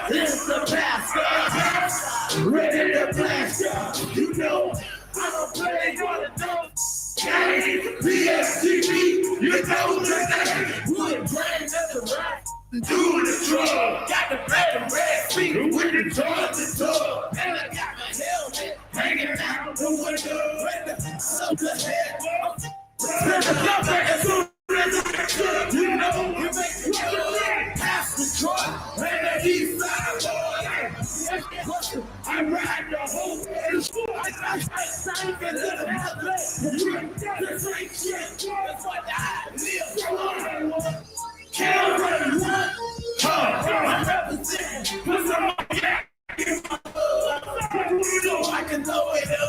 It's the pastor, ready to blast ya. You know, I don't play on the dope. PSTV, you know the name. Wood grain, that's the right. Do the drug. Got the red feet with the drugs and tub. And I got my helmet hanging out the window. So the head, you know, you make it good. Pass the truck, and the east side boy. I ride the whole way. I sang it to the house. This ain't shit. That's what I live. Kill what you want. I'm representing. Put some on that. So I can throw it up.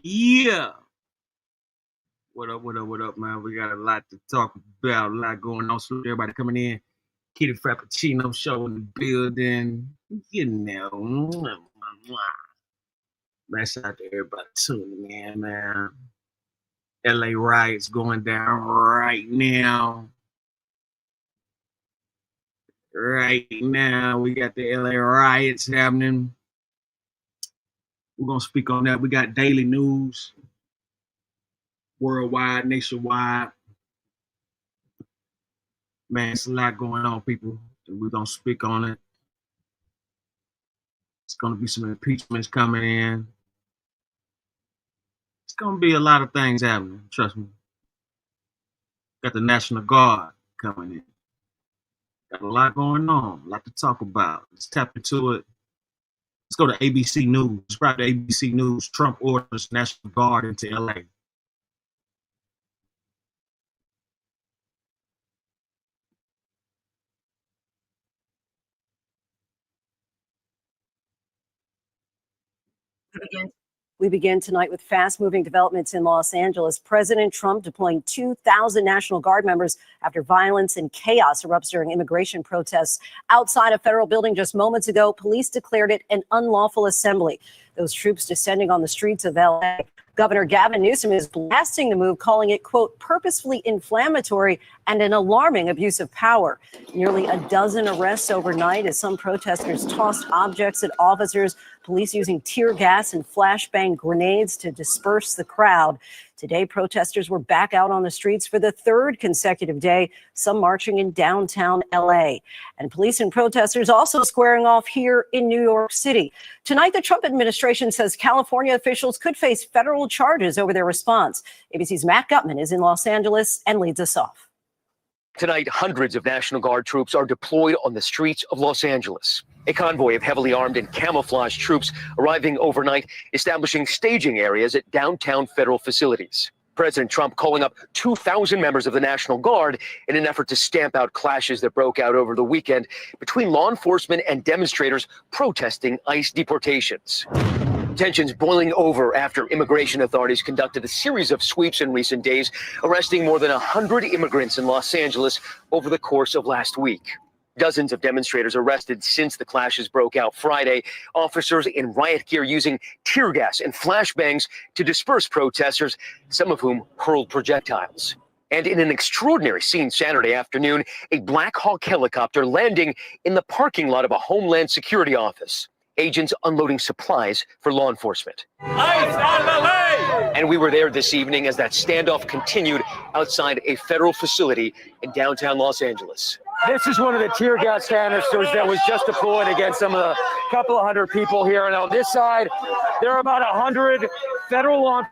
Yeah. What up, man? We got a lot to talk about, a lot going on. So everybody coming in. Kitty Frappuccino show in the building. You know. Man, shout out to everybody tuning in, man. LA riots going down right now. Right now, we got the LA riots happening. We're going to speak on that. We got daily news, worldwide, nationwide. Man, it's a lot going on, people. We're going to speak on it. It's going to be some impeachments coming in. It's going to be a lot of things happening, trust me. Got the National Guard coming in. Got a lot going on, a lot to talk about. Let's tap into it. Let's go to ABC News. Subscribe to ABC News. Trump orders National Guard into LA. Again. We begin tonight with fast-moving developments in Los Angeles. President Trump deploying 2,000 National Guard members after violence and chaos erupts during immigration protests outside a federal building just moments ago. Police declared it an unlawful assembly. Those troops descending on the streets of LA. Governor Gavin Newsom is blasting the move, calling it, quote, purposefully inflammatory and an alarming abuse of power. Nearly a dozen arrests overnight as some protesters tossed objects at officers, police using tear gas and flashbang grenades to disperse the crowd. Today, protesters were back out on the streets for the third consecutive day, some marching in downtown LA. And police and protesters also squaring off here in New York City. Tonight, the Trump administration says California officials could face federal charges over their response. ABC's Matt Gutman is in Los Angeles and leads us off. Tonight, hundreds of National Guard troops are deployed on the streets of Los Angeles. A convoy of heavily armed and camouflaged troops arriving overnight, establishing staging areas at downtown federal facilities. President Trump calling up 2,000 members of the National Guard in an effort to stamp out clashes that broke out over the weekend between law enforcement and demonstrators protesting ICE deportations. Tensions boiling over after immigration authorities conducted a series of sweeps in recent days, arresting more than 100 immigrants in Los Angeles over the course of last week. Dozens of demonstrators arrested since the clashes broke out Friday. Officers in riot gear using tear gas and flashbangs to disperse protesters, some of whom hurled projectiles. And in an extraordinary scene Saturday afternoon, a Black Hawk helicopter landing in the parking lot of a Homeland Security office. Agents unloading supplies for law enforcement. ICE out of LA! And we were there this evening as that standoff continued outside a federal facility in downtown Los Angeles. This is one of the tear gas canisters that was just deployed against some of the couple of hundred people here. And on this side, there are about 100 federal law enforcement.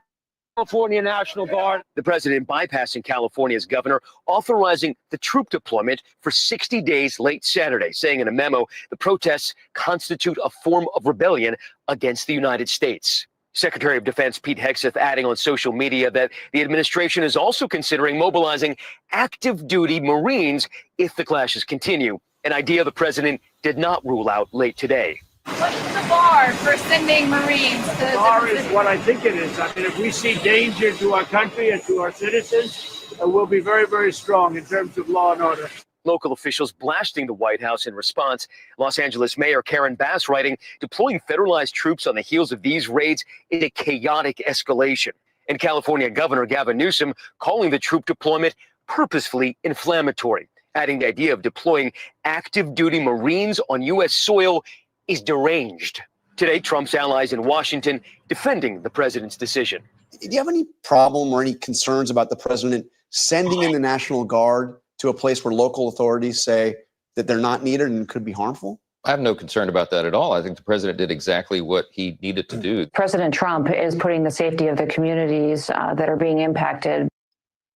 California National Guard. The president bypassing California's governor, authorizing the troop deployment for 60 days late Saturday, saying in a memo the protests constitute a form of rebellion against the United States. Secretary of Defense Pete Hegseth adding on social media that the administration is also considering mobilizing active duty Marines if the clashes continue, an idea the president did not rule out late today. What's the bar for sending Marines? The bar is what I think it is. I mean, if we see danger to our country and to our citizens, we'll be very, very strong in terms of law and order. Local officials blasting the White House in response. Los Angeles Mayor Karen Bass writing, deploying federalized troops on the heels of these raids is a chaotic escalation. And California Governor Gavin Newsom calling the troop deployment purposefully inflammatory, adding the idea of deploying active duty Marines on U.S. soil is deranged. Today, Trump's allies in Washington defending the president's decision. Do you have any problem or any concerns about the president sending in the National Guard to a place where local authorities say that they're not needed and could be harmful? I have no concern about that at all. I think the president did exactly what he needed to do. President Trump is putting the safety of the communities that are being impacted.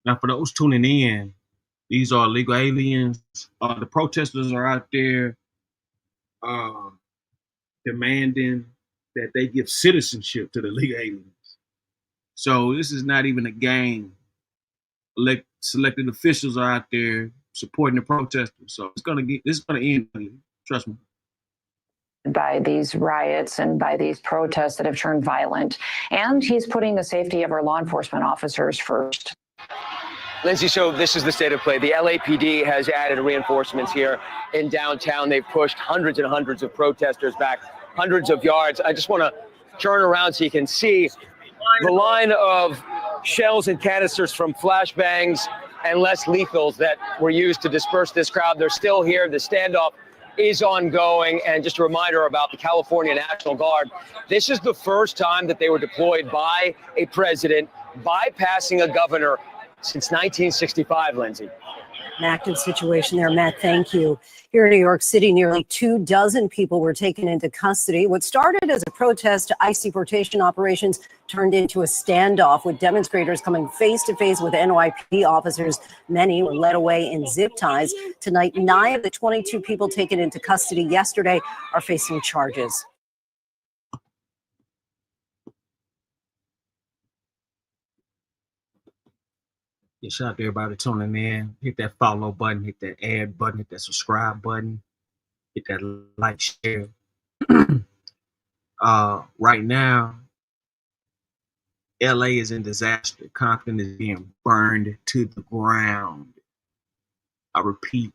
Now, for those tuning in, these are illegal aliens. The protesters are out there demanding that they give citizenship to the illegal aliens. So this is not even a game. Selected officials are out there supporting the protesters. So this is gonna end. Trust me. By these riots and by these protests that have turned violent. And he's putting the safety of our law enforcement officers first. Lindsay, so this is the state of play. The LAPD has added reinforcements here in downtown. They've pushed hundreds and hundreds of protesters back hundreds of yards. I just want to turn around so you can see the line of shells and canisters from flashbangs and less lethals that were used to disperse this crowd. They're still here. The standoff is ongoing. And just a reminder about the California National Guard. This is the first time that they were deployed by a president bypassing a governor since 1965, Lindsay. An active situation there, Matt. Thank you. Here in New York City, nearly 24 people were taken into custody. What started as a protest to ICE deportation operations turned into a standoff with demonstrators coming face to face with NYPD officers. Many were led away in zip ties. Tonight, 9 of the 22 people taken into custody yesterday are facing charges. Yeah, shout out to everybody tuning in. Hit that follow button, hit that add button, hit that subscribe button, hit that like, share. Right now, LA is in disaster. Compton is being burned to the ground. I repeat,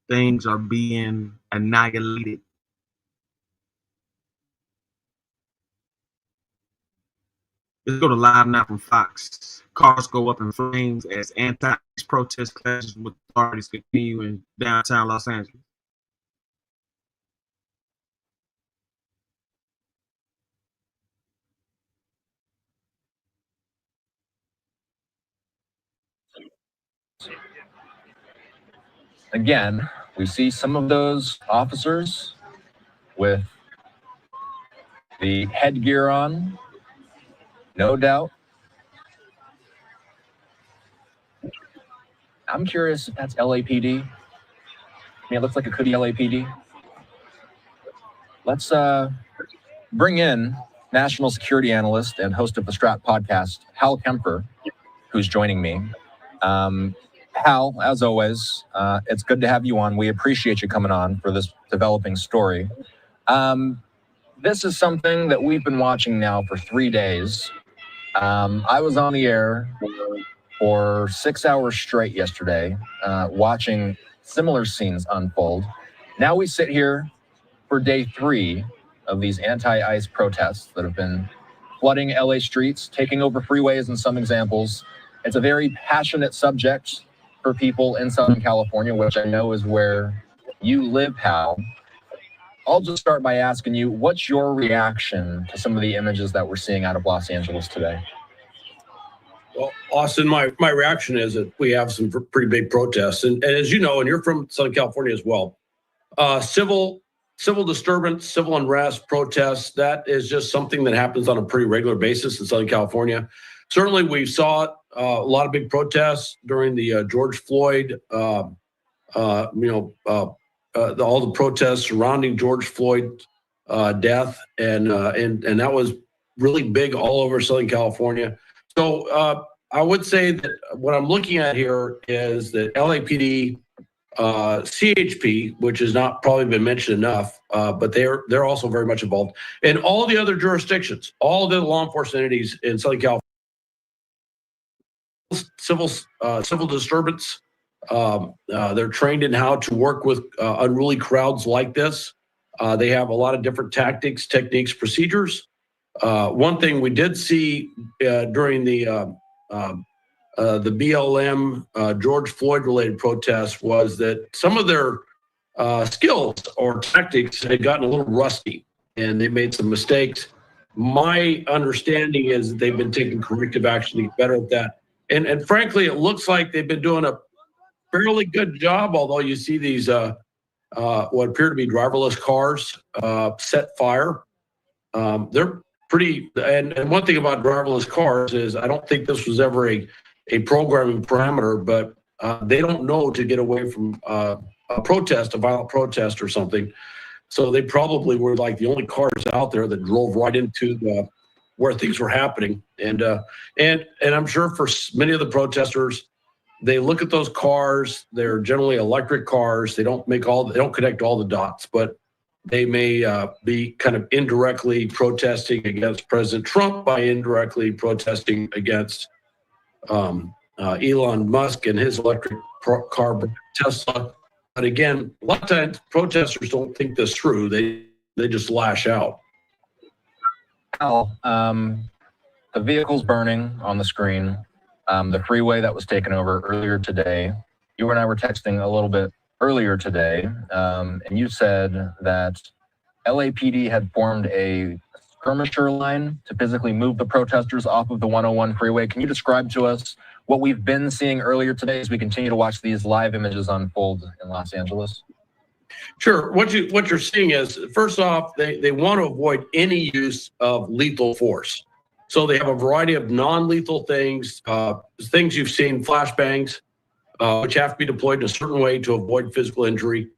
things are being annihilated. Let's go to live now from Fox. Cars go up in flames as anti-protest clashes with authorities continue in downtown Los Angeles. Again, we see some of those officers with the headgear on, no doubt. I'm curious if that's LAPD. I mean, it looks like it could be LAPD. Let's bring in national security analyst and host of the Strat podcast, Hal Kemper, who's joining me. Hal, as always, it's good to have you on. We appreciate you coming on for this developing story. This is something that we've been watching now for 3 days. I was on the air for 6 hours straight yesterday, watching similar scenes unfold. Now we sit here for day 3 of these anti-ICE protests that have been flooding LA streets, taking over freeways in some examples. It's a very passionate subject for people in Southern California, which I know is where you live, Hal. I'll just start by asking you, what's your reaction to some of the images that we're seeing out of Los Angeles today? Well, Austin, my reaction is that we have some pretty big protests. And as you know, and you're from Southern California as well, civil disturbance, civil unrest, protests, that is just something that happens on a pretty regular basis in Southern California. Certainly, we saw a lot of big protests during the George Floyd, all the protests surrounding George Floyd's death, and that was really big all over Southern California. So I would say that what I'm looking at here is that LAPD, CHP, which has not probably been mentioned enough, but they're also very much involved, and all the other jurisdictions, all the law enforcement entities in Southern California. Civil disturbance. They're trained in how to work with unruly crowds like this. They have a lot of different tactics, techniques, procedures. One thing we did see during the BLM George Floyd related protests was that some of their skills or tactics had gotten a little rusty, and they made some mistakes. My understanding is that they've been taking corrective action to get better at that. And frankly, it looks like they've been doing a fairly good job, although you see these what appear to be driverless cars set fire. They're pretty, and one thing about driverless cars is I don't think this was ever a programming parameter, but they don't know to get away from a protest, a violent protest or something. So they probably were like the only cars out there that drove right into where things were happening. And I'm sure for many of the protesters, they look at those cars. They're generally electric cars. They don't connect all the dots, but they may be kind of indirectly protesting against President Trump by indirectly protesting against Elon Musk and his electric car Tesla. But again, a lot of times protesters don't think this through. They just lash out. Al, the vehicle's burning on the screen. The freeway that was taken over earlier today. You and I were texting a little bit earlier today, and you said that LAPD had formed a skirmisher line to physically move the protesters off of the 101 freeway. Can you describe to us what we've been seeing earlier today as we continue to watch these live images unfold in Los Angeles? Sure. What you're seeing is, first off, they want to avoid any use of lethal force. So they have a variety of non-lethal things, things you've seen, flashbangs, which have to be deployed in a certain way to avoid physical injury.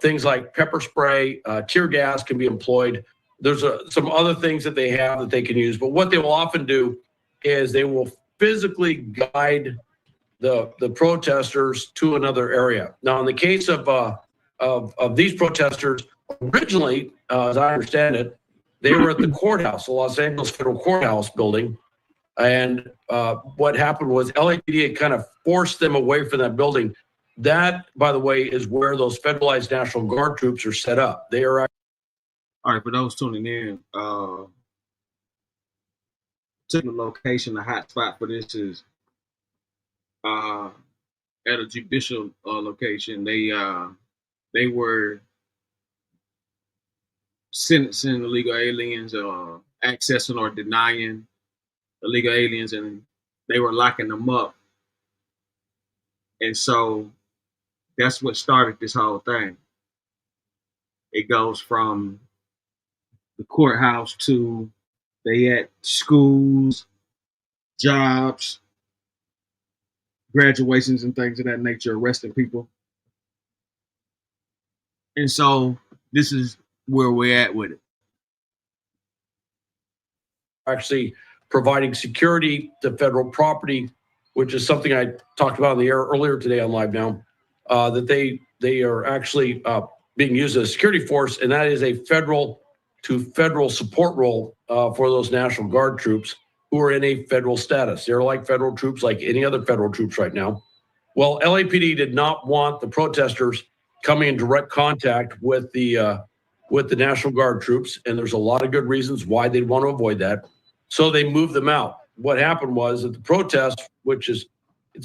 Things like pepper spray, tear gas can be employed. There's some other things that they have that they can use. But what they will often do is they will physically guide the protesters to another area. Now, in the case of these protesters, originally, as I understand it, They were at the courthouse, the Los Angeles Federal Courthouse building. And what happened was LAPD had kind of forced them away from that building. That, by the way, is where those federalized National Guard troops are set up. They are. All right, for those tuning in, particular location, the hot spot for this is at a judicial location. They were sentencing illegal aliens, accessing or denying illegal aliens, and they were locking them up. And so that's what started this whole thing. It goes from the courthouse to they at schools, jobs, graduations, and things of that nature, arresting people. And so this is where we're at with it. Actually providing security to federal property, which is something I talked about in the air earlier today on Live Now, that they are actually being used as a security force, and that is a federal to federal support role for those National Guard troops who are in a federal status. They're like federal troops, like any other federal troops right now. Well, LAPD did not want the protesters coming in direct contact with the National Guard troops, and there's a lot of good reasons why they'd want to avoid that. So they moved them out. What happened was that the protest, it's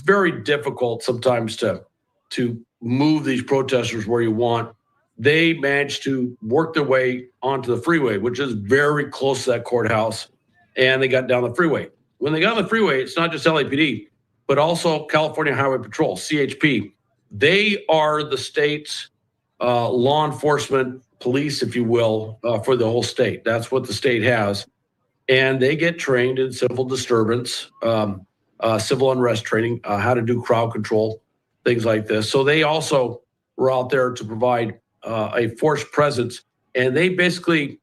very difficult sometimes to move these protesters where you want. They managed to work their way onto the freeway, which is very close to that courthouse, and they got down the freeway. When they got on the freeway, it's not just LAPD, but also California Highway Patrol, CHP. They are the state's law enforcement police, if you will, for the whole state. That's what the state has. And they get trained in civil disturbance, civil unrest training, how to do crowd control, things like this. So they also were out there to provide a forced presence. And they basically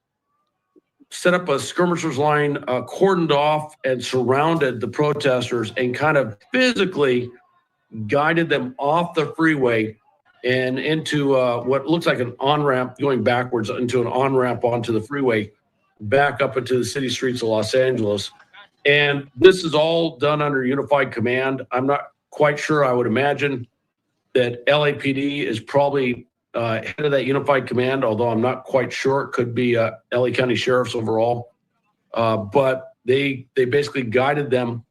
set up a skirmishers line, cordoned off and surrounded the protesters and kind of physically guided them off the freeway and into what looks like an on-ramp, going backwards into an on-ramp onto the freeway, back up into the city streets of Los Angeles. And this is all done under unified command. I'm not quite sure. I would imagine that LAPD is probably head of that unified command, although I'm not quite sure. It could be LA County Sheriffs overall. But they basically guided them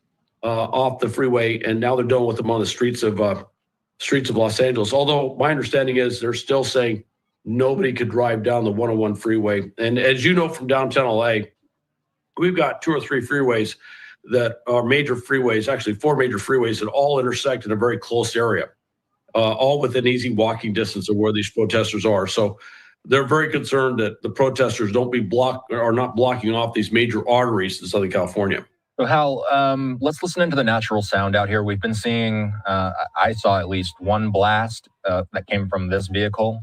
off the freeway, and now they're done with them on the streets of Los Angeles. Although my understanding is they're still saying nobody could drive down the 101 freeway. And as you know from downtown LA, we've got 2 or 3 freeways that are major freeways, actually 4 major freeways that all intersect in a very close area, all within easy walking distance of where these protesters are. So they're very concerned that the protesters don't be not blocking off these major arteries in Southern California. So Hal, let's listen into the natural sound out here. We've been seeing, I saw at least one blast that came from this vehicle.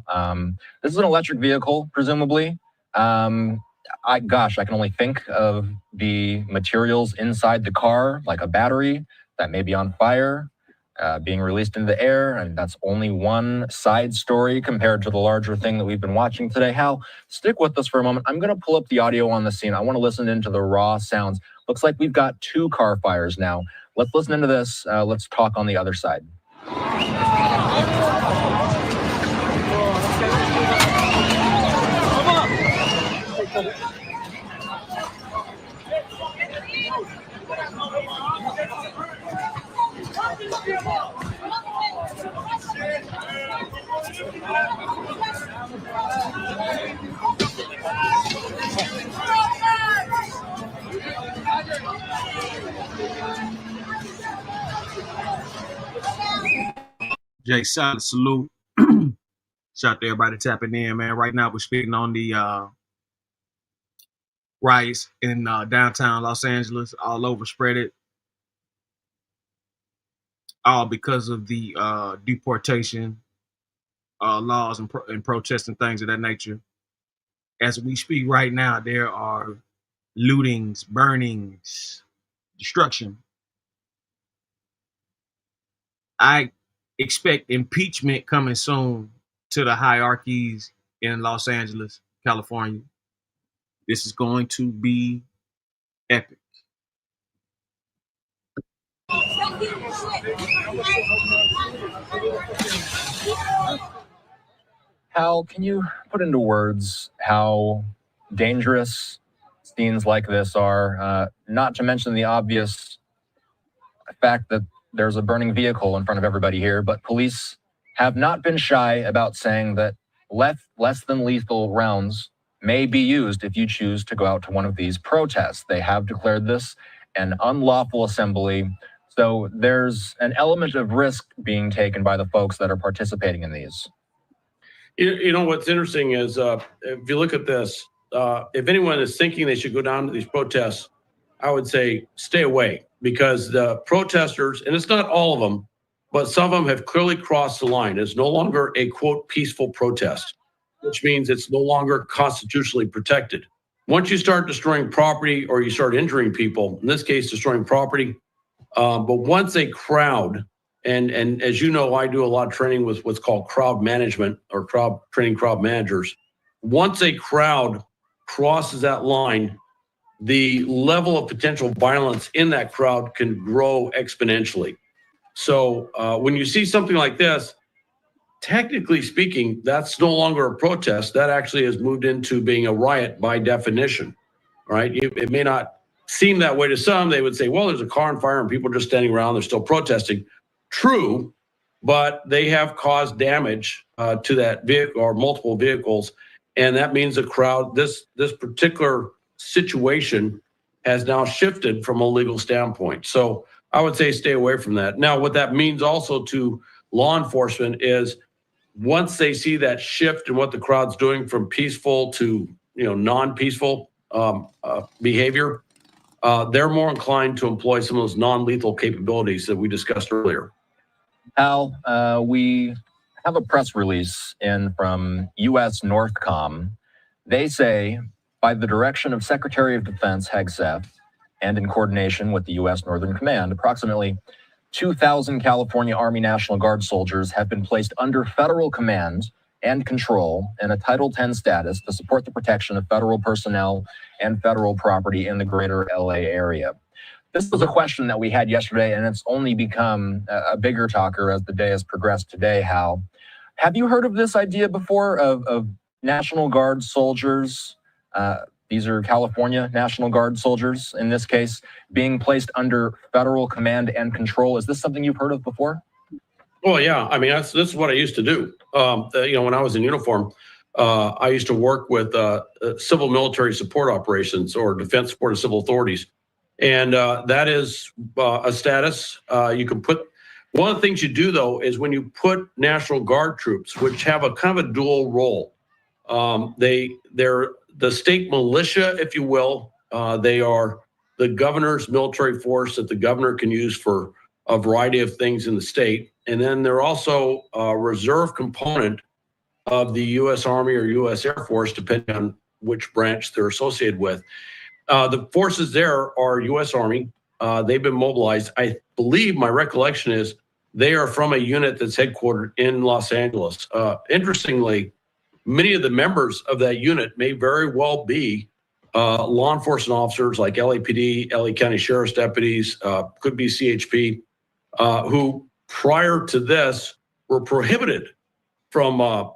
This is an electric vehicle, presumably. I can only think of the materials inside the car, like a battery that may be on fire, being released into the air. And that's only one side story compared to the larger thing that we've been watching today. Hal, stick with us for a moment. I'm going to pull up the audio on the scene. I want to listen into the raw sounds. Looks like we've got 2 car fires now. Let's listen into this. Let's talk on the other side. Jay, salute. Shout out to everybody tapping in, man. Right now, we're speaking on the riots in downtown Los Angeles, all over, spread it. All because of the deportation laws and protests and things of that nature. As we speak right now, there are lootings, burnings, destruction. I expect impeachment coming soon to the hierarchies in Los Angeles, California, This is going to be epic. Hal, can you put into words how dangerous scenes like this are? Not to mention the obvious fact that there's a burning vehicle in front of everybody here, but police have not been shy about saying that less than lethal rounds may be used if you choose to go out to one of these protests. They have declared this an unlawful assembly. So there's an element of risk being taken by the folks that are participating in these. You know, what's interesting is if you look at this, if anyone is thinking they should go down to these protests, I would say stay away, because the protesters, and it's not all of them, but some of them have clearly crossed the line. It's no longer a, quote, peaceful protest, which means it's no longer constitutionally protected. Once you start destroying property or you start injuring people, in this case, destroying property, but once a crowd, and as you know, I do a lot of training with what's called crowd management or training crowd managers. Once a crowd crosses that line, the level of potential violence in that crowd can grow exponentially. So when you see something like this, technically speaking, that's no longer a protest. That actually has moved into being a riot by definition, right? It may not seem that way to some. They would say, well, there's a car on fire and people are just standing around, they're still protesting. True, but they have caused damage to that vehicle or multiple vehicles. And that means the crowd, this particular situation has now shifted from a legal standpoint. So I would say stay away from that. Now, what that means also to law enforcement is once they see that shift in what the crowd's doing from peaceful to non-peaceful behavior, they're more inclined to employ some of those non-lethal capabilities that we discussed earlier. Al, we have a press release in from U.S. Northcom. They say, by the direction of Secretary of Defense Hegseth and in coordination with the U.S. Northern Command, approximately 2,000 California Army National Guard soldiers have been placed under federal command and control in a Title X status to support the protection of federal personnel and federal property in the greater LA area. This was a question that we had yesterday, and it's only become a bigger talker as the day has progressed today, Hal. Have you heard of this idea before of National Guard soldiers, these are California National Guard soldiers in this case, being placed under federal command and control? Is this something you've heard of before? Well, yeah. I mean, this is what I used to do. When I was in uniform, I used to work with civil military support operations or defense support of civil authorities. And that is a status you can put. One of the things you do, though, is when you put National Guard troops, which have a kind of a dual role, they're the state militia, if you will. They are the governor's military force that the governor can use for a variety of things in the state. And then they're also a reserve component of the U.S. Army or U.S. Air Force, depending on which branch they're associated with. The forces there are U.S. Army. They've been mobilized. I believe my recollection is they are from a unit that's headquartered in Los Angeles. Interestingly, many of the members of that unit may very well be law enforcement officers like LAPD, LA County Sheriff's deputies, could be CHP, who prior to this were prohibited from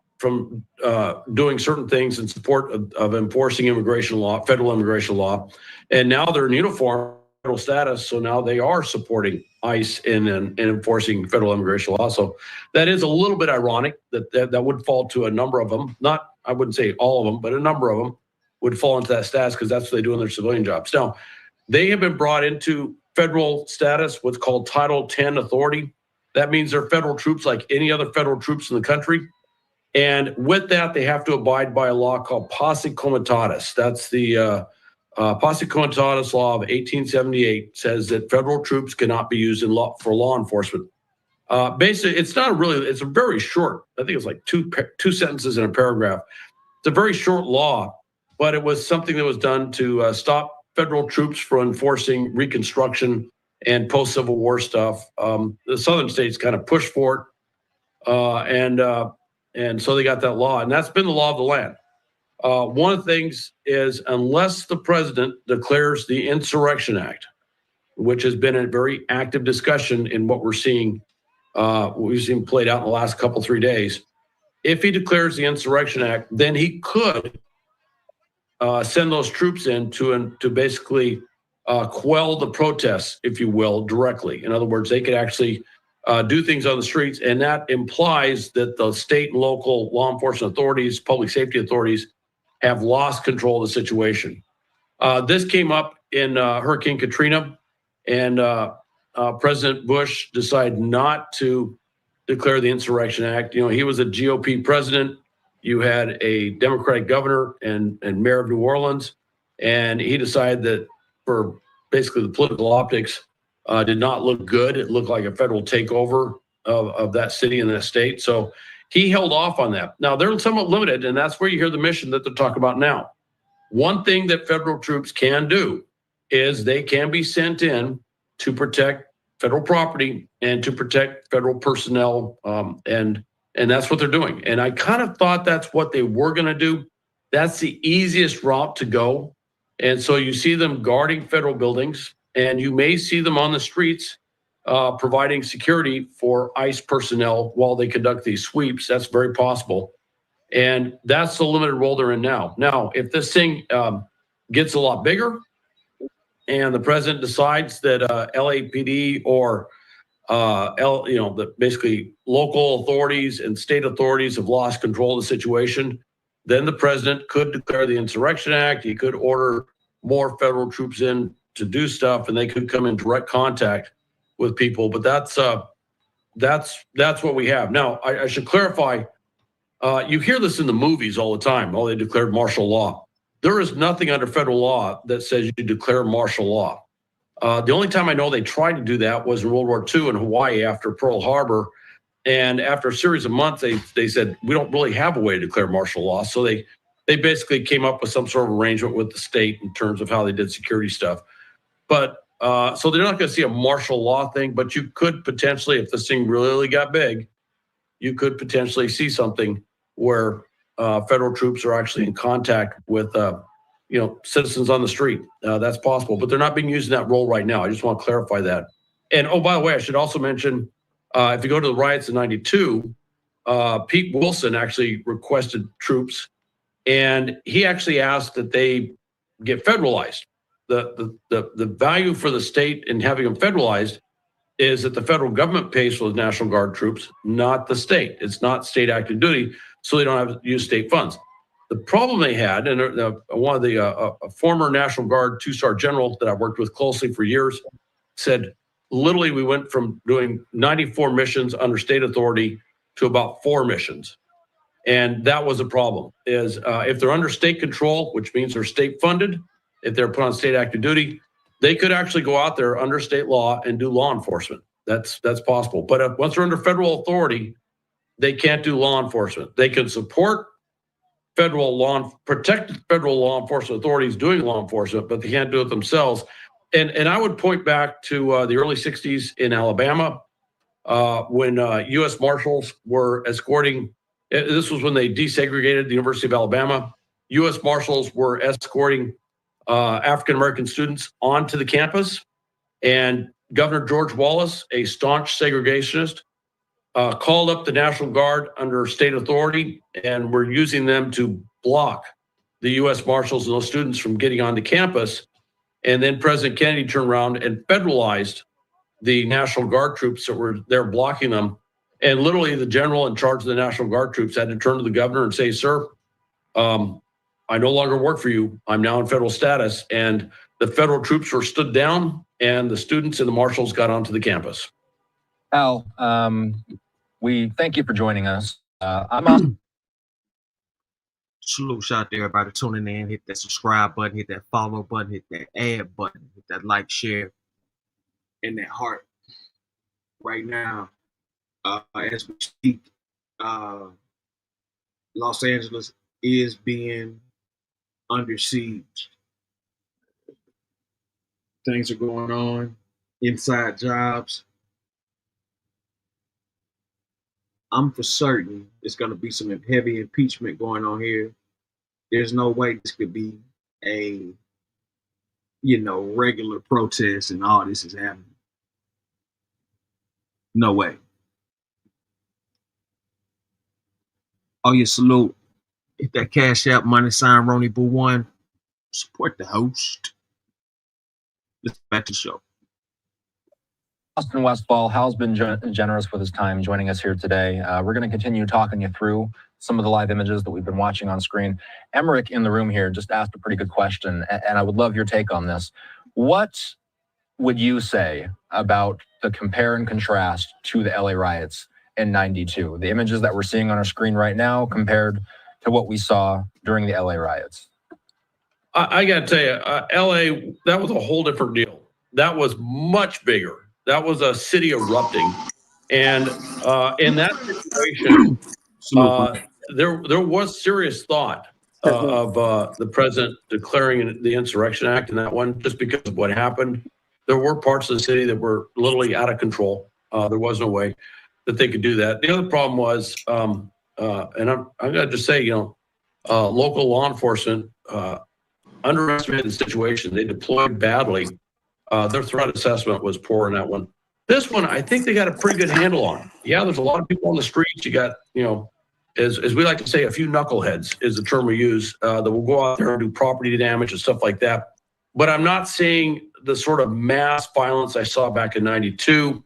doing certain things in support of enforcing immigration law, federal immigration law. And now they're in uniform federal status. So now they are supporting ICE in enforcing federal immigration law. So that is a little bit ironic that would fall to a number of them. Not, I wouldn't say all of them, but a number of them would fall into that status because that's what they do in their civilian jobs. Now, they have been brought into federal status, what's called Title X authority. That means they're federal troops like any other federal troops in the country. And with that, they have to abide by a law called Posse Comitatus. That's the Posse Comitatus law of 1878 says that federal troops cannot be used for law enforcement. Basically, it's a very short, I think it's like two sentences in a paragraph. It's a very short law, but it was something that was done to stop federal troops from enforcing Reconstruction and post-Civil War stuff. The southern states kind of pushed for it, and so they got that law, and that's been the law of the land. One of the things is unless the president declares the Insurrection Act, which has been a very active discussion in what we're seeing, we've seen played out in the last couple, 3 days. If he declares the Insurrection Act, then he could send those troops in to basically quell the protests, if you will, directly. In other words, they could actually do things on the streets, and that implies that the state and local law enforcement authorities, public safety authorities, have lost control of the situation. This came up in Hurricane Katrina, and President Bush decided not to declare the Insurrection Act. You know, he was a GOP president. You had a Democratic governor and mayor of New Orleans, and he decided that for basically the political optics did not look good. It looked like a federal takeover of that city and that state. So he held off on that. Now, they're somewhat limited, and that's where you hear the mission that they're talking about now. One thing that federal troops can do is they can be sent in to protect federal property and to protect federal personnel, and that's what they're doing. And I kind of thought that's what they were going to do. That's the easiest route to go. And so you see them guarding federal buildings, and you may see them on the streets providing security for ICE personnel while they conduct these sweeps. That's very possible. And that's the limited role they're in now. Now, if this thing gets a lot bigger and the president decides that LAPD or basically local authorities and state authorities have lost control of the situation, then the president could declare the Insurrection Act. He could order more federal troops in to do stuff, and they could come in direct contact with people. But that's what we have now. I should clarify. You hear this in the movies all the time. Oh, they declared martial law. There is nothing under federal law that says you declare martial law. The only time I know they tried to do that was in World War II in Hawaii after Pearl Harbor. And after a series of months, they said, we don't really have a way to declare martial law. So they basically came up with some sort of arrangement with the state in terms of how they did security stuff. But so they're not going to see a martial law thing, but you could potentially, if this thing really got big, you could potentially see something where federal troops are actually in contact with citizens on the street. That's possible, but they're not being used in that role right now. I just want to clarify that. And oh, by the way, I should also mention, if you go to the riots in '92, Pete Wilson actually requested troops, and he actually asked that they get federalized. The value for the state in having them federalized is that the federal government pays for the National Guard troops, not the state. It's not state active duty, so they don't have to use state funds. The problem they had, and one of the former National Guard two-star general that I've worked with closely for years said, literally, we went from doing 94 missions under state authority to about 4 missions. And that was a problem, is if they're under state control, which means they're state funded, if they're put on state active duty, they could actually go out there under state law and do law enforcement. That's possible. But once they're under federal authority, they can't do law enforcement. They can support protect federal law enforcement authorities doing law enforcement, but they can't do it themselves. And I would point back to the early 60s in Alabama when U.S. Marshals were escorting. This was when they desegregated the University of Alabama. U.S. Marshals were escorting African-American students onto the campus. And Governor George Wallace, a staunch segregationist, called up the National Guard under state authority, and were using them to block the U.S. Marshals and those students from getting onto campus. And then President Kennedy turned around and federalized the National Guard troops that were there blocking them. And literally the general in charge of the National Guard troops had to turn to the governor and say, sir, I no longer work for you. I'm now in federal status. And the federal troops were stood down, and the students and the marshals got onto the campus. Al, we thank you for joining us. I'm on. Salute shout to everybody tuning in. Hit that subscribe button, hit that follow button, hit that add button, hit that like, share, and that heart. Right now, as we speak, Los Angeles is being under siege. Things are going on, inside jobs. I'm for certain it's going to be some heavy impeachment going on here There's no way this could be a, regular protest and all this is happening. No way. Oh, yeah, salute. Hit that Cash App, money sign, Roni Boo One. Support the host. Let's back to the show. Austin Westfall, Hal's been generous with his time joining us here today. We're going to continue talking you through some of the live images that we've been watching on screen. Emmerich in the room here just asked a pretty good question, and I would love your take on this. What would you say about the compare and contrast to the LA riots in '92? The images that we're seeing on our screen right now compared to what we saw during the LA riots. I got to tell you, LA, that was a whole different deal. That was much bigger. That was a city erupting. And in that situation, there was serious thought of the president declaring the Insurrection Act in that one, just because of what happened. There were parts of the city that were literally out of control. There was no way that they could do that. The other problem was, and I'm going to just say, local law enforcement underestimated the situation. They deployed badly. Their threat assessment was poor in that one. This one, I think they got a pretty good handle on. Yeah, there's a lot of people on the streets. You got, as we like to say, a few knuckleheads is the term we use, that will go out there and do property damage and stuff like that. But I'm not seeing the sort of mass violence I saw back in '92.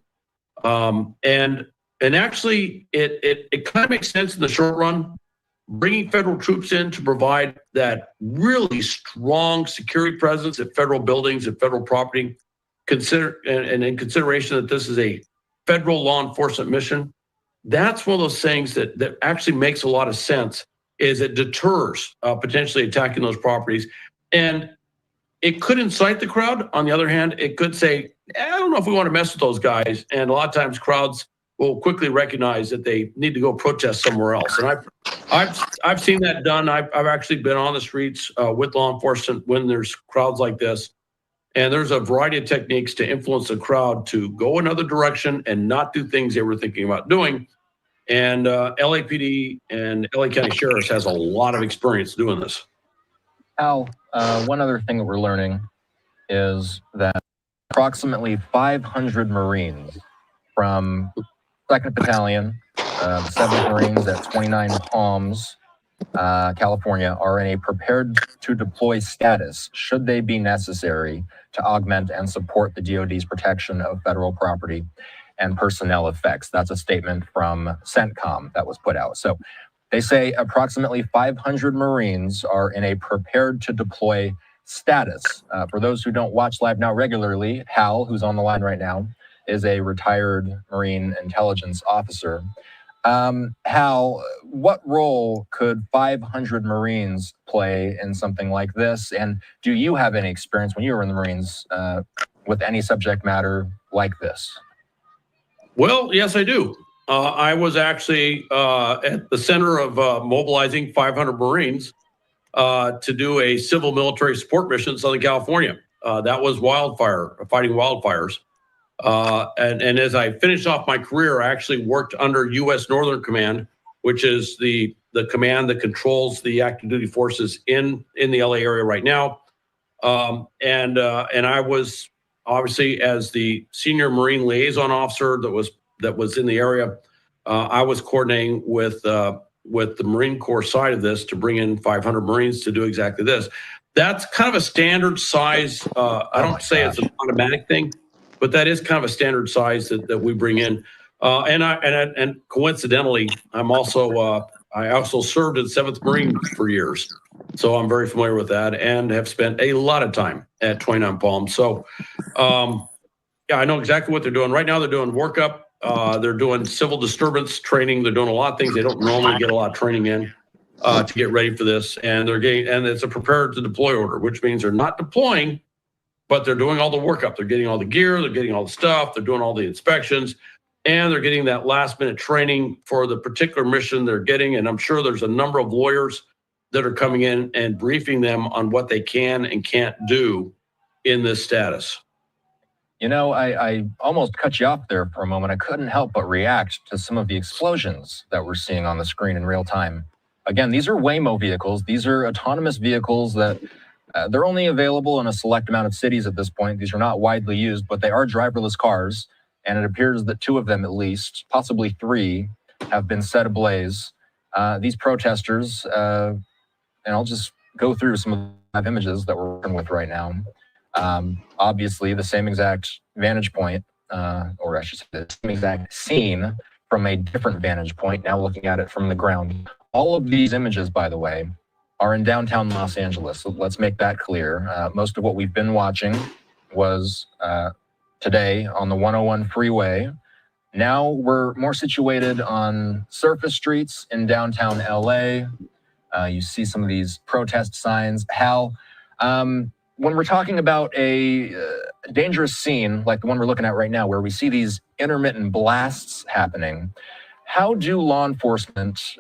And actually, it kind of makes sense in the short run. Bringing federal troops in to provide that really strong security presence at federal buildings and federal property, and in consideration that this is a federal law enforcement mission, that's one of those things that actually makes a lot of sense. Is it deters potentially attacking those properties, and it could incite the crowd. On the other hand, it could say, I don't know if we want to mess with those guys, and a lot of times crowds will quickly recognize that they need to go protest somewhere else. And I've seen that done. I've actually been on the streets with law enforcement when there's crowds like this. And there's a variety of techniques to influence the crowd to go another direction and not do things they were thinking about doing. And LAPD and LA County Sheriffs has a lot of experience doing this. Al, one other thing that we're learning is that approximately 500 Marines from 2nd Battalion, the 7th Marines at 29 Palms, California, are in a prepared to deploy status should they be necessary to augment and support the DoD's protection of federal property and personnel effects. That's a statement from CENTCOM that was put out. So they say approximately 500 Marines are in a prepared to deploy status. For those who don't watch Live Now regularly, Hal, who's on the line right now, is a retired Marine intelligence officer. Hal, what role could 500 Marines play in something like this? And do you have any experience when you were in the Marines with any subject matter like this? Well, yes, I do. I was actually at the center of mobilizing 500 Marines to do a civil military support mission in Southern California. That was fighting wildfires. And as I finished off my career, I actually worked under U.S. Northern Command, which is the command that controls the active duty forces in the LA area right now. And I was obviously, as the senior Marine liaison officer that was in the area, I was coordinating with the Marine Corps side of this to bring in 500 Marines to do exactly this. That's kind of a standard size. I don't say it's an automatic thing, but that is kind of a standard size that we bring in. And coincidentally, I also served in 7th Marine for years. So I'm very familiar with that and have spent a lot of time at 29 Palms. So yeah, I know exactly what they're doing. Right now they're doing workup. They're doing civil disturbance training. They're doing a lot of things they don't normally get a lot of training in to get ready for this. And it's a prepared to deploy order, which means they're not deploying, but they're doing all the workup. They're getting all the gear, they're getting all the stuff, they're doing all the inspections, and they're getting that last minute training for the particular mission they're getting. And I'm sure there's a number of lawyers that are coming in and briefing them on what they can and can't do in this status. You know, I almost cut you off there for a moment. I couldn't help but react to some of the explosions that we're seeing on the screen in real time. Again, these are Waymo vehicles. These are autonomous vehicles that they're only available in a select amount of cities at this point. These are not widely used, but they are driverless cars. And it appears that 2 of them at least, possibly 3, have been set ablaze. These protesters, and I'll just go through some of the images that we're working with right now. Obviously, the same exact vantage point, or I should say the same exact scene from a different vantage point, now looking at it from the ground. All of these images, by the way, are in downtown Los Angeles. So let's make that clear. Most of what we've been watching was today on the 101 freeway. Now we're more situated on surface streets in downtown LA. You see some of these protest signs. Hal, when we're talking about a dangerous scene like the one we're looking at right now, where we see these intermittent blasts happening, how do law enforcement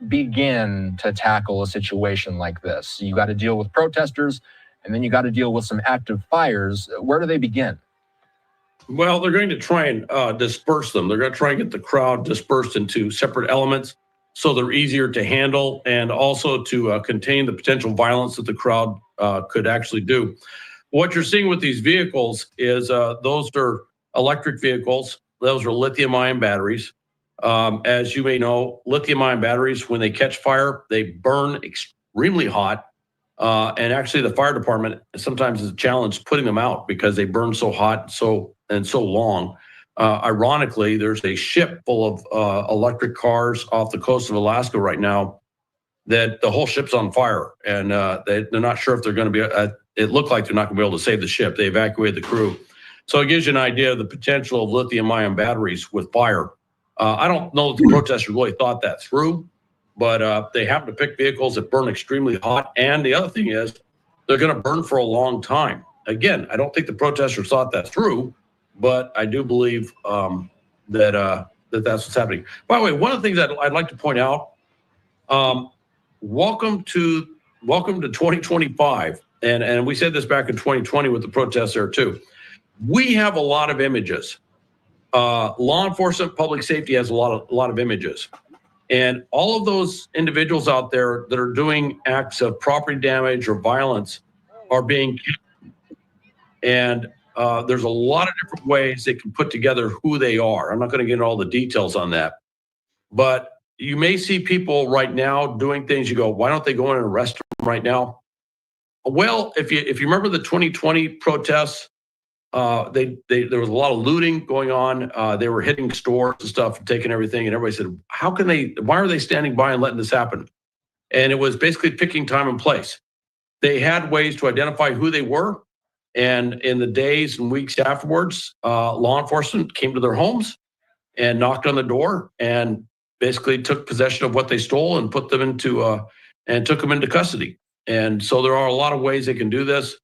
begin to tackle a situation like this? You got to deal with protesters, and then you got to deal with some active fires. Where do they begin? Well, they're going to try and disperse them. They're going to try and get the crowd dispersed into separate elements so they're easier to handle, and also to contain the potential violence that the crowd could actually do. What you're seeing with these vehicles is those are electric vehicles. Those are lithium-ion batteries. As you may know, lithium-ion batteries, when they catch fire, they burn extremely hot. And actually, the fire department sometimes is a challenge putting them out because they burn so hot and so long. Ironically, there's a ship full of electric cars off the coast of Alaska right now that the whole ship's on fire, and they're not sure if they're going to be. It looked like they're not going to be able to save the ship. They evacuated the crew, so it gives you an idea of the potential of lithium-ion batteries with fire. I don't know if the protesters really thought that through, but they happen to pick vehicles that burn extremely hot. And the other thing is, they're going to burn for a long time. Again, I don't think the protesters thought that through, but I do believe that that's what's happening. By the way, one of the things that I'd like to point out, welcome to 2025. And we said this back in 2020 with the protests there too. We have a lot of images. Law enforcement, public safety has a lot of images. And all of those individuals out there that are doing acts of property damage or violence are being killed. And there's a lot of different ways they can put together who they are. I'm not going to get into all the details on that. But you may see people right now doing things. You go, why don't they go in and arrest them right now? Well, if you remember the 2020 protests, there was a lot of looting going on. They were hitting stores and stuff and taking everything. And everybody said, why are they standing by and letting this happen? And it was basically picking time and place. They had ways to identify who they were. And in the days and weeks afterwards, law enforcement came to their homes and knocked on the door and basically took possession of what they stole and put them and took them into custody. And so there are a lot of ways they can do this.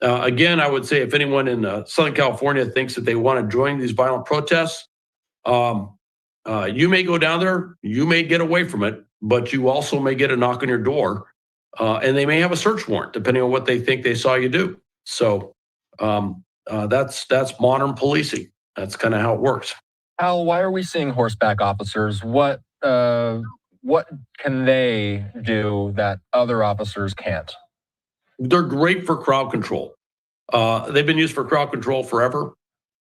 Again, I would say if anyone in Southern California thinks that they want to join these violent protests, you may go down there, you may get away from it, but you also may get a knock on your door, and they may have a search warrant depending on what they think they saw you do. So that's modern policing. That's kind of how it works. Al, why are we seeing horseback officers? What can they do that other officers can't? They're great for crowd control. They've been used for crowd control forever.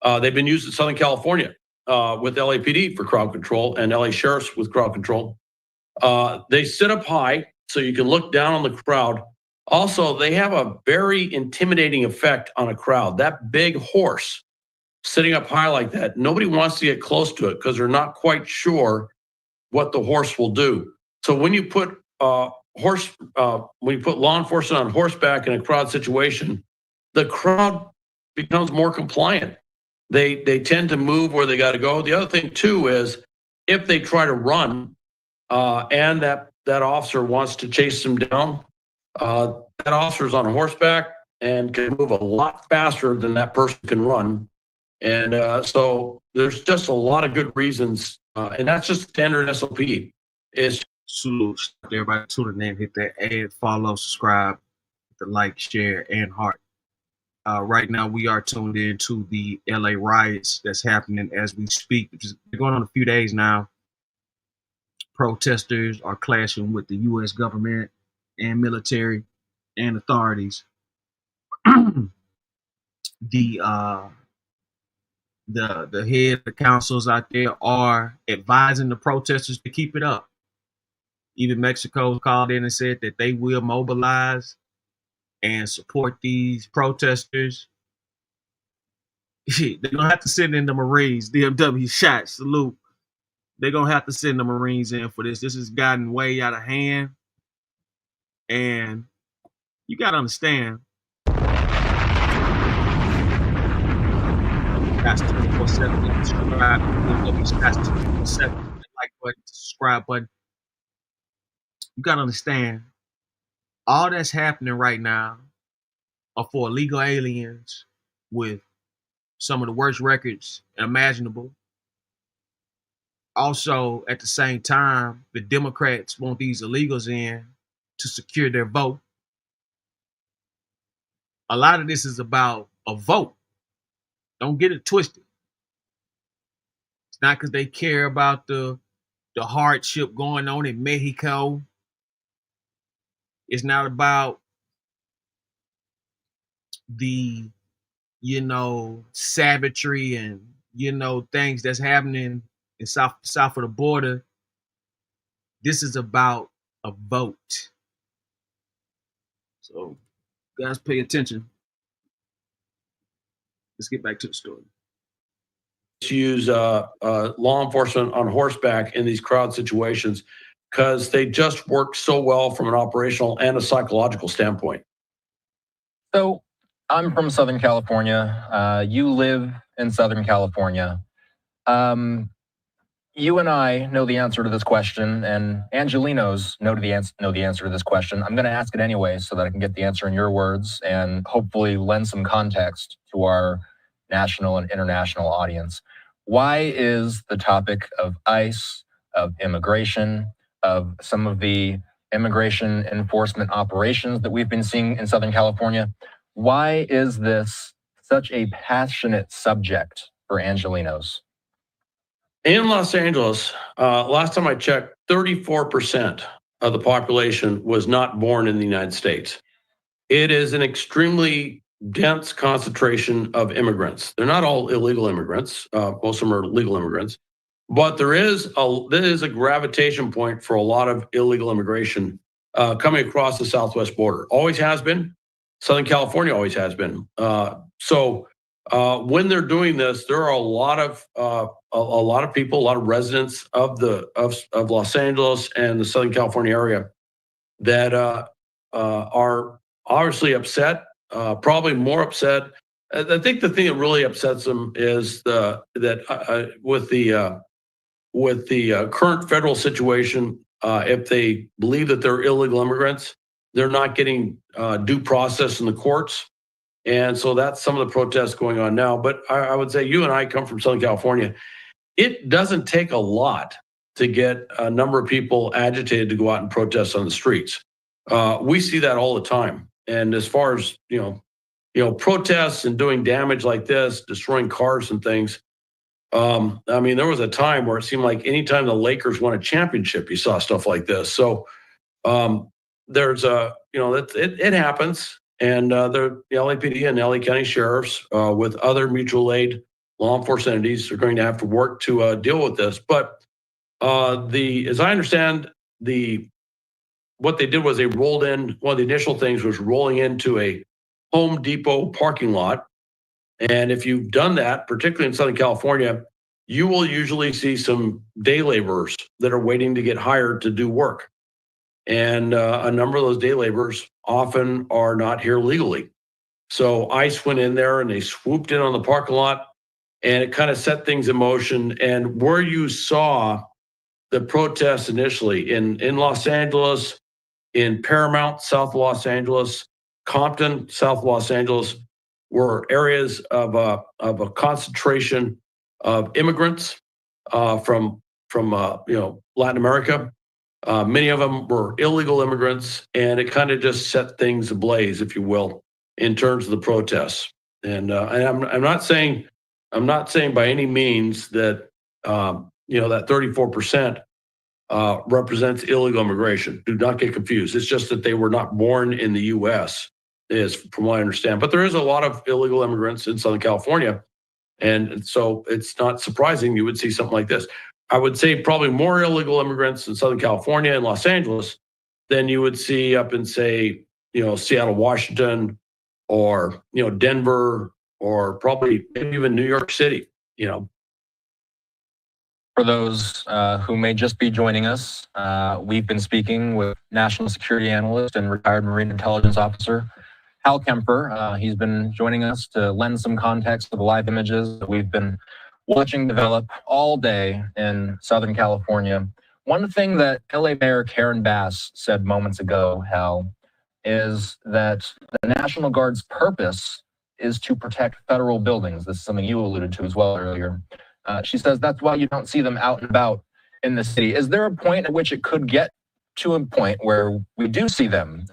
They've been used in Southern California with LAPD for crowd control and LA sheriffs with crowd control. They sit up high so you can look down on the crowd. Also, they have a very intimidating effect on a crowd. That big horse sitting up high like that, nobody wants to get close to it because they're not quite sure what the horse will do. So when you put law enforcement on horseback in a crowd situation, the crowd becomes more compliant. They tend to move where they got to go. The other thing too is if they try to run and that officer wants to chase them down, that officer's on horseback and can move a lot faster than that person can run. And so there's just a lot of good reasons, and that's just standard SOP. It's salute to everybody tuning in. Hit that add, follow, subscribe, hit the like, share, and heart. Right now, we are tuned in to the LA riots that's happening as we speak. It's been going on a few days now. protesters are clashing with the U.S. government and military and authorities. The head of the councils out there are advising the protesters to keep it up. Even Mexico called in and said that they will mobilize and support these protesters. They're gonna have to send in the Marines. DMW shot, salute. They're gonna have to send the Marines in for this. This has gotten way out of hand. And you gotta understand, that's 24/7. Subscribe. That's 24/7. Like button, subscribe button. You gotta understand, all that's happening right now are for illegal aliens with some of the worst records imaginable. Also, at the same time, the Democrats want these illegals in to secure their vote. A lot of this is about a vote. Don't get it twisted. It's not because they care about the hardship going on in Mexico. It's not about the, savagery and, things that's happening in south of the border. This is about a vote. So, guys, pay attention. Let's get back to the story. Use law enforcement on horseback in these crowd situations because they just work so well from an operational and a psychological standpoint. So I'm from Southern California. You live in Southern California. You and I know the answer to this question, and Angelinos know the answer to this question. I'm going to ask it anyway so that I can get the answer in your words and hopefully lend some context to our national and international audience. Why is the topic of ICE, of immigration, of some of the immigration enforcement operations that we've been seeing in Southern California, why is this such a passionate subject for Angelinos? In Los Angeles, last time I checked, 34% of the population was not born in the United States. It is an extremely dense concentration of immigrants. They're not all illegal immigrants. Most of them are legal immigrants. But there is a gravitation point for a lot of illegal immigration coming across the southwest border. Always has been. Southern California always has been. So when they're doing this, there are a lot of people, a lot of residents of Los Angeles and the Southern California area that are obviously upset. Probably more upset. I think the thing that really upsets them is with the current federal situation, if they believe that they're illegal immigrants, they're not getting due process in the courts. And so that's some of the protests going on now. But I would say you and I come from Southern California. It doesn't take a lot to get a number of people agitated to go out and protest on the streets. We see that all the time. And as far as, protests and doing damage like this, destroying cars and things, I mean, there was a time where it seemed like anytime the Lakers won a championship, you saw stuff like this. So there's it happens. And the LAPD and LA County sheriffs with other mutual aid law enforcement entities are going to have to work to deal with this. But as I understand, what they did was they rolled in, one of the initial things was rolling into a Home Depot parking lot. And if you've done that, particularly in Southern California, you will usually see some day laborers that are waiting to get hired to do work. And a number of those day laborers often are not here legally. So ICE went in there and they swooped in on the parking lot, and it kind of set things in motion. And where you saw the protests initially in Los Angeles, in Paramount, south of Los Angeles, Compton, south of Los Angeles, were areas of a concentration of immigrants from Latin America. Many of them were illegal immigrants, and it kind of just set things ablaze, if you will, in terms of the protests. And I'm not saying by any means that that 34% represents illegal immigration. Do not get confused. It's just that they were not born in the U.S., is from what I understand. But there is a lot of illegal immigrants in Southern California. And so it's not surprising you would see something like this. I would say probably more illegal immigrants in Southern California and Los Angeles than you would see up in, say, Seattle, Washington, or, Denver, or probably maybe even New York City, For those who may just be joining us, we've been speaking with national security analyst and retired Marine intelligence officer Hal Kemper. He's been joining us to lend some context to the live images that we've been watching develop all day in Southern California. One thing that LA Mayor Karen Bass said moments ago, Hal, is that the National Guard's purpose is to protect federal buildings. This is something you alluded to as well earlier. She says that's why you don't see them out and about in the city. Is there a point at which it could get to a point where we do see them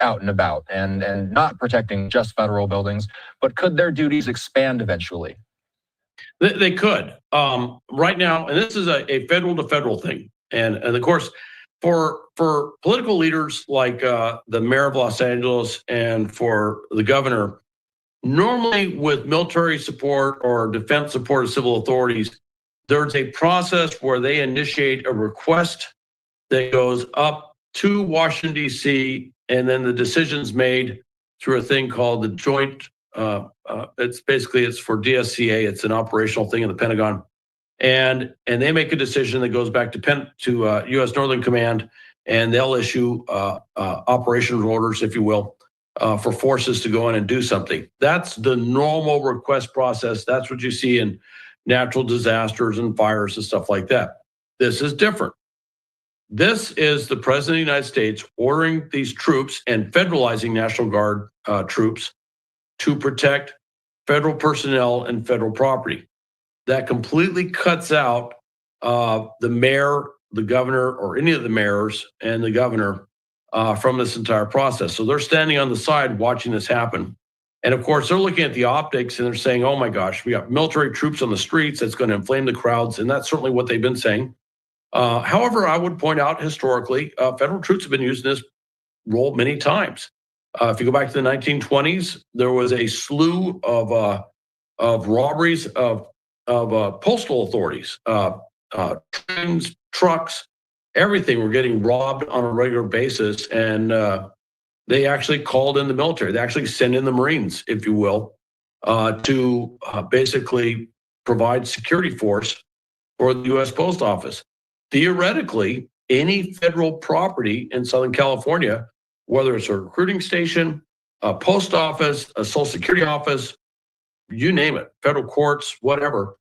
out and about and not protecting just federal buildings, but could their duties expand eventually? They could. Right now, and this is a federal to federal thing. And of course, for political leaders like the mayor of Los Angeles and for the governor, normally with military support or defense support of civil authorities, there's a process where they initiate a request that goes up to Washington, D.C., and then the decision's made through a thing called the Joint, it's for DSCA, it's an operational thing in the Pentagon. And they make a decision that goes back to U.S. Northern Command, and they'll issue operational orders, if you will, for forces to go in and do something. That's the normal request process. That's what you see in natural disasters and fires and stuff like that. This is different. This is the President of the United States ordering these troops and federalizing National Guard troops to protect federal personnel and federal property. That completely cuts out the mayor, the governor, or any of the mayors and the governor from this entire process. So they're standing on the side watching this happen. And of course, they're looking at the optics and they're saying, oh my gosh, we got military troops on the streets. That's going to inflame the crowds. And that's certainly what they've been saying. However, I would point out historically, federal troops have been used in this role many times. If you go back to the 1920s, there was a slew of robberies of postal authorities, trains, trucks, everything were getting robbed on a regular basis. And they actually called in the military. They actually sent in the Marines, if you will, to basically provide security force for the U.S. Post Office. Theoretically, any federal property in Southern California, whether it's a recruiting station, a post office, a social security office, you name it, federal courts, whatever,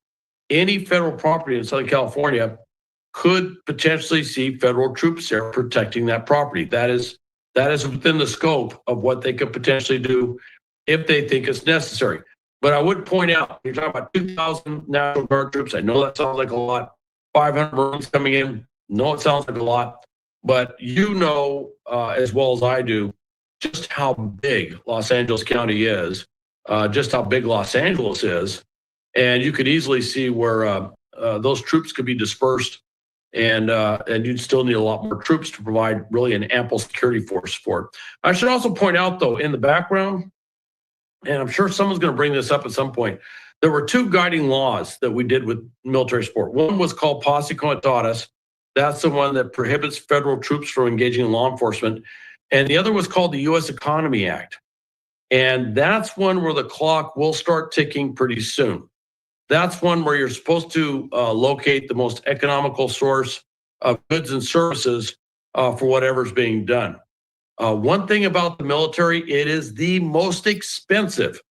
any federal property in Southern California could potentially see federal troops there protecting that property. That is within the scope of what they could potentially do if they think it's necessary. But I would point out, you're talking about 2,000 National Guard troops. I know that sounds like a lot. 500 Marines coming in. No, it sounds like a lot. But as well as I do, just how big Los Angeles County is, just how big Los Angeles is. And you could easily see where those troops could be dispersed, and you'd still need a lot more troops to provide really an ample security force for it. I should also point out, though, in the background, and I'm sure someone's going to bring this up at some point, there were two guiding laws that we did with military support. One was called Posse Comitatus. That's the one that prohibits federal troops from engaging in law enforcement. And the other was called the U.S. Economy Act. And that's one where the clock will start ticking pretty soon. That's one where you're supposed to locate the most economical source of goods and services for whatever's being done. One thing about the military, it is the most expensive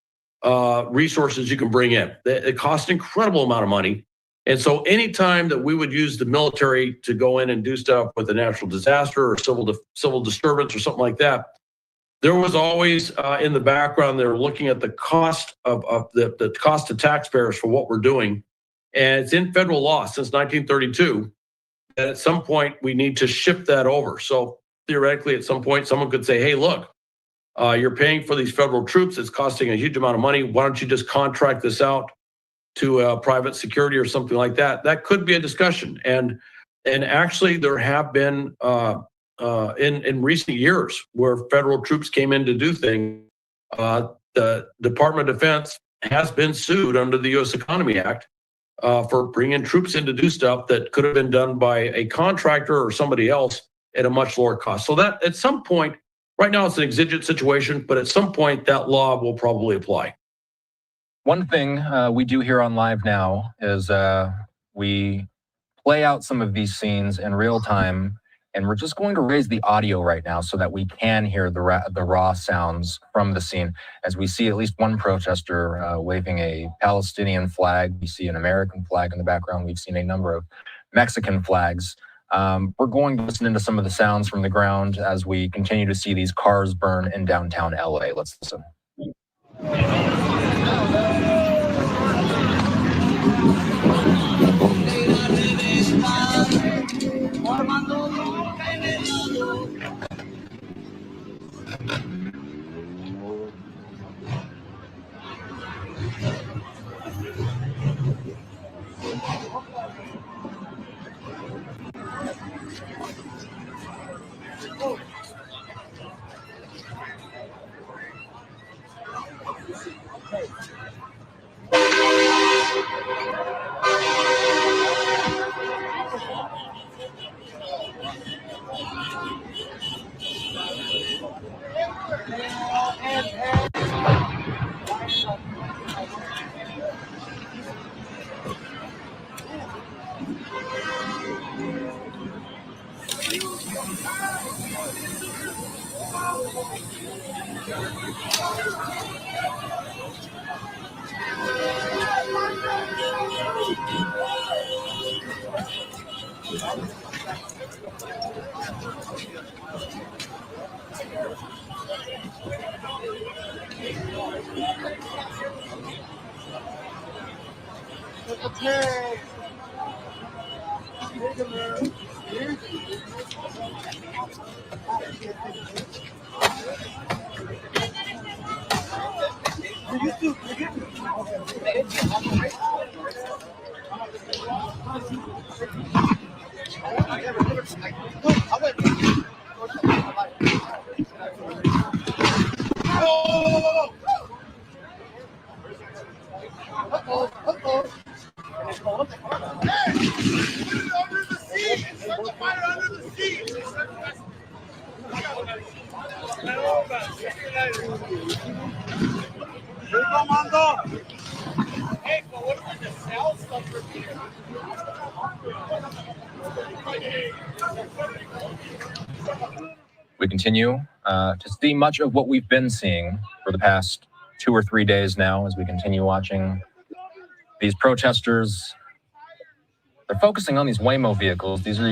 resources you can bring in. It costs an incredible amount of money. And so anytime that we would use the military to go in and do stuff with a natural disaster or civil disturbance or something like that, there was always in the background, they're looking at the cost of the cost to taxpayers for what we're doing. And it's in federal law since 1932 that at some point we need to shift that over. So theoretically, at some point, someone could say, hey, look, you're paying for these federal troops. It's costing a huge amount of money. Why don't you just contract this out to private security or something like that? That could be a discussion. And And actually, there have been in recent years where federal troops came in to do things. The Department of Defense has been sued under the U.S. Economy Act for bringing troops in to do stuff that could have been done by a contractor or somebody else at a much lower cost. So that at some point, right now it's an exigent situation, but at some point that law will probably apply. One thing we do here on Live Now is we play out some of these scenes in real time, and we're just going to raise the audio right now so that we can hear the raw sounds from the scene. As we see at least one protester waving a Palestinian flag. We see an American flag in the background. We've seen a number of Mexican flags. We're going to listen into some of the sounds from the ground as we continue to see these cars burn in downtown LA. Let's listen. We continue to see much of what we've been seeing for the past 2 or 3 days now as we continue watching these protesters. They're focusing on these Waymo vehicles. These are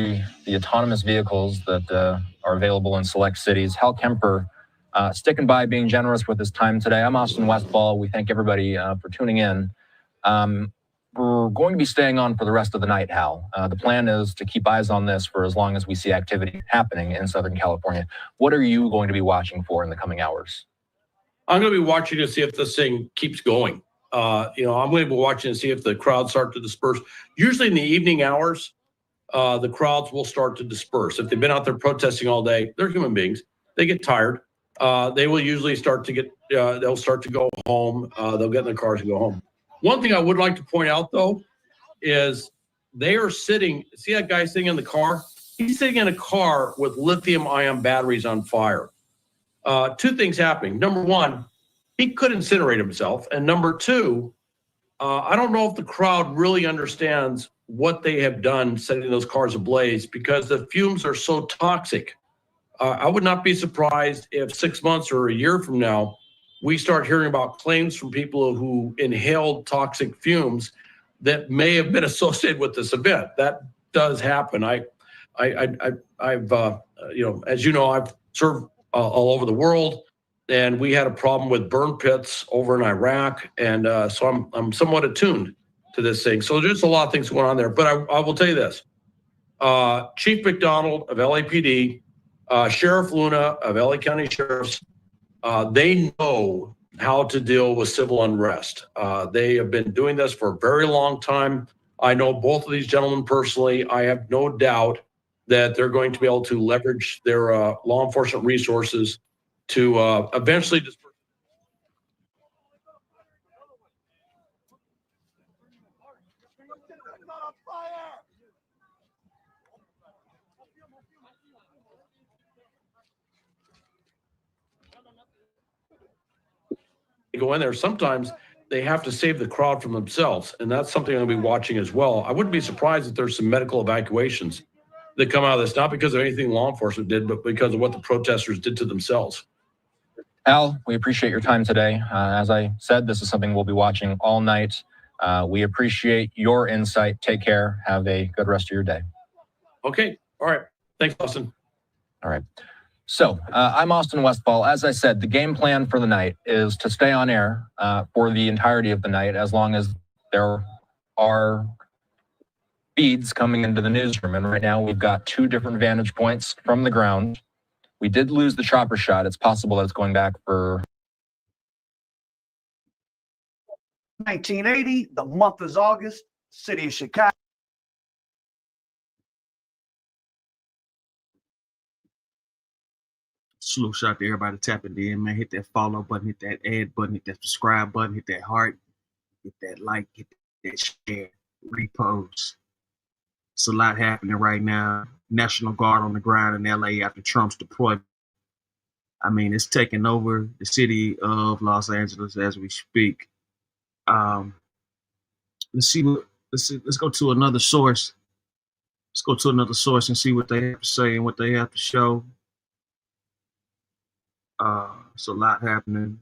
the autonomous vehicles that are available in select cities. Hal Kemper sticking by, being generous with his time today. I'm Austin Westfall. We thank everybody for tuning in. We're going to be staying on for the rest of the night, Hal. The plan is to keep eyes on this for as long as we see activity happening in Southern California. What are you going to be watching for in the coming hours? I'm going to be watching to see if this thing keeps going. I'm going to be watching to see if the crowds start to disperse. Usually in the evening hours, the crowds will start to disperse. If they've been out there protesting all day, they're human beings. They get tired. They will usually start to get, they'll start to go home. They'll get in their cars and go home. One thing I would like to point out, though, is they are sitting, see that guy sitting in the car? He's sitting in a car with lithium-ion batteries on fire. 2 things happening. Number one, he could incinerate himself. And number two, I don't know if the crowd really understands what they have done setting those cars ablaze because the fumes are so toxic. I would not be surprised if 6 months or a year from now, we start hearing about claims from people who inhaled toxic fumes that may have been associated with this event. That does happen. I've as you know, I've served all over the world, and we had a problem with burn pits over in Iraq, and so I'm somewhat attuned to this thing. So there's a lot of things going on there. But I will tell you this: Chief McDonald of LAPD, Sheriff Luna of LA County Sheriff's. They know how to deal with civil unrest. They have been doing this for a very long time. I know both of these gentlemen personally. I have no doubt that they're going to be able to leverage their law enforcement resources to eventually disperse. Go in there. Sometimes they have to save the crowd from themselves, and that's something I'll be watching as well. I wouldn't be surprised if there's some medical evacuations that come out of this, not because of anything law enforcement did, but because of what the protesters did to themselves. Al, we appreciate your time today. As I said, this is something we'll be watching all night. We appreciate your insight. Take care. Have a good rest of your day. Okay. All right. Thanks, Austin. All right. So I'm Austin Westfall. As I said, the game plan for the night is to stay on air for the entirety of the night, as long as there are feeds coming into the newsroom. And right now we've got 2 different vantage points from the ground. We did lose the chopper shot. It's possible that it's going back for 1980. The month is August. City of Chicago. Salute shout to everybody tapping in, man. Hit that follow button, hit that add button, hit that subscribe button, hit that heart, hit that like, hit that share, repost. It's a lot happening right now. National Guard on the ground in LA after Trump's deployment. I mean, it's taking over the city of Los Angeles as we speak. Let's go to another source. Let's go to another source and see what they have to say and what they have to show. It's a lot happening.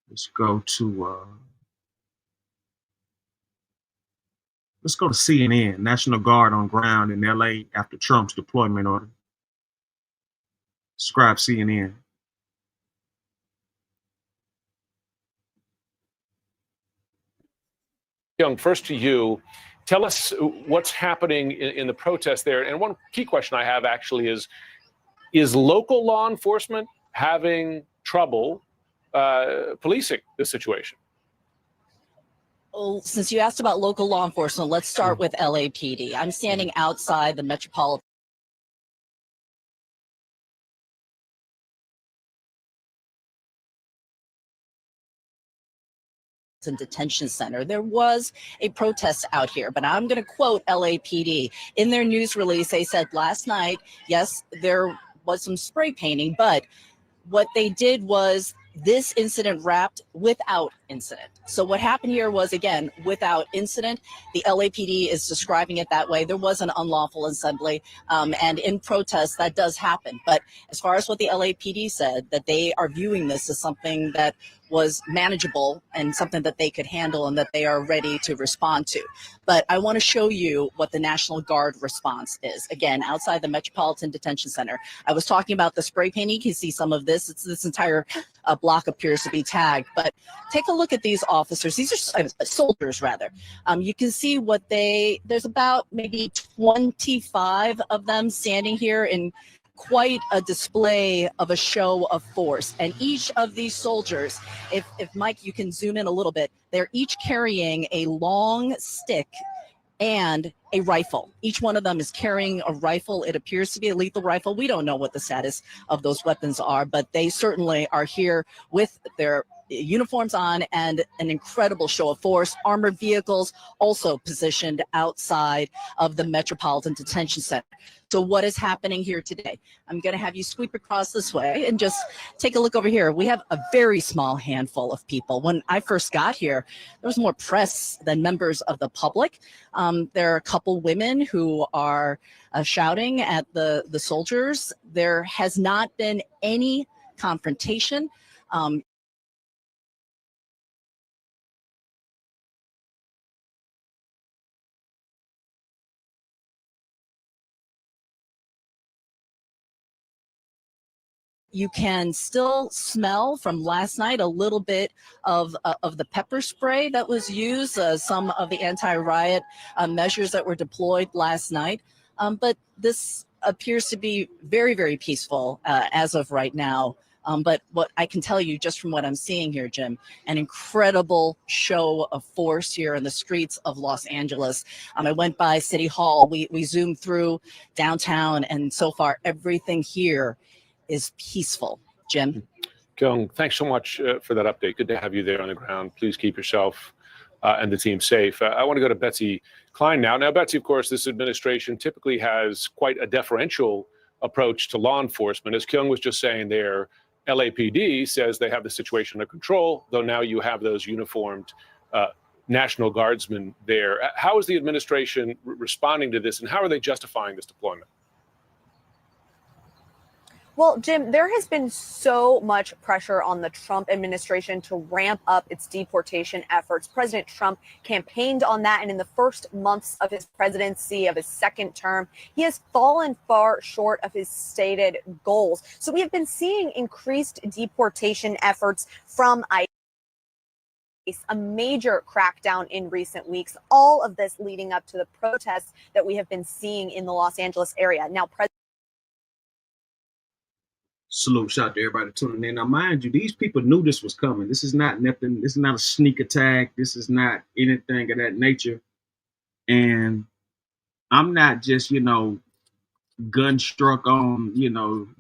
Let's go to CNN. National Guard on ground in LA after Trump's deployment order. Subscribe CNN. Young, first to you. Tell us what's happening in the protest there. And one key question I have actually is local law enforcement having trouble policing this situation? Well, since you asked about local law enforcement, let's start with LAPD. I'm standing outside the Metropolitan Detention Center. There was a protest out here, but I'm going to quote LAPD. In their news release, they said last night, yes, there was some spray painting, but what they did was this incident wrapped without incident. So what happened here was, again, without incident. The LAPD is describing it that way. There was an unlawful assembly, and in protest, that does happen. But as far as what the LAPD said, that they are viewing this as something that was manageable and something that they could handle and that they are ready to respond to. But I want to show you what the National Guard response is. Again, outside the Metropolitan Detention Center. I was talking about the spray painting. You can see some of this. This entire block appears to be tagged. But take a look at these officers. These are soldiers, rather. You can see what there's about maybe 25 of them standing here in quite a display of a show of force. And each of these soldiers, if Mike, you can zoom in a little bit, they're each carrying a long stick and a rifle. Each one of them is carrying a rifle. It appears to be a lethal rifle. We don't know what the status of those weapons are, but they certainly are here with their uniforms on and an incredible show of force. Armored vehicles also positioned outside of the Metropolitan Detention Center. So what is happening here today? I'm going to have you sweep across this way and just take a look over here. We have a very small handful of people. When I first got here, there was more press than members of the public. There are a couple women who are shouting at the soldiers. There has not been any confrontation. You can still smell from last night a little bit of the pepper spray that was used, some of the anti-riot measures that were deployed last night. But this appears to be very, very peaceful as of right now. But what I can tell you just from what I'm seeing here, Jim, an incredible show of force here in the streets of Los Angeles. I went by City Hall. We zoomed through downtown, and so far everything here is peaceful. Jim? Kyung, thanks so much for that update. Good to have you there on the ground. Please keep yourself and the team safe. I want to go to Betsy Klein now. Now, Betsy, of course, this administration typically has quite a deferential approach to law enforcement. As Kyung was just saying there, LAPD says they have the situation under control, though now you have those uniformed National Guardsmen there. How is the administration responding to this, and how are they justifying this deployment? Well, Jim, there has been so much pressure on the Trump administration to ramp up its deportation efforts. President Trump campaigned on that, and in the first months of his presidency, of his second term, he has fallen far short of his stated goals. So we have been seeing increased deportation efforts from ICE, a major crackdown in recent weeks, all of this leading up to the protests that we have been seeing in the Los Angeles area. Now, Salute, shout out to everybody tuning in. Now, mind you, these people knew this was coming. This is not nothing. This is not a sneak attack. This is not anything of that nature. And I'm not just, gun struck on,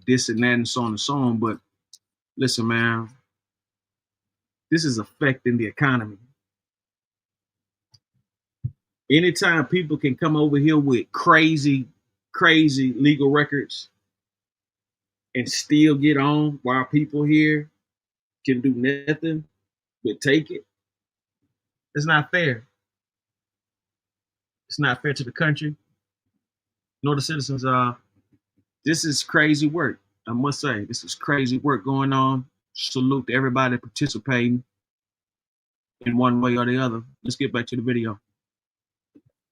this and that and so on and so on. But listen, man, this is affecting the economy. Anytime people can come over here with crazy legal records and still get on while people here can do nothing but take it, it's not fair. It's not fair to the country, nor the citizens. This is crazy work. I must say, this is crazy work going on. Salute to everybody participating in one way or the other. Let's get back to the video.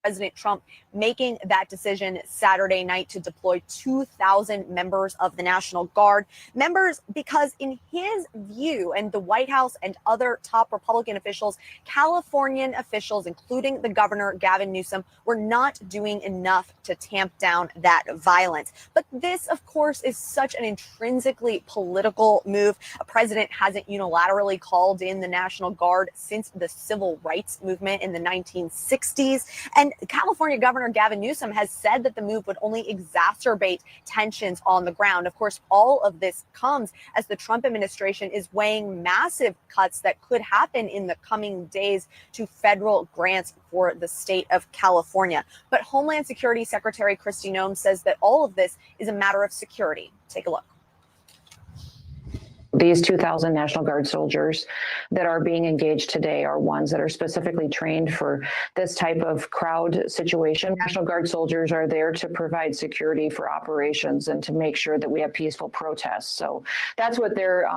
President Trump making that decision Saturday night to deploy 2,000 members of the National Guard. Members because in his view, and the White House and other top Republican officials, Californian officials, including the governor, Gavin Newsom, were not doing enough to tamp down that violence. But this, of course, is such an intrinsically political move. A president hasn't unilaterally called in the National Guard since the civil rights movement in the 1960s. And California Governor Gavin Newsom has said that the move would only exacerbate tensions on the ground. Of course, all of this comes as the Trump administration is weighing massive cuts that could happen in the coming days to federal grants for the state of California. But Homeland Security Secretary Kristi Noem says that all of this is a matter of security. Take a look. These 2,000 National Guard soldiers that are being engaged today are ones that are specifically trained for this type of crowd situation. National Guard soldiers are there to provide security for operations and to make sure that we have peaceful protests. So that's what their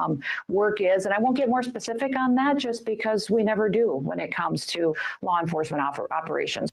work is. And I won't get more specific on that just because we never do when it comes to law enforcement operations.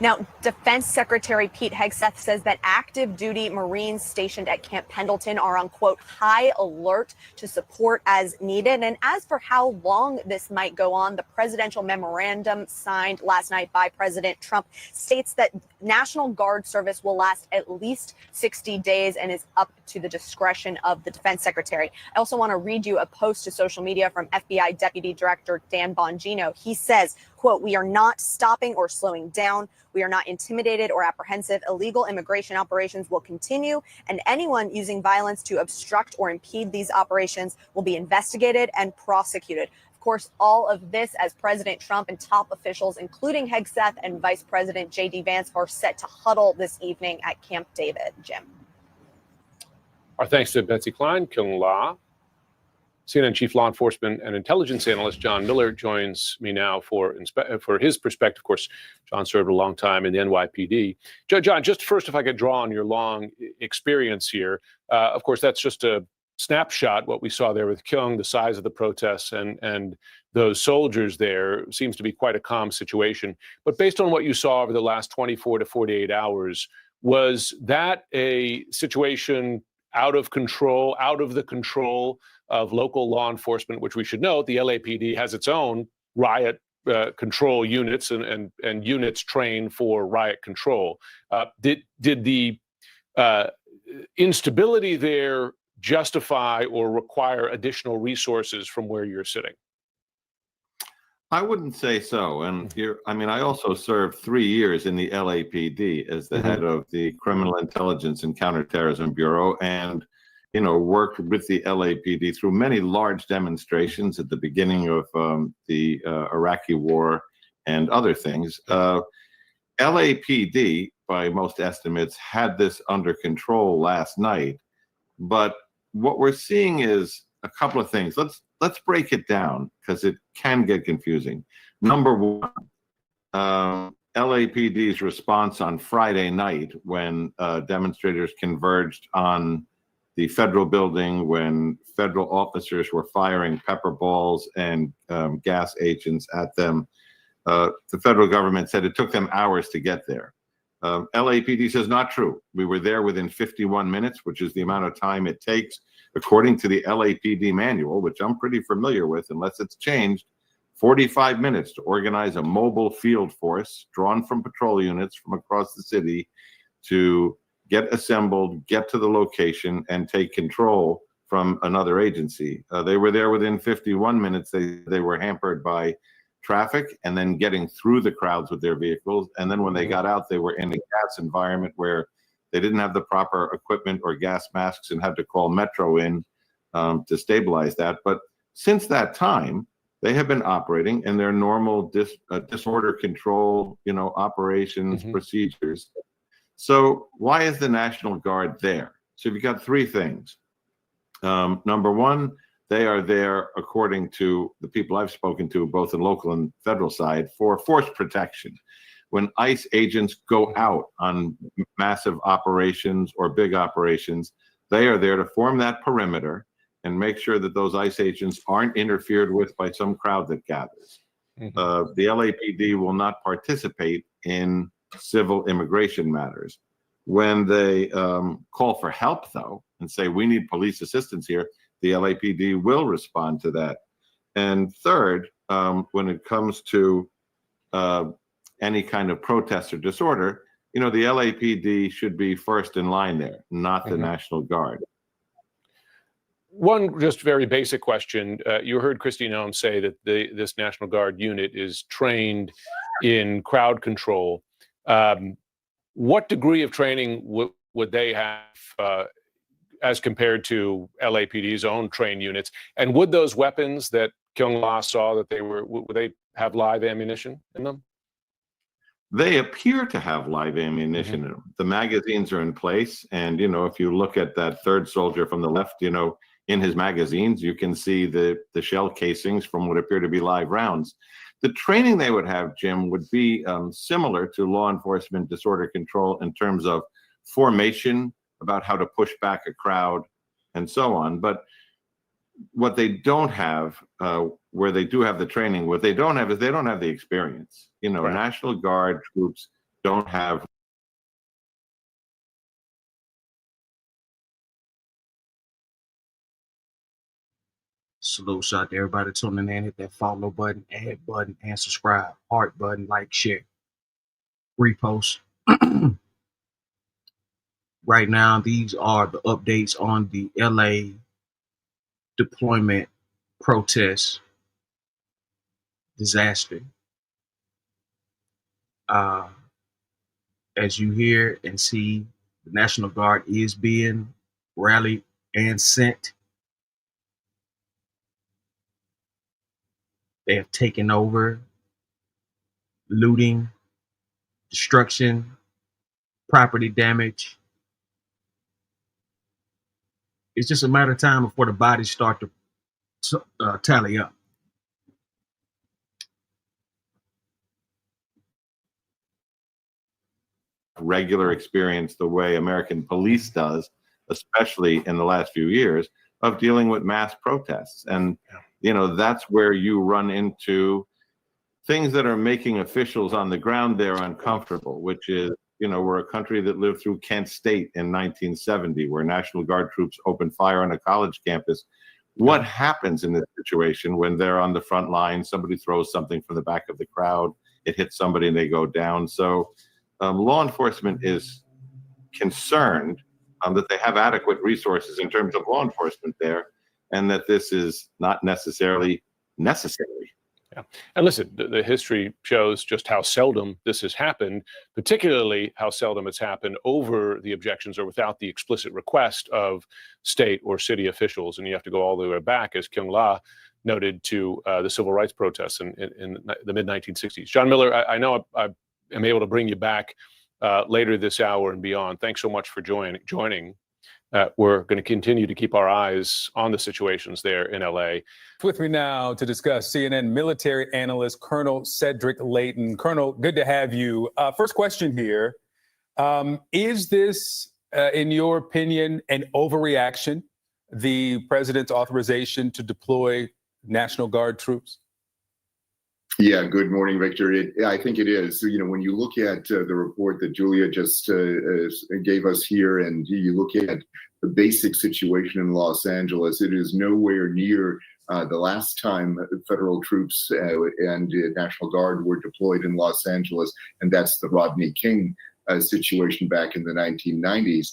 Now, Defense Secretary Pete Hegseth says that active duty Marines stationed at Camp Pendleton are on, quote, high alert to support as needed. And as for how long this might go on, the presidential memorandum signed last night by President Trump states that National Guard service will last at least 60 days and is up to the discretion of the Defense Secretary. I also want to read you a post to social media from FBI Deputy Director Dan Bongino. He says, quote, we are not stopping or slowing down. We are not intimidated or apprehensive. Illegal immigration operations will continue, and anyone using violence to obstruct or impede these operations will be investigated and prosecuted. Of course, all of this as President Trump and top officials, including Hegseth and Vice President J.D. Vance, are set to huddle this evening at Camp David. Jim. Our thanks to Betsy Klein. Kyung La. CNN Chief Law Enforcement and Intelligence Analyst John Miller joins me now for his perspective. Of course, John served a long time in the NYPD. John, just first, if I could draw on your long experience here, of course, that's just a snapshot. What we saw there with Kyung, the size of the protests and those soldiers there seems to be quite a calm situation. But based on what you saw over the last 24 to 48 hours, was that a situation out of the control of local law enforcement, which we should note, the LAPD has its own riot control units and units trained for riot control. Did the instability there justify or require additional resources from where you're sitting? I wouldn't say so. And I mean, I also served 3 years in the LAPD as the head of the Criminal Intelligence and Counterterrorism Bureau, and, you know, worked with the LAPD through many large demonstrations at the beginning of the Iraqi war and other things. LAPD, by most estimates, had this under control last night. But what we're seeing is a couple of things. Let's break it down because it can get confusing. Number one, LAPD's response on Friday night when demonstrators converged on the federal building, when federal officers were firing pepper balls and gas agents at them. The federal government said it took them hours to get there. LAPD says not true. We were there within 51 minutes, which is the amount of time it takes, according to the LAPD manual, which I'm pretty familiar with, unless it's changed, 45 minutes to organize a mobile field force drawn from patrol units from across the city to get assembled, get to the location, and take control from another agency. They were there within 51 minutes. They were hampered by traffic and then getting through the crowds with their vehicles. And then when they got out, they were in a gas environment where they didn't have the proper equipment or gas masks and had to call Metro in to stabilize that. But since that time, they have been operating in their normal disorder control, you know, operations, procedures. So why is the National Guard there? So you've got three things. Number one, they are there, according to the people I've spoken to, both in local and federal side, for force protection. When ICE agents go out on massive operations or big operations, they are there to form that perimeter and make sure that those ICE agents aren't interfered with by some crowd that gathers. The LAPD will not participate in civil immigration matters. When they call for help, though, and say, we need police assistance here, the LAPD will respond to that. And third, when it comes to any kind of protest or disorder, you know, the LAPD should be first in line there, not the National Guard. One just very basic question. You heard Kristi Noem say that this National Guard unit is trained in crowd control. What degree of training would they have as compared to LAPD's own trained units? And would those woepons that Kyung La saw, that would they have live ammunition in them? They appear to have live ammunition in them. The magazines are in place. And, you know, if you look at that third soldier from the left, you know, in his magazines, you can see the shell casings from what appear to be live rounds. The training they would have, Jim, would be similar to law enforcement disorder control in terms of formation, about how to push back a crowd and so on. But what they don't have, where they do have the training, what they don't have is they don't have the experience. You know, National Guard troops don't have salute shot to everybody tuning in. Hit that follow button, add button, and subscribe. Heart button, like, share, repost. Right now, these are the updates on the LA deployment protest disaster. As you hear and see, the National Guard is being rallied and sent. They have taken over, looting, destruction, property damage. It's just a matter of time before the bodies start to tally up. Regular experience the way American police does, especially in the last few years, of dealing with mass protests. And, you know, that's where you run into things that are making officials on the ground there uncomfortable, which is, you know, we're a country that lived through Kent State in 1970, where National Guard troops opened fire on a college campus. What happens in this situation when they're on the front line? Somebody throws something from the back of the crowd, it hits somebody and they go down. So law enforcement is concerned that they have adequate resources in terms of law enforcement there, and that this is not necessarily necessary. Yeah. And listen, the history shows just how seldom this has happened, particularly how seldom it's happened over the objections or without the explicit request of state or city officials. And you have to go all the way back, as Kyung La noted, to the civil rights protests in the mid-1960s. John Miller, I know I am able to bring you back later this hour and beyond. Thanks so much for joining. We're going to continue to keep our eyes on the situations there in LA. With me now to discuss CNN military analyst Colonel Cedric Layton. Colonel, good to have you. First question here. Is this, in your opinion, an overreaction, the president's authorization to deploy National Guard troops? Yeah, good morning, Victor. I think it is. You know, when you look at the report that Julia just gave us here, and you look at the basic situation in Los Angeles, it is nowhere near the last time federal troops and National Guard were deployed in Los Angeles, and that's the Rodney King situation back in the 1990s.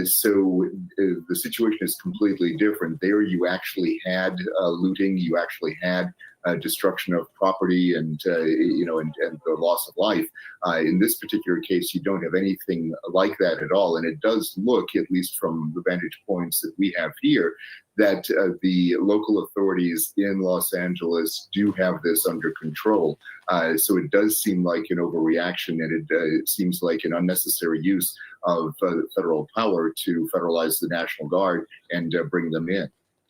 So the situation is completely different. There you actually had looting, you actually had destruction of property and the loss of life. In this particular case, you don't have anything like that at all. And it does look, at least from the vantage points that we have here, that the local authorities in Los Angeles do have this under control. So it does seem like an overreaction, and it seems like an unnecessary use of federal power to federalize the National Guard and bring them in.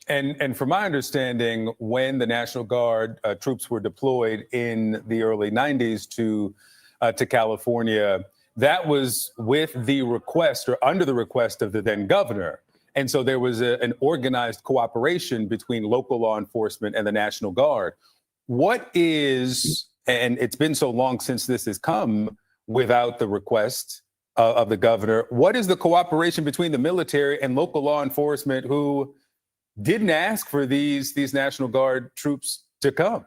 And from my understanding, when the National Guard troops were deployed in the early 90s to California, that was with the request or under the request of the then governor. And so there was an organized cooperation between local law enforcement and the National Guard. What is, and it's been so long since this has come without the request of the governor, what is the cooperation between the military and local law enforcement who didn't ask for these National Guard troops to come?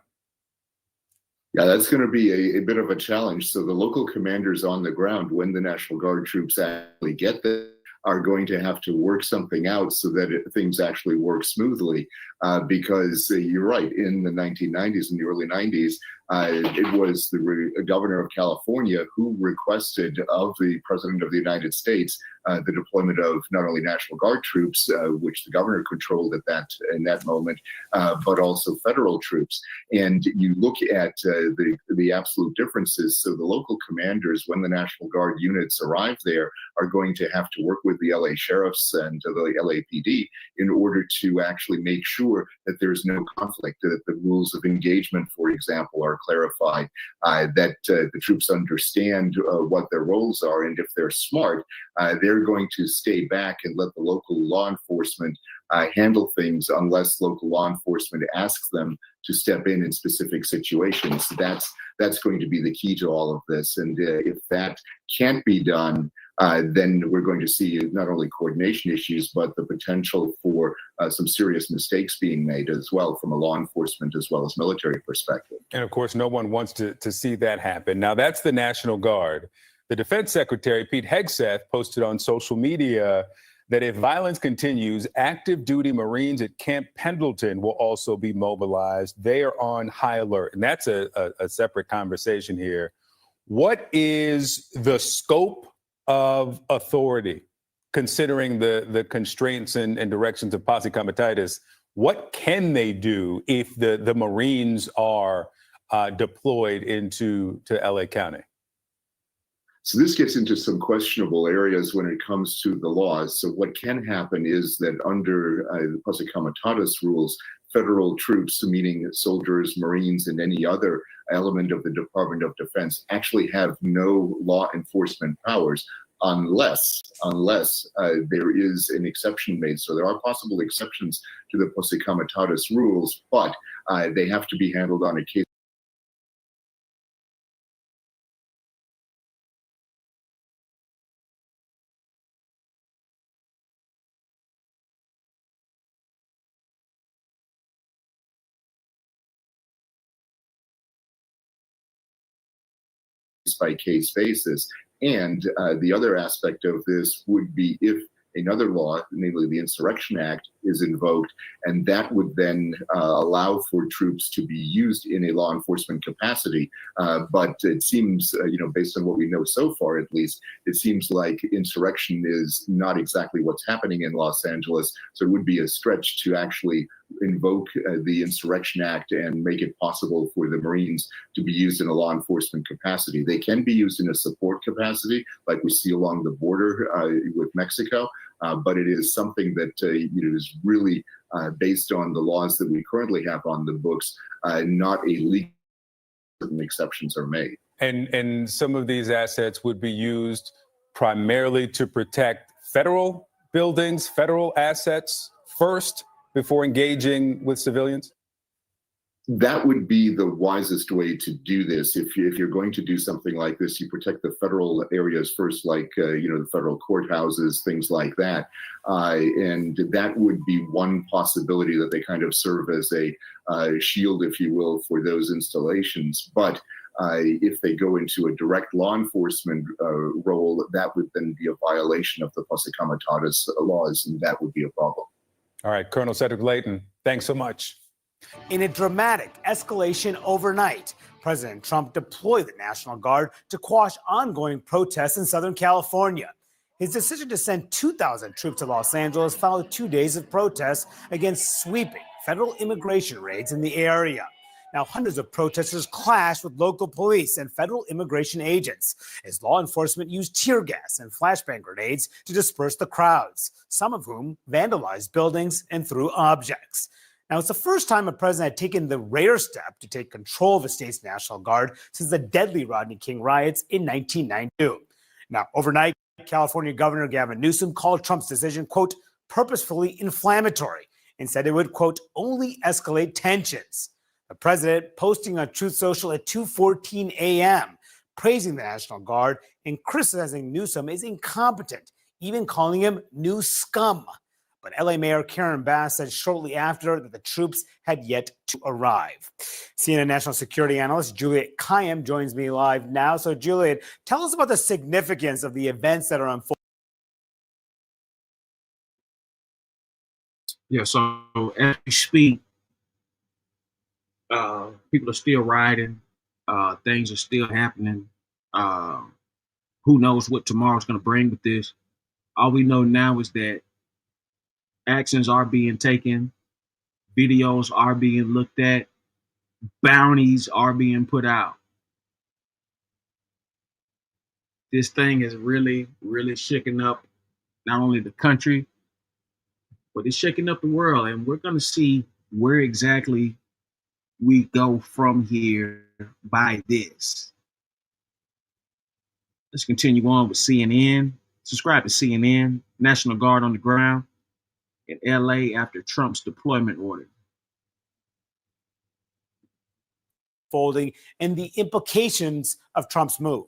Yeah, that's going to be a bit of a challenge. So the local commanders on the ground, when the National Guard troops actually get there, are going to have to work something out so that things actually work smoothly. Because you're right, in the 1990s and the early 90s, it was the governor of California who requested of the president of the United States the deployment of not only National Guard troops, which the governor controlled in that moment, but also federal troops. And you look at the absolute differences. So the local commanders, when the National Guard units arrive there, are going to have to work with the LA sheriffs and the LAPD in order to actually make sure that there's no conflict, that the rules of engagement, for example, are clarified, that the troops understand what their roles are, and if they're smart, they're going to stay back and let the local law enforcement handle things unless local law enforcement asks them to step in specific situations. That's going to be the key to all of this. And if that can't be done, then we're going to see not only coordination issues, but the potential for some serious mistakes being made as well from a law enforcement as well as military perspective. And of course, no one wants to see that happen. Now, that's the National Guard. The Defense Secretary, Pete Hegseth, posted on social media that if violence continues, active duty Marines at Camp Pendleton will also be mobilized. They are on high alert. And that's a separate conversation here. What is the scope of authority, considering the constraints and directions of posse comitatus? What can they do if the Marines are deployed into LA County? So this gets into some questionable areas when it comes to the laws. So what can happen is that under the posse comitatus rules, federal troops, meaning soldiers, Marines, and any other element of the Department of Defense, actually have no law enforcement powers unless there is an exception made. So there are possible exceptions to the posse comitatus rules, but they have to be handled on a case by case basis. And the other aspect of this would be if another law, namely the Insurrection Act, is invoked, and that would then allow for troops to be used in a law enforcement capacity. But it seems, based on what we know so far, at least, it seems like insurrection is not exactly what's happening in Los Angeles. So it would be a stretch to actually invoke the Insurrection Act and make it possible for the Marines to be used in a law enforcement capacity. They can be used in a support capacity, like we see along the border with Mexico, but it is something that is really based on the laws that we currently have on the books, not a legal. Certain exceptions are made. And some of these assets would be used primarily to protect federal buildings, federal assets first, before engaging with civilians? That would be the wisest way to do this. If you're going to do something like this, you protect the federal areas first, like the federal courthouses, things like that, and that would be one possibility that they kind of serve as a shield, if you will, for those installations. But if they go into a direct law enforcement role, that would then be a violation of the Posse Comitatus laws, and that would be a problem. All right, Colonel Cedric Layton, thanks so much. In a dramatic escalation overnight, President Trump deployed the National Guard to quash ongoing protests in Southern California. His decision to send 2,000 troops to Los Angeles followed 2 days of protests against sweeping federal immigration raids in the area. Now, hundreds of protesters clashed with local police and federal immigration agents as law enforcement used tear gas and flashbang grenades to disperse the crowds, some of whom vandalized buildings and threw objects. Now, it's the first time a president had taken the rare step to take control of the state's National Guard since the deadly Rodney King riots in 1992. Now, overnight, California Governor Gavin Newsom called Trump's decision, quote, purposefully inflammatory, and said it would, quote, only escalate tensions. The president posting on Truth Social at 2:14 a.m., praising the National Guard and criticizing Newsom as incompetent, even calling him new scum. But LA Mayor Karen Bass said shortly after that the troops had yet to arrive. CNN national security analyst Juliet Kayyem joins me live now. So Juliet, tell us about the significance of the events that are unfolding. Yeah, so as we speak, people are still rioting. Things are still happening. Who knows what tomorrow's going to bring with this? All we know now is that actions are being taken, videos are being looked at, bounties are being put out. This thing is really, really shaking up not only the country, but it's shaking up the world. And we're going to see where exactly we go from here by this. Let's continue on with CNN. Subscribe to CNN, National Guard on the ground in LA after Trump's deployment order. Folding and the implications of Trump's move.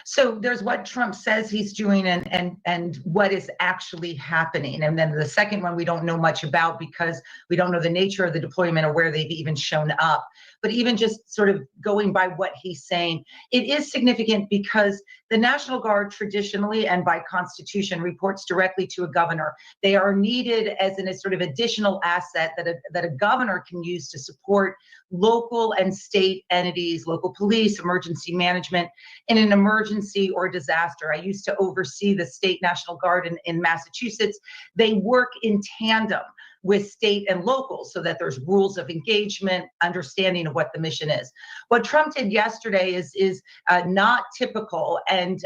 So there's what Trump says he's doing and what is actually happening. And then the second one we don't know much about because we don't know the nature of the deployment or where they've even shown up. But even just sort of going by what he's saying, it is significant because the National Guard traditionally and by constitution reports directly to a governor. They are needed as a sort of additional asset that a governor can use to support local and state entities, local police, emergency management in an emergency or disaster. I used to oversee the state National Guard in Massachusetts. They work in tandem with state and local so that there's rules of engagement, understanding of what the mission is. What Trump did yesterday is not typical and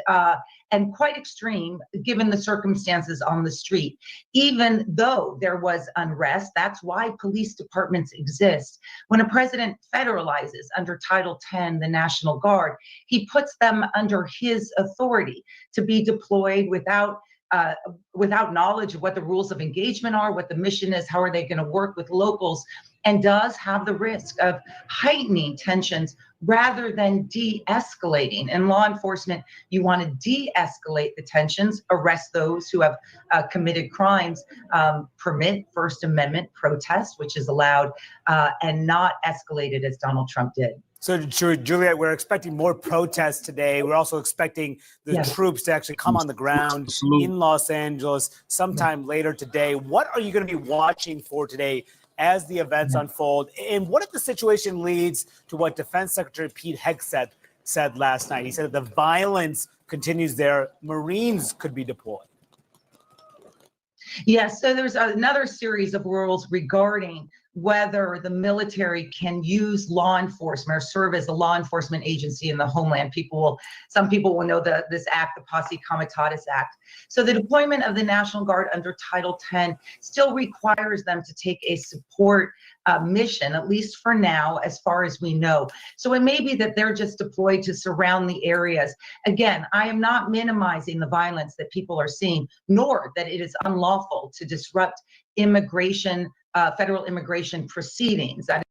quite extreme given the circumstances on the street. Even though there was unrest, that's why police departments exist. When a president federalizes under Title 10, the National Guard, he puts them under his authority to be deployed without knowledge of what the rules of engagement are, what the mission is, how are they going to work with locals, and does have the risk of heightening tensions rather than de-escalating. In law enforcement, you want to de-escalate the tensions, arrest those who have committed crimes, permit First Amendment protest, which is allowed, and not escalate it as Donald Trump did. So, Juliet, we're expecting more protests today. We're also expecting the troops to actually come on the ground in Los Angeles sometime later today. What are you going to be watching for today as the events unfold? And what if the situation leads to what Defense Secretary Pete Hegseth said last night? He said if the violence continues there, Marines could be deployed. Yes, so there's another series of rules regarding whether the military can use law enforcement or serve as a law enforcement agency in the homeland. Some people will know this act, the Posse Comitatus Act. So the deployment of the National Guard under Title 10 still requires them to take a support mission, at least for now, as far as we know. So it may be that they're just deployed to surround the areas. Again, I am not minimizing the violence that people are seeing, nor that it is unlawful to disrupt immigration, federal immigration proceedings. That,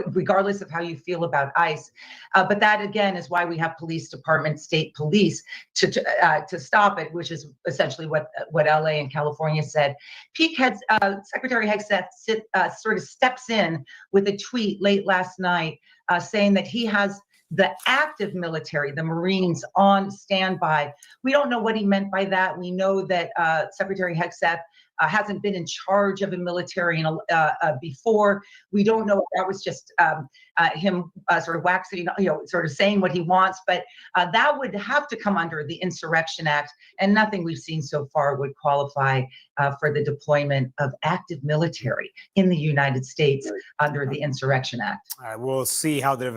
regardless of how you feel about ICE, but that again is why we have police departments, state police to stop it, which is essentially what LA and California said. Secretary Hegseth sort of steps in with a tweet late last night saying that he has the active military, the Marines, on standby. We don't know what he meant by that. We know that Secretary Hegseth hasn't been in charge of a military before. We don't know if that was just him sort of waxing, sort of saying what he wants, but that would have to come under the Insurrection Act, and nothing we've seen so far would qualify for the deployment of active military in the United States under the Insurrection Act. All right, we'll see how the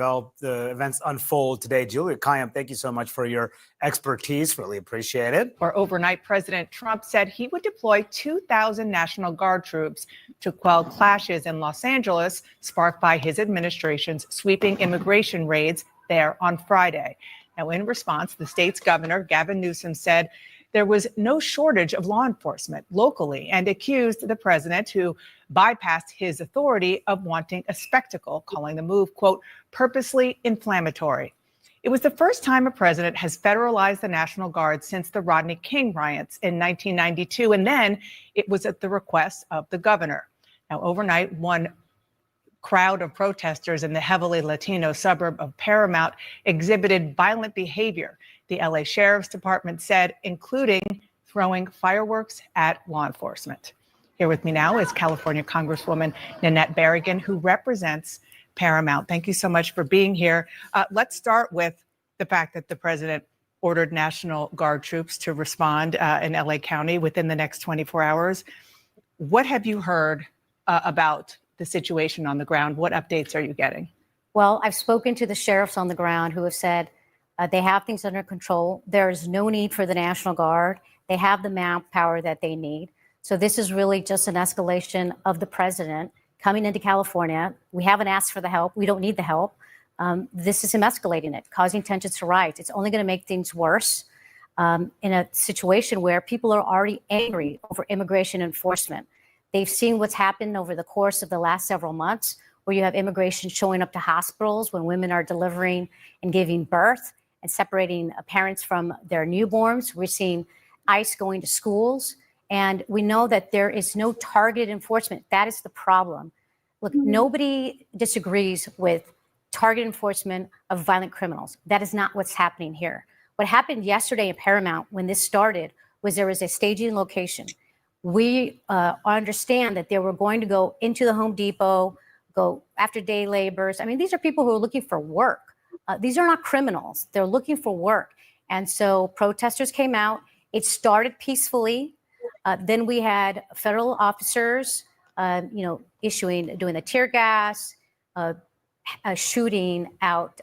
events unfold today. Julia Kayyem, thank you so much for your expertise. Really appreciate it. Or overnight, President Trump said he would deploy 2,000 National Guard troops to quell clashes in Los Angeles, sparked by his administration's sweeping immigration raids there on Friday. Now, in response, the state's governor, Gavin Newsom, said there was no shortage of law enforcement locally and accused the president, who bypassed his authority, of wanting a spectacle, calling the move, quote, purposely inflammatory. It was the first time a president has federalized the National Guard since the Rodney King riots in 1992, and then it was at the request of the governor. Now, overnight, one crowd of protesters in the heavily Latino suburb of Paramount exhibited violent behavior, the LA Sheriff's Department said, including throwing fireworks at law enforcement. Here with me now is California Congresswoman Nanette Berrigan, who represents Paramount. Thank you so much for being here. Let's start with the fact that the president ordered National Guard troops to respond in LA County within the next 24 hours. What have you heard about the situation on the ground? What updates are you getting? Well, I've spoken to the sheriffs on the ground who have said they have things under control. There is no need for the National Guard. They have the manpower that they need. So this is really just an escalation of the president coming into California. We haven't asked for the help. We don't need the help. This is him escalating it, causing tensions to rise. It's only going to make things worse in a situation where people are already angry over immigration enforcement. They've seen what's happened over the course of the last several months, where you have immigration showing up to hospitals when women are delivering and giving birth and separating parents from their newborns. We're seeing ICE going to schools. And we know that there is no targeted enforcement. That is the problem. Look, nobody disagrees with targeted enforcement of violent criminals. That is not what's happening here. What happened yesterday in Paramount when this started was there was a staging location. We understand that they were going to go into the Home Depot, go after day laborers. I mean, these are people who are looking for work. These are not criminals. They're looking for work. And so protesters came out. It started peacefully. Then we had federal officers, doing the tear gas, shooting out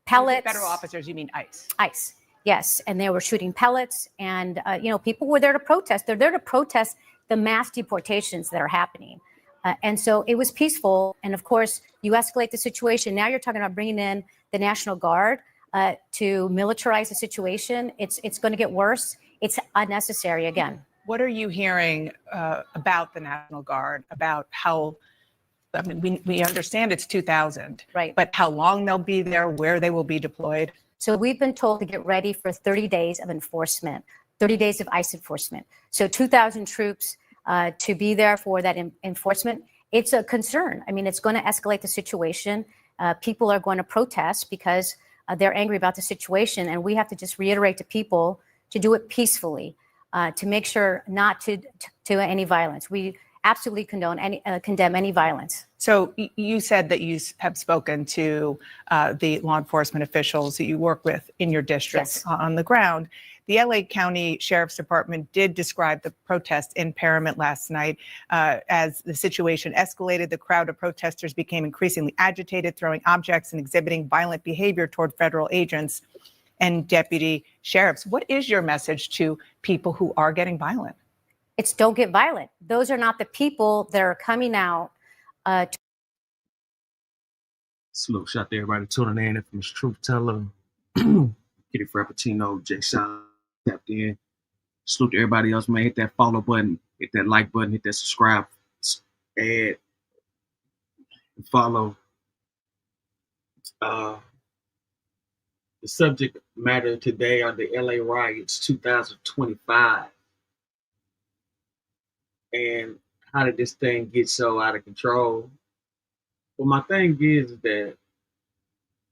pellets. Federal officers, you mean ICE? ICE, yes. And they were shooting pellets. And, people were there to protest. They're there to protest the mass deportations that are happening. And so it was peaceful. And of course, you escalate the situation. Now you're talking about bringing in the National Guard to militarize the situation. It's going to get worse. It's unnecessary again. What are you hearing about the National Guard, about how, we understand it's 2,000, right? But how long they'll be there, where they will be deployed? So we've been told to get ready for 30 days of enforcement, 30 days of ICE enforcement. So 2,000 troops to be there for that enforcement. It's a concern. I mean, it's going to escalate the situation. People are going to protest because they're angry about the situation, and we have to just reiterate to people to do it peacefully, to make sure not to any violence. We absolutely condemn any violence. So you said that you have spoken to the law enforcement officials that you work with in your district on the ground. The LA County Sheriff's Department did describe the protest in Paramount last night as the situation escalated. The crowd of protesters became increasingly agitated, throwing objects and exhibiting violent behavior toward federal agents and deputy sheriffs. What is your message to people who are getting violent? It's don't get violent. Those are not the people that are coming out. Salute, shout out to everybody tuning in. From Miss Truth Teller, Kitty Frappuccino, Jay Shaw, tapped in. Salute to everybody else, man. Hit that follow button, hit that like button, hit that subscribe, add, and follow. The subject matter today are the LA riots 2025. And how did this thing get so out of control? Well, my thing is that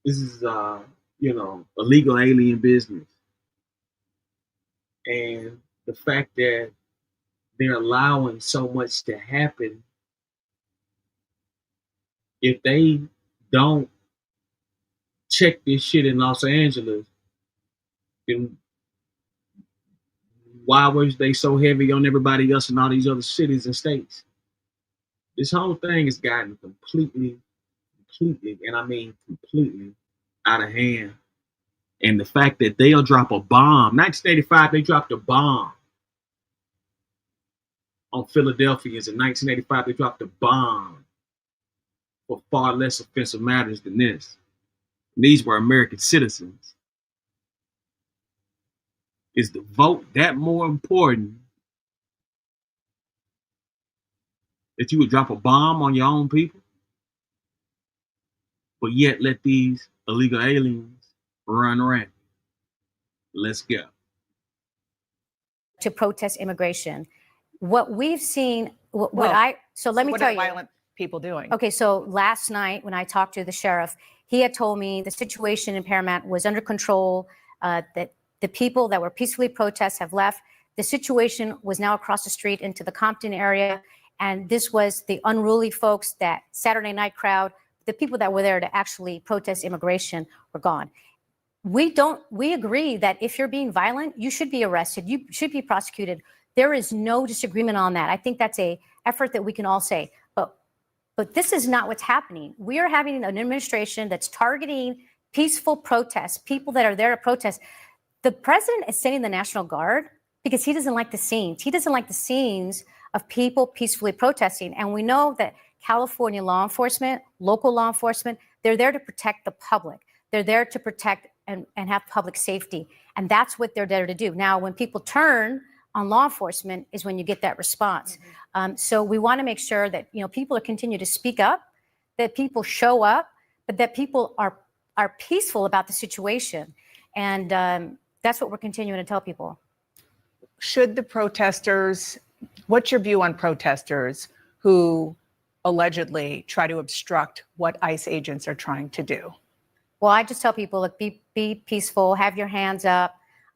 this is, illegal alien business. And the fact that they're allowing so much to happen, if they don't check this shit in Los Angeles, then why was they so heavy on everybody else in all these other cities and states? This whole thing has gotten completely, and I mean completely out of hand. And the fact that they'll drop a bomb, 1985, they dropped a bomb on Philadelphians. In 1985, they dropped a bomb for far less offensive matters than this. And these were American citizens. Is the vote that more important that you would drop a bomb on your own people, but yet let these illegal aliens run rampant? Let's go. To protest immigration. What we've seen, so let me what tell are you. violent people doing? Okay, so last night when I talked to the sheriff, he had told me the situation in Paramount was under control, that the people that were peacefully protests have left. The situation was now across the street into the Compton area. And this was the unruly folks, that Saturday night crowd, the people that were there to actually protest immigration were gone. We agree that if you're being violent, you should be arrested. You should be prosecuted. There is no disagreement on that. I think that's an effort that we can all say. But this is not what's happening. We are having an administration that's targeting peaceful protests, people that are there to protest. The president is sending the National Guard because he doesn't like the scenes. He doesn't like the scenes of people peacefully protesting. And we know that California law enforcement, local law enforcement, they're there to protect the public. They're there to protect and have public safety. And that's what they're there to do. Now, when people turn on law enforcement is when you get that response. So we want to make sure that, people continue to speak up, that people show up, but that people are peaceful about the situation. And that's what we're continuing to tell people. Should the protesters, what's your view on protesters who allegedly try to obstruct what ICE agents are trying to do? Well, I just tell people, look, be peaceful, have your hands up.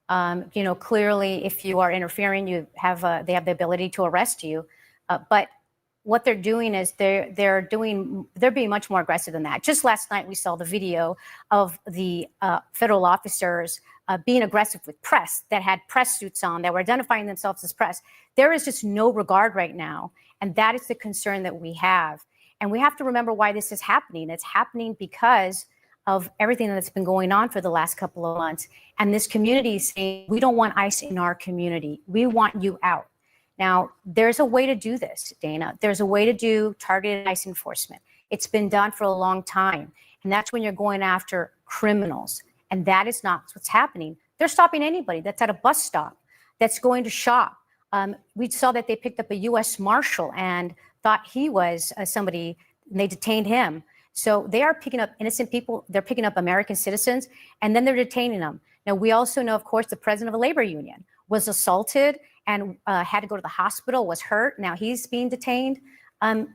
Clearly, if you are interfering, they have the ability to arrest you. But what they're doing is they're being much more aggressive than that. Just last night, we saw the video of the federal officers being aggressive with press that had press suits on, that were identifying themselves as press. There is just no regard right now. And that is the concern that we have. And we have to remember why this is happening. It's happening because of everything that's been going on for the last couple of months. And this community is saying, we don't want ICE in our community. We want you out. Now, there's a way to do this, Dana. There's a way to do targeted ICE enforcement. It's been done for a long time. And that's when you're going after criminals. And that is not what's happening. They're stopping anybody that's at a bus stop, that's going to shop. We saw that they picked up a U.S. Marshal and thought he was somebody, and they detained him. So they are picking up innocent people. They're picking up American citizens, and then they're detaining them. Now, we also know, of course, the president of a labor union was assaulted and had to go to the hospital, was hurt. Now he's being detained.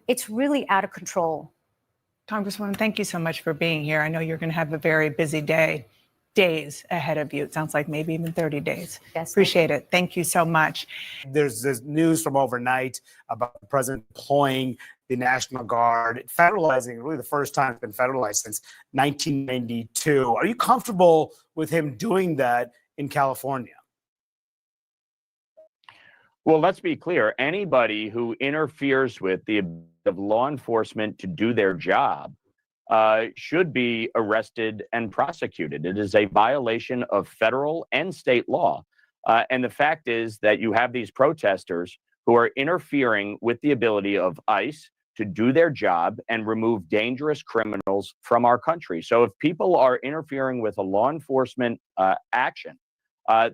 It's really out of control. Congresswoman, thank you so much for being here. I know you're going to have a very busy days ahead of you. It sounds like maybe even 30 days. Yes. Appreciate it. Thank you so much. There's this news from overnight about the president deploying the National Guard, federalizing, really the first time it's been federalized since 1992. Are you comfortable with him doing that in California? Well, let's be clear. Anybody who interferes with the ability of law enforcement to do their job should be arrested and prosecuted. It is a violation of federal and state law. And the fact is that you have these protesters who are interfering with the ability of ICE to do their job and remove dangerous criminals from our country. So if people are interfering with a law enforcement action,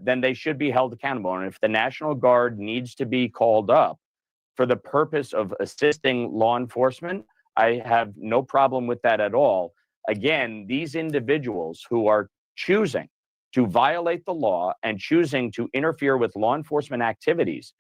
then they should be held accountable. And if the National Guard needs to be called up for the purpose of assisting law enforcement, I have no problem with that at all. Again, these individuals who are choosing to violate the law and choosing to interfere with law enforcement activities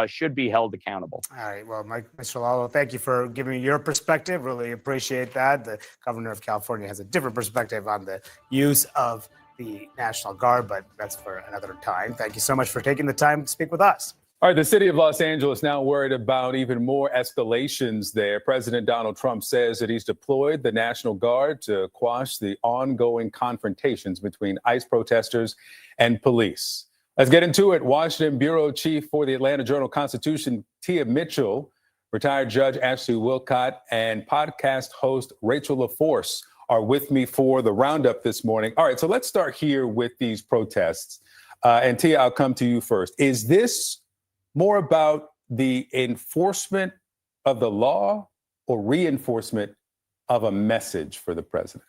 should be held accountable. All right. Well, Mr. Lalo, thank you for giving me your perspective. Really appreciate that. The governor of California has a different perspective on the use of the National Guard, but that's for another time. Thank you so much for taking the time to speak with us. All right, the city of Los Angeles now worried about even more escalations there. President Donald Trump says that he's deployed the National Guard to quash the ongoing confrontations between ICE protesters and police. Let's get into it. Washington Bureau Chief for the Atlanta Journal-Constitution, Tia Mitchell, retired Judge Ashley Wilcott, and podcast host Rachel LaForce are with me for the roundup this morning. All right, so let's start here with these protests. And Tia, I'll come to you first. Is this more about the enforcement of the law or reinforcement of a message for the president?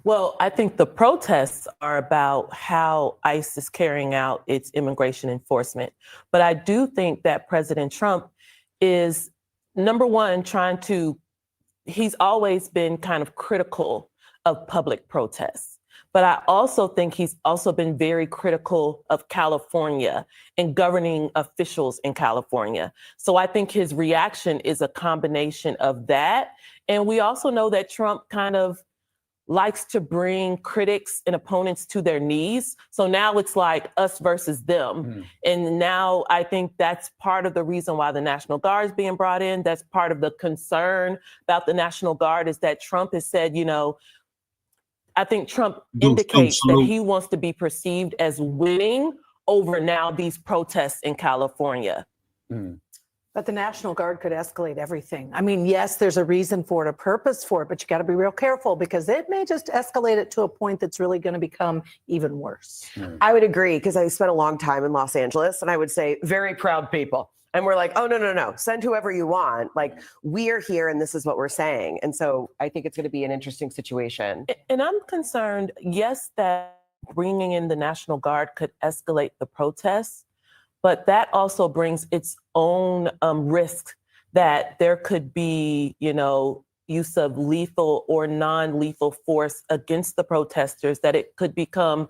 Well, I think the protests are about how ICE is carrying out its immigration enforcement. But I do think that President Trump is, number one, he's always been kind of critical of public protests. But I also think he's also been very critical of California and governing officials in California. So I think his reaction is a combination of that. And we also know that Trump kind of likes to bring critics and opponents to their knees. So now it's like us versus them. And now I think that's part of the reason why the National Guard is being brought in. That's part of the concern about the National Guard is that Trump has said, I think Trump indicates that he wants to be perceived as winning over now these protests in California. But the National Guard could escalate everything. I mean, yes, there's a reason for it, a purpose for it, but you got to be real careful because it may just escalate it to a point that's really going to become even worse. I would agree because I spent a long time in Los Angeles and I would say very proud people. And we're like, oh, no, send whoever you want. Like, we are here and this is what we're saying. And so I think it's going to be an interesting situation. And I'm concerned, yes, that bringing in the National Guard could escalate the protests, but that also brings its own risk that there could be, use of lethal or non-lethal force against the protesters, that it could become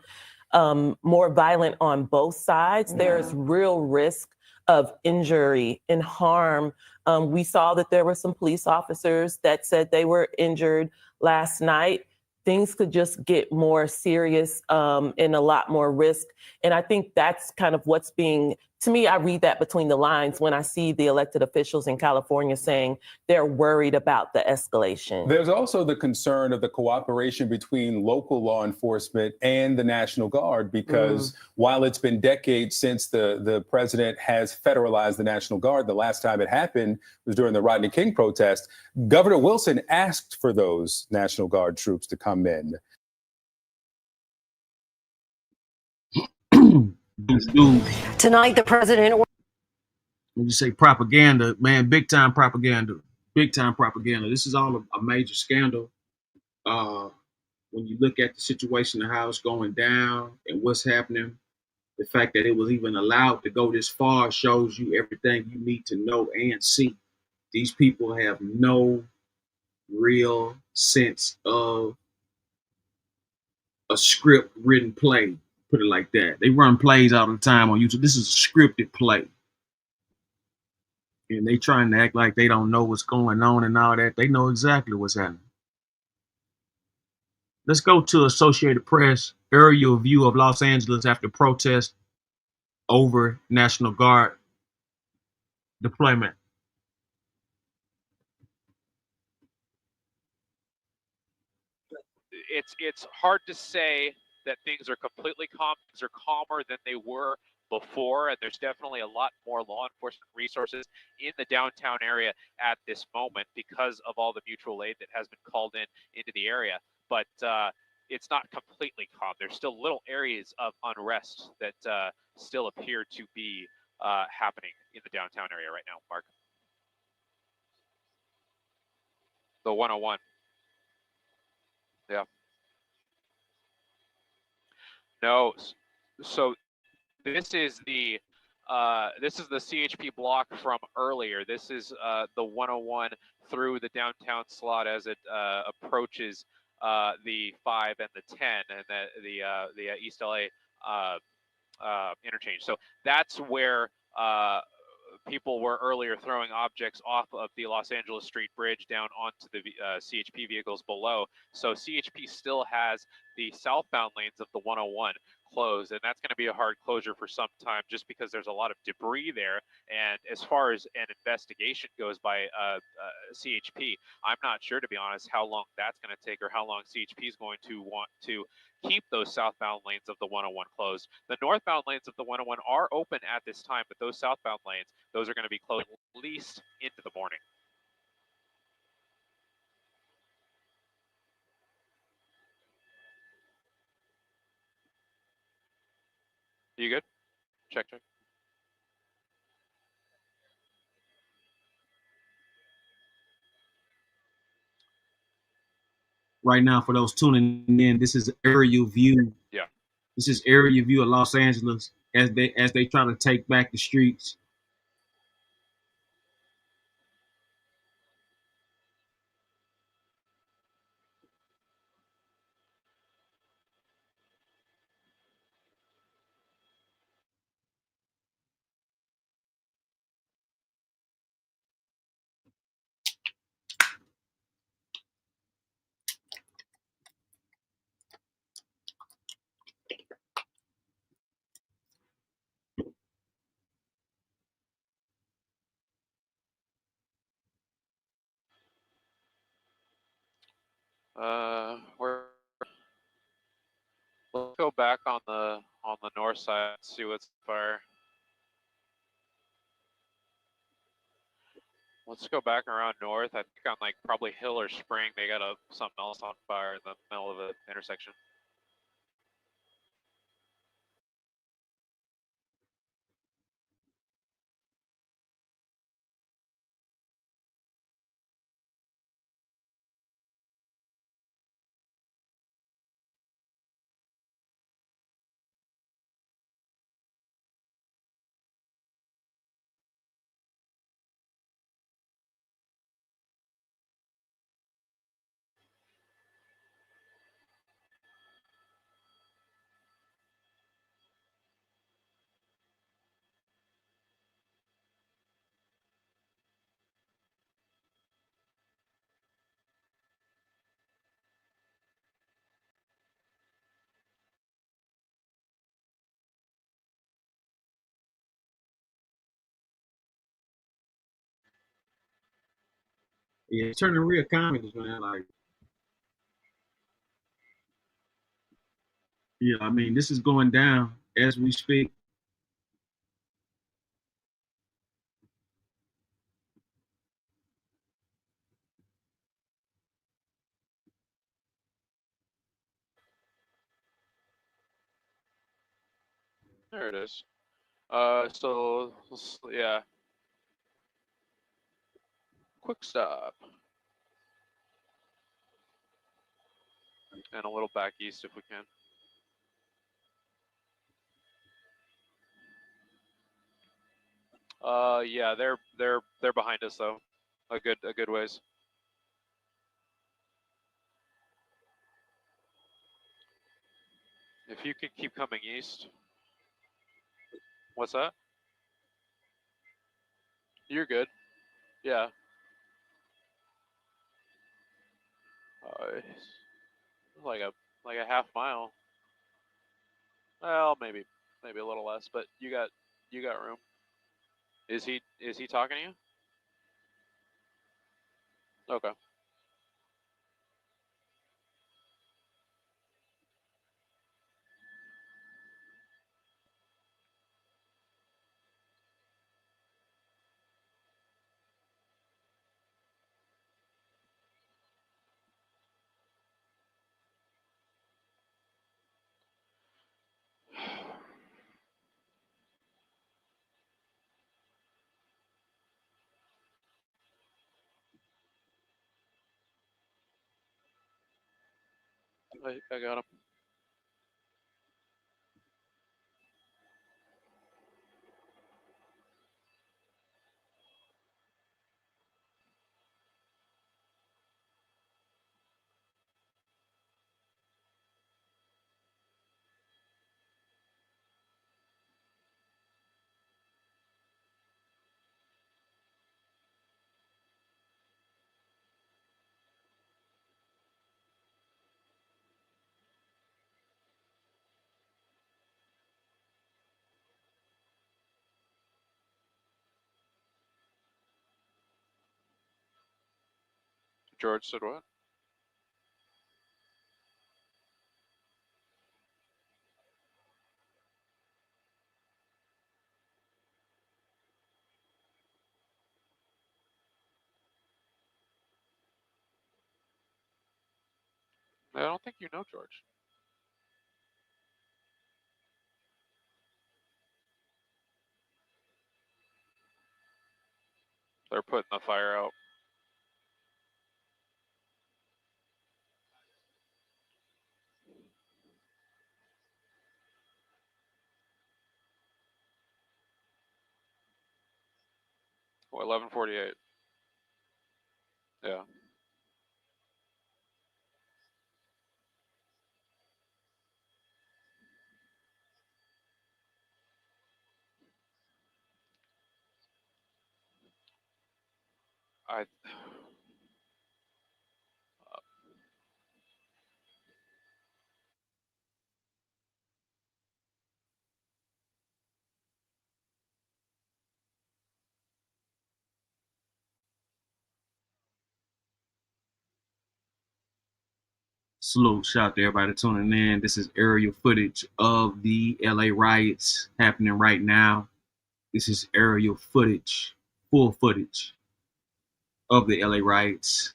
more violent on both sides. Yeah. There's real risk of injury and harm. We saw that there were some police officers that said they were injured last night. Things could just get more serious and a lot more risk. And I think that's kind of what's being, to me, I read that between the lines when I see the elected officials in California saying they're worried about the escalation. There's also the concern of the cooperation between local law enforcement and the National Guard, because while it's been decades since the president has federalized the National Guard, the last time it happened was during the Rodney King protest. Governor Wilson asked for those National Guard troops to come in. Tonight, the president. When you say propaganda, man, big time propaganda. Big time propaganda. This is all a major scandal. When you look at the situation and how it's going down and what's happening, the fact that it was even allowed to go this far shows you everything you need to know and see. These people have no real sense of a script written play. Put it like that. They run plays all the time on YouTube. This is a scripted play. And they trying to act like they don't know what's going on and all that. They know exactly what's happening. Let's go to Associated Press aerial view of Los Angeles after protest over National Guard deployment. It's hard to say that things are completely calm. Things are calmer than they were before, and there's definitely a lot more law enforcement resources in the downtown area at this moment because of all the mutual aid that has been called into the area. But it's not completely calm. There's still little areas of unrest that still appear to be happening in the downtown area right now, Mark. The 101. Yeah. No. So this is the CHP block from earlier. This is the 101 through the downtown slot as it approaches the 5 and the 10 and the East LA interchange. So that's where people were earlier throwing objects off of the Los Angeles Street Bridge down onto the CHP vehicles below. So CHP still has the southbound lanes of the 101 closed, and that's going to be a hard closure for some time just because there's a lot of debris there. And as far as an investigation goes by CHP, I'm not sure, to be honest, how long that's going to take or how long CHP is going to want to keep those southbound lanes of the 101 closed. The northbound lanes of the 101 are open at this time, but those southbound lanes, those are going to be closed at least into the morning. You good? Check. Right now, for those tuning in, this is aerial view. Yeah. This is aerial view of Los Angeles as they try to take back the streets. Let's go back on the north side and see what's fire. Let's go back around north. I think on like probably Hill or Spring, they got something else on fire in the middle of the intersection. Yeah, turning real comedies, man. Like, yeah, I mean, this is going down as we speak. There it is. So yeah. Quick stop. And a little back east if we can. Yeah, they're behind us though, a good ways. If you could keep coming east. What's that? You're good. Yeah. like a half mile. Well, maybe a little less, but you got room. Is he talking to you? Okay. I got him. George said what? I don't think you know George. They're putting the fire out. Well, 11:48. Yeah. I. Salute, shout out to everybody tuning in. This is aerial footage of the LA riots happening right now. This is aerial footage, full footage of the LA riots.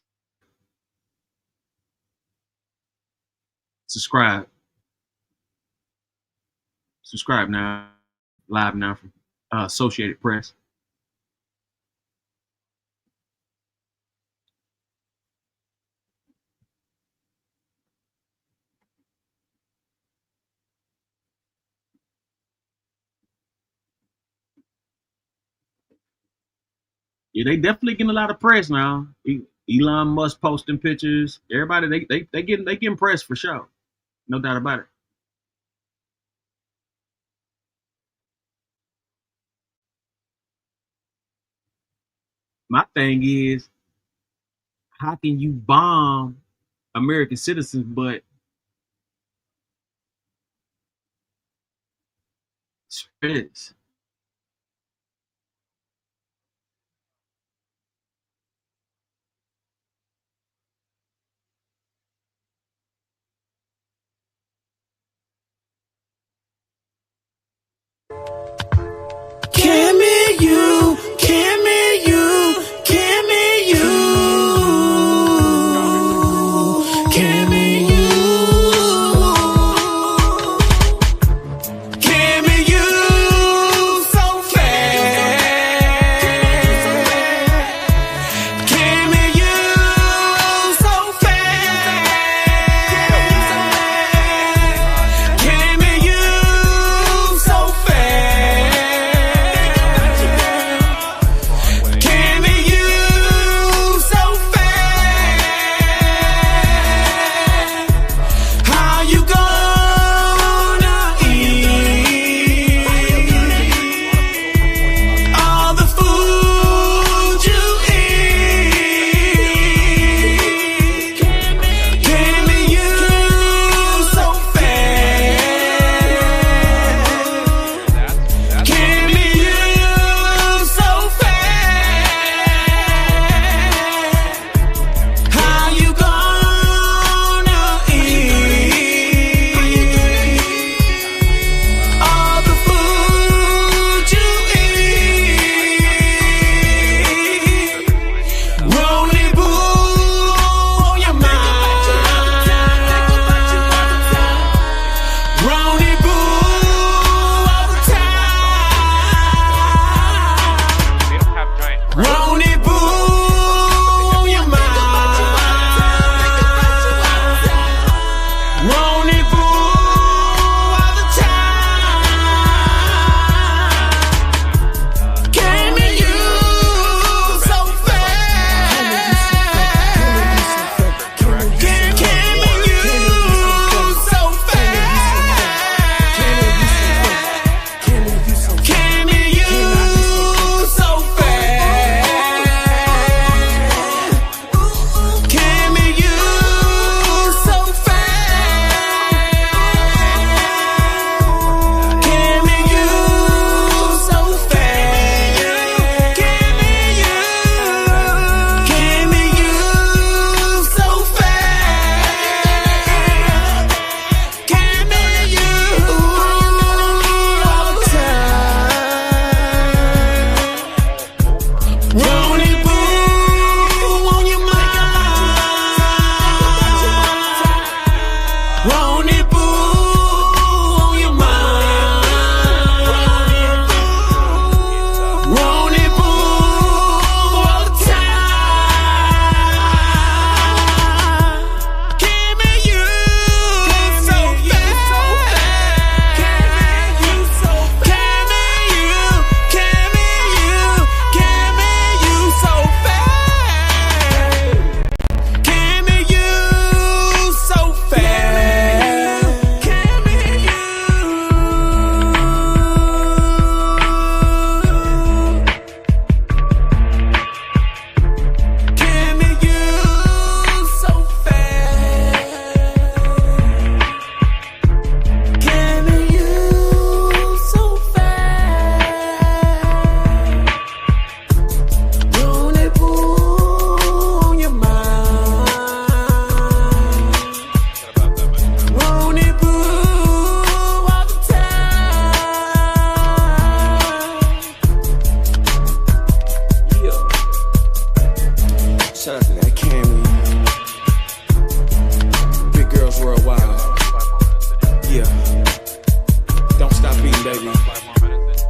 Subscribe now. Live now from Associated Press. Yeah, they definitely getting a lot of press now. Elon Musk posting pictures. Everybody, they getting press for sure. No doubt about it. My thing is, how can you bomb American citizens, but spreads? Give me you, give me you, give me you, give me you, give me you.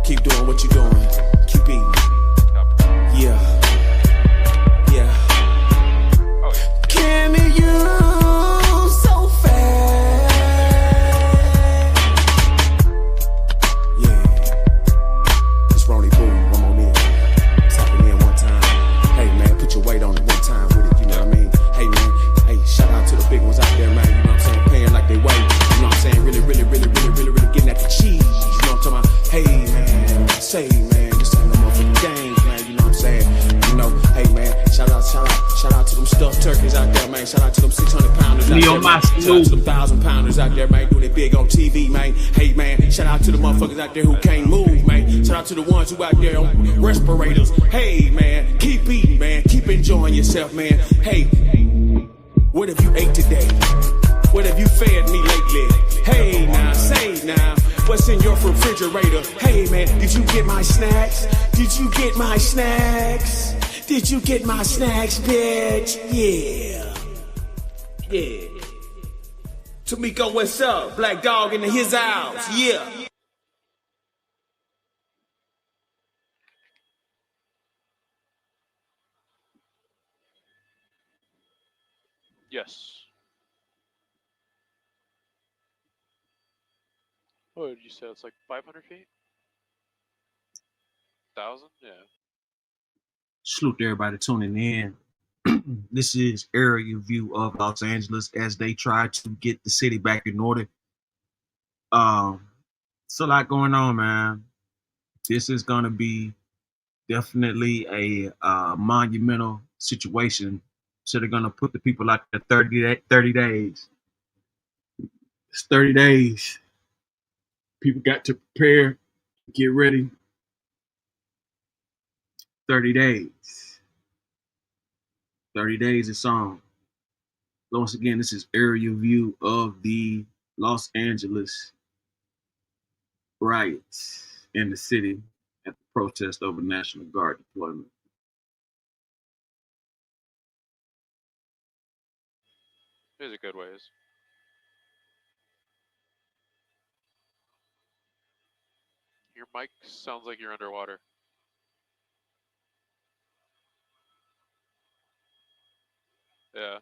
Keep doing what you're doing. Keep eating. Yeah. Yeah. Oh, yeah. Can you so fast? Yeah. It's Roni Boo. One more in. Tapping in one time. Hey man, put your weight on it one time with it. You know what I mean? Hey man. Hey, shout out to the big ones out there, man. You know what I'm saying? Paying like they weigh. You know what I'm saying? Really getting at the cheese. You know what I'm talking about? Hey man, say man, this ain't no motherfucking games, man. You know what I'm saying? You know, hey man, shout out to them stuffed turkeys out there, man. Shout out to them 600 pounders out there, man. Shout out to them 1,000 pounders out there, man. Doing it big on TV, man. Hey man, shout out to the motherfuckers out there who can't move, man. Shout out to the ones who out there on respirators. Hey man, keep eating, man. Keep enjoying yourself, man. Hey, what have you ate today? What have you fed me lately? Hey now, say now, what's in your refrigerator? Hey man, did you get my snacks? Did you get my snacks? Did you get my snacks, bitch? Yeah. Yeah. Tamiko, what's up? Black dog in his house. Yeah. Yes. What did you say? It's like 500 feet? 1,000? Yeah. Salute to everybody tuning in. This is area view of Los Angeles as they try to get the city back in order. It's a lot going on, man. This is gonna be definitely a monumental situation. So they're gonna put the people out there 30 days. It's 30 days. People got to prepare, get ready. 30 days. 30 days is on. Once again, this is aerial view of the Los Angeles riots in the city at the protest over National Guard deployment. These are good ways. Your mic sounds like you're underwater. Yeah.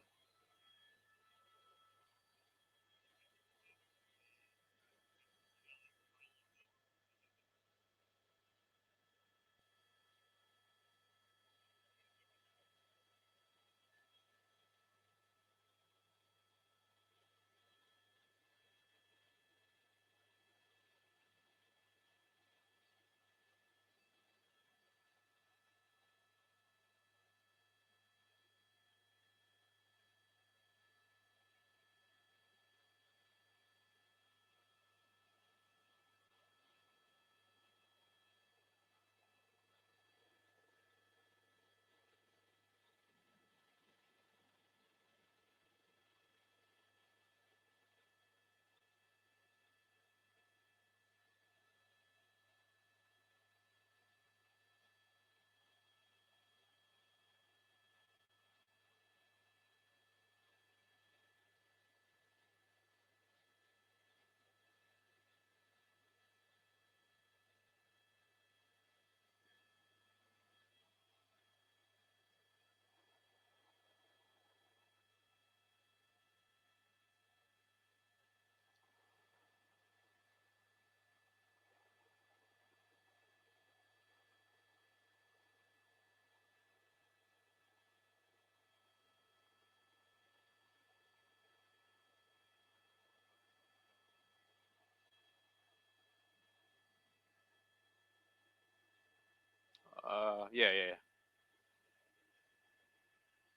Yeah.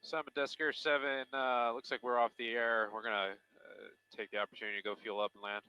Simon Desker 7, looks like we're off the air. We're gonna take the opportunity to go fuel up and land.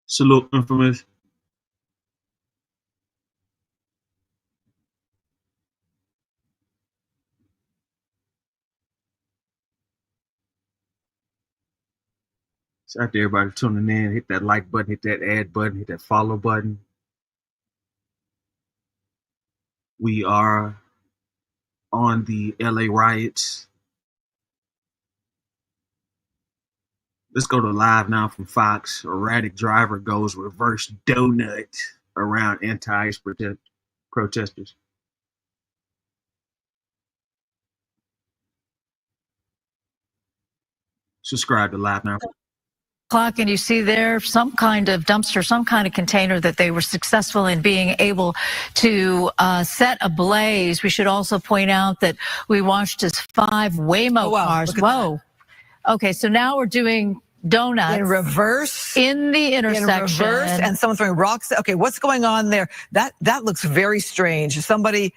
Salute, infamous. Shout out to everybody tuning in. Hit that like button, hit that add button, hit that follow button. We are on the LA riots. Let's go to live now from Fox. Erratic driver goes reverse donut around anti-ICE protesters. Subscribe to Live Now. Clock, and you see there some kind of dumpster, some kind of container that they were successful in being able to set ablaze. We should also point out that we watched as 5 Waymo cars. Whoa. Okay, so now we're doing donuts in reverse in the intersection. In reverse, and someone throwing rocks. Okay, what's going on there? That looks very strange. Somebody.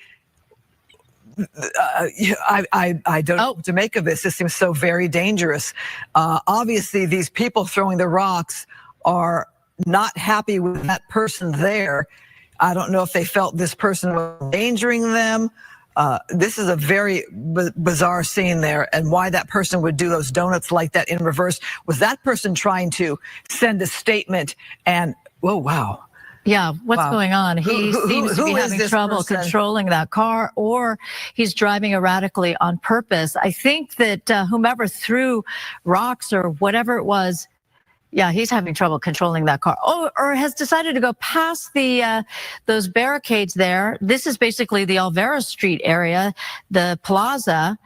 I don't know what to make of this. This seems so very dangerous. Obviously, these people throwing the rocks are not happy with that person there. I don't know if they felt this person was endangering them. This is a very bizarre scene there, and why that person would do those donuts like that in reverse. Was that person trying to send a statement? And oh, wow. Yeah, what's going on? He seems to be having trouble controlling that car, or he's driving erratically on purpose. I think that whomever threw rocks or whatever it was, yeah, he's having trouble controlling that car. Oh, or has decided to go past the those barricades there. This is basically the Alvera Street area, the plaza.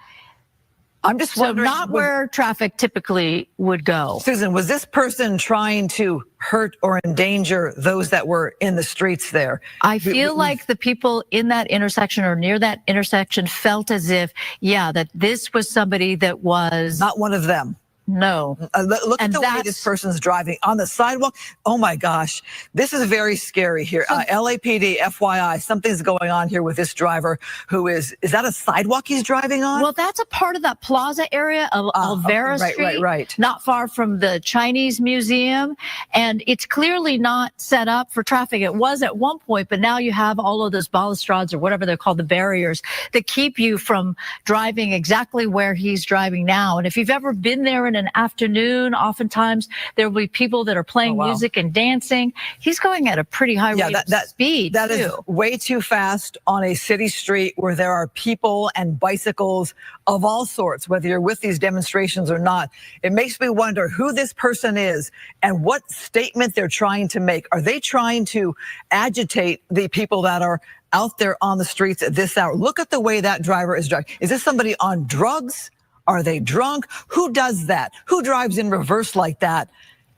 I'm just wondering, not where traffic typically would go. Susan, was this person trying to hurt or endanger those that were in the streets there? I feel like the people in that intersection or near that intersection felt as if, yeah, that this was somebody that was not one of them. No. Look at the way this person's driving on the sidewalk. Oh my gosh, this is very scary here. LAPD, FYI, something's going on here with this driver who is that a sidewalk he's driving on? Well, that's a part of that plaza area of Alvera Street. Right. Not far from the Chinese Museum. And it's clearly not set up for traffic. It was at one point, but now you have all of those balustrades or whatever they're called, the barriers that keep you from driving exactly where he's driving now. And if you've ever been there in an afternoon, oftentimes there will be people that are playing music and dancing. He's going at a pretty high rate of speed. That is way too fast on a city street where there are people and bicycles of all sorts, whether you're with these demonstrations or not. It makes me wonder who this person is and what statement they're trying to make. Are they trying to agitate the people that are out there on the streets at this hour? Look at the way that driver is driving. Is this somebody on drugs? Are they drunk? Who does that? Who drives in reverse like that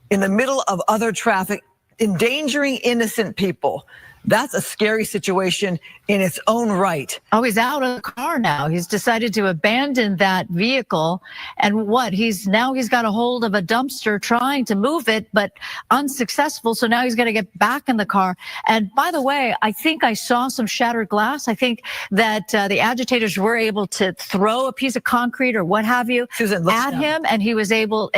in the middle of other traffic, endangering innocent people? That's a scary situation in its own right. Oh, he's out of the car now. He's decided to abandon that vehicle. And what? He's got a hold of a dumpster trying to move it, but unsuccessful. So now he's got to get back in the car. And by the way, I think I saw some shattered glass. I think that the agitators were able to throw a piece of concrete or what have you at him. And he was able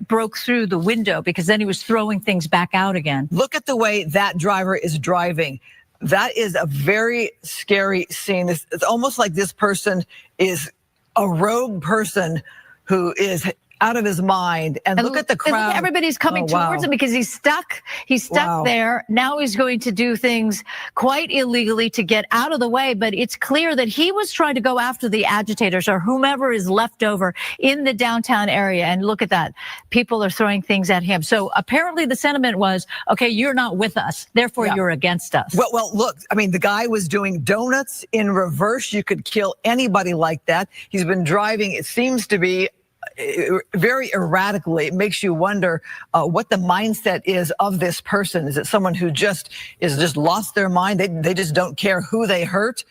broke through the window because then he was throwing things back out again. Look at the way that driver is driving. That is a very scary scene. It's almost like this person is a rogue person who is out of his mind. And look at the crowd. Everybody's coming towards him because he's stuck. He's stuck there. Now he's going to do things quite illegally to get out of the way. But it's clear that he was trying to go after the agitators or whomever is left over in the downtown area. And look at that. People are throwing things at him. So apparently the sentiment was, okay, you're not with us. Therefore, you're against us. Well, look, I mean, the guy was doing donuts in reverse. You could kill anybody like that. He's been driving, it seems to be, very erratically. It makes you wonder what the mindset is of this person. Is it someone who just lost their mind? They just don't care who they hurt.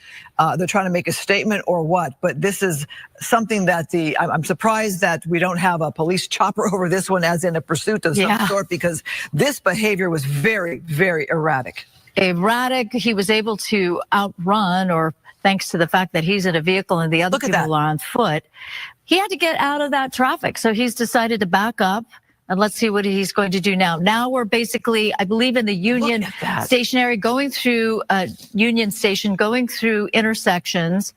They're trying to make a statement or what? But this is something that I'm surprised that we don't have a police chopper over this one as in a pursuit of some sort, because this behavior was very, very erratic. erratic. He was able to outrun, or thanks to the fact that he's in a vehicle and the other people are on foot, he had to get out of that traffic. So he's decided to back up. And let's see what he's going to do now. Now we're basically, I believe, in the Union stationary, going through Union Station, going through intersections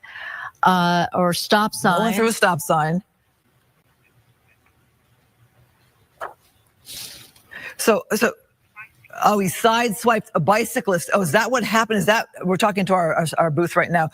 or stop signs. Going through a stop sign. So, oh, he sideswiped a bicyclist. Oh, is that what happened? Is that, we're talking to our booth right now.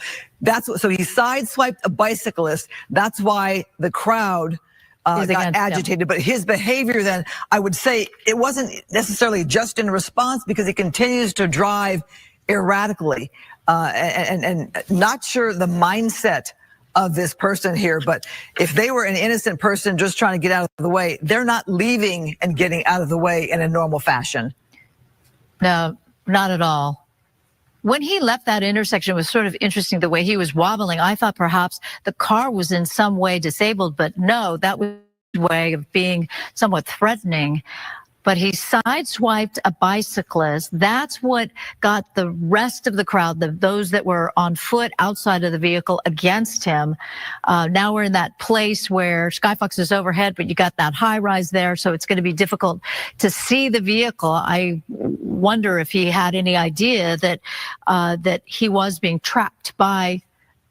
So he sideswiped a bicyclist. That's why the crowd got agitated, but his behavior then, I would say it wasn't necessarily just in response, because he continues to drive erratically, and not sure the mindset of this person here, but if they were an innocent person just trying to get out of the way, they're not leaving and getting out of the way in a normal fashion. No, not at all. When he left that intersection, it was sort of interesting the way he was wobbling. I thought perhaps the car was in some way disabled, but no, that was a way of being somewhat threatening. But he sideswiped a bicyclist. That's what got the rest of the crowd, those that were on foot outside of the vehicle, against him. Now we're in that place where Skyfox is overhead, but you got that high rise there, so it's going to be difficult to see the vehicle. I wonder if he had any idea that that he was being tracked by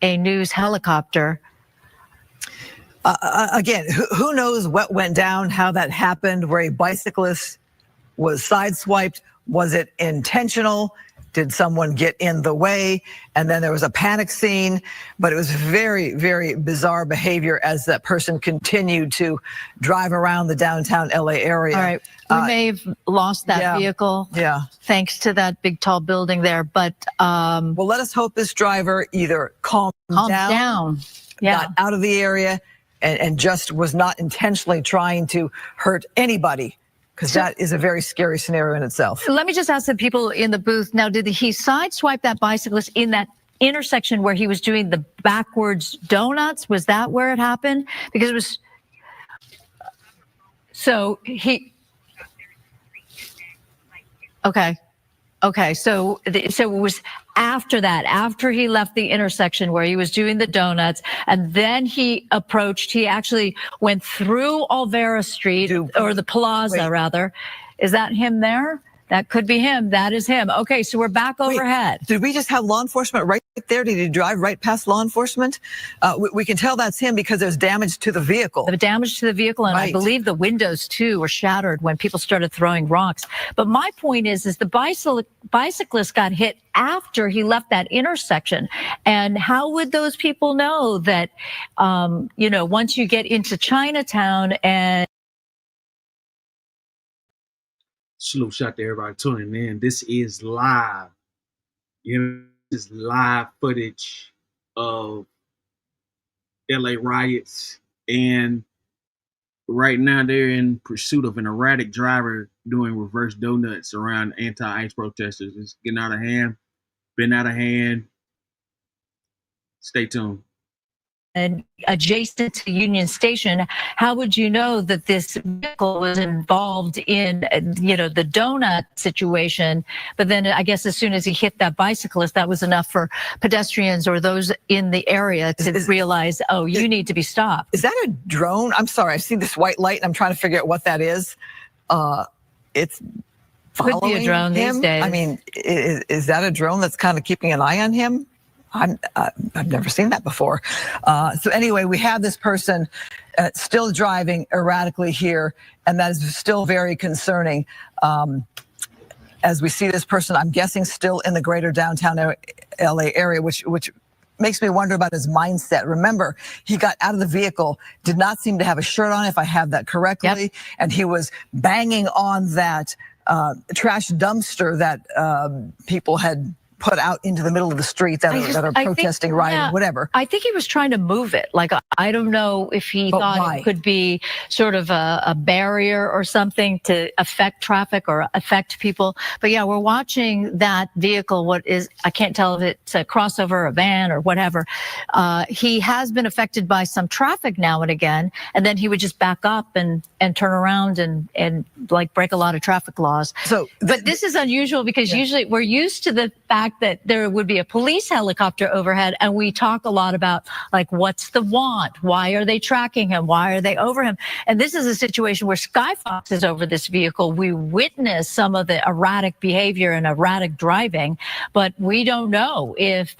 a news helicopter. Again, who knows what went down, how that happened, where a bicyclist was sideswiped? Was it intentional? Did someone get in the way? And then there was a panic scene, but it was very, very bizarre behavior as that person continued to drive around the downtown LA area. All right, we may have lost that vehicle. Yeah. Thanks to that big tall building there, but well, let us hope this driver either calmed down, got out of the area, and just was not intentionally trying to hurt anybody, because that is a very scary scenario in itself. Let me just ask the people in the booth now, did he sideswipe that bicyclist in that intersection where he was doing the backwards donuts? Was that where it happened? Because it was, so he, okay, so it was after that, after he left the intersection where he was doing the donuts, and then he actually went through Olvera Street, or the Plaza rather. Is that him there? That could be him. That is him. Okay, so we're back overhead. Did we just have law enforcement right there? Did he drive right past law enforcement? We can tell that's him because there's damage to the vehicle. The damage to the vehicle, and I believe the windows too were shattered when people started throwing rocks. But my point is the bicyclist got hit after he left that intersection. And how would those people know that, once you get into Chinatown and Salute, shout to everybody tuning in. This is live. This is live footage of LA riots. And right now they're in pursuit of an erratic driver doing reverse donuts around anti-ICE protesters. It's getting out of hand, been out of hand. Stay tuned. And adjacent to Union Station, how would you know that this vehicle was involved in, the donut situation? But then I guess as soon as he hit that bicyclist, that was enough for pedestrians or those in the area to realize, oh, you need to be stopped. Is that a drone? I'm sorry, I see this white light and I'm trying to figure out what that is. It's following could be a drone him. these days. I mean, is that a drone that's kind of keeping an eye on him? I've never seen that before. So anyway, we have this person still driving erratically here, and that is still very concerning. As we see this person, I'm guessing still in the greater downtown LA area, which makes me wonder about his mindset. Remember, he got out of the vehicle, did not seem to have a shirt on, if I have that correctly, and he was banging on that trash dumpster that people had put out into the middle of the street that are protesting, rioting, whatever. I think he was trying to move it. Like, I don't know if he thought it could be sort of a barrier or something to affect traffic or affect people. But yeah, we're watching that vehicle. What is, I can't tell if it's a crossover, a van, or whatever. He has been affected by some traffic now and again, and then he would just back up and turn around and like break a lot of traffic laws. So, but this is unusual because usually we're used to the fact that there would be a police helicopter overhead, and we talk a lot about, like, what's the want? Why are they tracking him? Why are they over him? And this is a situation where Sky Fox is over this vehicle. We witness some of the erratic behavior and erratic driving, but we don't know if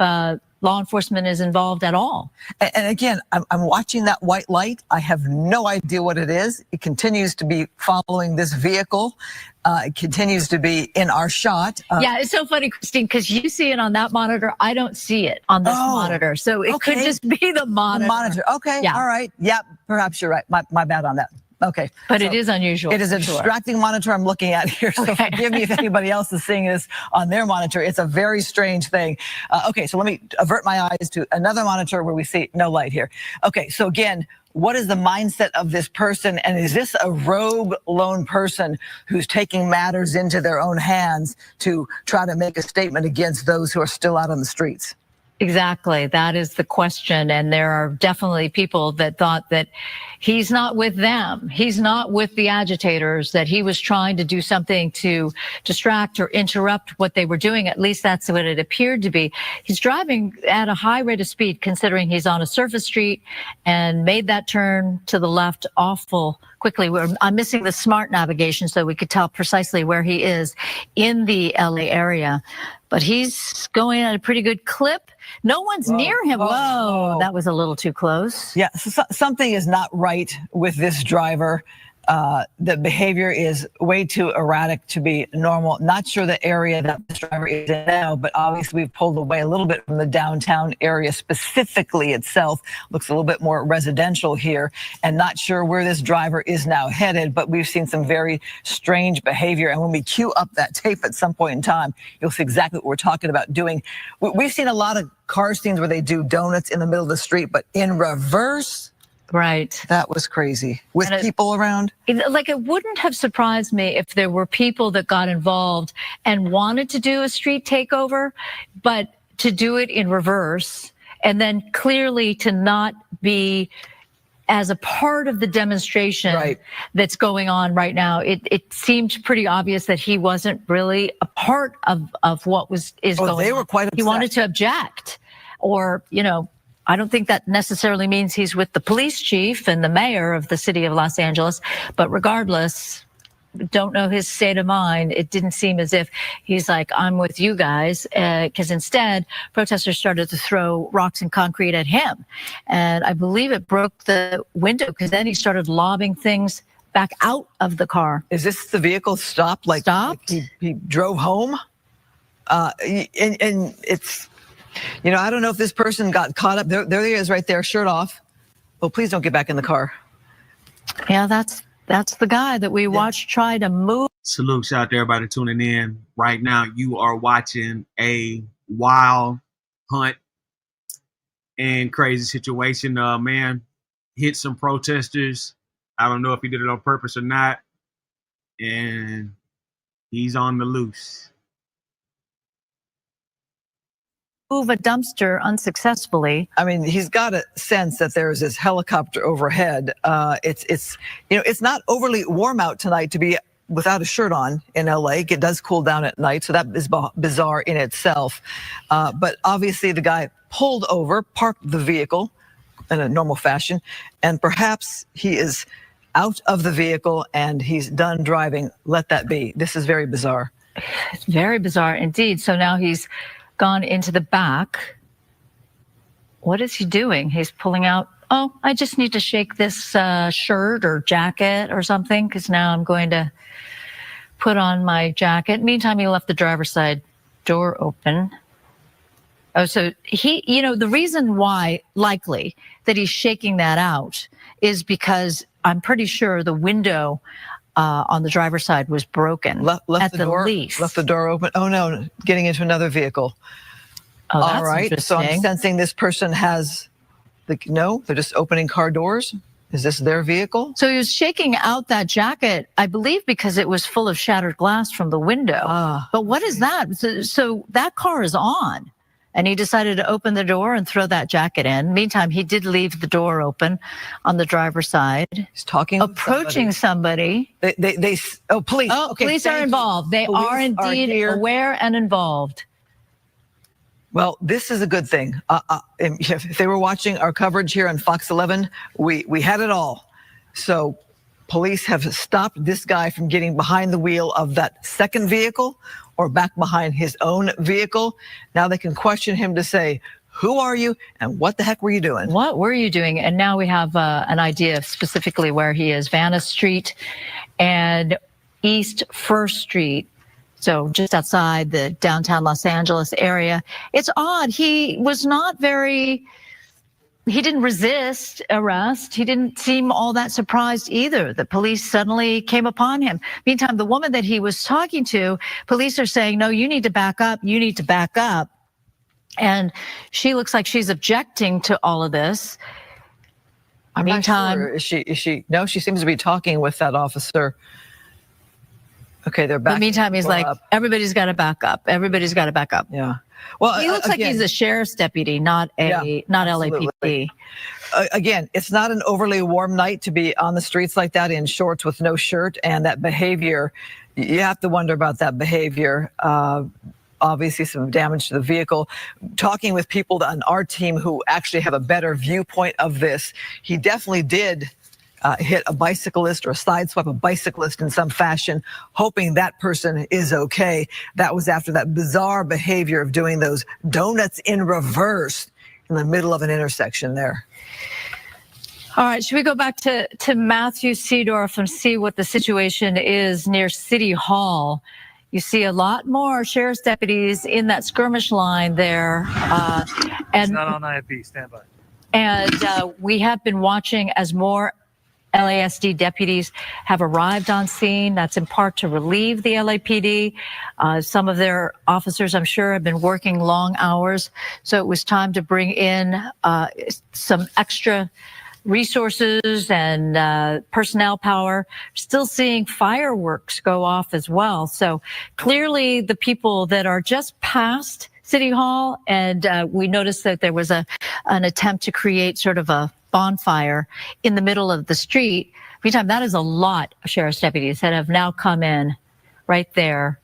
law enforcement is involved at all. And again, I'm watching that white light. I have no idea what it is. It continues to be following this vehicle. It continues to be in our shot. Yeah, it's so funny, Christine, because you see it on that monitor. I don't see it on this monitor. So it could just be the monitor. The monitor. Okay. Yeah. All right. Yeah, perhaps you're right. My bad on that. Okay. But it is unusual. It is a distracting monitor I'm looking at here. So forgive me if anybody else is seeing this on their monitor. It's a very strange thing. Okay, so let me avert my eyes to another monitor where we see no light here. Okay, so again, what is the mindset of this person? And is this a rogue lone person who's taking matters into their own hands to try to make a statement against those who are still out on the streets? Exactly. That is the question. And there are definitely people that thought that he's not with them. He's not with the agitators, that he was trying to do something to distract or interrupt what they were doing. At least that's what it appeared to be. He's driving at a high rate of speed, considering he's on a surface street and made that turn to the left awful quickly. I'm missing the smart navigation so we could tell precisely where he is in the LA area. But he's going at a pretty good clip. No one's near him. Whoa, that was a little too close. Yeah, so something is not right with this driver. The behavior is way too erratic to be normal. Not sure the area that this driver is in now, but obviously we've pulled away a little bit from the downtown area specifically itself. Looks a little bit more residential here, and not sure where this driver is now headed, but we've seen some very strange behavior. And when we queue up that tape at some point in time, you'll see exactly what we're talking about doing. We've seen a lot of car scenes where they do donuts in the middle of the street, but in reverse. Right. That was crazy. With people around? Like, it wouldn't have surprised me if there were people that got involved and wanted to do a street takeover, but to do it in reverse, and then clearly to not be as a part of the demonstration that's going on right now. It seemed pretty obvious that he wasn't really a part of what is going on. They were quite upset. He wanted to object, or, you know, I don't think that necessarily means he's with the police chief and the mayor of the city of Los Angeles, but regardless, don't know his state of mind. It didn't seem as if he's like, I'm with you guys, because instead, protesters started to throw rocks and concrete at him. And I believe it broke the window, because then he started lobbing things back out of the car. Is this the vehicle stopped? Like he drove home? And it's... You know, I don't know if this person got caught up. There he is right there, shirt off. Oh, please don't get back in the car. Yeah, that's the guy that we watched try to move. Salute, shout out to everybody tuning in. Right now, you are watching a wild hunt and crazy situation. Man hit some protesters. I don't know if he did it on purpose or not. And he's on the loose. Move a dumpster unsuccessfully. I mean, he's got a sense that there's this helicopter overhead. It's you know, it's not overly warm out tonight to be without a shirt on in LA. It does cool down at night, so that is bizarre in itself. But obviously the guy pulled over, parked the vehicle in a normal fashion, and perhaps he is out of the vehicle and he's done driving. Let that be. This is very bizarre. It's very bizarre indeed. So now he's gone into the back. What is he doing? He's pulling out, oh, I just need to shake this shirt or jacket or something, because now I'm going to put on my jacket. Meantime, he left the driver's side door open. Oh, so he, you know, the reason why likely that he's shaking that out is because I'm pretty sure the window on the driver's side was broken. Left at the the door, least. left the door open. Oh no, getting into another vehicle. Oh, that's All right. So I'm interesting. sensing this person has no, they're just opening car doors. Is this their vehicle? So he was shaking out that jacket, I believe, because it was full of shattered glass from the window. But what is that? So that car is on. And he decided to open the door and throw that jacket in. Meantime, he did leave the door open on the driver's side. He's talking, approaching somebody. Police. Oh, Okay, police are involved. They Police are indeed here. aware and involved. Well, this is a good thing. If they were watching our coverage here on Fox 11, we had it all. So police have stopped this guy from getting behind the wheel of that second vehicle or back behind his own vehicle. Now they can question him to say, who are you and what the heck were you doing? What were you doing? And now we have an idea of specifically where he is. Vanna Street and East 1st Street. So just outside the downtown Los Angeles area. It's odd. He was not very, he didn't resist arrest. He didn't seem all that surprised either. The police suddenly came upon him. Meantime, the woman that he was talking to, police are saying, no, you need to back up. You need to back up. And she looks like she's objecting to all of this. I'm Meantime, not sure. Is she? No, she seems to be talking with that officer. Okay, they're back. But meantime, he's like, everybody's got to back up. Everybody's got to back up. Yeah. Well, he looks like he's a sheriff's deputy, not LAPD. Again, it's not an overly warm night to be on the streets like that in shorts with no shirt, and that behavior, you have to wonder about that behavior. Obviously some damage to the vehicle. Talking with people on our team who actually have a better viewpoint of this, he definitely did hit a bicyclist or sideswipe a bicyclist in some fashion, hoping that person is okay. That was after that bizarre behavior of doing those donuts in reverse in the middle of an intersection there. All right, should we go back to Matthew Seedorf and see what the situation is near City Hall? You see a lot more sheriff's deputies in that skirmish line there. It's not on IFB, stand by. And we have been watching as more LASD deputies have arrived on scene. That's in part to relieve the LAPD. Some of their officers, I'm sure, have been working long hours. So it was time to bring in some extra resources and personnel power. Still seeing fireworks go off as well. So clearly the people that are just past City Hall, and we noticed that there was an attempt to create sort of a bonfire in the middle of the street. Meantime, that is a lot of sheriff's deputies that have now come in right there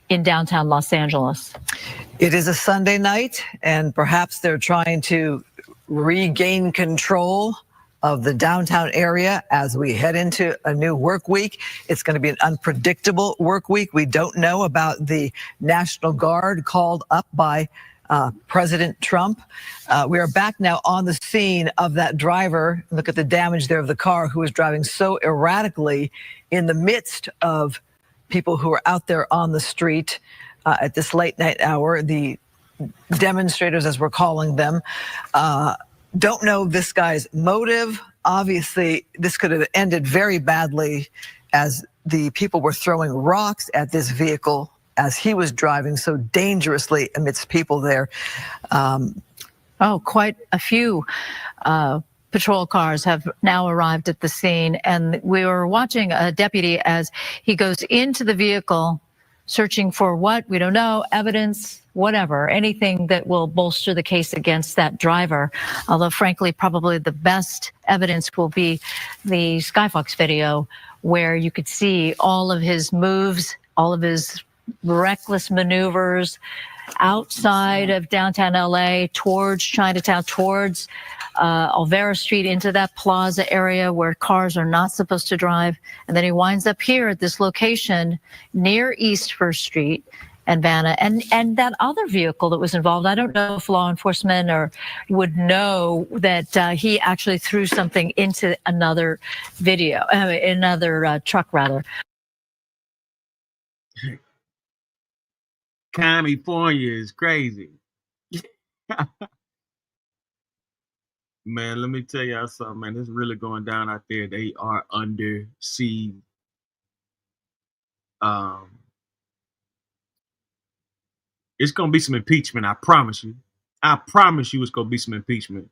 in downtown Los Angeles. It is a Sunday night, and perhaps they're trying to regain control of the downtown area as we head into a new work week. It's going to be an unpredictable work week. We don't know about the National Guard called up by President Trump. We are back now on the scene of that driver. Look at the damage there of the car who was driving so erratically in the midst of people who are out there on the street at this late night hour. The demonstrators, as we're calling them, don't know this guy's motive. Obviously, this could have ended very badly as the people were throwing rocks at this vehicle as he was driving so dangerously amidst people there. Quite a few patrol cars have now arrived at the scene, and we were watching a deputy as he goes into the vehicle searching for what? We don't know, evidence, whatever, anything that will bolster the case against that driver. Although, frankly, probably the best evidence will be the Skyfox video, where you could see all of his moves, all of his reckless maneuvers outside of downtown LA towards Chinatown, towards Olvera Street, into that plaza area where cars are not supposed to drive. And then he winds up here at this location near East 1st Street and Vanna. And that other vehicle that was involved, I don't know if law enforcement would know that he actually threw something into another truck rather. California is crazy. Man, let me tell y'all something, man. It's really going down out there. They are under siege. It's gonna be some impeachment. I promise you. I promise you, it's gonna be some impeachment.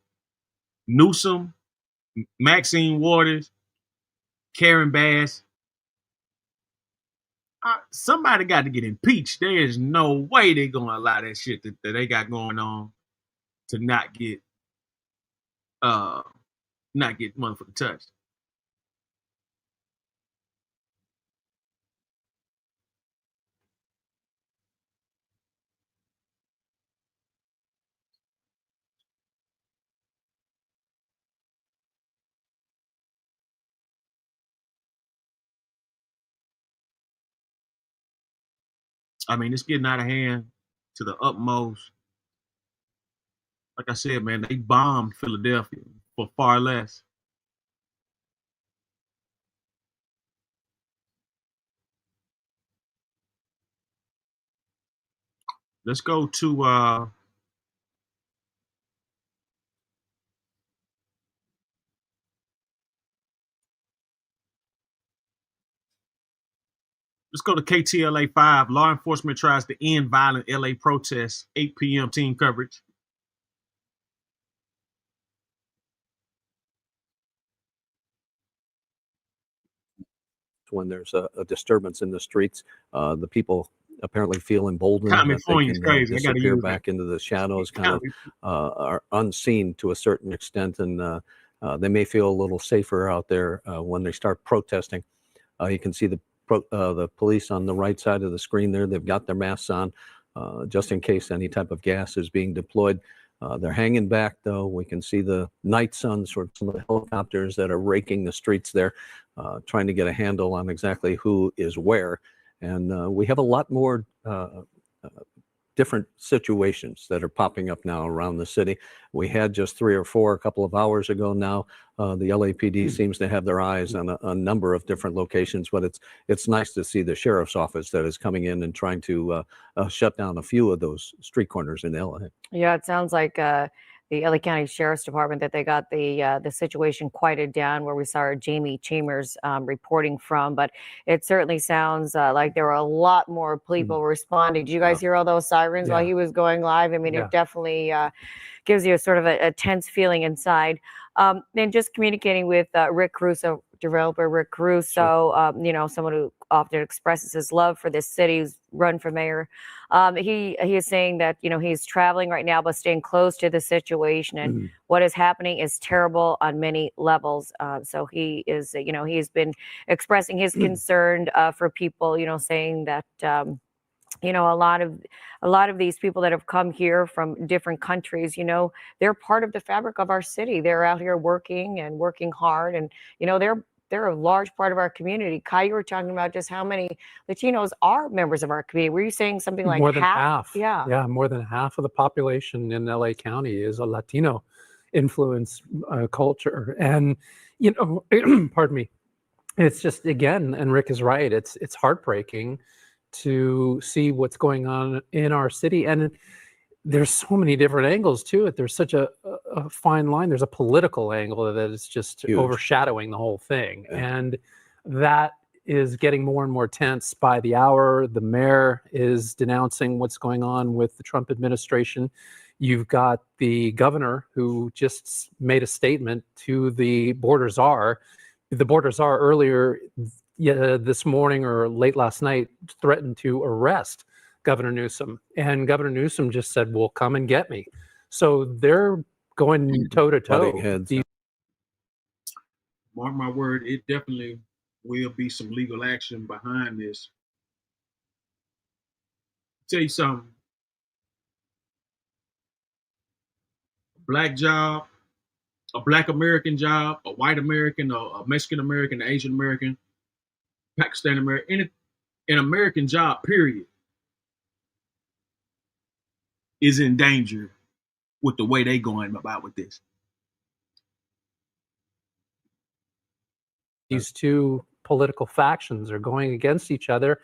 Newsom, Maxine Waters, Karen Bass. Somebody got to get impeached. There is no way they're gonna allow that shit that they got going on to not get motherfucking touched. I mean, it's getting out of hand to the utmost. Like I said, man, they bombed Philadelphia for far less. Let's go to KTLA 5. Law enforcement tries to end violent LA protests. 8 p.m. team coverage. When there's a disturbance in the streets, the people apparently feel emboldened that they can disappear back into the shadows, kind of are unseen to a certain extent, and they may feel a little safer out there when they start protesting. You can see the police on the right side of the screen there. They've got their masks on just in case any type of gas is being deployed. They're hanging back, though. We can see the night suns or some of the helicopters that are raking the streets there, trying to get a handle on exactly who is where. And we have a lot more different situations that are popping up now around the city. We had just 3 or 4 a couple of hours ago now. The LAPD seems to have their eyes on a number of different locations, but it's nice to see the sheriff's office that is coming in and trying to shut down a few of those street corners in LA. Yeah, it sounds like the LA County Sheriff's Department that they got the situation quieted down, where we saw Jamie Chambers reporting from. But it certainly sounds like there were a lot more people responding. Did you guys hear all those sirens while he was going live? I mean, it definitely gives you a sort of a tense feeling inside. And just communicating with Rick Caruso, developer Rick Caruso, you know, someone who often expresses his love for this city, who's run for mayor. He is saying that, you know, he's traveling right now, but staying close to the situation, and what is happening is terrible on many levels. So he is, you know, he's been expressing his concern for people, you know, saying that, you know, a lot of these people that have come here from different countries, you know, they're part of the fabric of our city. They're out here working and working hard, and you know, they're a large part of our community. Kai, you were talking about just how many Latinos are members of our community. Were you saying something like more than half? Yeah, more than half of the population in LA County is a Latino influence culture, and you know, pardon me. It's just, again, and Rick is right. It's heartbreaking to see what's going on in our city, and there's so many different angles to it. There's such a fine line. There's a political angle that is just huge, overshadowing the whole thing, and that is getting more and more tense by the hour. The mayor is denouncing what's going on with the Trump administration. You've got the governor who just made a statement to the border czar. The border czar earlier this morning or late last night threatened to arrest Governor Newsom, and Governor Newsom just said, "Well, come and get me." So they're going toe to toe. Mark my word, it definitely will be some legal action behind this. Tell you something. Black job, a Black American job, a white American, a Mexican American, an Asian American, Pakistan American, an American job, period, is in danger with the way they going about with this. These two political factions are going against each other.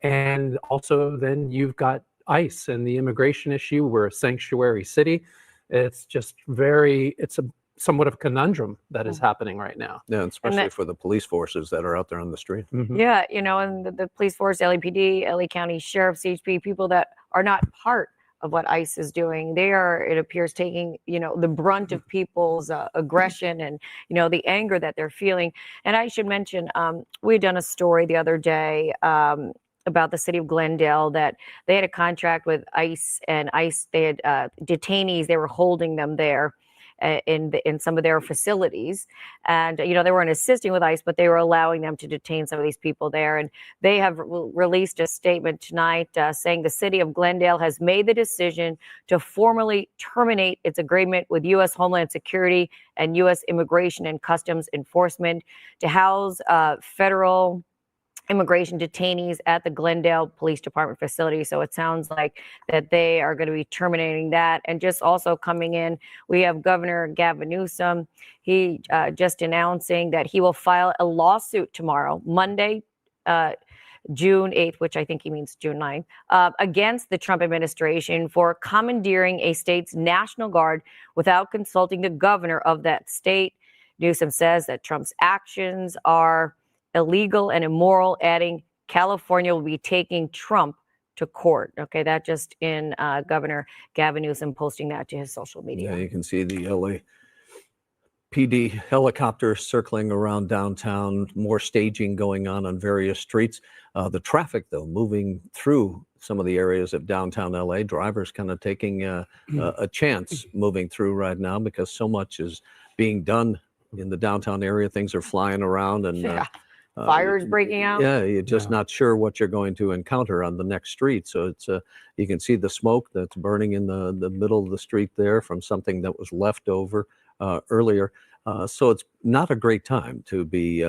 And also then you've got ICE and the immigration issue. We're a sanctuary city. It's just it's a somewhat of a conundrum that is happening right now. Yeah, especially that- for the police forces that are out there on the street. Yeah, you know, and the police force, LAPD, LA County Sheriff, CHP, people that are not part of what ICE is doing. They are, it appears, taking, you know, the brunt of people's aggression and, you know, the anger that they're feeling. And I should mention, we had done a story the other day about the city of Glendale, that they had a contract with ICE, and ICE, they had detainees, they were holding them there in some of their facilities, and you know, they weren't assisting with ICE, but they were allowing them to detain some of these people there. And they have released a statement tonight saying the city of Glendale has made the decision to formally terminate its agreement with U.S. Homeland Security and U.S. Immigration and Customs Enforcement to house federal immigration detainees at the Glendale Police Department facility. So it sounds like that they are going to be terminating that. And just also coming in, we have Governor Gavin Newsom. He just announcing that he will file a lawsuit tomorrow, Monday, June 8th, which I think he means June 9th, against the Trump administration for commandeering a state's National Guard without consulting the governor of that state. Newsom says that Trump's actions are illegal and immoral, adding California will be taking Trump to court. Okay, that just in Governor Gavin Newsom posting that to his social media. Yeah, you can see the LAPD helicopters circling around downtown, more staging going on various streets. The traffic, though, moving through some of the areas of downtown LA, drivers kind of taking a chance moving through right now because so much is being done in the downtown area. Things are flying around and fires breaking out. Yeah, you're just not sure what you're going to encounter on the next street. So it's you can see the smoke that's burning in the middle of the street there from something that was left over earlier. So it's not a great time to be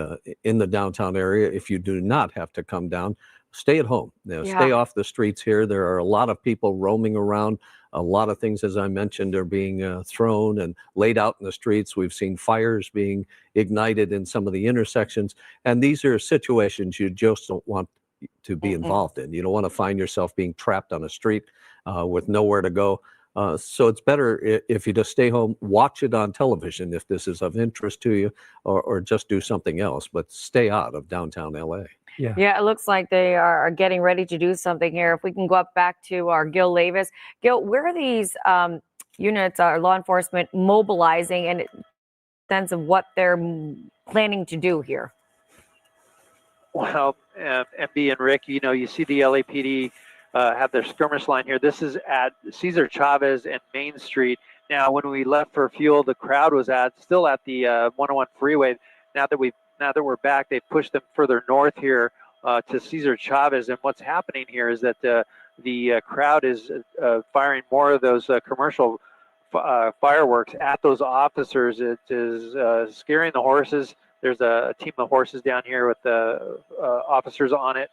in the downtown area. If you do not have to come down, stay at home. Stay off the streets here. There are a lot of people roaming around. A lot of things, as I mentioned, are being thrown and laid out in the streets. We've seen fires being ignited in some of the intersections. And these are situations you just don't want to be involved in. You don't want to find yourself being trapped on a street with nowhere to go. So it's better if you just stay home, watch it on television if this is of interest to you, or just do something else, but stay out of downtown LA. Yeah, it looks like they are getting ready to do something here. If we can go up back to our Gil Lavis. Gil, where are these units, law enforcement, mobilizing, and sense of what they're planning to do here? Well, MB and Rick, you know, you see the LAPD have their skirmish line here. This is at Cesar Chavez and Main Street. Now, when we left for fuel, the crowd was still at the 101 freeway. Now that we're back, they've pushed them further north here to Cesar Chavez. And what's happening here is that the crowd is firing more of those commercial fireworks at those officers. It is scaring the horses. There's a team of horses down here with the officers on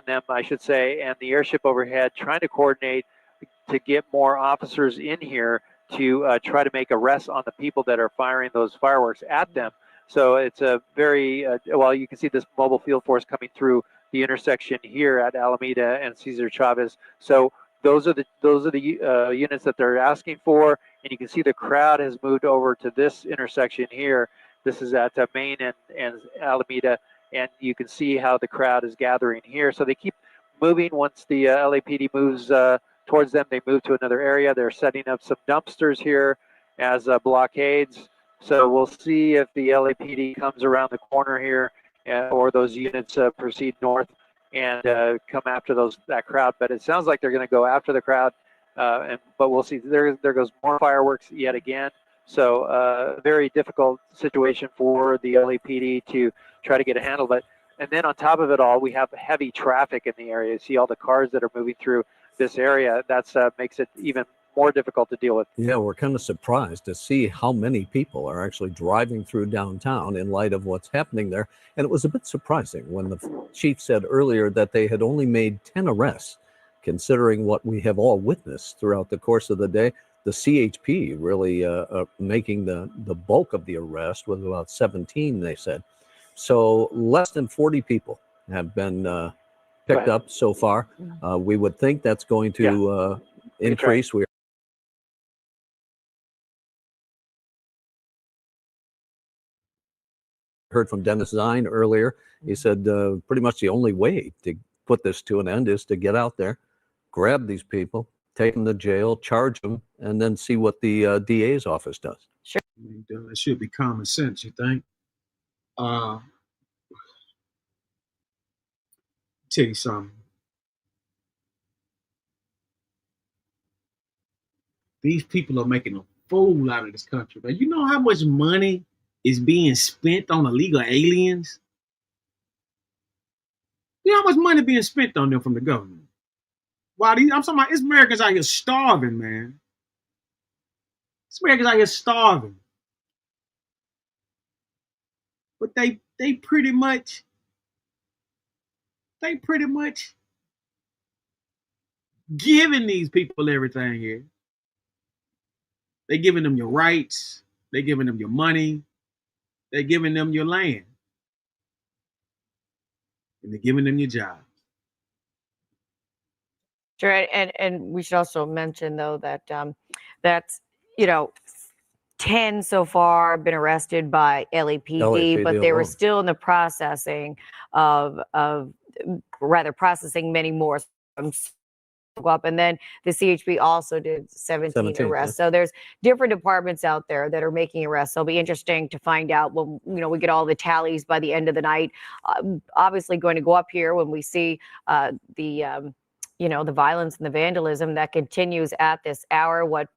them, I should say, and the airship overhead trying to coordinate to get more officers in here to try to make arrests on the people that are firing those fireworks at them. So it's a very, well, you can see this mobile field force coming through the intersection here at Alameda and Cesar Chavez. So those are the units that they're asking for. And you can see the crowd has moved over to this intersection here. This is at Main and Alameda. And you can see how the crowd is gathering here. So they keep moving. Once the LAPD moves towards them, they move to another area. They're setting up some dumpsters here as blockades. So we'll see if the LAPD comes around the corner here or those units proceed north and come after that crowd. But it sounds like they're going to go after the crowd. But we'll see. There goes more fireworks yet again. So very difficult situation for the LAPD to try to get a handle of it. And then on top of it all, we have heavy traffic in the area. You see all the cars that are moving through this area. That's makes it even more difficult to deal with. Yeah, we're kind of surprised to see how many people are actually driving through downtown in light of what's happening there. And it was a bit surprising when the chief said earlier that they had only made 10 arrests, considering what we have all witnessed throughout the course of the day. The CHP really making the bulk of the arrest with about 17, they said. So less than 40 people have been picked up so far. We would think that's going to increase. heard from Dennis Zine earlier. He said pretty much the only way to put this to an end is to get out there, grab these people, take them to jail, charge them, and then see what the DA's office does. Sure. It should be common sense, you think? Tell you something. These people are making a fool out of this country, man. You know how much money is being spent on illegal aliens? You know how much money being spent on them from the government? Why I'm talking about it's Americans out here starving, man. It's Americans out here starving. But they pretty much giving these people everything here. They're giving them your rights. They're giving them your money. They're giving them your land. And they're giving them your job. Sure, and we should also mention though that that's 10 so far been arrested by LAPD, but they were still in the processing of processing many more up, and then the CHP also did 17 arrests. So there's different departments out there that are making arrests. So it'll be interesting to find out when we get all the tallies by the end of the night. Obviously going to go up here when we see the violence and the vandalism that continues at this hour. What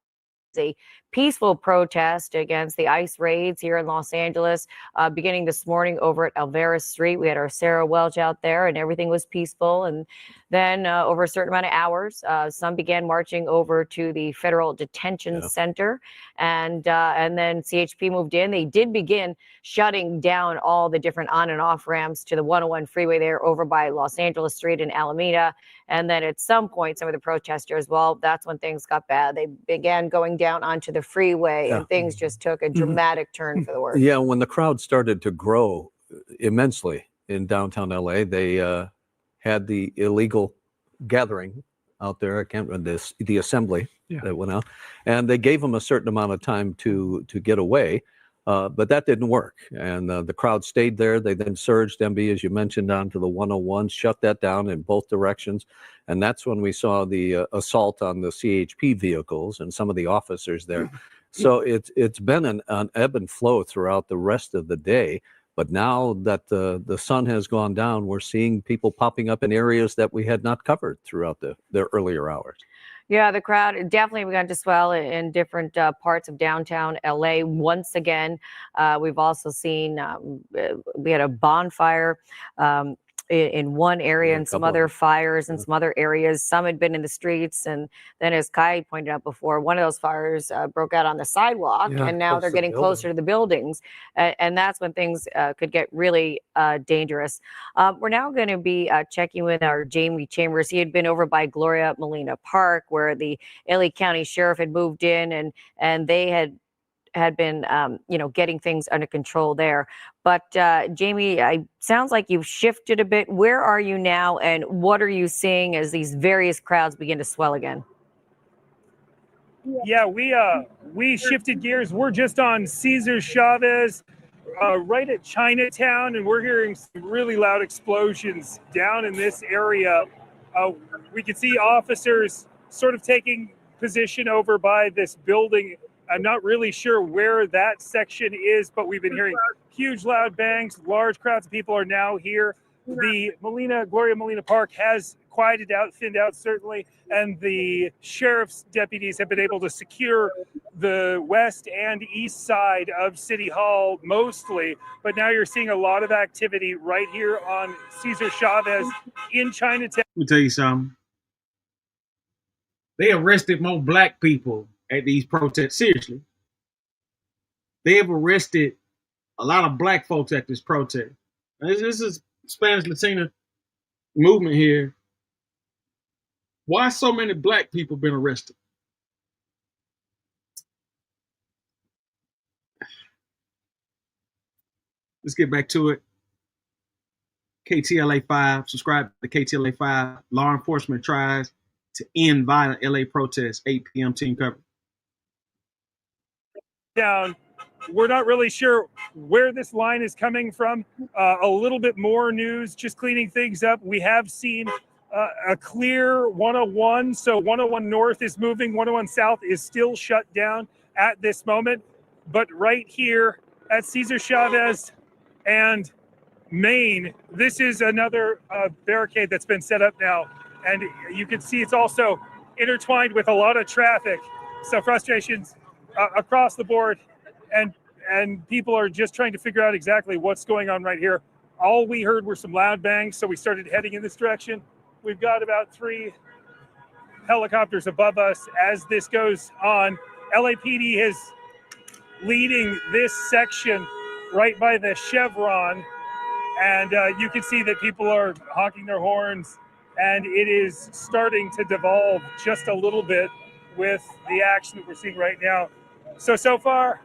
a peaceful protest against the ICE raids here in Los Angeles, beginning this morning over at Alvarez Street. We had our Sarah Welch out there and everything was peaceful. And then over a certain amount of hours, some began marching over to the Federal Detention Center. And then CHP moved in. They did begin shutting down all the different on and off ramps to the 101 freeway there over by Los Angeles Street in Alameda. And then at some point, some of the protesters, well, that's when things got bad. They began going down onto the freeway and things just took a dramatic turn for the worse. Yeah, when the crowd started to grow immensely in downtown LA, they had the illegal gathering out there. I can't remember the assembly that went out, and they gave them a certain amount of time to get away. But that didn't work, and the crowd stayed there. They then surged, MB, as you mentioned, onto the 101, shut that down in both directions, and that's when we saw the assault on the CHP vehicles and some of the officers there. So it's been an ebb and flow throughout the rest of the day, but now that the sun has gone down, we're seeing people popping up in areas that we had not covered throughout the earlier hours. Yeah, the crowd definitely begun to swell in different parts of downtown LA. Once again, we've also seen we had a bonfire in one area and some other fires in some other areas. Some had been in the streets. And then, as Kai pointed out before, one of those fires broke out on the sidewalk, and now they're getting closer to the buildings. And that's when things could get really dangerous. We're now going to be checking with our Jamie Chambers. He had been over by Gloria Molina Park, where the LA County Sheriff had moved in, and they had been, getting things under control there. But Jamie, sounds like you've shifted a bit. Where are you now, and what are you seeing as these various crowds begin to swell again? Yeah, we shifted gears. We're just on Cesar Chavez, right at Chinatown, and we're hearing some really loud explosions down in this area. We can see officers sort of taking position over by this building. I'm not really sure where that section is, but we've been hearing huge loud bangs. Large crowds of people are now here. The Gloria Molina Park has quieted out, thinned out certainly, and the sheriff's deputies have been able to secure the west and east side of City Hall mostly. But now you're seeing a lot of activity right here on Cesar Chavez in Chinatown. Let me tell you something. They arrested more black people at these protests. Seriously. They have arrested a lot of black folks at this protest. This is Spanish Latina movement here. Why so many black people been arrested? Let's get back to it. KTLA 5, subscribe to KTLA 5. Law enforcement tries to end violent LA protests, 8 p.m. team coverage. Down we're not really sure where this line is coming from. A little bit more news, just cleaning things up. We have seen a clear 101. So 101 North is moving, 101 South is still shut down at this moment. But right here at Cesar Chavez and Main, this is another barricade that's been set up now. And you can see it's also intertwined with a lot of traffic. So frustrations across the board. And people are just trying to figure out exactly what's going on right here. All we heard were some loud bangs, so we started heading in this direction. We've got about 3 helicopters above us as this goes on. LAPD is leading this section right by the Chevron, and you can see that people are honking their horns, and it is starting to devolve just a little bit with the action that we're seeing right now. So far,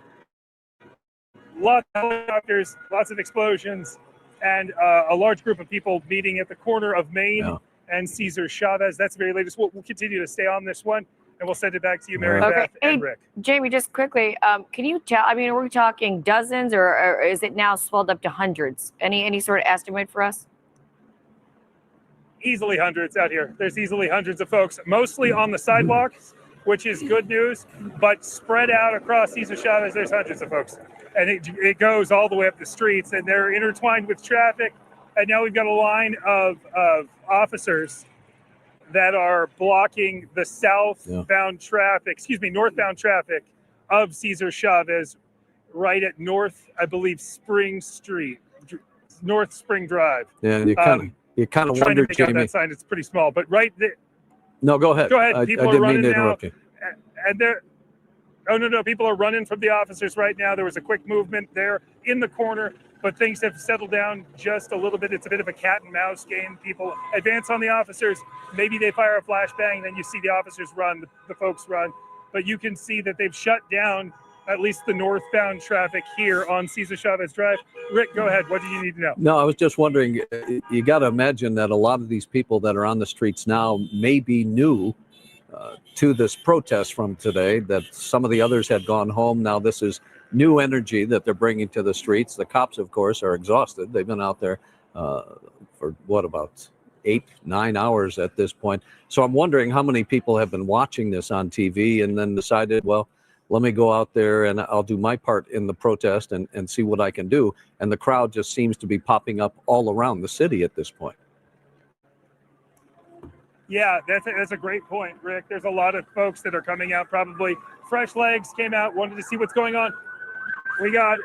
lots of helicopters, lots of explosions, and a large group of people meeting at the corner of Main and Cesar Chavez. That's the very latest. We'll continue to stay on this one, and we'll send it back to you, Mary Beth and Rick. Jamie, just quickly, can you tell, I mean, are we talking dozens or is it now swelled up to hundreds? Any sort of estimate for us? Easily hundreds out here. There's easily hundreds of folks, mostly on the sidewalks, which is good news, but spread out across Cesar Chavez, there's hundreds of folks. And it goes all the way up the streets, and they're intertwined with traffic. And now we've got a line of officers that are blocking the northbound traffic of Cesar Chavez right at North, I believe, Spring Street, North Spring Drive. Yeah, you kind of wonder, Jamie. That sign, it's pretty small, but right there. No, go ahead. Go ahead. I People didn't are mean running to now, interrupt you. and they're. Oh, no, people are running from the officers right now. There was a quick movement there in the corner, but things have settled down just a little bit. It's a bit of a cat and mouse game. People advance on the officers. Maybe they fire a flashbang, then you see the officers run, the folks run. But you can see that they've shut down at least the northbound traffic here on Cesar Chavez Drive. Rick, go ahead. What do you need to know? No, I was just wondering, you got to imagine that a lot of these people that are on the streets now may be new to this protest from today, that some of the others had gone home. Now this is new energy that they're bringing to the streets. The cops, of course, are exhausted. They've been out there for about 8-9 hours at this point. So I'm wondering how many people have been watching this on TV and then decided, well, let me go out there and I'll do my part in the protest and see what I can do. And the crowd just seems to be popping up all around the city at this point. Yeah, that's a great point, Rick. There's a lot of folks that are coming out, probably fresh legs, came out, wanted to see what's going on. We got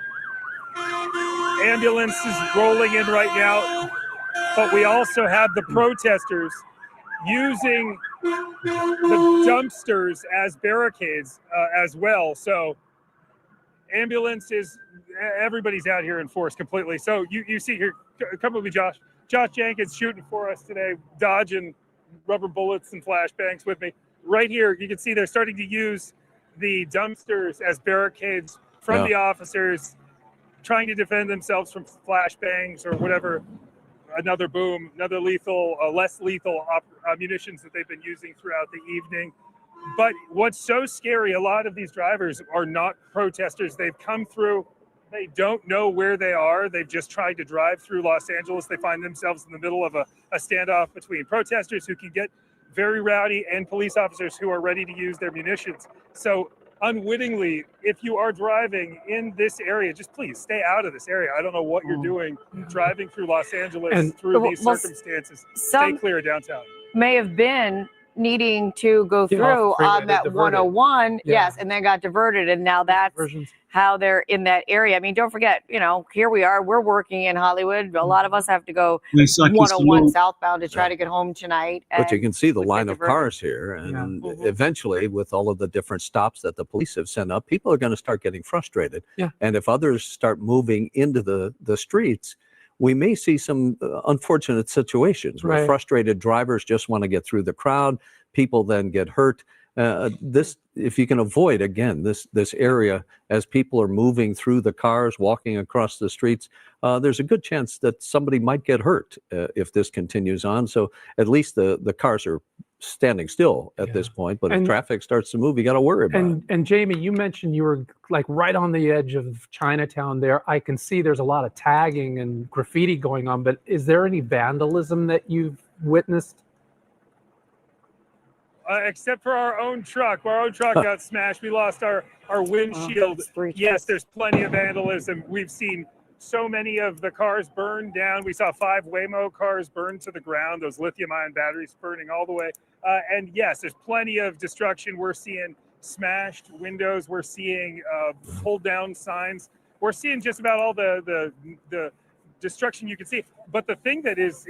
ambulances rolling in right now, but we also have the protesters using the dumpsters as barricades as well. So ambulances, everybody's out here in force completely. So you see here, come with me, Josh. Josh Jenkins shooting for us today, dodging rubber bullets and flashbangs with me. Right here, you can see they're starting to use the dumpsters as barricades from the officers, trying to defend themselves from flashbangs or whatever, another boom, another lethal, less lethal munitions that they've been using throughout the evening. But what's so scary, a lot of these drivers are not protesters. They've come through, they don't know where they are. They've just tried to drive through Los Angeles. They find themselves in the middle of a standoff between protesters who can get very rowdy and police officers who are ready to use their munitions. So unwittingly, if you are driving in this area, just please stay out of this area. I don't know what you're doing driving through Los Angeles through these circumstances. Stay clear of downtown. May have been needing to go through on that 101, yes, and then got diverted, and now that's how they're in that area. I mean, don't forget, here we are, we're working in Hollywood. A lot of us have to go 101 southbound to try to get home tonight. But you can see the line of cars here, and eventually, with all of the different stops that the police have sent up, people are going to start getting frustrated. And if others start moving into the streets, we may see some unfortunate situations where frustrated drivers just want to get through the crowd. People then get hurt. If you can avoid, again, this area as people are moving through the cars, walking across the streets, there's a good chance that somebody might get hurt if this continues on. So at least the cars are standing still at this point, but if traffic starts to move, you got to worry about it. And Jamie, you mentioned you were like right on the edge of Chinatown there. I can see there's a lot of tagging and graffiti going on, but is there any vandalism that you've witnessed? Except for our own truck. Our own truck got smashed. We lost our windshield. Yes, there's plenty of vandalism. We've seen so many of the cars burned down. We saw 5 Waymo cars burned to the ground, those lithium-ion batteries burning all the way. And yes, there's plenty of destruction. We're seeing smashed windows. We're seeing pulled down signs. We're seeing just about all the destruction you can see. But the thing that is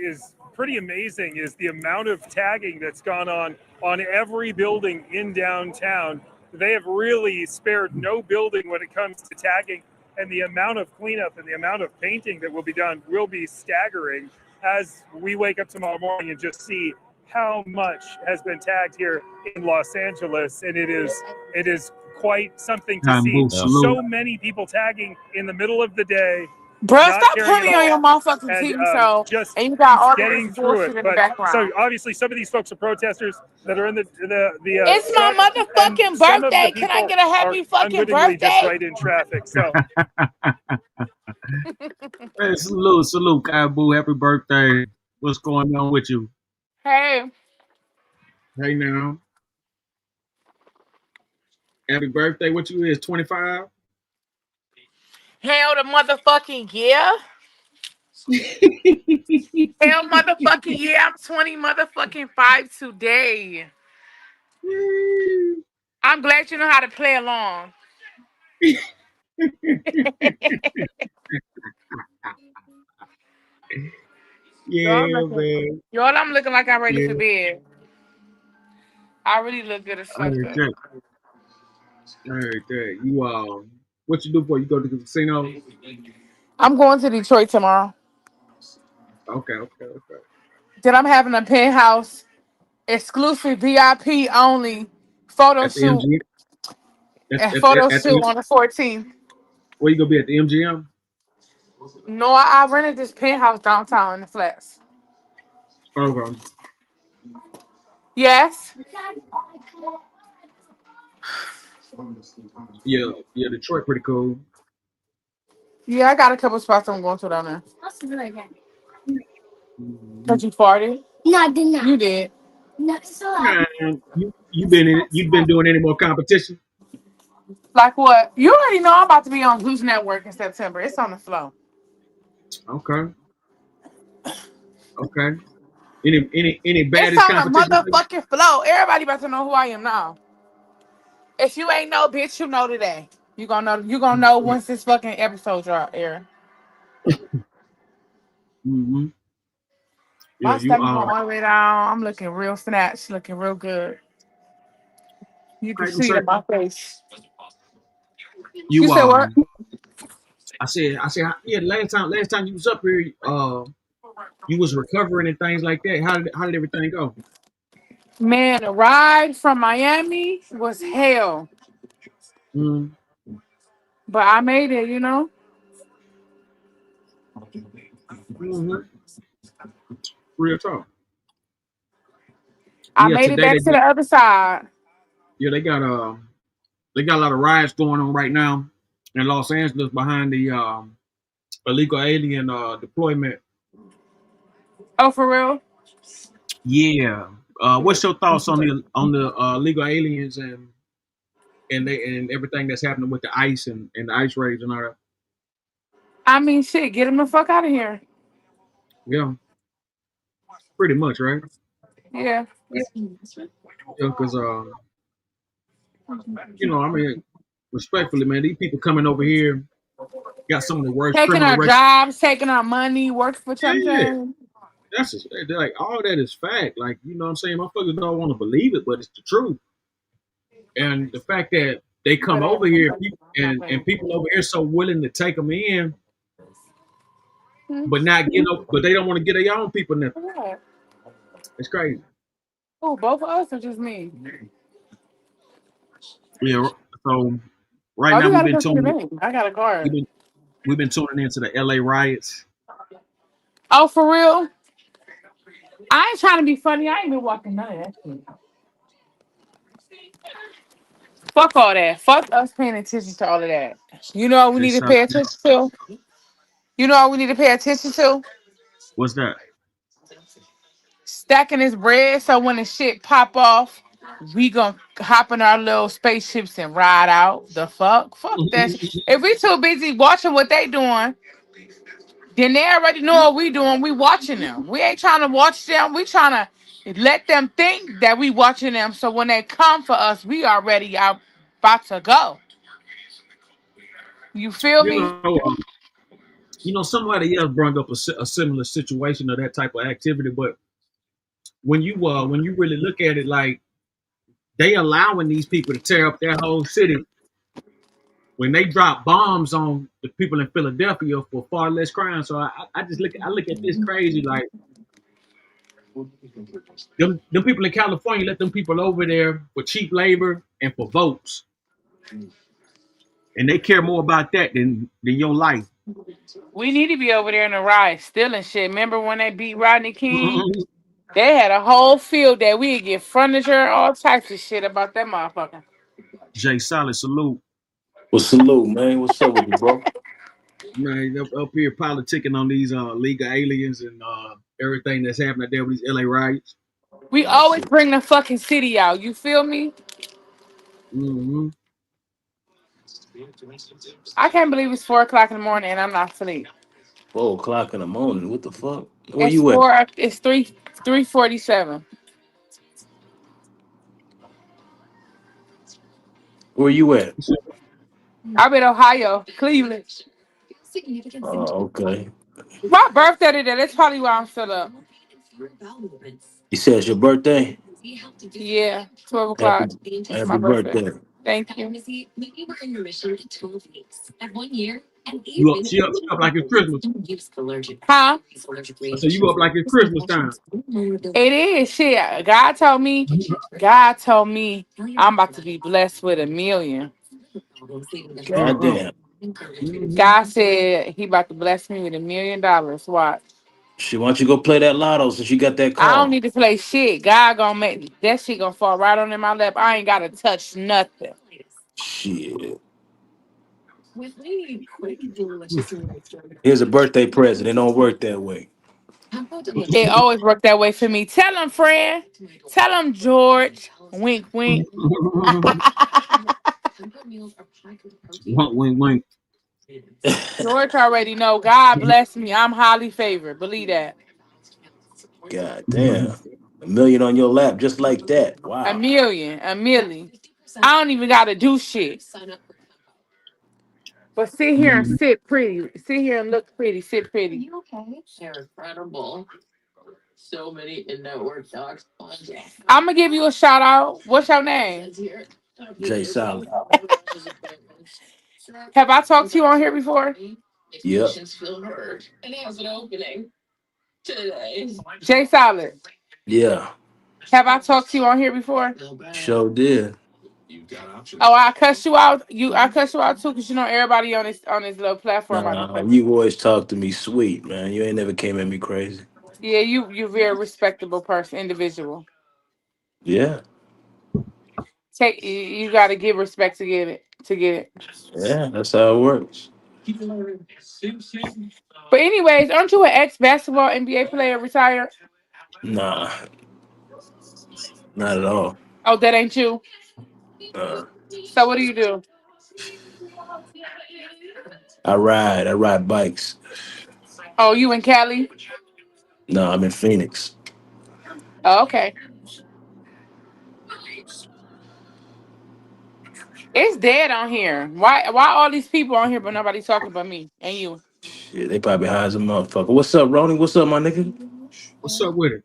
pretty amazing is the amount of tagging that's gone on every building in downtown. They have really spared no building when it comes to tagging, and the amount of cleanup and the amount of painting that will be done will be staggering as we wake up tomorrow morning and just see how much has been tagged here in Los Angeles. And it is quite something to see. So many people tagging in the middle of the day. Bro, stop putting on your motherfucking TV show. And you got all getting this through bullshit it. in the But background. so obviously some of these folks are protesters that are in the It's my motherfucking birthday. Can I get a happy fucking unwittingly birthday? just right in traffic. So Hey, salute, Kabu. Happy birthday. What's going on with you? Hey, Hey now. Happy birthday. What you is, 25? hell the motherfucking yeah. Hell motherfucking yeah. I'm 20 motherfucking 5 today. I'm glad you know how to play along. Yeah, man. Y'all, I'm looking like I'm ready Yeah. for bed. I really look good as I fuck. heard that. You what you do for? You go to the casino? I'm going to Detroit tomorrow. Okay. Then I'm having a penthouse exclusive VIP only photo At the shoot MGM? and photo shoot on the 14th. Where you gonna be at the MGM? No, I rented this penthouse downtown in the flats. Okay. Yes. Yeah, Detroit pretty cool. Yeah, I got a couple spots I'm going to down there. Did you farted? No, I did not. You did. No, Man, you been doing any more competition? Like what? You already know I'm about to be on Who's Network in September. It's on the flow. Okay. Any It's baddest on the competition? motherfucking flow. Everybody about to know who I am now. If you ain't know, bitch, you know today. You gonna know once this fucking episode drop air. Mm-hmm. Yeah, My stomach going all the way down. I'm looking real snatched, looking real good. You can see it in my face. You said what? I said, yeah. Last time you was up here, you was recovering and things like that. How did everything go? Man, the ride from Miami was hell. Mm. But I made it, you know. Mm-hmm. Real talk. I made it back to the other side. Yeah, they got a lot of riots going on right now in Los Angeles behind the illegal alien deployment. Oh, for real? Yeah. What's your thoughts on the illegal aliens and everything that's happening with the ICE and the ICE raids and all that? I mean, shit, get them the fuck out of here. Yeah. Pretty much, right? Yeah. Yeah, because I mean, respectfully, man, these people coming over here got some of the worst Taking criminal our records. jobs, taking our money, work for something. Yeah. That's just, they're like, all that is fact. Like, you know what I'm saying? Motherfuckers don't want to believe it, but it's the truth. And the fact that they come over here and people over here so willing to take them in, but they don't want to get their own people nothing. What? It's crazy. Oh, both of us or just me? Yeah. So right now we've been tuning. I got a card. We've been tuning into the LA riots. Oh, for real? I ain't trying to be funny. I ain't been walking none of that shit. Fuck all that. Fuck us paying attention to all of that. You know what we need to pay attention to? You know what we need to pay attention to? What's that? Stacking his bread so when the shit pop off, we gonna hop in our little spaceships and ride out. The fuck? Fuck that shit. If we too busy watching what they doing, then they already know what we doing. We watching them. We ain't trying to watch them. We trying to let them think that we watching them. So when they come for us, we already are about to go. You feel me? Somebody else brought up a similar situation of that type of activity, but when you really look at it, like they allowing these people to tear up their whole city when they drop bombs on the people in Philadelphia for far less crime. So I look at this crazy, like them people in California let them people over there for cheap labor and for votes, and they care more about that than your life. We need to be over there in the ride stealing shit. Remember when they beat Rodney King? They had a whole field that we'd get furniture, all types of shit about that motherfucker. Jay Solid, salute. Well, salute, man. What's up with you, bro? Man, up here politicking on these League of Aliens and everything that's happening there with these LA riots. We always bring the fucking city out. You feel me? Mm-hmm. I can't believe it's 4 o'clock in the morning and I'm not asleep. 4 o'clock in the morning. What the fuck? Where It's you at? 4. It's 3:47. Where you at? I'm in Ohio, Cleveland. Oh, okay. My birthday today. That's probably why I'm still up. You said it's your birthday? Yeah, 12 Happy, o'clock. It's my happy birthday. birthday. Thank you. She up like it's Christmas. Huh? I said you up like it's Christmas time. It is shit. God told me I'm about to be blessed with $1 million. God damn. God said he about to bless me with $1 million. Watch. Shit, why don't you go play that lotto since you got that I don't call? need to play shit. God gonna make that shit gonna fall right on in my lap. I ain't gotta touch nothing. Shit. Here's a birthday present. It don't work that way. It always worked that way for me. Tell him, friend. Tell him, George. Wink, wink. Wink, wink. George already know. God bless me. I'm highly favored. Believe that. God damn. $1 million on your lap just like that. $1 Wow. million. $1 million. I don't even gotta do shit. But sit here and sit pretty. Sit here and look pretty. Sit pretty. I'm gonna give you a shout out. What's your name? Jay Solid. Have I talked to you on here before? Yep. Jay Solid. Yeah. Have I talked to you on here before? Sure did. Oh, I cussed you out. I cussed you out too, because you know everybody on this little platform. I be Nah, cussing. you always talk to me sweet, man. You ain't never came at me crazy. Yeah, you very respectable person, individual. Yeah. You got to give respect to get it. Yeah, that's how it works. But anyways, aren't you an ex-basketball NBA player retired? Nah, not at all. Oh, that ain't you. Uh, So what do you do? I ride bikes. Oh, you in Cali? No, I'm in Phoenix. Oh, okay. It's dead on here. Why all these people on here but nobody talking about me and you? Shit, they probably high as a motherfucker. What's up, Roni? What's up, my nigga? What's up with it?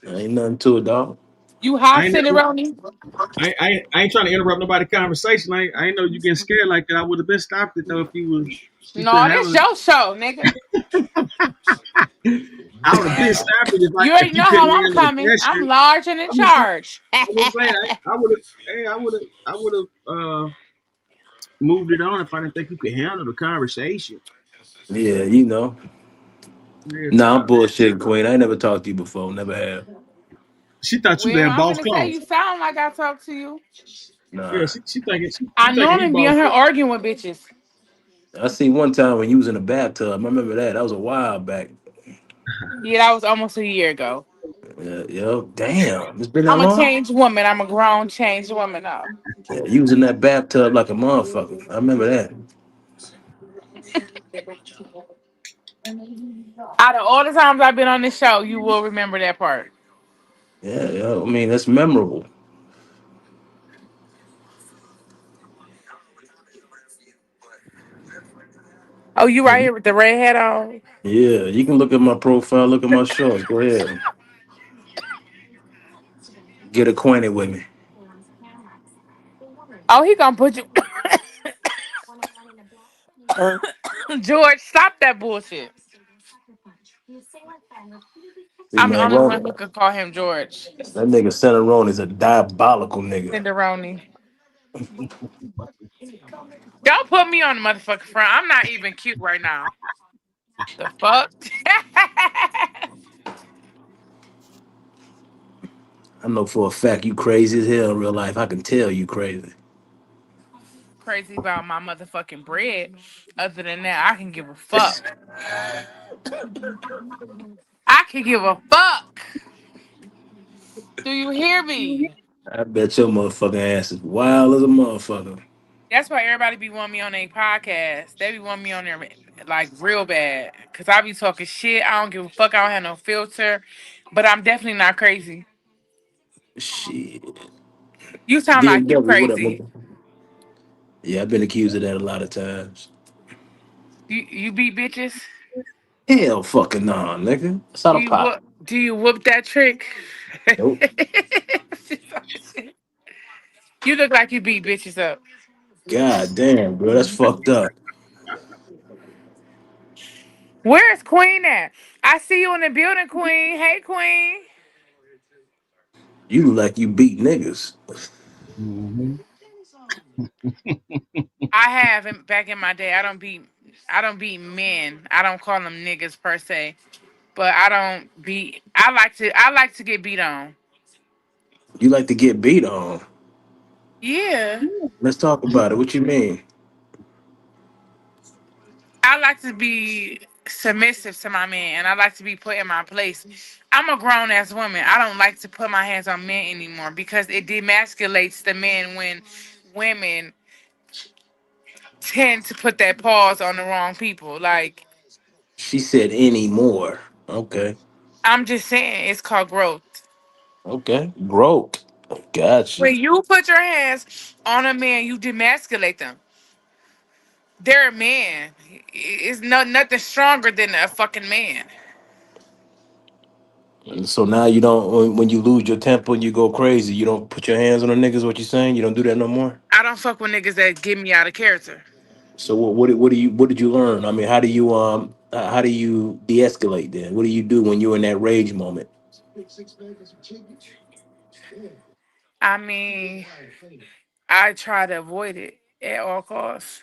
Ain't nothing to it, dog. You hot, I ain't, SendaRoni? I ain't trying to interrupt nobody's conversation. I ain't know you getting scared like that. I would have been stopped it though if you still No, have this it. your show, nigga. I would have been stopped it You if already you know couldn't how I'm handle the coming. I'm pressure. large and in I'm just saying. charge. I'm just saying. I would have moved it on if I didn't think you could handle the conversation. Yeah, you know. Nah, I'm bullshitting, Queen. I ain't never talked to you before. Never have. She thought you Well, wearing I'm boss gonna say clothes. you sound like I talk to you. Nah. Yeah, she I thinking normally you be boss on here clothes. arguing with bitches. I see one time when you was in a bathtub. I remember that. That was a while back. Yeah, that was almost a year ago. Yo, damn. It's been that I'm a long? changed woman. I'm a grown changed woman now. Yeah, you was in that bathtub like a motherfucker. I remember that. Out of all the times I've been on this show, you will remember that part. Yeah. I mean, that's memorable. Oh, you right here with the red hat on? Yeah, you can look at my profile, look at my shorts. Go ahead. Get acquainted with me. Oh, he gonna put you. George, stop that bullshit. See, I'm the man, only Ron, one who could call him George. that nigga SendaRoni is a diabolical nigga. SendaRoni. Don't put me on the motherfucking front. I'm not even cute right now. The fuck? I know for a fact you crazy as hell in real life. I can tell you crazy. Crazy about my motherfucking bread. Other than that, I can give a fuck. I can give a fuck. Do you hear me? I bet your motherfucking ass is wild as a motherfucker. That's why everybody be wanting me on their podcast. They be wanting me on there like real bad. Cause I be talking shit. I don't give a fuck. I don't have no filter. But I'm definitely not crazy. Shit. You sound like you DMW, what up, crazy. nigga? Yeah, I've been accused of that a lot of times. You beat bitches? Hell fucking nah, nigga. That's not a pop. Do you whoop that trick? Nope. You look like you beat bitches up. God damn, bro. That's fucked up. Where's Queen at? I see you in the building, Queen. Hey, Queen. You look like you beat niggas. Mm-hmm. I have back in my day. I don't beat men. I don't call them niggas per se. But I don't beat. I like to get beat on. You like to get beat on. Yeah. Let's talk about it. What you mean? I like to be submissive to my man, and I like to be put in my place. I'm a grown ass woman. I don't like to put my hands on men anymore because it demasculates the men when women tend to put that pause on the wrong people. Like, She said any more. Okay. I'm just saying, it's called growth. Okay. Growth. Gotcha. When you put your hands on a man, you demasculate them. They're a man. It's nothing stronger than a fucking man. And so now you don't when you lose your temper and you go crazy, you don't put your hands on the niggas, what you saying? You don't do that no more? I don't fuck with niggas that get me out of character. So what did you learn? I mean, how do you de-escalate then? What do you do when you're in that rage moment? I mean, I try to avoid it at all costs.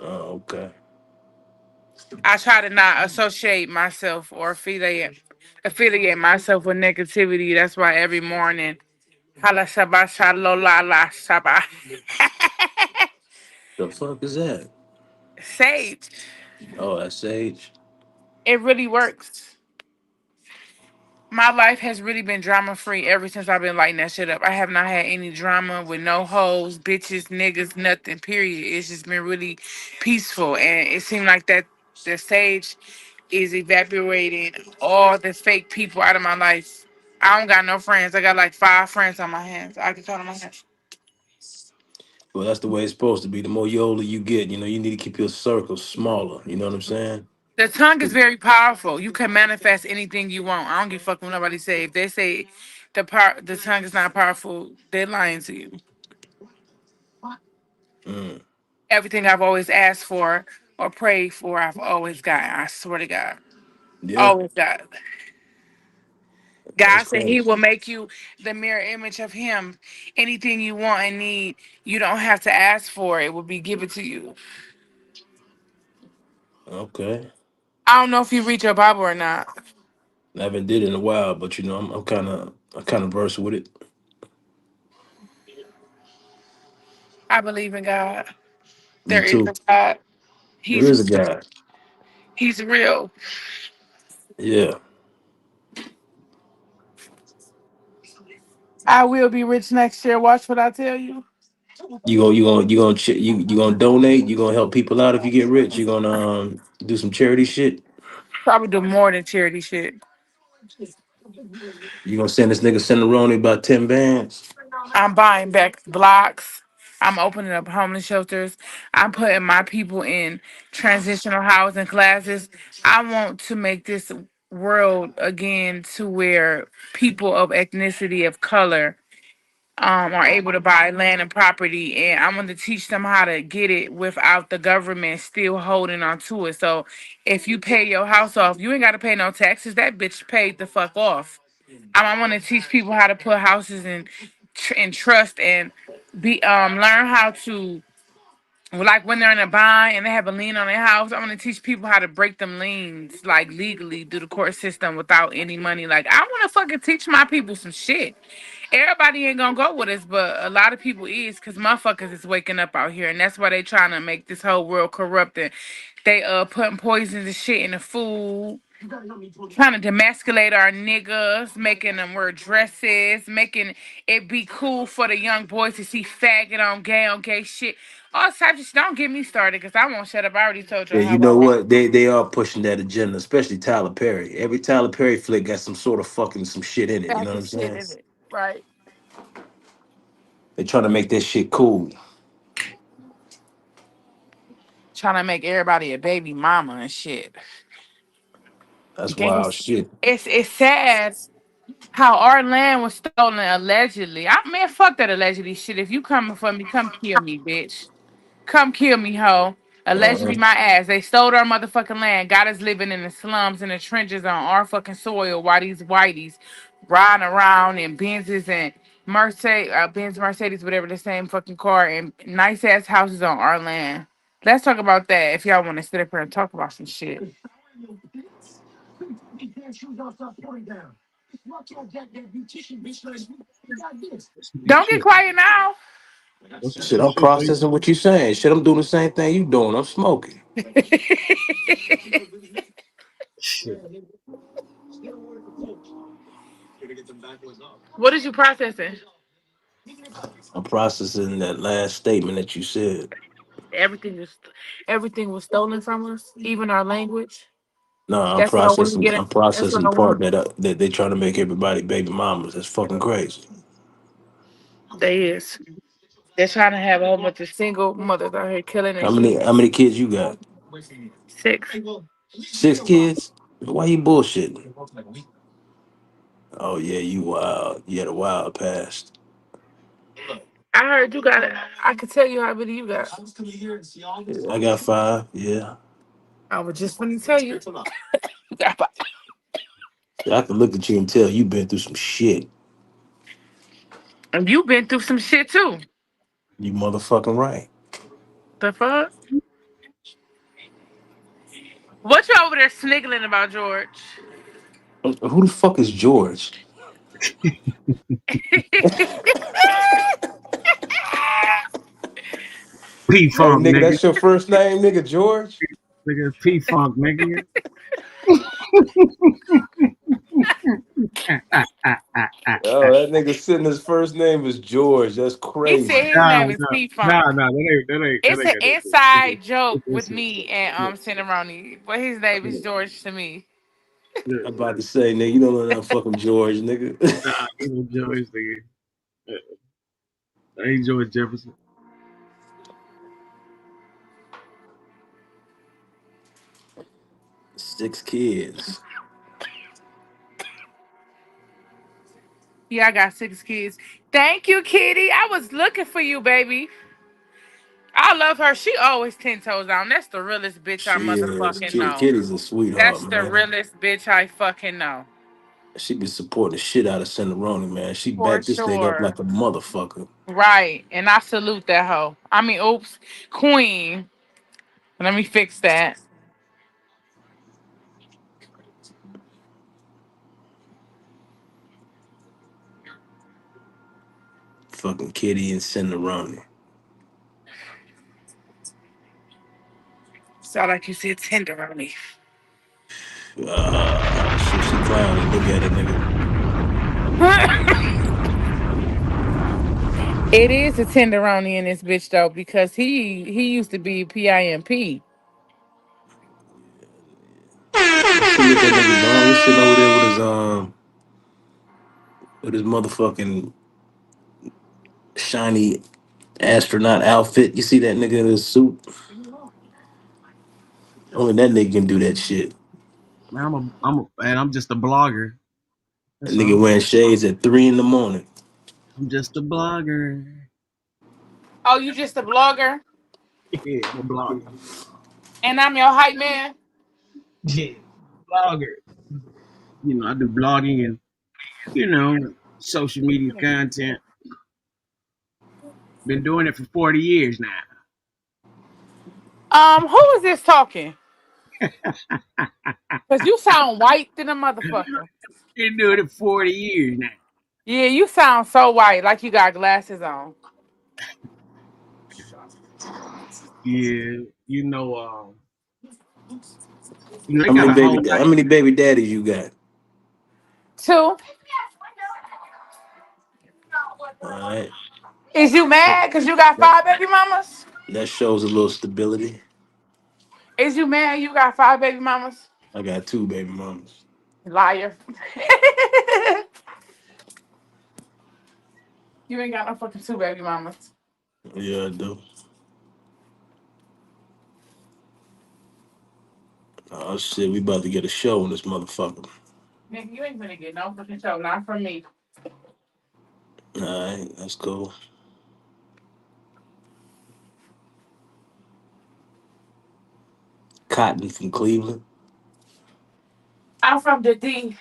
Oh, okay. I try to not associate myself or affiliate myself with negativity. That's why every morning, hala shaba shalola la shaba. The fuck is that? Sage. Oh, that's Sage. It really works. My life has really been drama free ever since I've been lighting that shit up. I have not had any drama with no hoes, bitches, niggas, nothing. Period. It's just been really peaceful, and it seemed like that the sage is evaporating all the fake people out of my life. I don't got no friends. I got like 5 friends on my hands. I can count on my hands. Well, that's the way it's supposed to be. The more you older you get, you need to keep your circle smaller. You know what I'm saying? The tongue is very powerful. You can manifest anything you want. I don't give a fuck what nobody say. If they say the tongue is not powerful, they're lying to you. Mm. Everything I've always asked for or prayed for, I've always gotten. I swear to God. Yeah, Always got. that's God said he crazy. will make you the mirror image of him. Anything you want and need, you don't have to ask for it. It will be given to you. Okay. I don't know if you read your Bible or not. I haven't did it in a while, but you know, I'm kind of versed with it. I believe in God. Me There is too. a God. There is a He's guy. he's real. Yeah. I will be rich next year. Watch what I tell you. You gonna donate? You gonna help people out if you get rich? You gonna do some charity shit? Probably do more than charity shit. You gonna send this nigga SendaRoni about 10 bands? I'm buying back blocks. I'm opening up homeless shelters. I'm putting my people in transitional housing classes. I want to make this world again to where people of ethnicity of color are able to buy land and property, and I want to teach them how to get it without the government still holding on to it. So if you pay your house off, you ain't got to pay no taxes. That bitch paid the fuck off. I want to teach people how to put houses in trust and be learn how to, like, when they're in a bind and they have a lien on their house. I want to teach people how to break them liens, like, legally through the court system without any money. Like, I want to fucking teach my people some shit. Everybody ain't gonna go with us, but a lot of people is, because motherfuckers is waking up out here, and that's why they trying to make this whole world corrupt. And they putting poisons and shit in the food, trying to demasculate our niggas, making them wear dresses, making it be cool for the young boys to see faggot on gay shit. All types of shit. Don't get me started, because I won't shut up. I already told you Yeah, how you I know roll. what? They are pushing that agenda, especially Tyler Perry. Every Tyler Perry flick got some sort of fucking some shit in it. You Got know what the I'm shit saying? in it, right? They trying to make that shit cool. Trying to make everybody a baby mama and shit. That's Gang- wild shit. It's sad how our land was stolen allegedly. I Man, fuck that allegedly shit. If you coming for me, come kill me, bitch. Come kill me, hoe. Uh-huh. Allegedly my ass. They stole our motherfucking land. Got us living in the slums and the trenches on our fucking soil while these whiteys riding around in Benzes and Mercedes, whatever, the same fucking car, and nice ass houses on our land. Let's talk about that if y'all want to sit up here and talk about some shit. Don't get quiet now. What's Shit, some I'm shit they processing what you saying. Shit, I'm doing the same thing you doing. I'm smoking. shit. What is you processing? I'm processing that last statement that you said. Everything is everything was stolen from us, even our language. No, That's what I want to get I'm at. That's what processing I the part want. that they trying to make everybody baby mamas. That's fucking crazy. They is. They're trying to have a whole bunch of single mothers out here killing How and many shit. how many kids you got? 6. 6 kids? Why you bullshitting? Oh yeah, you wild. You had a wild past. I heard you got it. I could tell you how many you got. I got 5. Yeah. I was just going to tell you. I can look at you and tell you been through some shit. And you been through some shit too. You motherfucking right. The fuck? What you over there sniggling about, George? Who the fuck is George? P Hey Funk nigga, nigga. that's your first name, nigga, George? Nigga P Funk nigga. Oh, that nigga sitting his first name is George. That's He crazy. said his name is P Funk. That It's ain't an got inside joke with nothing. me and SendaRoni, but his name is George to me. I'm about to say, nigga, you don't know that fucking George, nigga. Nah, he was George nigga. I ain't George Jefferson. 6 kids. Yeah, I got 6 kids. Thank you, Kitty. I was looking for you, baby. I love her. She always 10 toes down. That's the realest bitch I She is. motherfucking know. Kitty's a sweetheart, That's the man. realest bitch I fucking know. She be supporting the shit out of SendaRoni, man. She For backed this thing up sure. like a motherfucker. Right. And I salute that hoe. I mean, oops, Queen. Let me fix that. motherfucking Kitty and SendaRoni. Sound like you said tenderoni. Shit, she clowning. Look at it, nigga. It is a tenderoni in this bitch though, because he used to be PIMP. See, look at nigga Bond. He's sitting over there with his motherfucking shiny astronaut outfit. You see that nigga in his suit? Only that nigga can do that shit. Man, I'm just a blogger. That That's nigga all. wearing shades at 3 in the morning. I'm just a blogger. Oh, you just a blogger? Yeah, I'm a blogger. And I'm your hype man? Yeah, blogger. You know, I do blogging and, social media content. Been doing it for 40 years now. Who is this talking? Cause you sound white than a motherfucker. Been doing it for 40 years now. Yeah, you sound so white, like you got glasses on. Yeah, they How got many a whole how many baby daddies you got? 2. All right. Is you mad cause you got 5 baby mamas? That shows a little stability. Is you mad you got 5 baby mamas? I got 2 baby mamas. Liar. You ain't got no fucking 2 baby mamas. Yeah, I do. Oh shit, we about to get a show on this motherfucker. Nigga, you ain't gonna get no fucking show, not from me. All right, that's cool. Cotton from Cleveland. I'm from the D.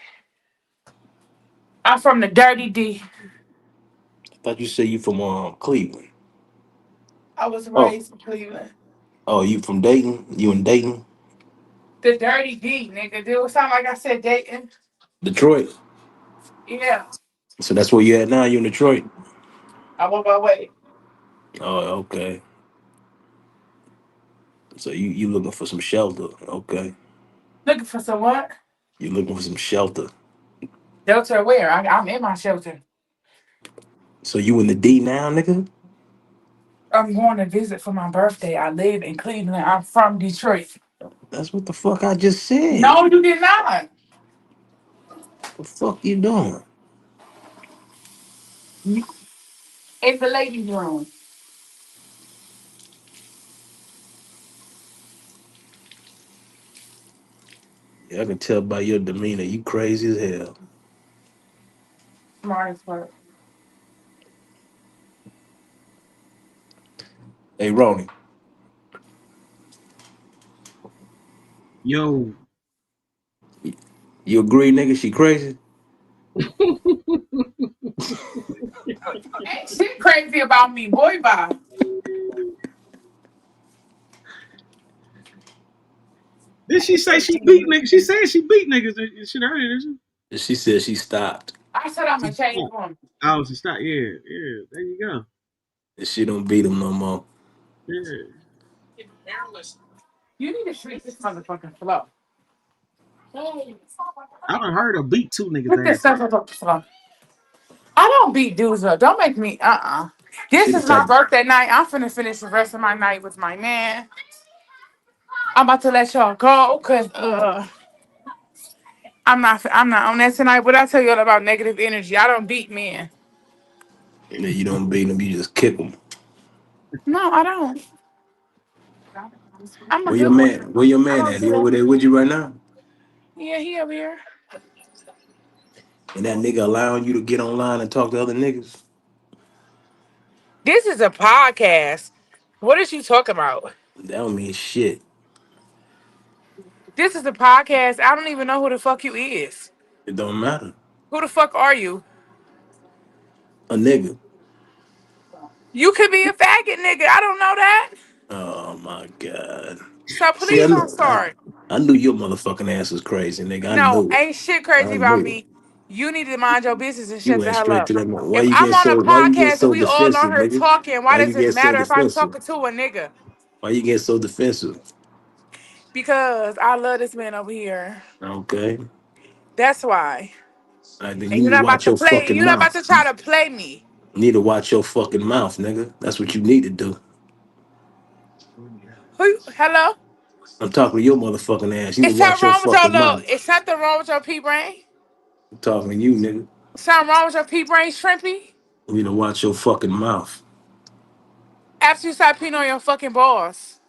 I'm from the dirty D. I thought you said you from Cleveland. I was Oh, raised in Cleveland. you from Dayton? You in Dayton? The dirty D, nigga. Do it sound like I said Dayton? Detroit. Yeah. So that's where you at now? You in Detroit? I'm on my way. Oh, okay. So you looking for some shelter? Okay. Looking for some what? You looking for some shelter? Shelter where? I'm in my shelter. So you in the D now, nigga? I'm going to visit for my birthday. I live in Cleveland. I'm from Detroit. That's what the fuck I just said. No, you did not. The fuck you doing? In the ladies' room. Yeah, I can tell by your demeanor. You crazy as hell. Smart as fuck. Hey, Roni. Yo. You agree, nigga? She crazy? Ain't shit crazy about me, boy, bye. Did she say she beat niggas? She said she beat niggas and shit earlier, didn't she? She said she stopped. I said I'm a change woman. Oh, she stopped. Yeah. There you go. And she don't beat him no more. Yeah. You need to treat this motherfucking flow. I done heard her beat 2 niggas. Put this stuff up the flow. I don't beat dudes up. Don't make me, This She the is my type. birthday night. I'm finna finish the rest of my night with my man. I'm about to let y'all go because I'm not on that tonight. What I tell y'all about negative energy? I don't beat men. Yeah, you don't beat him. You just kick him. No, I don't. I'm a Where your good one. man? Where your I man don't at? do He over that. there with you right now? Yeah, he over here. And that nigga allowing you to get online and talk to other niggas? This is a podcast. What is you talking about? That don't mean shit. This is a podcast. I don't even know who the fuck you is. It don't matter. Who the fuck are you? A nigga. You could be a faggot nigga. I don't know that. Oh my god. So See, please don't start. I knew your motherfucking ass was crazy, nigga. I No, knew it. ain't shit crazy I about knew it. me. You need to mind your business and You shut the went hell straight up. to that. Why If you I'm get on a so? Why you get podcast and so we all on defensive, here nigga? talking, why Why does you it get so matter if I'm defensive? talking to a nigga? Why you get so defensive? Because I love this man over here. Okay. That's why. Then And you need to watch your fucking you're not about mouth. to try to play me. You need to watch your fucking mouth, nigga. That's what you need to do. Hello? I'm talking to your motherfucking ass. You need Is to watch something your wrong with your fucking little, mouth. is something wrong with your pea brain? I'm talking to you, nigga. Something wrong with your pea brain, Shrimpy? You need to watch your fucking mouth. After you stop peeing on your fucking balls.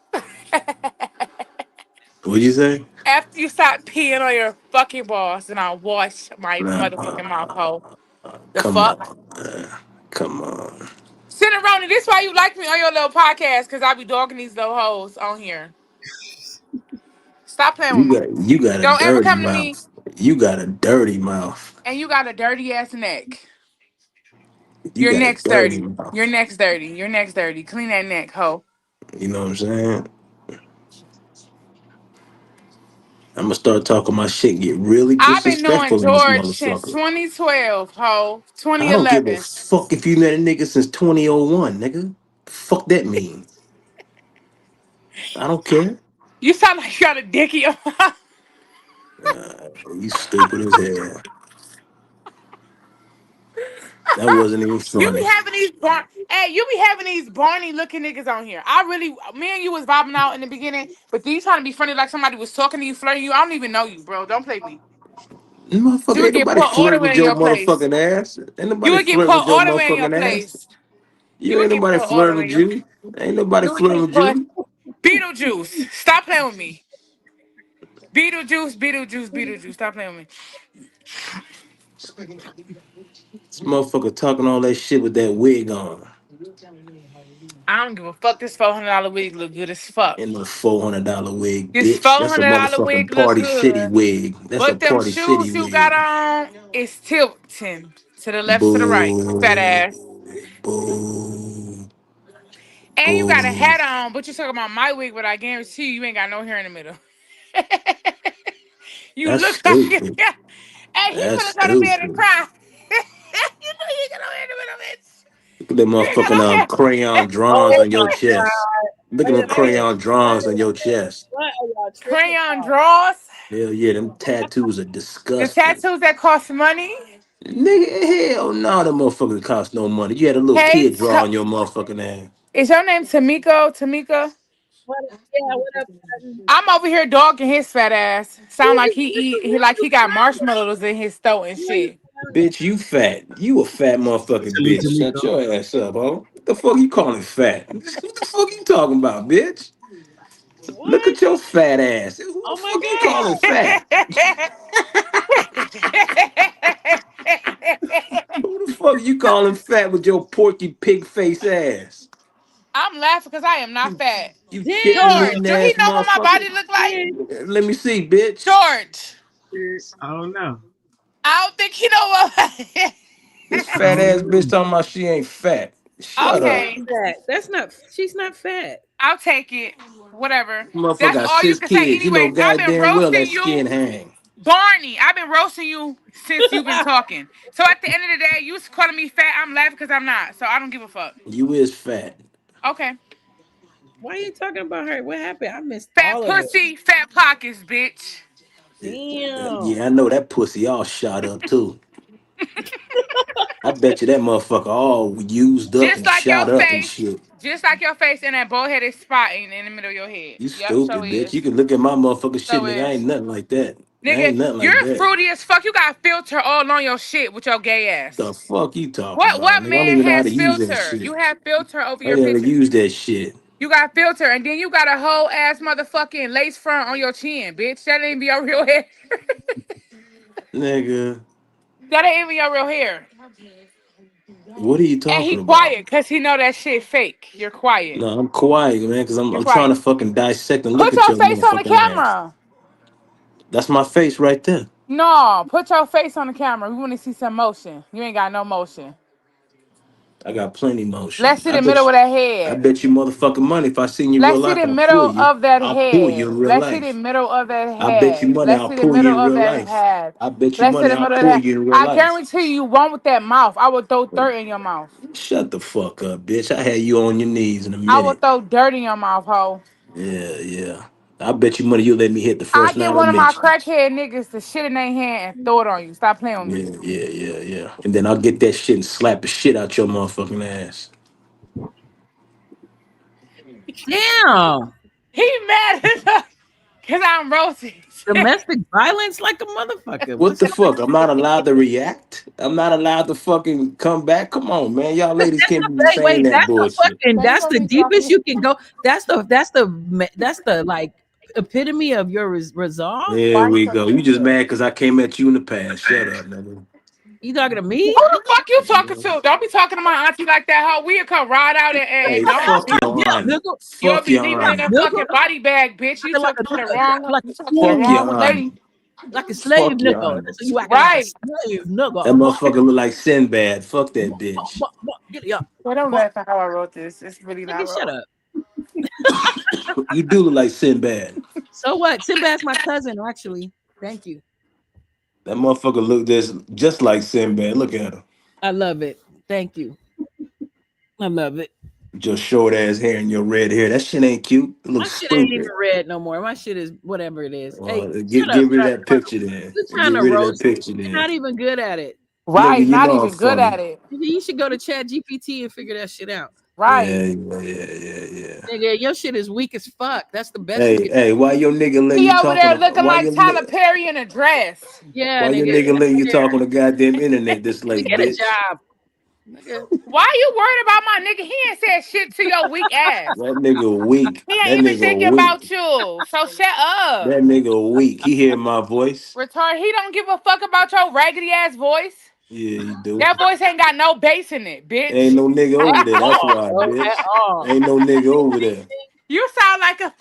What'd you say? After you stop peeing on your fucking balls, and I'll wash my Nah, motherfucking mouth hole. The come fuck? on, man. Come on. SendaRoni, this why you like me on your little podcast, because I be dogging these little hoes on here. Stop playing with me. You got a Don't ever dirty come to me, mouth. You got a dirty mouth. and you got a dirty ass neck. You Your got a neck's dirty dirty. mouth. Your neck's dirty. Your neck's dirty. Clean that neck, hoe. You know what I'm saying? I'm gonna start talking my shit, get really I've been knowing disrespectful in this George since motherfucker. 2012, ho. I don't give a 2011. fuck if you met a nigga since 2001, nigga. Fuck that mean. I don't care. You sound like you got a dick in your mouth. You stupid as hell. That wasn't even You be funny. having these you be having these Barney looking niggas on here. Me and you was vibing out in the beginning, but then you trying to be funny like somebody was talking to you, flirting you. I don't even know you, bro. Don't play me. You Motherfucker, would ain't get nobody put all the flirt way with in your your place. motherfucking ass. Ain't You nobody would get flirt put with your all the way in your motherfucking ass. place. You You would ain't get nobody put all the flirting way in with your you. Ain't nobody You would flirting get with put you. Beetlejuice. Stop playing with me. Beetlejuice, Beetlejuice, Beetlejuice. Stop playing with me. This motherfucker talking all that shit with that wig on. I don't give a fuck. This $400 wig look good as fuck. And the $400 wig, This bitch. That's a $400 motherfucking wig look party city good. wig. That's a But them party city shoes you got wig. on is tilting to the left, to the right. Fat Boo, ass. boo, And you got a boo. hat on, but you talking about my wig, but I guarantee you ain't got no hair in the middle. You That's look like stupid. Hey, he That's finna go to bed and stupid. cry. You know you ain't got no hair in the middle, bitch. Look at them You ain't got motherfucking no hair. crayon drawings Oh on your my chest. Look at God. them crayon drawings on your chest. What are y'all tripping Crayon about? draws. Hell yeah, them tattoos are The disgusting. tattoos that cost money. Nigga, hell no, them motherfuckers cost no money. You had a little Hey, kid draw on your motherfucking ass. is your name Tamiko? Tamika? What, yeah, what up, Cotton? I'm over here dogging his fat ass. Sound like he got marshmallows in his throat and shit. Bitch, you fat. You a fat motherfucking Salute to bitch. Shut Miko. your ass up, ho. What the fuck you calling fat? What the fuck you talking about, bitch? Look What? at your fat ass. Who the Oh my fuck you calling fat? Who the fuck you calling fat with your porky pig face ass? I'm laughing because I am not fat. You chicken Damn. George, eating do he ass know what my motherfucker. body look like? Let me see, bitch. George, I don't know. I don't think he know what. This I fat don't ass know. bitch talking about she ain't fat. Shut up. Okay, Fat. That's not, she's not fat. I'll take it. Whatever. Motherfucker That's got all you 6 can say. kids. You know Anyways, I've been goddamn well roasting that you, skin hang. Barney. I've been roasting you since you've been talking. So at the end of the day, you calling me fat. I'm laughing because I'm not. So I don't give a fuck. You is fat. Okay. Why are you talking about her? What happened? I missed Fat all of it. pussy, fat pockets, bitch. Damn. Yeah, I know that pussy all shot up too. I bet you that motherfucker all used up Just and like your shot up and face. shit. Just like your face and that bald-headed spot in the middle of your head. You Yep, so stupid, bitch. is. You can look at my motherfucking shit, So nigga. I is. ain't nothing like that. I Nigga, ain't nothing like you're that. fruity as fuck. You got filter all on your shit with your gay The ass. fuck you talking What about, nigga? I don't man even know how has to use that filter? shit. You have filter over I your ain't how to pictures. use that shit, You got filter, and then you got a whole ass motherfucking lace front on your chin, bitch. That ain't be your real hair. nigga. That ain't even your real hair. What are you And he talking about? quiet because he know that shit fake. You're quiet. No, I'm quiet, man, because I'm, You're I'm trying to quiet. fucking dissect and look Put at your your face on the motherfucking ass. camera. That's my face right there. No, put your face on the camera. We want to see some motion. You ain't got no motion. I got plenty motion. Let's see the middle of that I head. bet you motherfucking money if I seen you in real Let's see life, the I'll pull middle you. of that I'll pull you head. in real Let's see the life. middle of that I bet you head. money Let's I'll see the pull you middle in of real that life. head. I bet you Let's see money the I'll middle of pull that. you in real I life. guarantee you won't with that mouth. I will throw dirt in your mouth. Shut the fuck up, bitch. I had you on your knees in a I will minute. throw dirt in your mouth, ho. Yeah, yeah. I bet you money you'll let me hit the I first get night I one of my met you. crackhead niggas to shit in their hand and throw it on you. Stop playing with me. Yeah. And then I'll get that shit and slap the shit out your motherfucking ass. Damn. He mad because I'm roasting. Domestic violence like a motherfucker. What What's the fuck? I'm not allowed to react. I'm not allowed to fucking come back. Come on, man. Y'all ladies can't be saying wait, that bullshit. that's the deepest you can go. That's the like epitome of your resolve. There we go. You just mad because I came at you in the past. Shut up, nigga. You talking to me? Who the fuck you talking to? Don't be talking to my auntie like that, ho. We'll come right out Hey, and fuck your Yeah, auntie. nigga. you'll Fuck be your leaving in auntie. a fucking body bag, bitch. You Like talking to the wrong, you talking to the Fuck your wrong auntie. lady. like a slave Fuck your nigga. auntie. That's what you acting like a Right. slave That nigga. motherfucker look like Sinbad. Fuck that bitch. Get it up. Well, don't laugh at how I wrote this. It's really not Nigga, shut wrote. up. You do look like Sinbad. So what? Sinbad's my cousin, actually. Thank you. That motherfucker look just like Sinbad. Look at him. I love it. Thank you. I love it. Just short ass hair and your red hair. That shit ain't cute. It My looks shit ain't even stupid. red no more. My shit is whatever it is. Hey, Get shut up. rid of that picture then. You're trying Get to rid of that roast me. picture You're then. not even good at it. Right. Nigga, you Not know I'm even good funny. at it. Nigga, you should go to Chat GPT and figure that shit out. Right. Yeah. Nigga, your shit is weak as fuck. That's the best you can do. Hey, why your nigga letting He you over talk on there the looking like Tyler Perry in a dress. Yeah, why your nigga letting you talk on the goddamn internet this late, Get a bitch? job. Nigga. Why you worried about my nigga? He ain't said shit to your weak ass. That nigga weak. He That ain't even nigga thinking weak. about you. So shut up. That nigga weak. He hear my voice. Retard. He don't give a fuck about your raggedy ass voice. Yeah, he do. That voice ain't got no bass in it, bitch. Ain't no nigga over there. That's why, No, bitch. at all. Ain't no nigga over there. You sound like a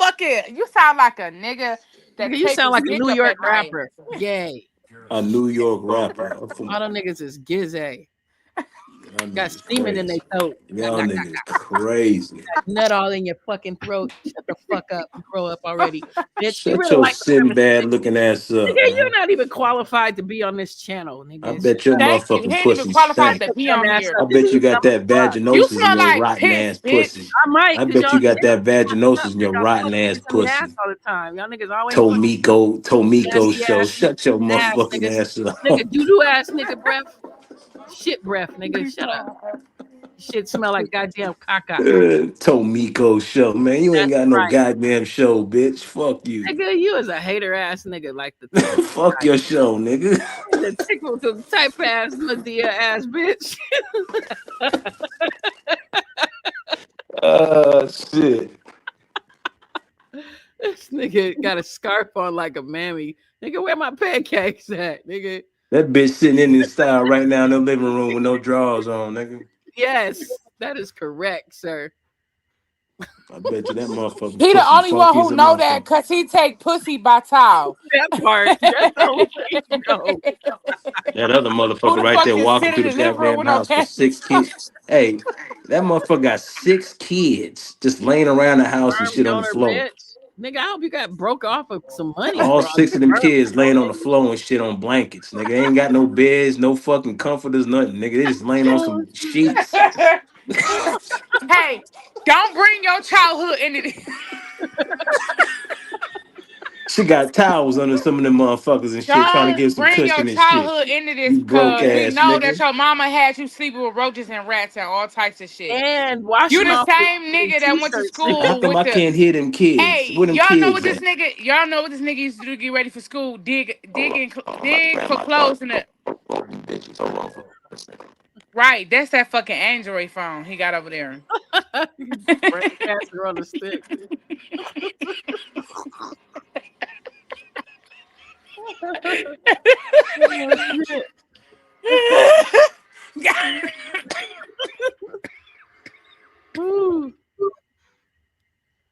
nigga that Nigga, you takes sound like a dick New up York at night. rapper. Gay. A New York rapper. All them niggas is gizzy. Y'all Got niggas semen in their crazy. throat. Y'all niggas crazy. Nut all in your fucking throat. Shut the fuck up and grow up already. Bitch, you Shut really your like Sinbad looking ass up, Nigga, man. you're not even qualified to be on this channel, nigga. I bet your Thank you. He motherfucking ain't even pussy qualified stank. to be on here. I bet you got that You vaginosis in smell your like rotten piss, ass bitch. pussy. I might, I because bet y'all you got that fuck vaginosis in your y'all rotten fuck ass niggas in the ass pussy. all the time. Y'all niggas always Tomiko nasty show. ass Shut your ass motherfucking niggas. ass up. Nigga, doo-doo ass nigga breath. Shit breath, nigga. Shut up. Shit smell like goddamn caca. Tomiko show, man. You ain't That's got no right. goddamn show, bitch. Fuck you. Nigga, you is a hater ass nigga like the tickle. Fuck your show, nigga. The tickle to type ass Medea ass bitch. Shit. This nigga got a scarf on like a mammy. Nigga, where my pancakes at, nigga? That bitch sitting in his style right now in the living room with no drawers on, nigga. Yes, that is correct, sir. I bet you that motherfucker He the pussy only one funky as who a know that motherfucker. because he take pussy by towel. That part. That's the only way you know. That other Who motherfucker the right fuck there just walking sit in through the the living room goddamn with no house with 6 panties? kids. Hey, that motherfucker got 6 kids just laying around the house and Sperm shit on the donor floor. bitch. Nigga, I hope you got broke off of some money All for all 6 these of them sperm kids laying on the donated. floor and shit on blankets. Nigga, they ain't got no beds, no fucking comforters, nothing. Nigga, they just laying on some sheets. Hey, don't bring your childhood into this. She got towels under some of them motherfuckers and shit, trying to Don't get some bring your cushion and shit. childhood into this You broke because we ass know that nigga. your mama had you sleeping with roaches and rats and all types of shit. And You washing the off same in nigga that went to t-shirts, nigga. How school come with I the. can't hear them kids? Hey, Where them kids at? y'all know what this nigga used to do to get ready for school? Dig for clothes in the. Right, that's that fucking Android phone he got over there. Cancer on the stick.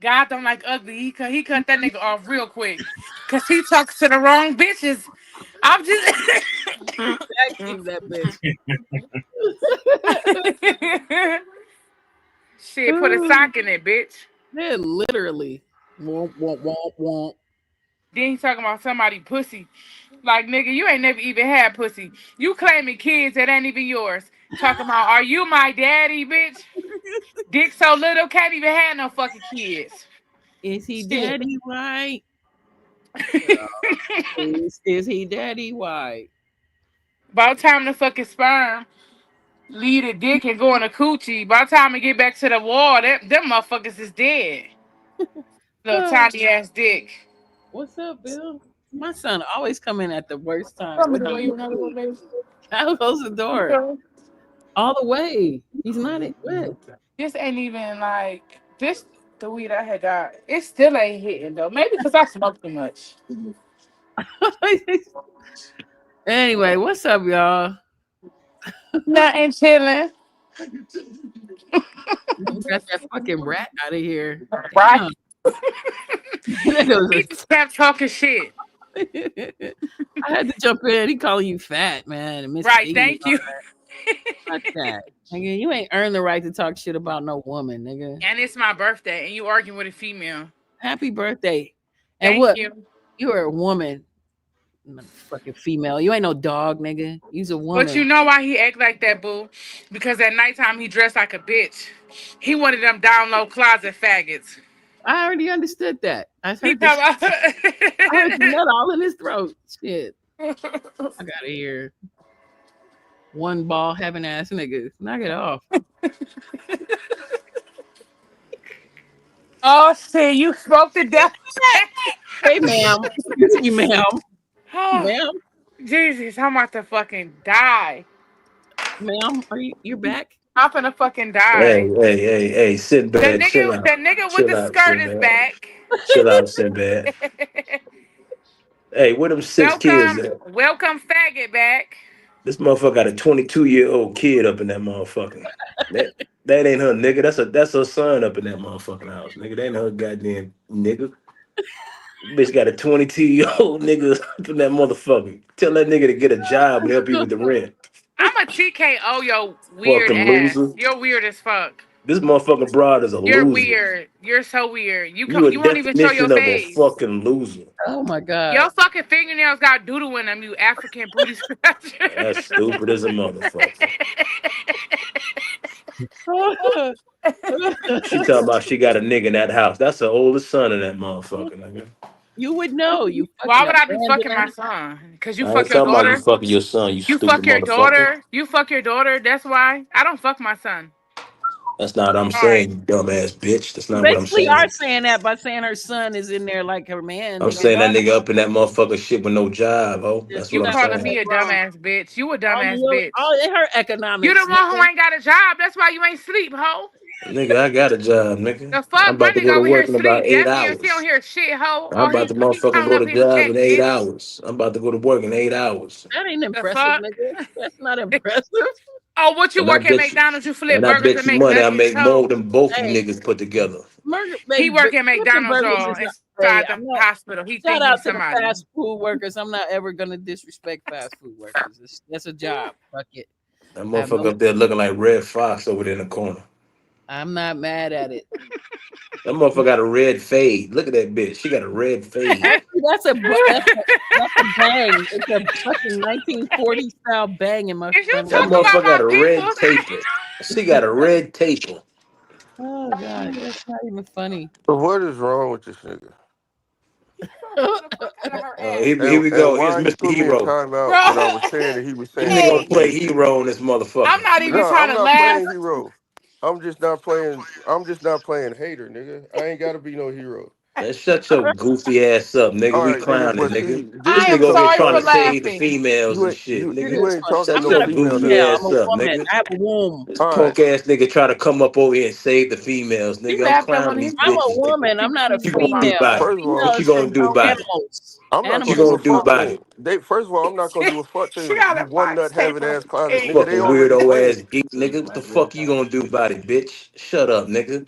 God don't like ugly. He cut that nigga off real quick. Cause he talks to the wrong bitches. I'm just Keep that bitch. Shit, put a sock in it, bitch. Yeah, literally. Womp, womp, womp, womp. Then he talking about somebody pussy. Like, nigga, you ain't never even had pussy. You claiming kids that ain't even yours. Talking about, are you my daddy, bitch? Dick so little, can't even have no fucking kids. Is he Shit. daddy white? is he daddy white? By the time the fucking sperm leave the dick and go in a coochie, by the time it get back to the wall, them motherfuckers is dead. Little tiny ass dick. What's up, Bill? My son always come in at the worst time. Tell me the way you know the baby. I'll close the door. All the way. He's not it. What? This ain't even like this. The weed I had got, it still ain't hitting though. Maybe because I smoked too much. Anyway, what's up, y'all? Nothing, chilling. We got that fucking rat out of here. Right. He He kept talking shit. I had to jump in. He calling you fat, man. And Miss Right, Iggy thank and you. all that. Fuck that. Nigga, you ain't earned the right to talk shit about no woman, nigga. And it's my birthday, and you arguing with a female. Happy birthday. And Thank what? you. You are a woman. Fucking female. You ain't no dog, nigga. You's a woman. But you know why he act like that, boo? Because at nighttime he dressed like a bitch. He one of them down low closet faggots. I already understood that. I He heard this. talking I heard the nut all in his throat. Shit. about- I gotta hear. One ball having ass niggas. Knock it off. Oh shit, you spoke to death. Hey, ma'am. Excuse me, ma'am. Ma'am. Jesus, I'm about to fucking die. Ma'am, you're back? I'm finna fucking die. Hey, sit The back, chill nigga, out. the nigga with Chill the out, skirt is Sinbad. back. Chill out, Sinbad. Hey, where them 6 kids at? Welcome, faggot back. This motherfucker got a 22-year-old kid up in that motherfucker. That ain't her nigga. That's her son up in that motherfucking house, nigga. That ain't her goddamn nigga. Bitch got a 22-year-old nigga up in that motherfucker. Tell that nigga to get a job and help you with the rent. I'm a TKO your weird Fucking ass. loser. You're weird as fuck. This motherfucking broad is a You're loser. weird. You're so weird. You You a won't even show your definition of a face. fucking loser. Oh my god. Your fucking fingernails got doodle in them, you African booty scratcher. That's stupid as a motherfucker. She talking about she got a nigga in that house. That's the oldest son of that motherfucker, nigga. You would know. You. Why would I be fucking my son? Because you I fuck ain't your talking about daughter? you fucking your son, you You stupid fuck your motherfucker. daughter? You fuck your daughter? That's why? I don't fuck my son. That's not what I'm saying, you dumbass bitch. That's not what I'm Basically, saying. are saying that by saying her son is in there like her man. I'm saying that nigga up in that motherfucker shit with no job, ho. That's You what I'm calling saying. me a dumbass bitch. You a dumbass All bitch. her economics. You the one who ain't got a job. That's why you ain't sleep, ho. Nigga, I got a job, nigga. The I'm fuck, my about to nigga go to over here work in about sleep. 8 Definitely, hours. he don't hear shit, ho. I'm Oh, about to he motherfucking counting go up to his job check, in 8 bitch. hours. I'm about to go to work in 8 hours. That ain't The impressive, fuck? nigga. That's not impressive. Oh, what you And I work at bet you, McDonald's? You flip and I burgers bet and you make money I nuggets, make ho. more than both you Hey. niggas put together. He work at McDonald's, burgers y'all, is not- inside hey, the hospital. He Shout think out he's to the somebody. fast food workers. I'm not ever gonna disrespect fast food workers. That's a job. Fuck it. That motherfucker up there looking like Red Fox over there in the corner. I'm not mad at it. That motherfucker got a red fade. Look at that bitch. She got a red fade. Actually, that's a bang. It's a fucking 1940 style bang in my front. That motherfucker got a red taper. She got a red taper. Oh god, that's not even funny. But what is wrong with this nigga? Here we go. Here's Why he Mr. put me in Hero. timeout when I was saying that he was This saying nigga gonna fuck play nigga? hero on this motherfucker. I'm not even No, trying I'm to not laugh. playing hero. I'm just not playing. I'm just not playing hater, nigga. I ain't gotta be no hero. Man, shut your goofy ass up, nigga. All We right, nigga. clowning, But see, nigga. this This I what am nigga over here comes sorry trying for to from save the laughing. females and you. shit, nigga. You ain't talking to I'm Shut no not your a female, goofy nigga. female. I'm ass a up, woman. nigga. I have a womb. This All right. punk ass nigga try to come up over here and save the females, He nigga. I'm laughed at clowning one of these his I'm a bitches, nigga. woman. I'm not a What you gonna do female. about it? First of Female all, What you is for gonna do about it? animals. I'm not What you gonna give gonna a Animals. do fuck about to it? First of all, I'm not gonna give a fuck She to got you a one box nut having paper. ass closet, Hey. nigga. They Fucking already weirdo playing. ass geek, nigga. What the fuck you gonna do about it, bitch? Shut up, nigga.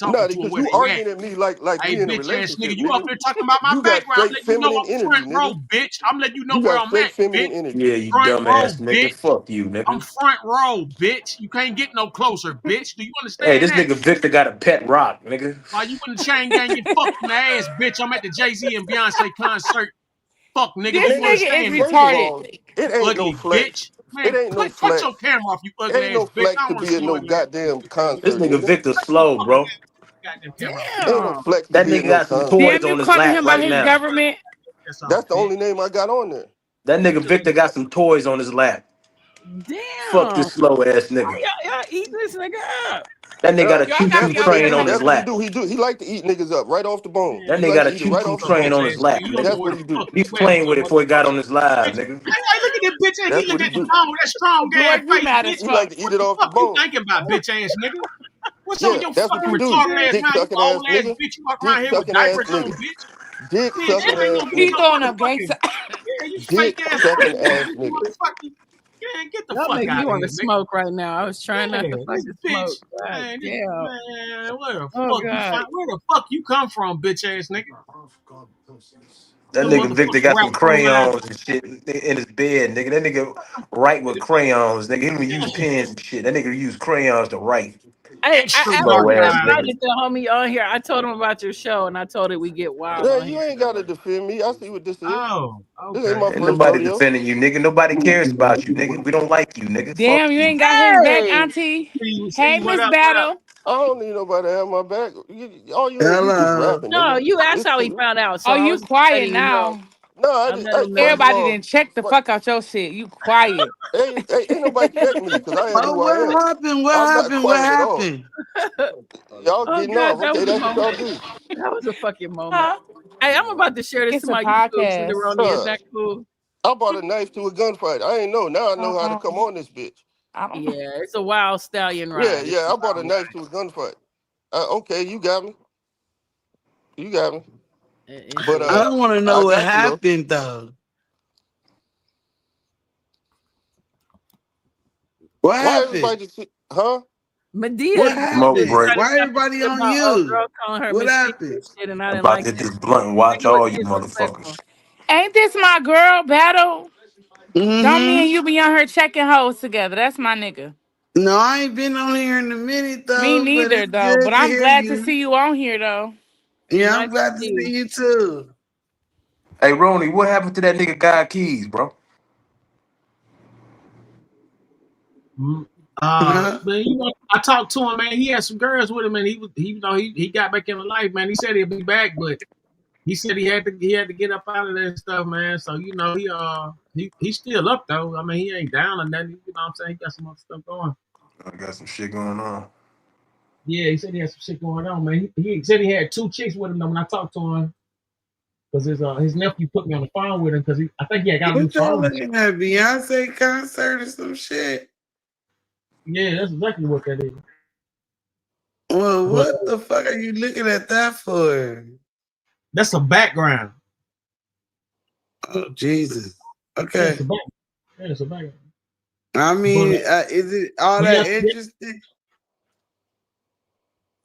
No, talking to him because where you they at. arguing at me like Hey, we in a bitch ass nigga, relationship, you up nigga. here talking about my You got background, straight letting you know feminine I'm energy, front row, nigga. bitch. I'm letting you know You where got I'm at, straight feminine bitch. energy. Yeah, you Front row, dumbass nigga. bitch. Fuck you, I'm nigga. front row, bitch. You can't get no closer, bitch. Do you Hey, understand this that? nigga Victor got a pet rock, nigga. While you in the chain gang, get fucked in the ass, bitch. I'm at the Jay-Z and Beyonce concert. Fuck, nigga. Do This you Nigga, nigga is understand that? first of retarded. all, it You ain't no ugly flex. bitch. It Man, ain't no cut your flex. camera off, you ugly Ain't ass no bitch. flex I to don't want to be see at your no ugly ass. goddamn This concert, nigga nigga. Victor slow, bro. Goddamn camera off. Ain't no Damn. flex to That be at nigga no got some concert. toys Damn, you on his calling lap him by right his now. government? That's That's all, the bitch. only name I got on there. That nigga Victor got some toys on his lap. Fuck Damn. this slow ass Why nigga. y'all eating this nigga up? That nigga got a Y'all got choo-choo me over here train on like, his That's what he lap. do. He like to eat niggas up right off the bone. That He nigga like got to a eat it right choo-choo off the train bone. on his lap, You don't know That's nigga. what where he the do. fuck you He's at with playing with your it before he got on motherfucking his live, bitch. nigga. Hey, look at that bitch ass. He That's what looking he at the do. phone with that strong ass George, you face, mad as bitch. He like fuck. to eat What it the off the fuck you bone. thinking about, bitch ass nigga? What's up with Yeah, your that's what fucking you do. retarded ass Dick mind? You sucking old ass ass nigga. bitch. You walk Dick around here with sucking ass diapers on, nigga. bitch. Dick Bitch, sucking that ain't ass gonna get He no nigga. throwing up motherfucking. gangsta. Yeah, you fake Dick ass sucking pregnant ass ass nigga. motherfucker. Man, get the Y'all fuck make me out of want here, to nigga. smoke right now. I was trying not Yeah, to this fucking smoke. bitch. God Man, this damn. man, where the Oh fuck you God. find? Where the fuck you come from, bitch ass nigga? That Your nigga Victor motherfucking got some raccoon ass. crayons and shit in his bed, nigga. That nigga write with crayons, nigga. He don't even use pens and shit. That nigga use crayons to write. I Slow actually ass nigga. invited the homie on here. I told him about your show and I told him we get wild Yeah, on you here. ain't gotta defend me. I see what this is. Oh, This ain't okay. my Ain't first nobody rodeo. defending you, nigga. Nobody cares about you, nigga. We don't like you, nigga. Fuck Damn, you you. ain't got his back, Hey, Auntie. See, Hey, what Miss up? What up? Battle. I don't need nobody to have my back. You just Hello. rapping, no, nigga. you asked It's how he cool. found out, so Oh, I you was quiet letting you know. now. No, I let him know. first of Everybody all, didn't check the what, fuck out your shit. You quiet. ain't nobody check me because I am Oh, who I am. what happened? What I'm not happened? What quiet at all. happened? Y'all Oh getting God, off. that Okay, was a that's what y'all moment. do. That was a fucking moment. Huh? Hey, I'm about to share this to It's a my YouTube, podcast. SendaRoni. Is Huh. that cool? I bought a knife to a gunfight. I ain't know. Now I know how to Uh-uh. come on this bitch. I don't know. Yeah, it's a wild stallion Yeah, ride. It's a yeah. I bought a wild knife to a gunfight. Okay, you got me. You got me. ride. It's But a I wild. don't want to know I what got you though. happened though. What Why happened? everybody just huh? Medea What had Smoke happened? break. started Why talking everybody shit on about old you? girl calling her What Miss Feet and happened? shit, and I I'm didn't about like to hit that. this blunt and Now watch you want all to you disrespectful. motherfuckers. Ain't this my girl, Battle? Don't me Mm-hmm. and you be on her checking hoes together. That's my nigga. No, I ain't been on here in a minute Me though, but neither, it's though. But good to I'm hear glad to you. see you on here, though. Yeah, I'm Nice to glad to see see you. you too. Hey, Roni, what happened to that nigga Guy Keys, bro? Mm, Huh? man, I talked to him, man. He had some girls with him, and he got back in the life, man. He said he'll be back, but he said he had to get up out of that stuff, man. So he's still up though. I mean, he ain't down or nothing. You know what I'm saying? He got some other stuff going. I got some shit going on. Yeah, he said he had some shit going on, man. He said he had 2 chicks with him though when I talked to him. Because his nephew put me on the phone with him because I think he had got a new What y'all phone. looking at? Beyonce concert or some shit? Yeah, that's exactly what that is. Well, But what the fuck are you looking at that for? that's a background. Oh, Jesus. Yeah, Okay. it's a background. Yeah, it's a background. I But mean, is it all yeah, that interesting?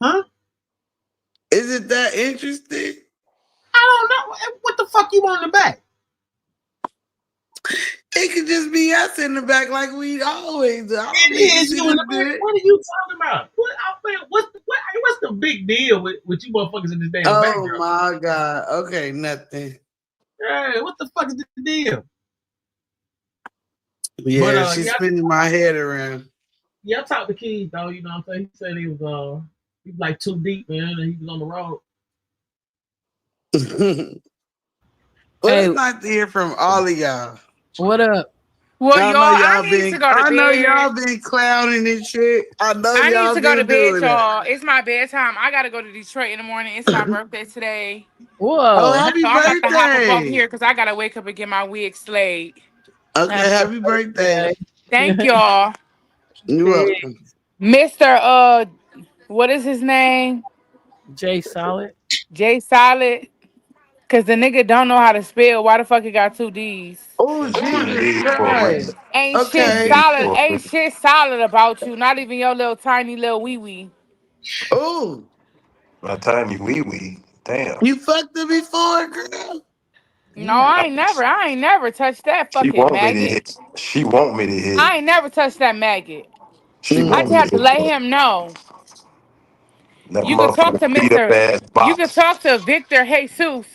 huh? Is it that interesting? I don't know. What the fuck you want in the back? It could just be us in the back like we always do. I don't It need to is see you in the the back. dick. What are you talking about? What's the big deal with you motherfuckers in this damn Oh background? my God. Okay, nothing. Hey, what the fuck is the deal? But Yeah, she's spinning my head around. I talked to Keith though. You know what I'm saying? He said he was like too deep, man, and he was on the road. Well, Hey, it's nice to hear from all of y'all. what up? Well, I y'all, know I y'all need to been go to I know bed. y'all been clowning and shit. I know I need y'all to go to been bed, doing that. y'all. It's my bedtime. I gotta go to Detroit in the morning. It's my birthday today. Oh, Whoa, happy So I'm about to hop up on birthday. here because I gotta wake up and get my wig slayed. Okay, happy happy birthday. Thank y'all. You're birthday. welcome. Mr. What is his name? Jay Solid. Jay Solid. Cause the nigga don't know how to spell. Why the fuck he got 2 D's? Oh, Got two Jesus D's for a reason. Christ. Ain't shit Two Okay. D's solid. for a Ain't reason. shit solid about you. Not even your little tiny little wee wee. Oh, My tiny wee wee. Damn. you fucked her before, girl? No, I ain't never touched that She fucking want me to maggot. hit. She want me to hit it. I ain't never touched that maggot. She I want just me to have to hit let it. him know. That You could talk motherfucker to beat up Mr. ass You could box. talk to Victor Jesus,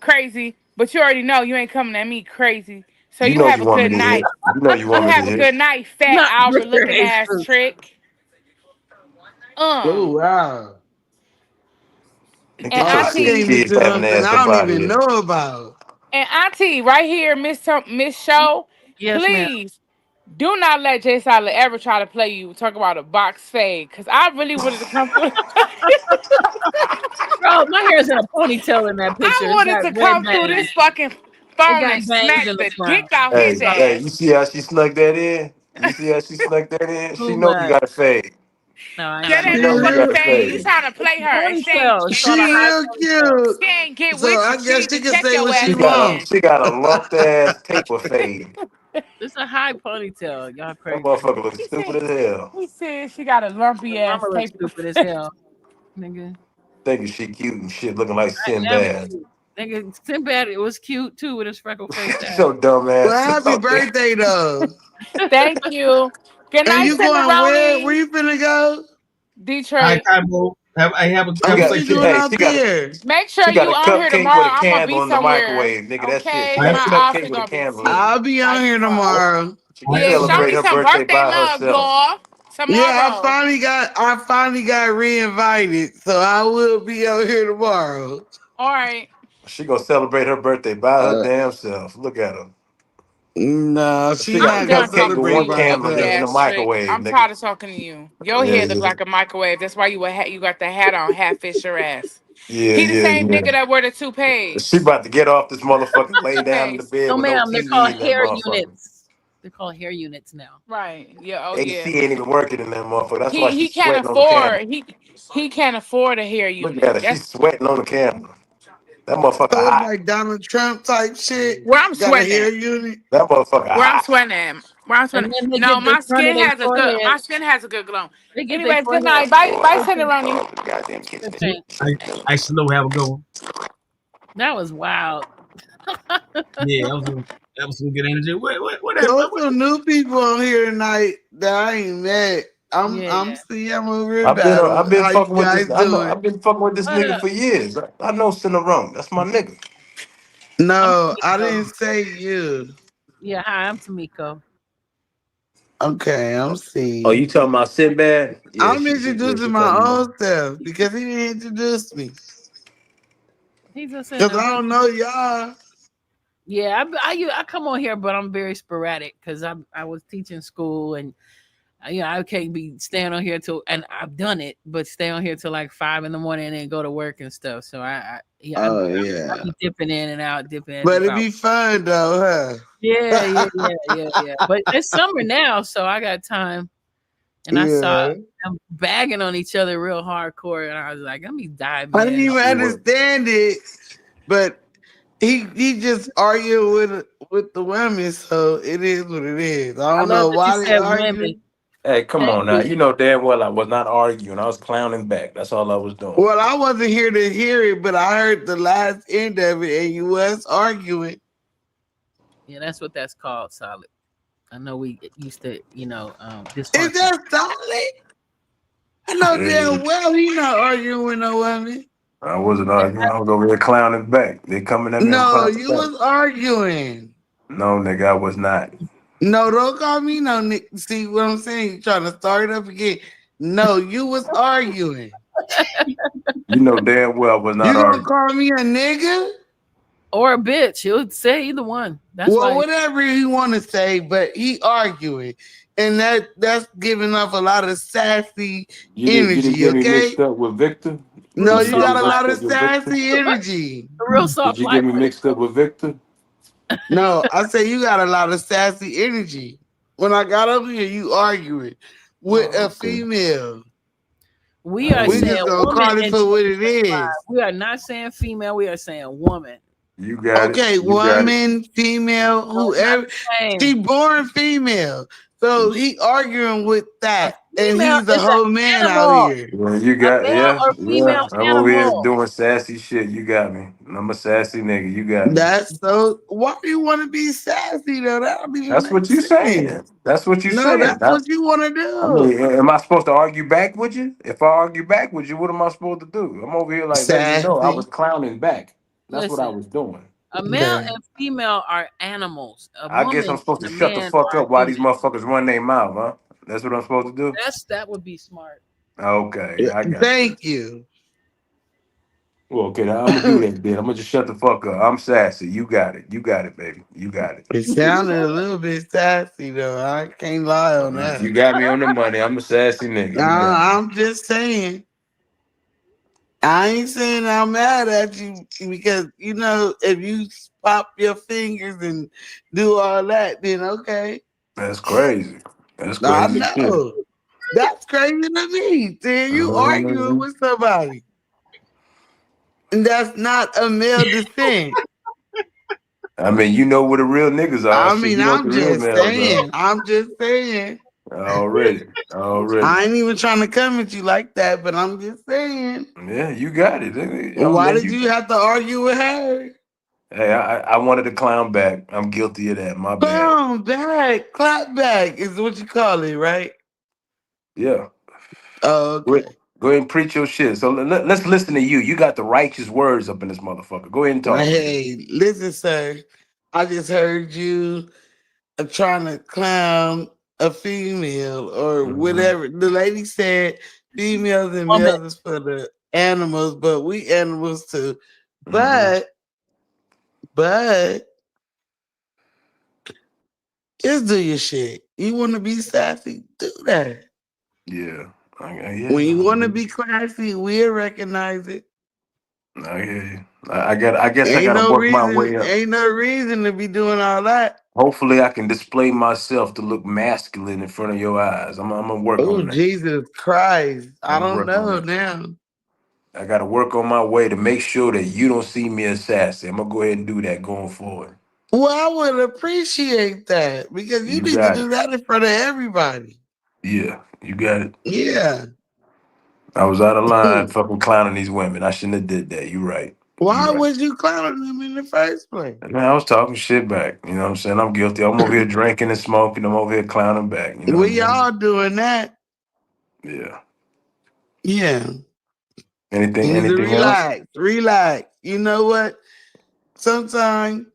crazy, but you already know you ain't coming at me crazy. So You you know have you a want me good to hit. night. You know you You want me to have a hit. good night, fat Not Albert Victor looking ass Jesus. trick. Oh, wow. And And get your I six Auntie, came kids into having something ass I up don't out of even here. know about. right here, Miss Show, Yes, ma'am. please Do not let Jay Silent ever try to play you. Talk about a box fade, because I really wanted to come through. Bro, my hair's in a ponytail in that picture. I It's wanted got to red come through bangs. this fucking It phone got and bangs smack in the the dick front. out his Hey, you ass. see how she snuck that in? You see how she snuck that in? She Who know you that? got a fade. No, I ain't That got no ain't She no know you bangs. fucking got a fade. You fade. trying to play her and Ponytail. It's She called a high real ponytail. cute. she ain't get So with you. I She guess need she to can check say your what ass she again. wants. She got a lumped ass taper fade. It's a high ponytail. Y'all That crazy. motherfucker looks stupid as hell. He said she got a lumpy Your ass mama looks tape. stupid as hell, nigga. Thinking she cute and shit, looking like I am Sinbad. cute. Nigga, Sinbad, it was cute too with his freckle face ass. So dumb Well, ass. happy birthday though. Thank you. Good And night, you going where? SendaRoni. Where you finna go? Detroit. Oh, She what got you she doing hey, out there? Make sure she got you a on here cupcake with tomorrow. a I'm gonna be candle in the somewhere. microwave, nigga. That's it. She Okay, got a my cupcake outfit with a gonna be candle in it. I'll be on tight here tomorrow. tomorrow. She can Yeah, show celebrate me her some birthday birthday by love, herself. y'all. Yeah, Tomorrow. I finally got re-invited, so I will be on here tomorrow. All right. She gonna celebrate her birthday by her Uh, damn self. Look at her. No, She she got a I'm not gonna done cupcake talking with to celebrate one you, by candle ugly in herself. the ass trick. microwave, I'm nigga. tired of talking to you. Your Yeah, head look yeah. like a microwave. That's why you got the hat on, half fish your ass. Yeah, He the yeah, same yeah. nigga that wear the toupees. She about to get off this motherfucker, lay down in the Toupees. bed No, with no ma'am, they're TV called in that hair motherfucker. units. They're called hair units now. Right. Yeah. Oh AC yeah. ain't even working in that motherfucker. That's why He she's can't sweating on the camera. afford he can't afford a hair Look at unit. her. That's She's sweating on the camera. That motherfucker So it's hot. like Donald Trump type shit. where I'm Got a sweating hair at. unit. That motherfucker Where I'm hot. sweating at. Where I'm And sweating. then they No, get the my front of skin their has a good forehead. my skin has a good glow. They get their Anyways, good forehead. night. Bye, bye, They get SendaRoni. Oh, the goddamn kitchen. the paint. I slow have a go. That was wild. Yeah, that was some good energy. What that? So it's some new people on here tonight that I ain't met. Yeah. I'm seeing I'm over in I've battle. been How you fucking with this. guys doing? I've been fucking with this What nigga up? for years. I know SendaRoni. That's my nigga. I'm No, I Tamiko. didn't say you. Yeah, hi, I'm Tamiko. Okay, I'm Oh, seeing. you talking about Sinbad? Yeah, I'm introducing she my coming own on. self because he didn't introduce me. He's just in Cause the I room. don't know y'all. Yeah, I come on here, but I'm very sporadic because I was teaching school and I can't be staying on here till, and I've done it, but stay on here till like 5 in the morning and then go to work and stuff. So I Oh be yeah. dipping in and out, But dip it'd out. be fun though, Yeah. huh? But it's summer now, so I got time. And I saw Yeah. them bagging on each other real hardcore, and I was like, let me dive I didn't in. even understand it, but he just argued with the women, so it is what it is. I I don't love know that you why they said women. arguing. Hey, come Thank on now. you. You know damn well I was not arguing. I was clowning back. That's all I was doing. Well, I wasn't here to hear it, but I heard the last end of it, and you was arguing. Yeah, that's what that's called, solid. I know we used to, Is dysfunction. that solid? I know Yeah. damn well he not arguing with no women. I wasn't arguing. I was over here clowning back. They coming at me. I'm No, clowning you back. was arguing. No, nigga, I was not. No, don't call me no Nick. See what I'm saying? You trying to start it up again. No, you was arguing. You know damn well I was not You gonna arguing. call me a nigga? Or a bitch. He'll say either one. That's Well, why. whatever he want to say, but he arguing, and that's giving off a lot of sassy You didn't energy. get me Okay? mixed up with Victor? Real No, Did you you get soft got me a life. lot mixed of up with Victor? sassy energy. A real Did soft you life get me with it. mixed up with Victor? No, I say you got a lot of sassy energy. When I got up here, you arguing with Oh, a okay. female. We are We saying just gonna woman call it in for what it 2025. is. We are not saying female. We are saying woman. You got it. Okay, You got it. woman, female, No, it's not whoever. the She same. born female. So he arguing with A that. And female he's a is an whole man out animal. here. Well, you A got male yeah, or yeah. female I'm over here animal. doing sassy shit. You got me. I'm a sassy nigga. You got me. That's so why do you want to be sassy though? That don't even That's make what you sense. saying. That's what you No, saying. that's what you want to I do. mean, am I supposed to argue back with you? If I argue back with you, what am I supposed to do? I'm over here like letting you know I was Sassy. clowning back. That's what I Listen, was doing. a male Okay. and female are animals. A I guess I'm woman supposed to and a shut the man fuck are up while human. these motherfuckers run their mouth, huh? That's what I'm supposed to do? That would be smart. Okay, I got you. Thank you. Well, okay, now I'm gonna do that then. I'm gonna just shut the fuck up. I'm sassy. You got it. You got it, baby. You got it. It sounded a little bit sassy though. I can't lie on that. You got me on the money. I'm a sassy nigga. You got me. I'm just saying. I ain't saying I'm mad at you because you know if you pop your fingers and do all that, then okay. That's crazy. That's I crazy shit. know. That's crazy to me. Then you arguing with somebody, and that's not a male descent. I mean, you know what the real niggas are. I Shit, mean, you know what the I'm real just males saying. are. I'm just saying. Already. I ain't even trying to come at you like that, but I'm just saying. Yeah, you got it. Why did you have to argue with her? Hey, I wanted to clown back. I'm guilty of that. My bad. Clown back, clap back is what you call it, right? Yeah. Oh, okay. Go ahead and preach your shit. So let's listen to you. You got the righteous words up in this motherfucker. Go ahead and talk. Hey, listen, sir. I just heard you trying to clown a female or whatever. The lady said females and males is for the animals, but we animals too. But just do your shit. You want to be sassy? Do that. Yeah. When you want to be classy, we'll recognize it. I hear you. I guess I Ain't gotta no work my reason. way up. Ain't no reason to be doing all that. Hopefully, I can display myself to look masculine in front of your eyes. I'm gonna work Oh, on that. Jesus Christ! I don't Work on know that. now. I gotta work on my way to make sure that you don't see me as sassy. I'm gonna go ahead and do that going forward. Well, I would appreciate that because you need to do that in front of everybody. Yeah, you got it. Yeah. I was out of line fucking clowning these women. I shouldn't have did that. You're right. Why was you clowning them in the first place? Man, I was talking shit back. You know what I'm saying? I'm guilty. I'm over here drinking and smoking. I'm over here clowning back. You know what I We mean? all doing that. Yeah. Yeah. Anything You need to else? relax. You know what? Sometimes,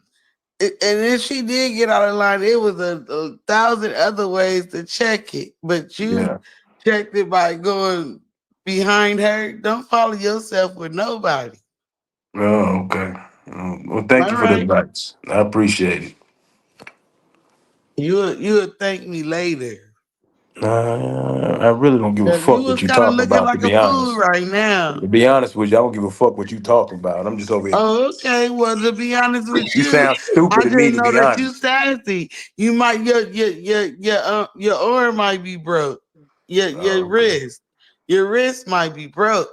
and if she did get out of line, it was a 1,000 other ways to check it. But you checked it by going behind her. Don't follow yourself with nobody. Oh, okay. Well, thank you for the advice. I appreciate it. You'll thank me later. I really don't give a fuck You what was you kind of talking looking about, to like a be fool honest. right now. To be honest with you, I don't give a fuck what you talking about. I'm just over here. Oh, okay. Well, to be honest with You sound stupid I to me, just to know be that you honest. sassy. You might your arm might be broke. Your wrist might be broke.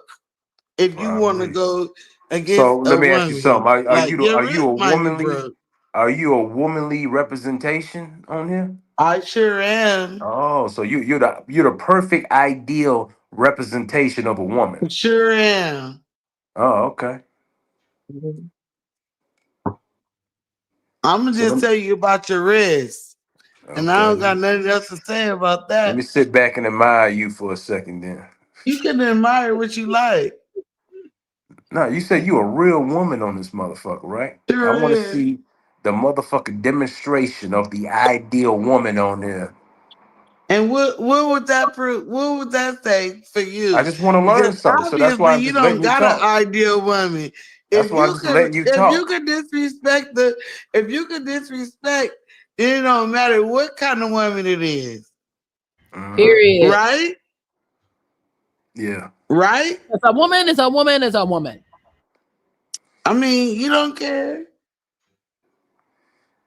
If you want to go against So let a me ask you woman, something. like your wrist might be broke. Are you a womanly representation on here? I sure am. Oh, so you're the perfect ideal representation of a woman. Sure am. Oh, okay. I'm gonna just tell you about your wrist, and I don't got nothing else to say about that. Let me sit back and admire you for a second, then. You can admire what you like. No, you said you a real woman on this motherfucker, right? Sure I want to is. see the motherfucking demonstration of the ideal woman on there. And what would that prove? What would that say for you? I just want to learn Because something, so that's why obviously I'm you just don't letting you got an talk. ideal woman. That's why I'm just letting you talk. Disrespect then it don't matter what kind of woman it is. Period. Right? Yeah. Right? If a woman is a woman is a woman. I mean, you don't care.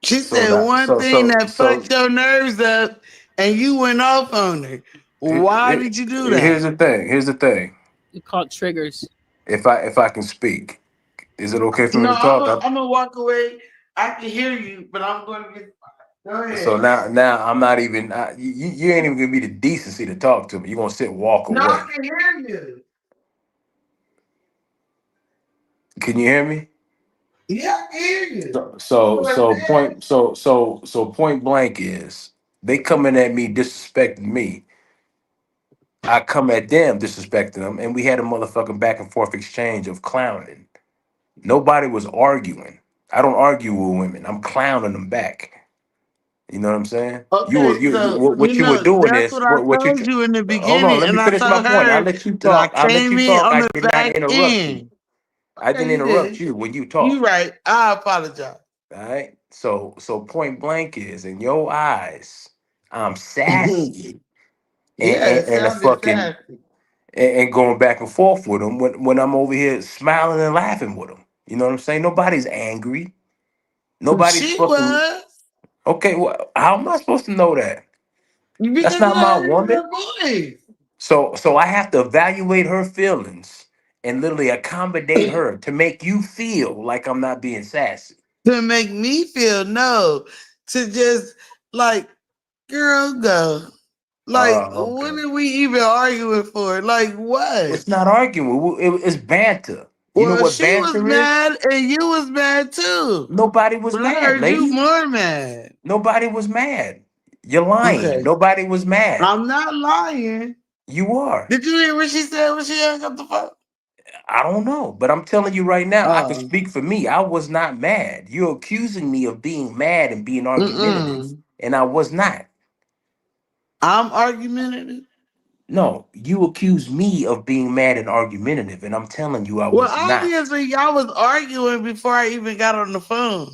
She said one thing that fucked your nerves up, and you went off on her. Why did you do that? Here's the thing. You caught triggers. If I can speak, is it okay for me to talk? I'm gonna walk away. I can hear you, but I'm gonna get. Go ahead. So now I'm not even. You ain't even gonna be the decency to talk to me. You're gonna sit and walk away. No, I can hear you. Can you hear me? Yeah, I can hear you. So point blank is they coming at me disrespecting me. I come at them disrespecting them, and we had a motherfucking back and forth exchange of clowning. Nobody was arguing. I don't argue with women. I'm clowning them back. You know what I'm saying? Okay, What you were doing that's is what I what you. told you in the Hold on, beginning, let me and I finish my told point. I'll her let you that I talk. I'll let came you in talk. on I the did not back interrupt you. end. I didn't you interrupt did. you when you You talked. right. I apologize. All right. So point blank is in your eyes, I'm sassy Yeah, it and a sounded fucking sassy. and going back and forth with them when I'm over here smiling and laughing with them. You know what I'm saying? Nobody's angry. Nobody's She fucking was. okay. Well, how am I supposed to know that? That's Because not I my heard woman. her voice. So I have to evaluate her feelings and literally accommodate her to make you feel like I'm not being sassy. To make me feel no. To just like, girl, go. Like, Oh, what okay. are we even arguing for? Like, what? It's not arguing. It's banter. You know Well, what she was banter is? mad and you was mad too. Nobody was But I mad, heard you lady. more mad. Nobody was mad. You're lying. Okay. Nobody was mad. I'm not lying. You are. Did you hear what she said when she hung up the phone? I don't know, but I'm telling you right now, I can Oh. speak for me. I was not mad. You're accusing me of being mad and being argumentative, and I was not. I'm argumentative. No, you accuse me of being mad and argumentative, and I'm telling you I Well, was not. obviously, y'all was arguing before I even got on the phone.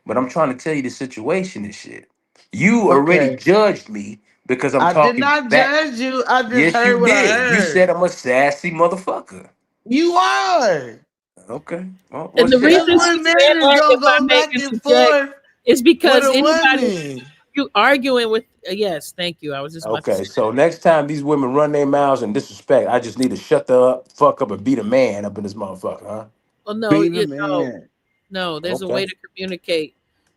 But I'm trying to tell you the situation and shit. You already Okay. judged me because I'm I did talking not back. judge you. I just Yes, you heard what I did. You heard. said I'm a sassy motherfucker. You are. Okay. Well, And the shit. Because reason one she man said is that, going if to I go may back and interject, forth is with because a anybody woman. you arguing with, yes, thank you. I was just about to Okay, say so next time these women run their mouths and disrespect, I just need to shut the fuck up and beat a man up in this motherfucker, huh? well, no, Be the man. no, there's a Okay. way to communicate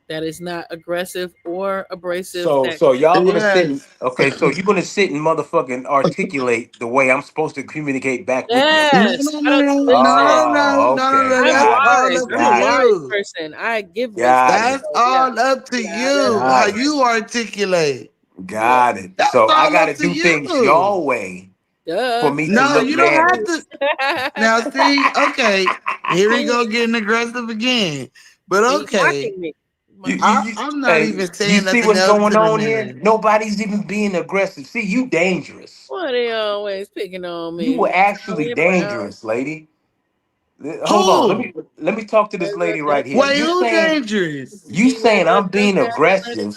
that is not aggressive or abrasive. So That so y'all gonna sit Yes. and okay, so you're gonna sit and motherfucking articulate the way I'm supposed to communicate back with you. No, yes, no, I don't no, no, listen. no, Oh, no, okay. no. I'm That's Got it. all wise. up I'm to a Got it. wise you. person. I give wisdom. Got That's it. So yeah, all up to yeah, that's you. Got How right. it. you articulate. Yeah, Got it. That's So I all gotta up to do things you. your way for duh. me to No, look you don't have manly. to. Now, see, okay, here we go getting aggressive again. But See, okay, mocking me. I'm not Hey, even you saying see nothing what's else going to the on here? man. Nobody's even being aggressive. See, you dangerous. Why they always picking on You me? were actually Charlie Brown. dangerous, lady. Hold on. Who? Let me talk to this lady right here. Wait, who dangerous? You saying I'm being aggressive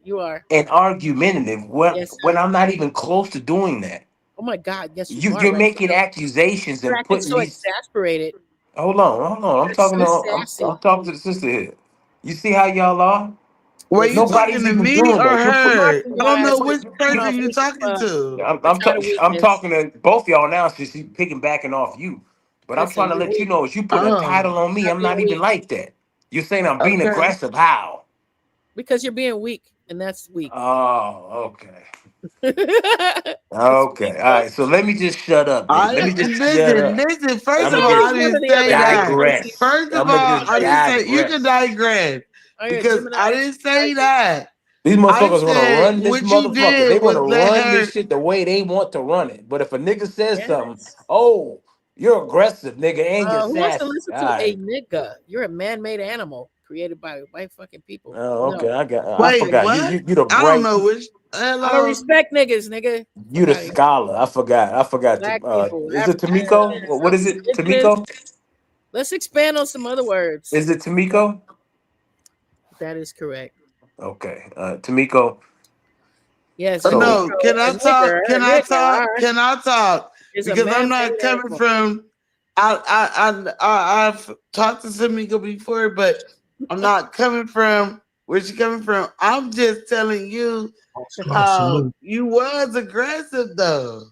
You are. and argumentative Yes, when sir. I'm not even close to doing that. Oh my God. Yes, you are You're right making now. accusations You're and acting putting so these. exasperated. Hold on. You're so sassy. I'm talking to the sister here. You see how y'all are? Were you Listen, talking Nobody's to even me doing or that. I'm off her? from I don't my know which I'm person off you're Weakest talking to. Sign of I'm weakness. talking to both y'all now since she's picking backing off you. But I'm trying Listen, to you're let you weak. know as you put a Oh, title on me, Stop I'm being not even weak. like that. You're saying I'm being okay. aggressive. How? Because you're being weak, and that's weak. Oh, okay. That's weak, Okay. All bro. right. So let me just shut up then. Let me just shut up. Listen. First I'm of gonna all, I just One or didn't the say other, nigga. that. digress. First of I'm gonna all, just I didn't say you can digress. digress Are you a because Gemini? I didn't say that. These I motherfuckers want to said run this what you motherfucker. They did want was to let run her. this shit the way they want to run it. But if a nigga says something, Yes. oh, you're aggressive, nigga, and you're Who wants to sassy. listen All to a right. nigga? You're a man-made animal created by white fucking people. Oh, okay. No. I Wait, forgot. what? You the I don't bright. know which. I don't Hello. respect niggas, nigga. You Fuck the out of here. scholar. I forgot. Black people, Is it African Tamiko? Americans, What is it? indigenous. Tamiko? Let's expand on some other words. Is it Tamiko? That is correct. Okay. Tamiko. Yes, a So No, Negro, can I talk? Can I talk? Can I talk? is a Because I'm man-made not coming animal. from. I've talked to Samiko before, but I'm not coming from where she's coming from. I'm just telling you how you was aggressive though.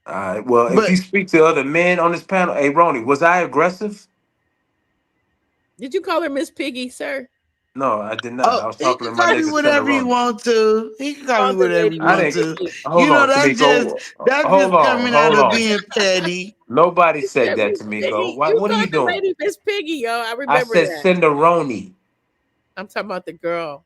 all right. Well, if But you speak to other men on this panel, hey Roni, was I aggressive? Did you call her Miss Piggy, sir? No, I did not. I was he talking to can my call me nigga whatever you SendaRoni. want to. He can call me Called the whatever lady you I Miss want didn't. to. Piggy. You Hold know, on, Tamiko. that's Hold just on. coming out Hold of on. being petty. Nobody You said said that, Miss Tamiko. Piggy. What You are you called the doing? lady Miss Piggy, yo. I I remember said that. SendaRoni. I'm talking about the girl.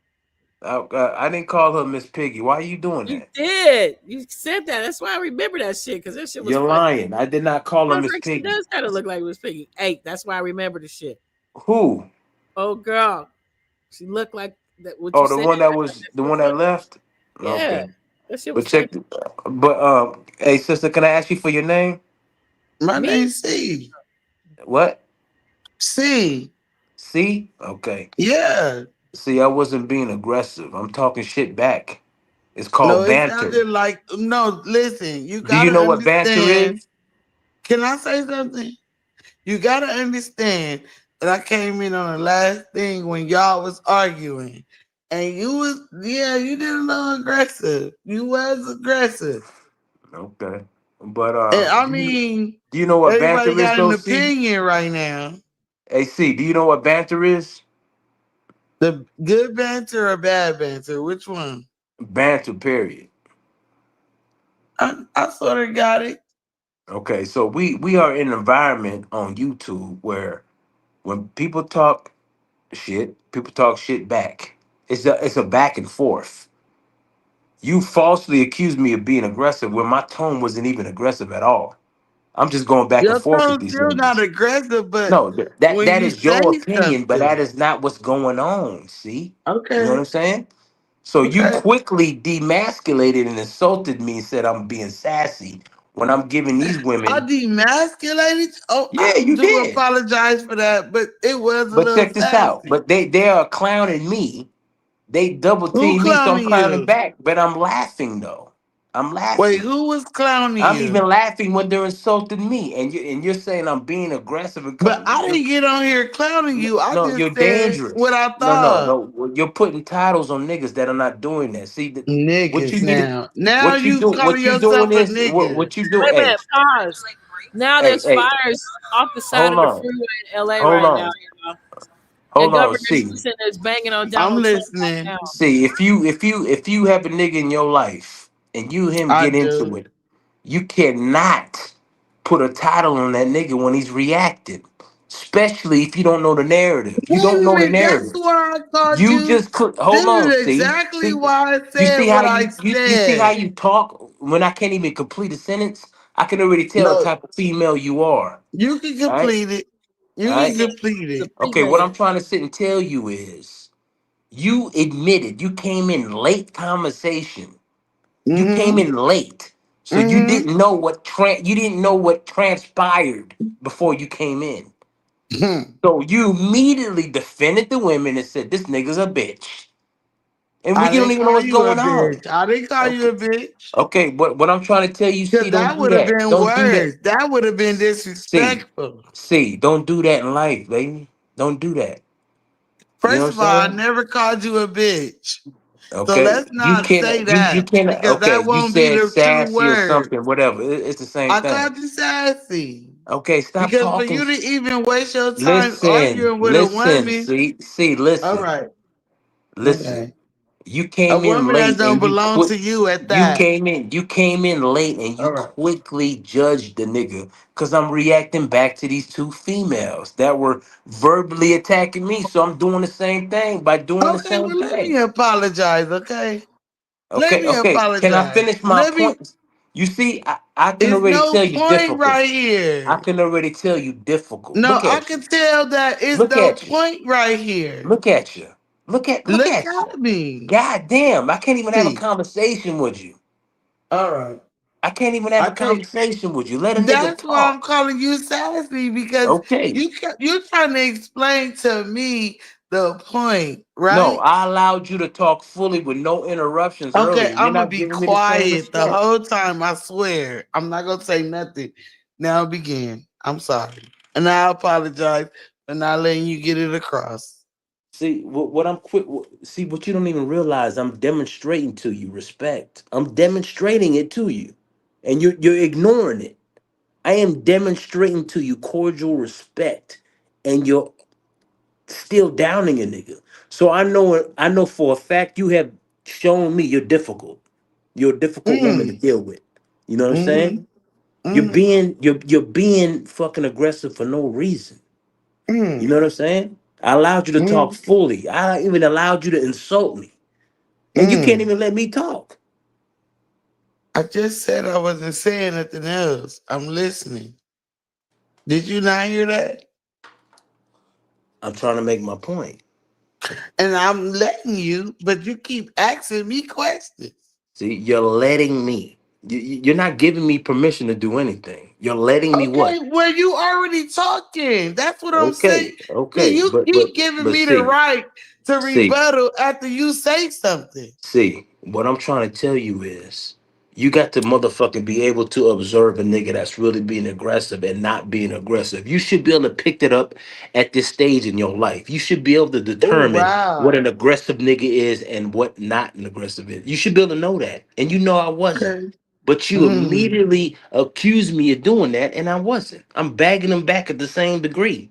I didn't call her Miss Piggy. Why are you doing You that? did. You said that. That's why I remember that shit, because that shit was You're funny. lying. I did not call her Sounds Miss like she Piggy. does kind of look like Miss Piggy. Hey, that's why I remember the shit. Who? Oh, girl. She looked like that. What you Oh, the said. one that That was shit the was one that funny. left. Yeah. Okay, That shit but was funny. check. But hey, sister, can I ask you for your name? My Me? name's C. What? C. C? Okay. Yeah. See, I wasn't being aggressive. I'm talking shit back. It's No, called it banter. sounded like no. Listen, you Do you gotta know what banter understand. is? Can I say something? You gotta understand that I came in on the last thing when y'all was arguing, and you was you did a little aggressive. You was aggressive, Okay. But and I mean, do you know what everybody banter is got an though, C? opinion right now. Hey C, do you know what banter is? The good banter or bad banter? Which one? Banter, period. I sort of got it. Okay, so we are in an environment on YouTube where when people talk shit back. It's a back and forth. You falsely accused me of being aggressive when my tone wasn't even aggressive at all. I'm just going back and Your forth with tone's these still not niggas. aggressive, but No, that when that you is your say opinion, but that something, is not what's going on. See, you know what okay, I'm saying? So you okay. quickly demasculated and insulted me and said I'm being sassy when I'm giving these I women. demasculated. Oh, I Yeah, you do did. apologize for that, but it was a But little check this out. sassy. But they are clowning me. They double Who team me, so I'm clowning clowning you? back. But I'm laughing though. I'm Wait, laughing. who was clowning I'm you? even laughing when they're insulting me, and you're saying I'm being aggressive and But coming. I didn't get on here clowning you. I No, you're just said what dangerous. I No, no, thought. no. You're putting titles on niggas that are not doing that. See, what you Niggas need, now. Now what you you do, calling what you doing yourself a is nigga. what you do. Wait a Hey, minute, pause. Now hey, there's hey. fires off the side Hold of the on, freeway in LA hold right now. on, Y'all. And hold on. Governor See, Newsom is banging on I'm Donald Trump right listening. now. see. If you have a nigga in your life and you him I get into do. it, you cannot put a title on that nigga when he's reacting. Especially if you don't know the narrative. You Wait don't a know the minute. That's narrative. why I called You you. just could This hold on. is See, exactly see, why I you said see what how I you see how said. you talk when I can't even complete a sentence. I can already tell the No, type of female you are. you can All right, complete it. You all can right. complete It's a it. Okay, what female. I'm trying to sit and tell you is, you admitted you came in late conversation. You came Mm-hmm. in late, so Mm-hmm. you didn't know what transpired before you came in. So you immediately defended the women and said this nigga's a bitch, and I you don't didn't even know call what's you a going on. bitch. I didn't call you Okay, a bitch. okay. What I'm trying to tell you, Because see, don't that do would have that. been Don't do that. worse. That would have been See, disrespectful. see, don't do that in life, baby. Don't do that. You know First what I'm of all, I saying? never called you a bitch. So Okay, let's not say you that can because okay. that You won't be said the true sassy or word. something, whatever. It's the same I thing. called you sassy. Okay, stop Because for talking. you to even waste your time Listen, arguing with a listen. woman, See, all listen, right, listen. okay. You A came in woman that late don't and belong to you at that. you came in late and you All right. quickly judged the nigga because I'm reacting back to these two females that were verbally attacking me. So I'm doing the same thing by doing the Okay, same well, let me thing. apologize, okay? Let Okay, me okay. Can I apologize. finish my point? You see, I can It's already no tell you point difficult. right I here. can already tell you difficult. No, Look I at you. can tell that it's Look no at you. point right here. Look at you. Look Look at you. at me. God damn, I can't even have a See, conversation with you. all right. I can't even have I a can't. conversation with you. Let a nigga That's why I'm talk. calling you sassy because Okay. you're trying to explain to me the point, No, right? I allowed you to talk fully with no interruptions Okay, earlier. You're I'm gonna not be giving me the same quiet the respect. whole time. I swear, I'm not gonna say nothing. Now begin. I'm sorry, and I apologize for not letting you get it across. See, what I'm quick. See, what you don't even realize, I'm demonstrating to you respect. I'm demonstrating it to you, and you're ignoring it. I am demonstrating to you cordial respect, and you're still downing a nigga. So I know for a fact you have shown me you're difficult. You're a difficult woman to Mm, deal with. You know what I'm mm, saying? mm, You're being fucking aggressive for no reason. You mm, know what I'm saying? I allowed you to talk mm, fully. I even allowed you to insult me. And you can't mm. even let me talk. I just said I wasn't saying nothing else. I'm listening. Did you not hear that? I'm trying to make my point. And I'm letting you, but you keep asking me questions. See, you're letting me. You're not giving me permission to do anything. You're letting me Okay, what? well, you already talking. That's what I'm saying. Okay, See, okay, you keep giving but me the see, right to see, rebuttal after you say something. see. What I'm trying to tell you is, you got to motherfucking be able to observe a nigga that's really being aggressive and not being aggressive. You should be able to pick that up at this stage in your life. You should be able to Oh, determine what an wow. aggressive nigga is and what not an aggressive is. You should be able to know that, and you know I wasn't. Okay. But you immediately accused me of doing that, and I wasn't. I'm bagging them back at the same degree.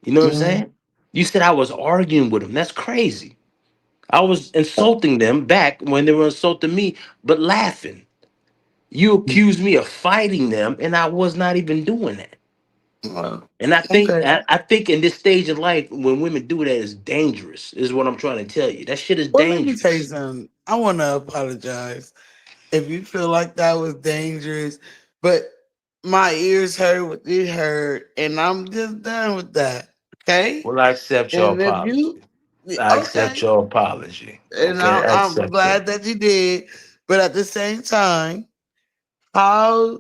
You know what I'm saying? You said I was arguing with them. That's crazy. I was insulting them back when they were insulting me, but laughing. You accused me of fighting them, and I was not even doing that. And Okay. I think in this stage of life, when women do that, is dangerous. Is what I'm trying to tell you. That shit is Well, let me tell you dangerous. something. I want to apologize if you feel like that was dangerous, but my ears heard what they heard, and I'm just done with that. Okay. Well, I accept your And if apology. you, I accept okay, your apology. and Okay, I I'm accept that. glad that you did, but at the same time, how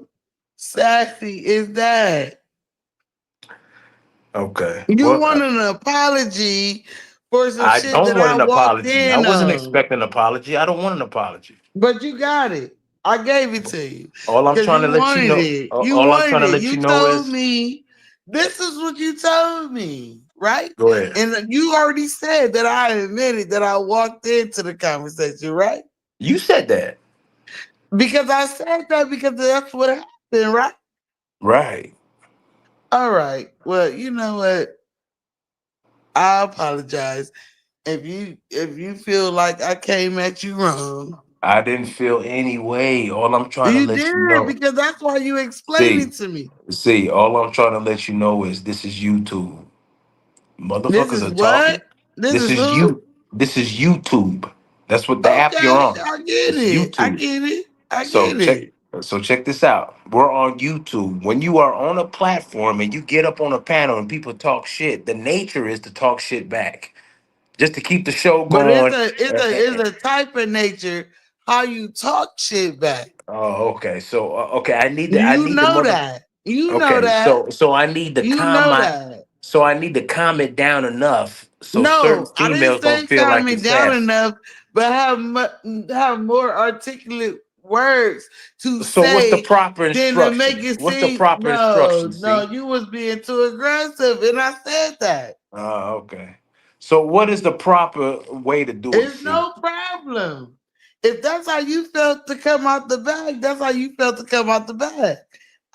sassy is that? Okay. You Well, want an apology for some I shit don't that want I an walked apology. I in wasn't on, expecting an apology. I don't want an apology. but you got it. I gave it to you All I'm because trying you to let you wanted know, it. You all I'm wanted trying to it. let You you know told is, me this is what you told me, right? go ahead. And you already said that I admitted that I walked into the conversation, right? You said that. Because I said that because that's what happened, right? Right. All right. Well, you know what? I apologize if you feel like I came at you wrong. I didn't feel any way. All I'm trying to You let you did know. because that's why you explained See, it to me. all I'm trying to let you know is this is YouTube. This Motherfuckers is are talking. what? This This is is who? you. This is YouTube. That's what the app you're Okay, on. I get It's it. I YouTube. get it. I So get check it. so check this out. We're on YouTube. When you are on a platform and you get up on a panel and people talk shit, the nature is to talk shit back. Just to keep the show But going. it's a type of nature how you talk shit back. Oh, okay. So okay, I You need the know mother. that. You know Okay, that. so I need to You calm know my that. so I need to calm it down enough so certain No, I didn't females don't say feel calm like me it's down sassy. enough, but have more articulate words to So what's the say proper than to make instruction? it What's the seem. proper No, instruction, no, see? you was being too aggressive, and I said that. Oh, okay. So what is the proper way to do it, It's see? no problem. If that's how you felt to come out the bag, that's how you felt to come out the bag.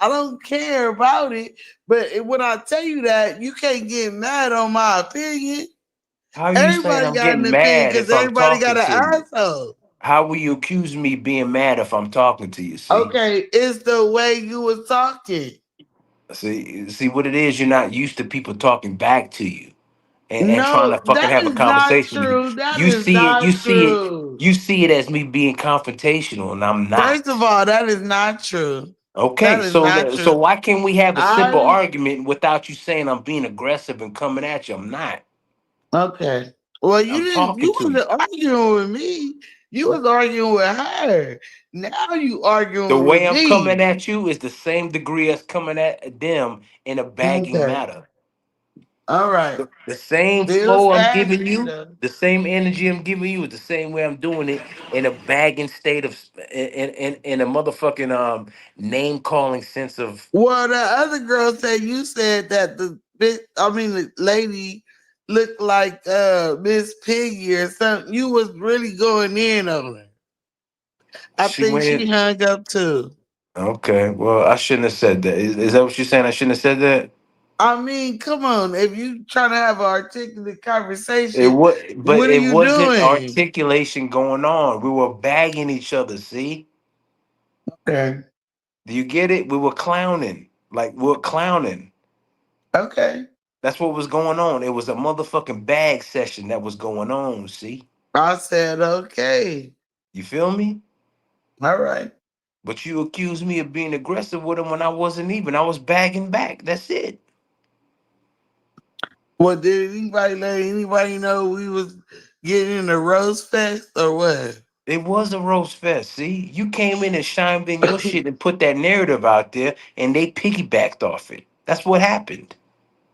I don't care about it, but when I tell you that, you can't get mad on my opinion. How you saying Everybody I'm got an getting opinion mad because if I'm everybody got talking an to you? asshole. How will you accuse me being mad if I'm talking to you, see? Okay, it's the way you was talking. See what it is, you're not used to people talking back to you. And trying No, to fucking that have a is not conversation with you. true. That You is see it, not you see it, true. you see it as me being confrontational, and I'm First not. of all, that is not true. That Okay, is not so true. why can't we have a simple I argument without you saying I'm being aggressive and coming at you? I'm not. Okay. Well, I'm talking you to you. wasn't arguing with me. You was arguing with her. Now you The arguing with way I'm coming me. at you is the same degree as coming at them in a bagging Okay. matter. All right. The same Still flow I'm giving sassy you, though. the same energy I'm giving you is the same way I'm doing it in a bagging state of in a motherfucking name calling sense of. Well, the other girl said you said that the lady looked like Miss Piggy or something. You was really going in on her. I She think she went. hung up too. Okay, well, I shouldn't have said that. Is that what you're saying? I shouldn't have said that. I mean, come on. If you trying to have an articulate It conversation, was, but what are it you wasn't doing? articulation going on. We were bagging each other. See, Okay. do you get it? We were clowning, like we were clowning. Okay. That's what was going on. It was a motherfucking bag session that was going on. See, I said, okay. you feel me? All right. But you accused me of being aggressive with him when I wasn't even. I was bagging back. That's it. Well, did anybody let anybody know we was getting in a rose fest or what? It was a roast fest. See, you came in and chimed in your shit and put that narrative out there, and they piggybacked off it. That's what happened.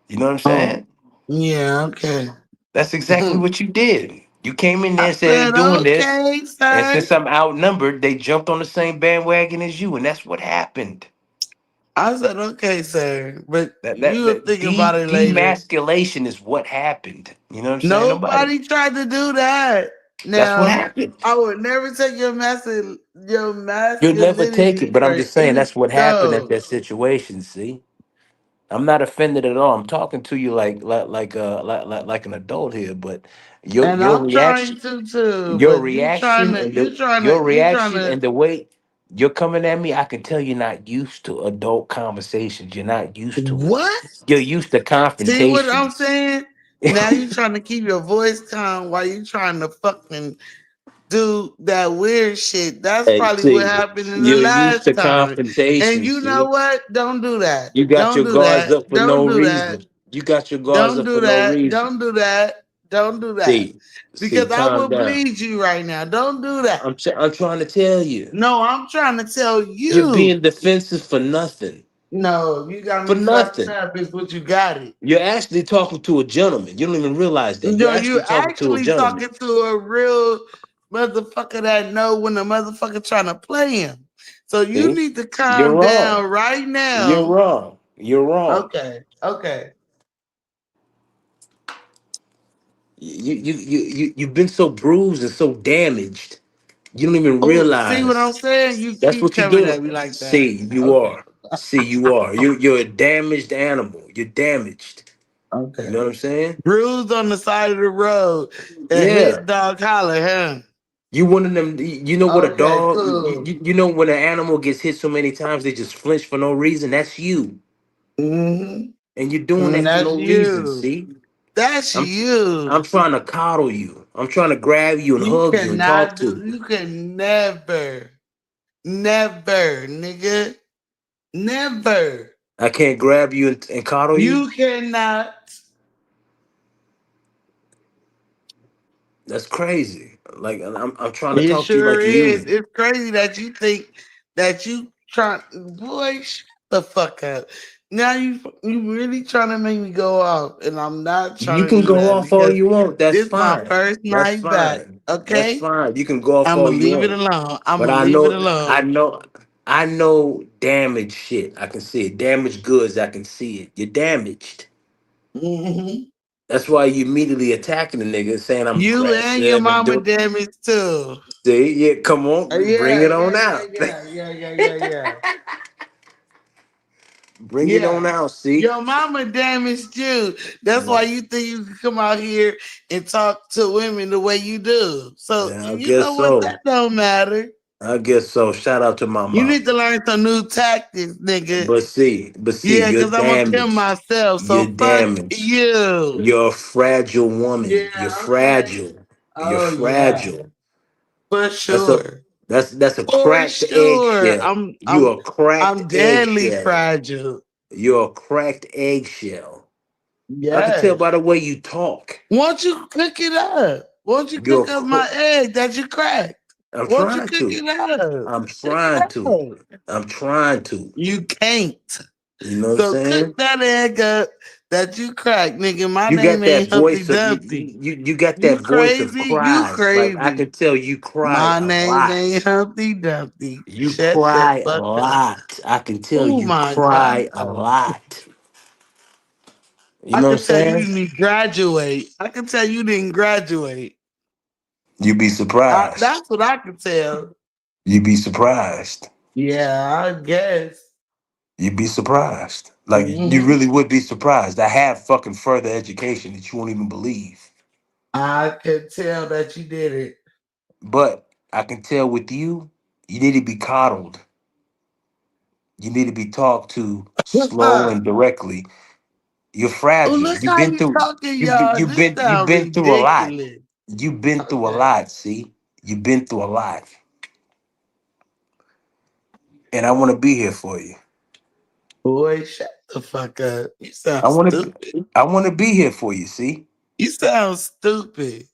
You know what I'm Oh, saying? yeah, okay. That's exactly what you did. You came in there I and said they're said, doing this, okay, and sir. since I'm outnumbered, they jumped on the same bandwagon as you, and that's what happened. I said, okay, sir. But That you'll think about it later. demasculation is what happened. You know what I'm saying? Nobody. Nobody tried to do that. That's what Now, happened. I would never take your You'll never take it, masculinity but I'm for just saying any that's what happened at no. that situation. See, I'm not offended at all. I'm talking to you like an adult here, but And your I'm trying reaction, to too, your but you trying reaction, to, and you trying to, your you trying reaction to. and the way you're coming at me, I can tell you're not used to adult conversations. You're not used to it. What? You're used to See what I'm confrontations. saying? Now you trying to keep your voice calm while you trying to fucking do that weird shit. That's Hey, probably what see, happened in the you're used last to time. And confrontations. you know See, what? Don't do that. you got Don't your do guards that. up for Don't no do that. reason. You got your guards Don't up for do no that. reason. Don't do that. Don't do that. See, Because I calm will down. bleed you right now. Don't do that. I'm trying to tell you. No, I'm trying to tell You're you. being defensive for nothing. No, you got For me fucked nothing. up is what you got it. You're actually talking to a gentleman. You don't even realize that. You're No, you actually talking to a actually gentleman. talking to a real motherfucker that know when the motherfucker trying to play him. So you See? need to You're calm wrong. down right You're now. wrong. You're wrong. Okay, okay. You've been so bruised and so damaged. You don't even Oh, see what I'm realize. saying? You That's keep what you're coming doing. at me like that. See, you Okay, are. See, you are. You're a damaged animal. You're damaged. You okay. know what I'm saying? Bruised on the side of the road and Yeah. hit dog holler, huh? You one of them. You know what a Okay, dog. cool. You know when an animal gets hit so many times they just flinch for no reason. That's you, Mm-hmm. and you're doing that for That's no reason. you. See, That's I'm you. I'm trying to coddle you. I'm trying to grab you and You hug you and talk cannot to do, you. you can never, nigga. Never. I can't grab you and coddle you. You cannot. That's crazy. Like I'm trying to It talk to you sure like a is. human. It's crazy that you think that you trying, boy, shut the fuck up. Now you really trying to make me go off, and I'm not You trying to can do go that off all because you want. That's this my fine. first That's night back. fine. That's Okay, fine. You can go off I'm all gonna you leave it want. alone. I'm But gonna I leave it know, I alone. know, I know damaged shit. I can see it. Damaged goods, I can see it. You're damaged. Hmm. That's why you immediately attacking the nigga, saying I'm You and your aggressive and mama do. damaged too. See, yeah, come on, bring Yeah, it on yeah, out. yeah, yeah, yeah, yeah, yeah, yeah. Bring it on Yeah. out. See, Your mama damaged you. That's yeah, why you think you can come out here and talk to women the way you do. So yeah, I you know guess what? so. That don't matter. I guess so. Shout out to my You mom. need to learn some new tactics, nigga. But see, Yeah, you're because I'm gonna kill damaged. myself. You're So fuck damaged. you. You're a fragile woman. You're Yeah, okay. fragile. You're Oh yeah. fragile. For That's a sure. that's a For cracked sure. eggshell. You a cracked I'm deadly eggshell. fragile. You're a cracked eggshell. I can tell Yes. by the way you talk. Won't you cook it up? Won't you You're cook up my egg that you cracked? I'm Won't you trying cook to. it up? I'm Cook it trying to. up. I'm trying to. You can't. You know what I'm So cook saying? that egg up that you cracked, nigga. My You got name that ain't Humpty voice of Dumpty. you got You that voice of crazy? You cries. Like I crazy. can tell you cry My a name lot. ain't Humpty Dumpty. You Shut the cry a fuck up. lot. I can tell Oh you my cry a God. lot. You I know what I'm can tell you saying? didn't graduate. I can tell you didn't graduate. You'd be surprised. That's what I can tell. You'd be surprised. Yeah, I guess. You'd be surprised. Like you Mhm. really would be surprised. I have fucking further education that you won't even believe. I could tell that you did it. But I can tell with you, you need to be coddled. You need to be talked to slow and directly. You're Oh, fragile. look how you talking, y'all. This You've sound been through a lot. ridiculous. You've been through a Okay. lot, see? You've been through a lot. And I want to be here for you. Boy, shut the fuck up. You sound I want stupid. to I want to be here for you, see? You sound stupid.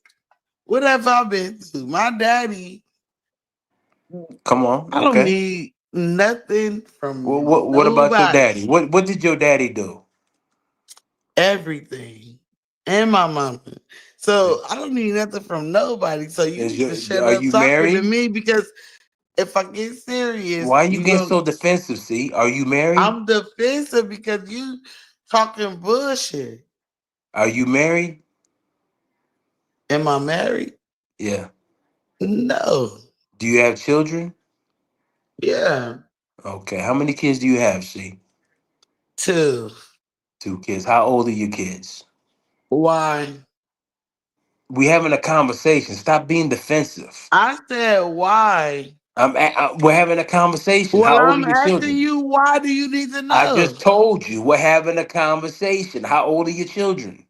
What have I been through? My daddy Come on. I don't Okay. need nothing from What about your nobody. daddy? What did your daddy do? Everything. And my mama. So I don't need nothing from nobody. So you need to shut Are up you talking to married? me because if I get serious, Why you you getting going so defensive? See, are you married? I'm defensive because you talking bullshit. Are you married? Am I married? Yeah. No. Do you have children? Yeah. Okay. How many kids do you have? See, 2. 2 kids. How old are your kids? Why? We having a conversation. Stop being defensive. I said why? We're having a conversation. Well, How old are I'm your asking children? you why do you need to I know? just told you we're having a conversation. How old are your children?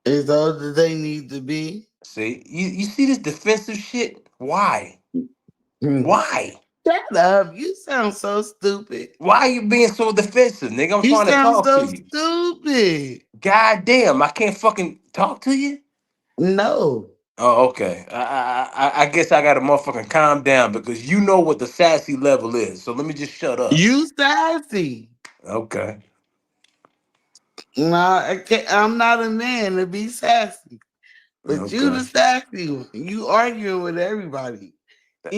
As old as they need to be. See, you see this defensive shit? Why? Why? Shut up. You sound so stupid. Why are you being so defensive, nigga? I'm You trying to sound talk to so you. stupid. God damn, I can't fucking talk to you? No. Oh, okay. I guess I gotta motherfucking calm down because you know what the sassy level is. So let me just shut up. You sassy. Okay. Nah, I can't, I'm not a man to be sassy. But you Okay. the sassy one. You arguing with everybody.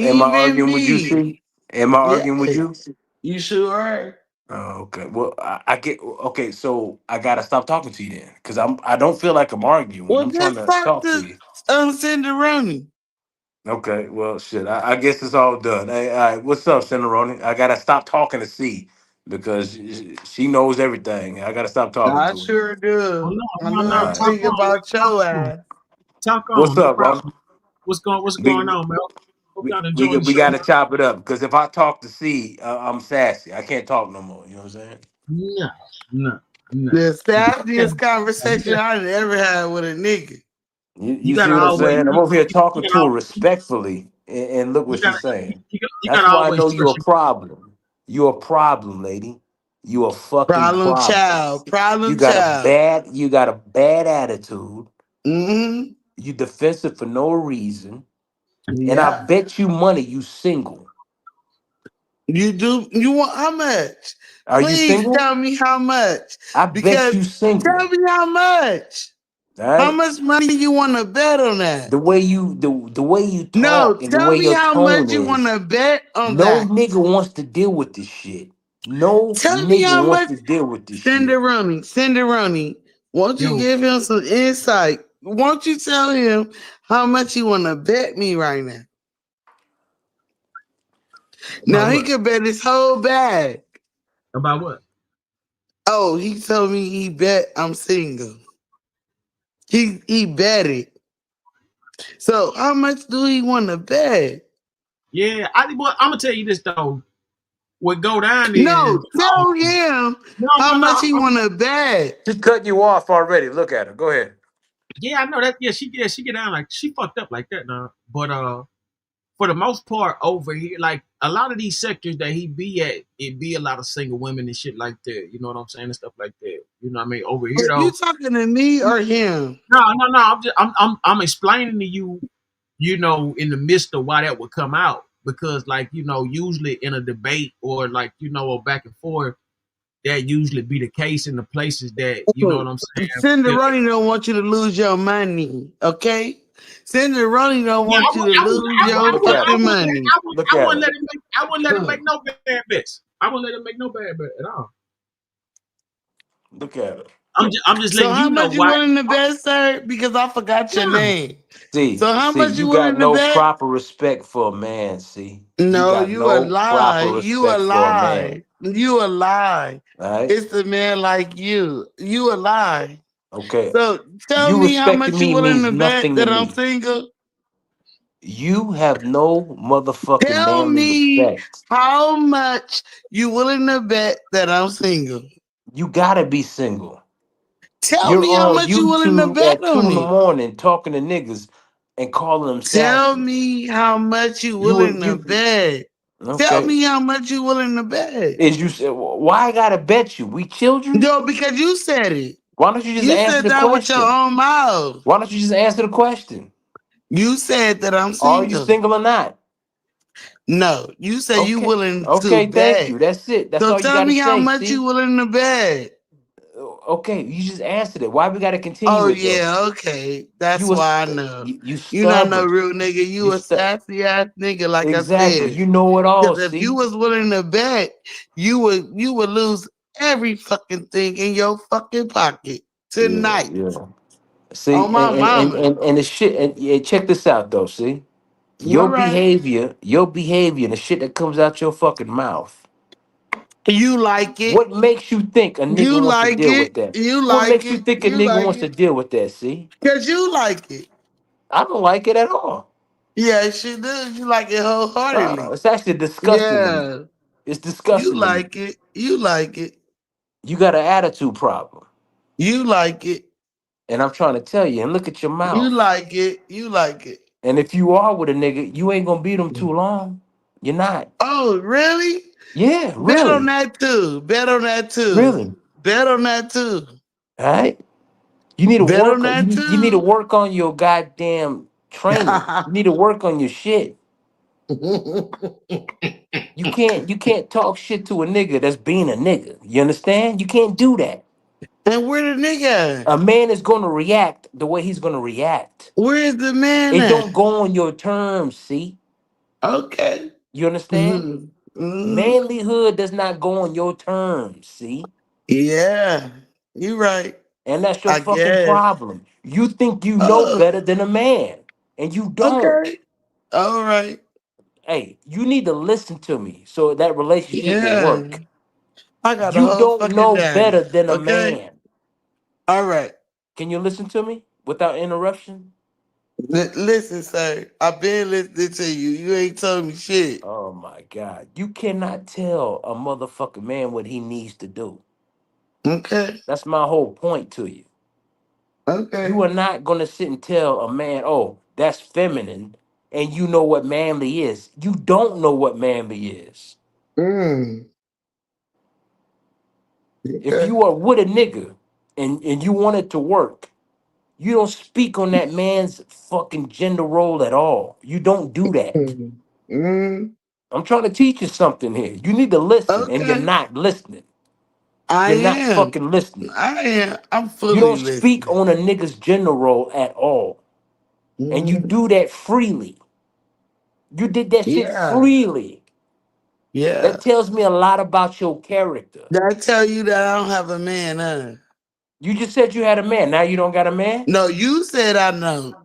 Am I Even arguing with you, me. C? Am I Yeah. arguing with you? You sure are. Oh, okay. Well, I get okay. So I gotta stop talking to you then, because I don't feel like I'm arguing. Well, I'm trying just to talk talk to to you. SendáRoni. Okay. Well, shit. I guess it's all done. Hey, all right. What's up, SendaRoni? I gotta stop talking to C because she knows everything. I gotta stop talking I to her. sure Oh, do. no, I no, know no. All right. Talk everything on, man. about your ass. Talk What's on. No up, bro? problem. What's going We on, man? Hope y'all we enjoying the we show, gotta man. chop it up because if I talk to C, I'm sassy. I can't talk no more. You know what I'm saying? No, no, no. The Yeah, sassiest conversation I ever had with a nigga. you You see gotta what I'm always, saying? I'm over here talking you to her gotta, respectfully, and look what you gotta, she's saying. you That's gotta why I always know you're trust a problem. You're a problem, lady. You a fucking Problem problem. child. Problem child. You got a bad attitude. Mm-hmm. You defensive for no reason. And I Yeah. bet you money you single. You do. You want how much? Are you Please single? tell me how much. I bet Because you single. tell me how much. All How right. much money you want to bet on that? The way you No, talk and the tell way me your how tone much you want is, to bet on no that. nigga wants to deal with this shit. No Tell me nigga how wants much. to deal with this shit. SendáRoni. Won't you Yo, give him some insight? Won't you tell him how much you want to bet me right now? about Now he what? could bet his whole bag. About what? Oh, he told me he bet I'm single. He bet it. So how much do he want to bet? Yeah, I'm gonna tell you this though. What go down No, is, tell him no, how no, much no. he want to bet. She's cutting you off already. Look at her. Go ahead. Yeah, I know that. Yeah, she get down like she fucked up like that now. But for the most part over here, like a lot of these sectors that he be at, it be a lot of single women and shit like that. You know what I'm saying and stuff like that. You know what I mean? Over here You though, talking to me or him? no. I'm explaining to you. You know, in the midst of why that would come out because, like, you know, usually in a debate or like you know, or back and forth, that usually be the case in the places that you know what I'm saying. SendáRoni don't want you to lose your money, okay? SendáRoni don't Yeah, want you to lose your Look at her. fucking money. Look I at wouldn't her. let him make. I wouldn't let him make no bad bets. I wouldn't let him make no bad bet at all. Look at her. I'm just So letting how you know much you why. willing to bet, sir? Because I forgot your Yeah, name. See, So how see, much you you got willing to no bet? proper respect for a man. See, you No, got you a no lie. proper You a respect for a man. lie. You a lie. All right. It's a man like you. You a lie. Okay. So tell You me how respecting much you me willing means to bet nothing to that I'm me. single. You have no motherfucking Tell manly me respect. how much you willing to bet that I'm single. You gotta be single. Tell You're me how on much you willing to YouTube bet at two on in the it. morning talking to niggas and calling them Tell sassy. me how much you willing to You bet. Tell okay? me how much you willing to bet. Is you say why I gotta bet you? We children? No, because you said it. Why don't you just You answer said the that with your question? own mouth. Why don't you just answer the question? You said that I'm Are you single. single or not? No, you say you Okay. willing to Okay, thank bet. you. That's it. That's So all you tell gotta me how say. much you See? willing to bet. Okay, you just answered it. Why we gotta Oh continue it though? yeah, okay. You That's was why I know. you You not no stubborn. real nigga. You You a stu sassy ass nigga, like I exactly. said. You know it all. Because if you See? was willing to bet, you would lose every fucking thing in your fucking pocket Yeah, tonight. yeah. See, On my mama. and the shit. And yeah, check this out though. See, All right. your behavior, and the shit that comes out your fucking mouth. You like it. What makes you think a nigga You wants to like deal it. with that? You What like makes you it. think a You nigga like wants to it. deal with that? See, Cause you like it. I don't like it at all. Yeah, she does. You like it wholeheartedly. It's actually disgusting to me. Yeah. It's You disgusting to me. like it. You like it. You got an attitude problem, You like it. and I'm trying to tell you. And look at your You mouth. like it. You like it. And if you are with a nigga, you ain't gonna beat him too long. You're not. Oh, really? Yeah, Bet on really, that too. Bet on that too. really. Bet on that too. All right. You need to Bet on work. that You need to too. work on your goddamn training. You need to work on your shit. You can't talk shit to a nigga that's being a nigga. You understand? You can't do that. And where the nigga at? A man is gonna react the way he's gonna react. Where is the man It at? don't go on your terms, see? Okay. You understand? Mhm. Mhm. Manlyhood does not go on your terms, see? Yeah. You right. And that's your I fucking guess. problem. You think you know Oh, better than a man, and you don't. okay. All right. Hey, you need to listen to me so that relationship will Yeah. work. I got a You whole don't fucking know daddy. better than a Okay. man. All right. Can you listen to me without interruption? Listen, sir. I've been listening to you. You ain't told me shit. Oh my God. You cannot tell a motherfucking man what he needs to do. Okay. That's my whole point to you. Okay. You are not going to sit and tell a man, oh, that's feminine, and you know what manly is. You don't know what manly is. Mm. If Okay. you are with a nigga and you want it to work, you don't speak on that man's fucking gender role at all. You don't do that. Mm. Mm. I'm trying to teach you something here. You need to listen, and you're Okay. not listening. I You're not am. fucking listening. I am. I'm You fully don't speak listening. on a nigga's gender role at all. And you Mm. do that freely. You did that shit Yeah. freely. Yeah. That tells me a lot about your character. Did I tell you that I don't have a man, huh? You just said you had a man. Now you don't got a man? No, you said I know.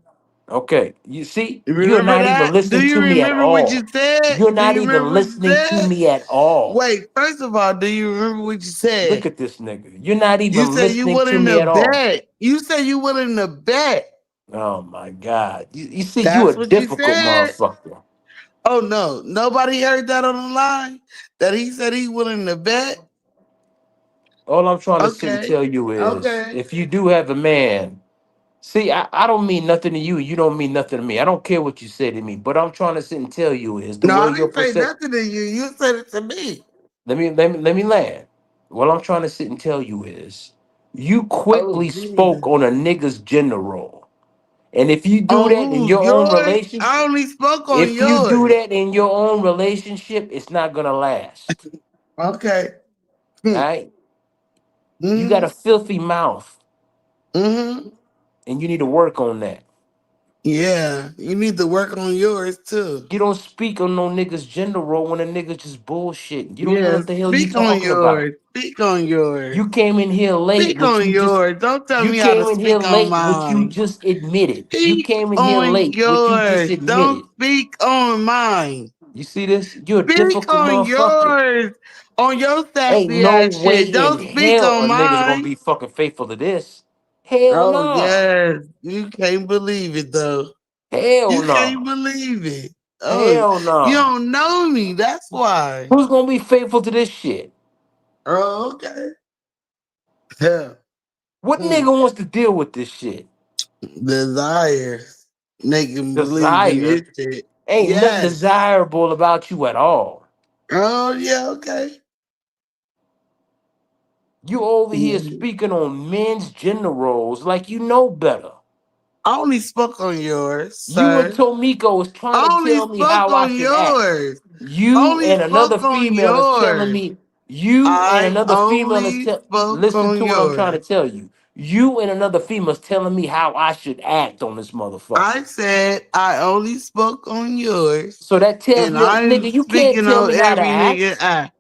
Okay. You see, You you're remember not even that? Do listening you to me at remember what all. you said? You're Do not you even remember what you listening to said? me at all. Wait, first of all, do you remember what you Look said? at this nigga. You're not You even said you listening to willing me to at all. bet. You said you willing to bet. Oh my God. You see, you a That's what you difficult said. motherfucker. Oh no, nobody heard that on the line. That he said he willing to bet. All I'm trying to sit and Okay, tell you is okay. if you do have a man, see, I don't mean nothing to you. You don't mean nothing to me. I don't care what you say to me. But I'm trying to sit and tell you is the No, way I your didn't say percent. nothing to you. You said it to me. Let me land. What I'm trying to sit and tell you is you Oh quickly spoke Jesus. on a nigga's gender role. And if you do On that in who? your own Yours? I relationship, only spoke on if you do yours. that in your own relationship, it's not gonna last. Okay. All Hmm. right? You got Mm-hmm. a filthy mouth, Mm-hmm. and you need to work on that. Yeah. You need to work on yours too. You don't speak on no nigga's gender role when a nigga just bullshit. You don't even know Yeah. what the hell you Speak on talking about. yours. Speak on yours. You came in here late, Speak which on you just yours. Don't tell you me how to came in here speak on late, which you mine. just admitted. You Speak came in here on late, which you just yours. Don't admitted. speak on mine. You see this? You're a Speak difficult on motherfucker. yours. On your Ain't sassy no ass way shit. in Don't speak hell on a nigga's gonna mine. be fucking faithful to this. Hell Oh no. yes. You can't believe it though. Hell You can't no. believe it. Oh, Hell you no. don't know me. That's why. Who's gonna be faithful to this shit? Oh, okay. Yeah. What Hmm. nigga wants to deal with this shit? Desires make him believe in this Desire? shit. Ain't nothing Yes. desirable about you at all. Oh yeah. Okay. You over here Mhm. speaking on men's gender roles like you know better. I only spoke on yours, You and sir. Tomiko was trying I to only tell me spoke how I on should act. yours. You Only and another spoke on female is telling yours. me. You and I another female is only spoke listen on to what I'm trying to yours. tell you. You and another female is telling me how I should act on this motherfucker. I said I only spoke on yours. So that tells And me, I'm nigga, you can't speaking tell on me how to every nigga act. act.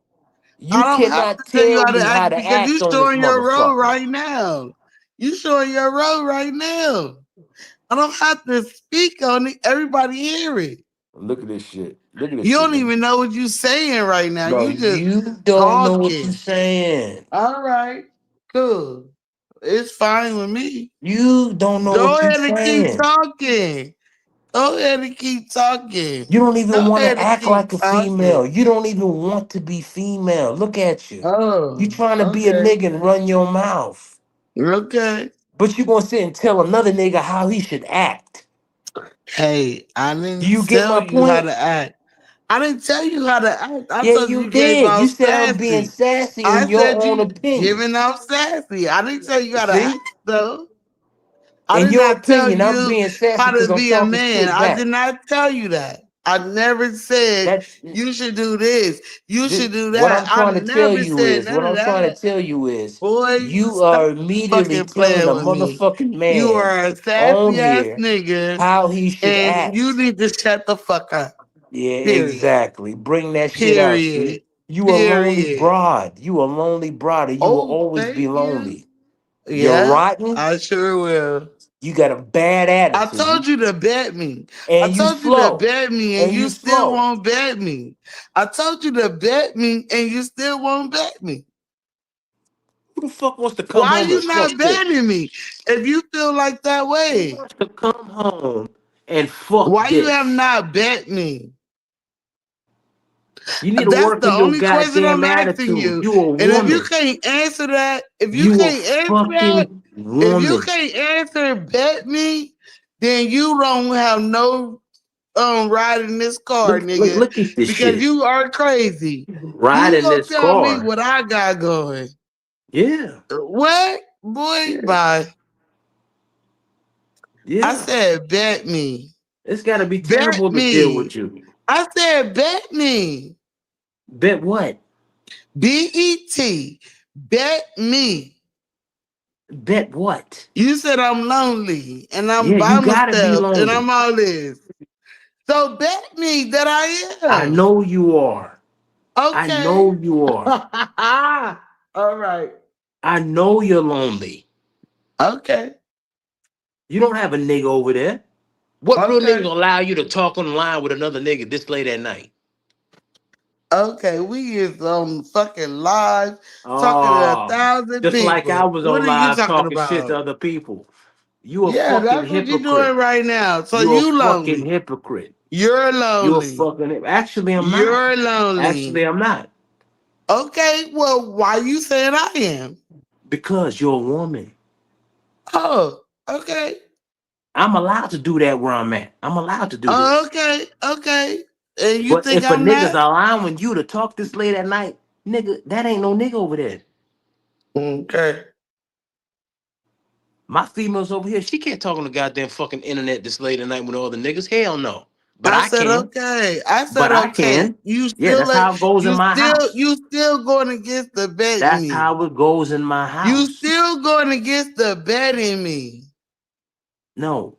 You I don't have cannot to tell you tell how to me how act to because you act on this showing your role motherfucker. right now. You showing your role right now. I don't have to speak on it. Everybody hear it. Look at this shit. Look at this You shit. don't even know what you're saying right now. No, You just you don't know what talking. you're saying. All right, cool. It's fine with me. You don't know Go what you're ahead and keep saying. talking. Go ahead and keep talking. You don't even Go want ahead to and act keep like a female. talking. You don't even want to be female. Look at you. You Oh, trying to be a okay. nigga and run your mouth. Okay. But you gonna sit and tell another nigga how he should act. Hey, I Do didn't you get tell my you how point? to act. I didn't tell you how to act. I Yeah, told you you gave did. You out said I'm being sassy. sassy I in your said own you opinion. giving out sassy. I didn't tell you how to See? act though. I In did your not tell opinion, I'm you being sassy how to because I'm be a talking man. shit I back. did not tell you that. I never said That you should do this. You should do what that. I'm I trying to tell never you said is, none what of I'm trying to that. tell you is, Boy, you stop are immediately fucking telling playing a with me. motherfucking You man are a on sassy ass here nigga, how he should and you act. need to shut the fuck up. Yeah, Period. exactly. Bring that shit out. See, Period. you a lonely Period. broad. You a lonely broad, and you will Oh, always be thank you. lonely. You're Yeah, rotten. I sure will. You got a bad I attitude, told you to bet me. I and you told you to slow, bet me, and and you you still slow. won't bet me. I told you to bet me, and you still won't bet me. Who the fuck wants to come Why home and you fuck not this? betting me if you feel like that Who way? wants to come home and fuck Why you have this? not bet me? You need to That's work the on your only question goddamn I'm asking attitude. you. You a And if you woman. can't answer that, You a fucking if you woman. can't answer bet me, then you don't have no ride in this car, nigga, Look at this because shit. you are crazy. Ride You in gonna this tell me car. what I got going. Yeah. What? Boy, bye. Yeah. I said bet me. It's gotta be Bet terrible to deal me. with you. I said bet me. Bet what? B-E-T. Bet me. Bet what? You said I'm lonely and I'm Yeah, by you gotta be myself and lonely. I'm all this. So bet me that I I am. know you are. I Okay. know you are. All right. I know you're lonely. Okay. You don't have a nigga over there. What real nigga Okay. gonna allow you to talk on the line with another nigga this late at night? Okay, we is on fucking live talking to Oh, 1,000 just like I people. was What on are you live talking talking shit to about? other people. You a Yeah, fucking that's what you're hypocrite. doing right now. So You a you fucking lonely. hypocrite. You're You a lonely. fucking. Actually, I'm not. You're Actually, lonely. I'm not. Okay, well, why you saying I am? Because you're a woman. Oh, okay. I'm allowed to do that where I'm at. I'm allowed to do this. Okay, okay. And you But think if a I'm nigga's not? allowing you to talk this late at night, nigga, that ain't no nigga over there. Okay. My females over here, she can't talk on the goddamn fucking internet this late at night with all the niggas. Hell no. But I I said can. okay. I said But I okay. can. You Yeah, still that's like how it goes in my house. you still going against the betting That's me. how it goes in my You house. still going against the betting me. No.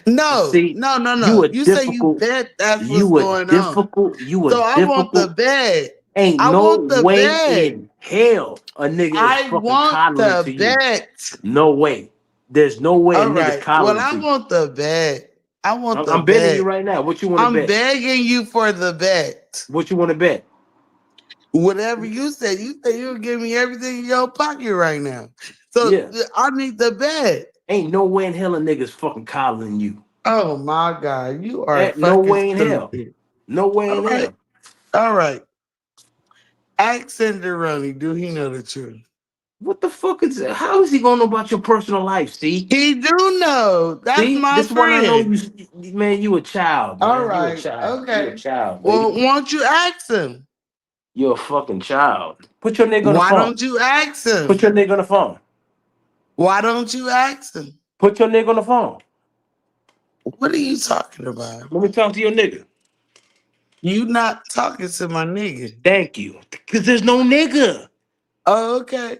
No, See, no, no, you no. a You say you difficult, bet that's what's you a going on. difficult, you a So I want the difficult. bet. Ain't I no want the way bet. in hell a nigga is I fucking want coddling the to you. bet. No way. There's no way a All nigga's right. Well, coddling I to you. want the bet. I want the I'm betting you bet. right now. What you want to I'm bet? begging you for the bet. What you want to bet? Whatever you said you'll give me everything in your pocket right now. So Yeah. I need the bet. Ain't no way in hell a nigga's fucking coddling you. Oh my God, you are No fucking way in hell. stupid. No way All in right. hell. All right. Ask SendaRoni, do he know the truth? What the fuck is that? How is he gonna know about your personal life? See? He do know. That's See? my This one I know friend. you, man, you a child, man. All You a right. child. You a Okay. child, Well, baby. won't you ask him? You're a fucking child. Put your nigga on the Why phone. don't you ask him? Put your nigga on the phone. Why don't you ask him? Put your nigga on the phone. What are you talking about? Let me talk to your nigga. You not talking to my nigga. Thank you. Because there's no nigga. Oh, okay.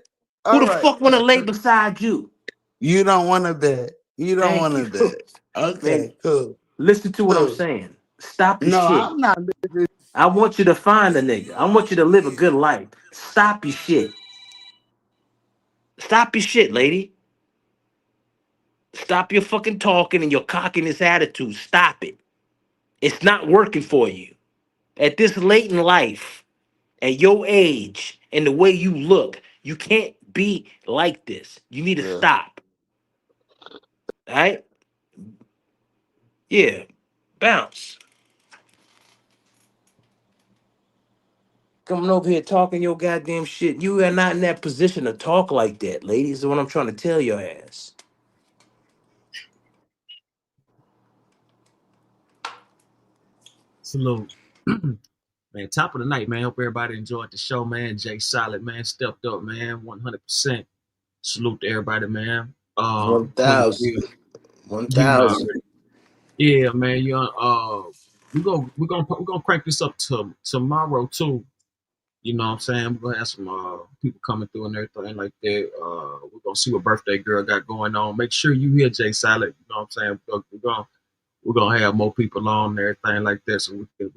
Who All the right. fuck want to lay beside you? You don't want to bet. You don't want Thank to you. bet. Okay, Man, cool. listen to what I'm Cool. saying. Stop your No, shit. I'm not. I want you to find a nigga. I want you to live a good life. Stop your shit. Stop your shit, lady. Stop your fucking talking and your cockiness attitude. Stop it. It's not working for you. At this late in life, at your age, and the way you look, you can't be like this. You need to stop. All right? Yeah. Bounce. Coming over here talking your goddamn shit. You are not in that position to talk like that, ladies. Is what I'm trying to tell your ass. Salute. Man, top of the night, man. Hope everybody enjoyed the show, man. Jay Solid, man, stepped up, man, 100%. Salute to everybody, man. Queen 1,000. Bill, you know 1,000. already. Yeah, man. We're gonna crank this up to tomorrow too. You know what I'm saying? We're gonna have some people coming through and everything like that. We're gonna see what birthday girl got going on. Make sure you hear Jay Solid. You know what I'm saying? We're gonna have more people on and everything like that, so we can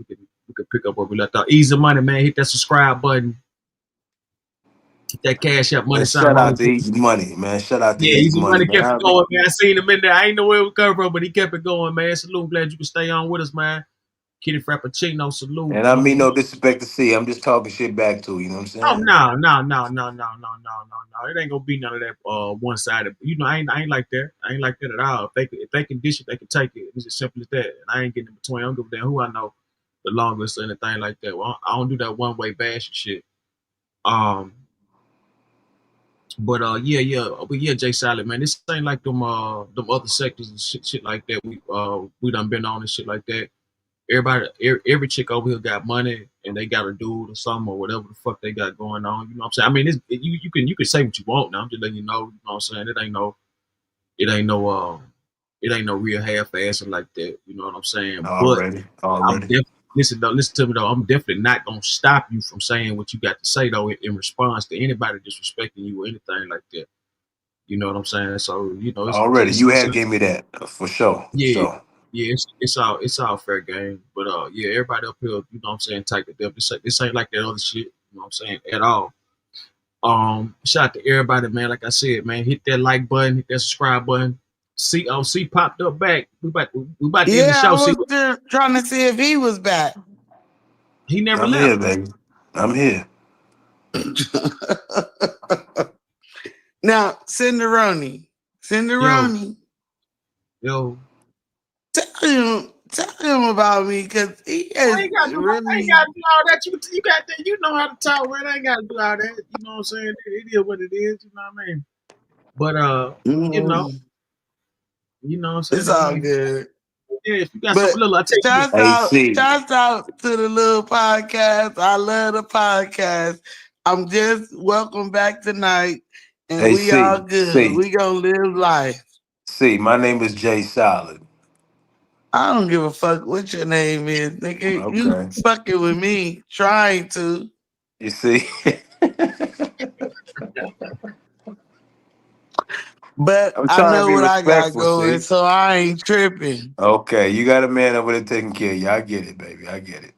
pick up where we left off. Easy money, man. Hit that subscribe button. Hit that cash up money Man, sign. shout out to Easy Money, man. Shout out to Yeah, Easy Easy Money, Money man. kept it going, man. I seen him in there. I ain't know where it was coming from, but he kept it going, man. Salute. Glad you can stay on with us, man. Kitty Frappuccino, salute. And I mean no disrespect to C. I'm just talking shit back to you know what I'm Oh saying? no. It ain't gonna be none of that one sided. You know, I ain't like that. I ain't like that at all. If they can dish it, they can take it. It's as simple as that. And I ain't getting in between. I don't give a damn who I know the longest or anything like that. Well, I don't do that one way bashing shit. But yeah, Jay Solid, man. This ain't like them other sectors and shit like that. We done been on and shit like that. Every chick over here got money and they got a dude or something or whatever the fuck they got going on. You know what I'm saying? I mean, you can say what you want now. I'm just letting you know. You know what I'm saying? It ain't no real half-assing like that. You know what I'm saying? But Already. I'm definitely listen to me though. I'm definitely not gonna stop you from saying what you got to say though in response to anybody disrespecting you or anything like that. You know what I'm saying? So you know, Already. You have gave me that for sure. yeah, So yeah, it's all fair game. But yeah, everybody up here, you know what I'm saying, tight to death. This ain't like that other shit, you know what I'm saying, at all. Shout out to everybody, man. Like I said, man, hit that like button, hit that subscribe button. C popped up back. We about to end the Yeah, I show. was just trying to see if he was back. He never I'm left. here, baby. I'm here. Now, SendaRoni. Yo. Tell him about me because he I is ain't gotta do all that. You got that. You know how to talk, man. I ain't gotta do all that. You know what I'm saying? It is what it is. You know what I mean? But you know what I'm saying. It's all good. Yeah, if you got But something little, I take you. shouts out to the little podcast. I love the podcast. I'm just welcome back tonight, and Hey, we all C. good. C. We gonna live life. C. My name is Jay Solid. I don't give a fuck what your name is, nigga. You Okay. fucking with me, trying to. You see? But I'm I trying to know be what I got respectful, going, see? so I ain't tripping. Okay, you got a man over there taking care of you. I get it, baby. I get it.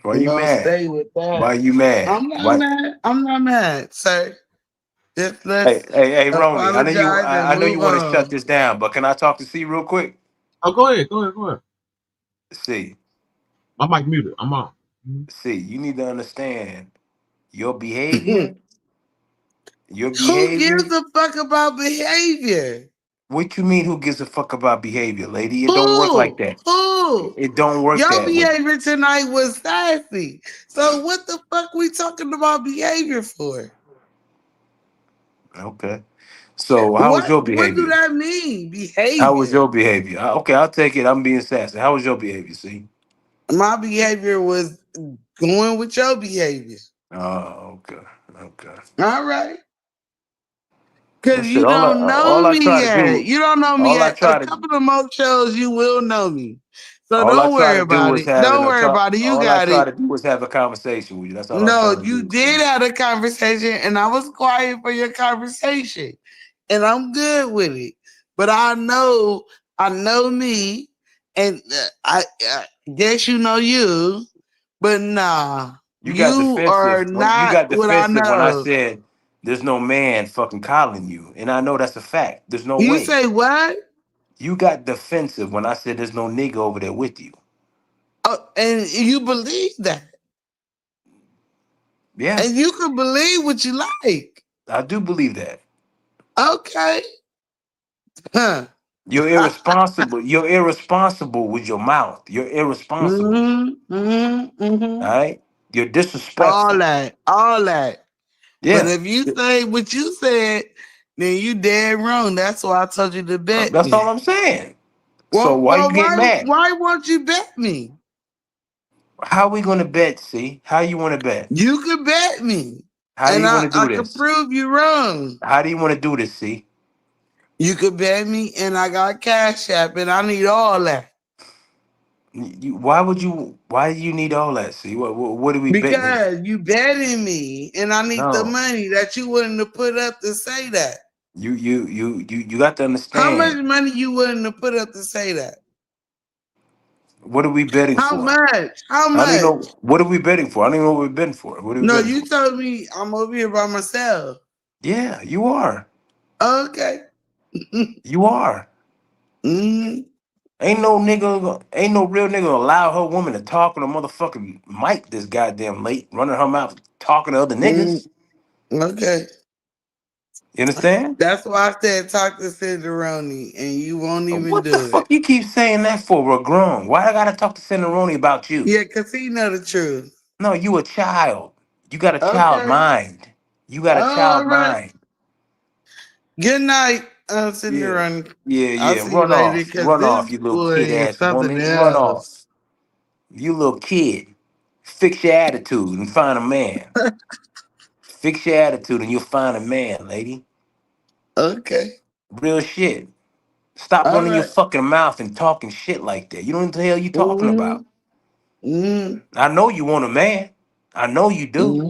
Why I'm you gonna mad? stay with that. Why you mad? I'm not Why? mad. I'm not mad, sir. Just let's Hey, Roni. apologize I and know you move want to shut on. this down, but can I talk to C real quick? Oh, go ahead. C. My mic muted. I'm on. C. You need to understand your behavior. Your Who behavior. gives a fuck about behavior? What you mean? Who gives a fuck about behavior, lady? It don't work like Who? that. Who? It don't work Your that way. behavior tonight was sassy. So what the fuck we talking about behavior for? Okay. So how was What your do behavior? that mean? How was Behavior. your behavior? Okay, I'll take it. I'm being sassy. How was your behavior? See? My behavior was going with your behavior. Oh, okay. Okay. All right. Cause you don't know me yet. You don't know me yet. A couple of more shows, you will know me. So don't worry about it. Don't worry about it. You got it. All I try to do was have a conversation with you. That's all I'm No, trying to do. you did have a conversation, and I was quiet for your conversation, and I'm good with it. But I know me, and I guess you know you, but nah, You got are defensive. You not got what I defensive when I know. said there's no man fucking calling you, and I know that's a fact. There's no You way. say what? You got defensive when I said there's no nigga over there with you. Oh, and you believe that? Yeah. And you can believe what you like. I do believe that. Okay. Huh. You're irresponsible. You're irresponsible with your mouth. You're irresponsible. All right? You're disrespectful. All that. But Yeah. if you say what you said, then you dead wrong. That's why I told you to bet That's all me. I'm saying. So Well, why you get mad? why won't you bet me? How are we gonna bet? See, how you want to bet? You could bet me, How do and you want to I do could this? prove you wrong. How do you want to do this? See, you could bet me, and I got Cash App, and I need all that. Why do you need all that? See, what are we betting here? Because you betting me, and I need the No, money that you willing to put up to say that. you got to How much understand. money you willing to put up to say that? What are we betting How for? much? How I don't even much? know. What are we betting for? I don't even know what we're betting for. What are we No, betting you for? told me I'm over here by myself. Yeah, you are. Okay. You are. Ain't no real nigga allow her woman to talk on a motherfucking mic this goddamn late, running her mouth, talking to other niggas. Okay. You understand? That's why I said talk to SendáRoni, and you won't even What the do fuck it. you keep saying that for? We're grown. Why I gotta talk to SendaRoni about you? Yeah, because he know the truth. No, you a child. You got a child Okay. mind. You got a All child right. mind. Good night, Yeah. SendáRoni. I'll Yeah. see you later, because Run this off, you little boy kid is ass something woman. Run else. off. You little kid. Fix your attitude and find a man. Fix your attitude and you'll find a man, lady. Okay. Real shit. Stop All running your right. fucking mouth and talking shit like that. You don't know what the hell you talking about. I know you want a man. I know you do.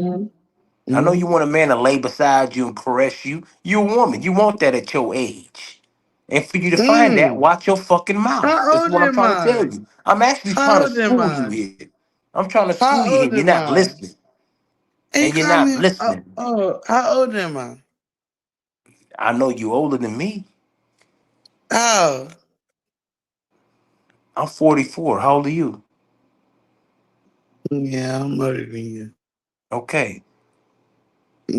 I know you want a man to lay beside you and caress you. You're a woman. You want that at your age. And for you to find that, watch your fucking mouth. How That's old what I'm am trying to tell I? you. I'm actually trying How to old am school you I? here. I'm trying to school How you here. old You're am not I? listening. And you And you're call not me, listening. how old am I? I know you older than me. How? I'm 44. How old are you? Yeah, I'm older than you. Okay.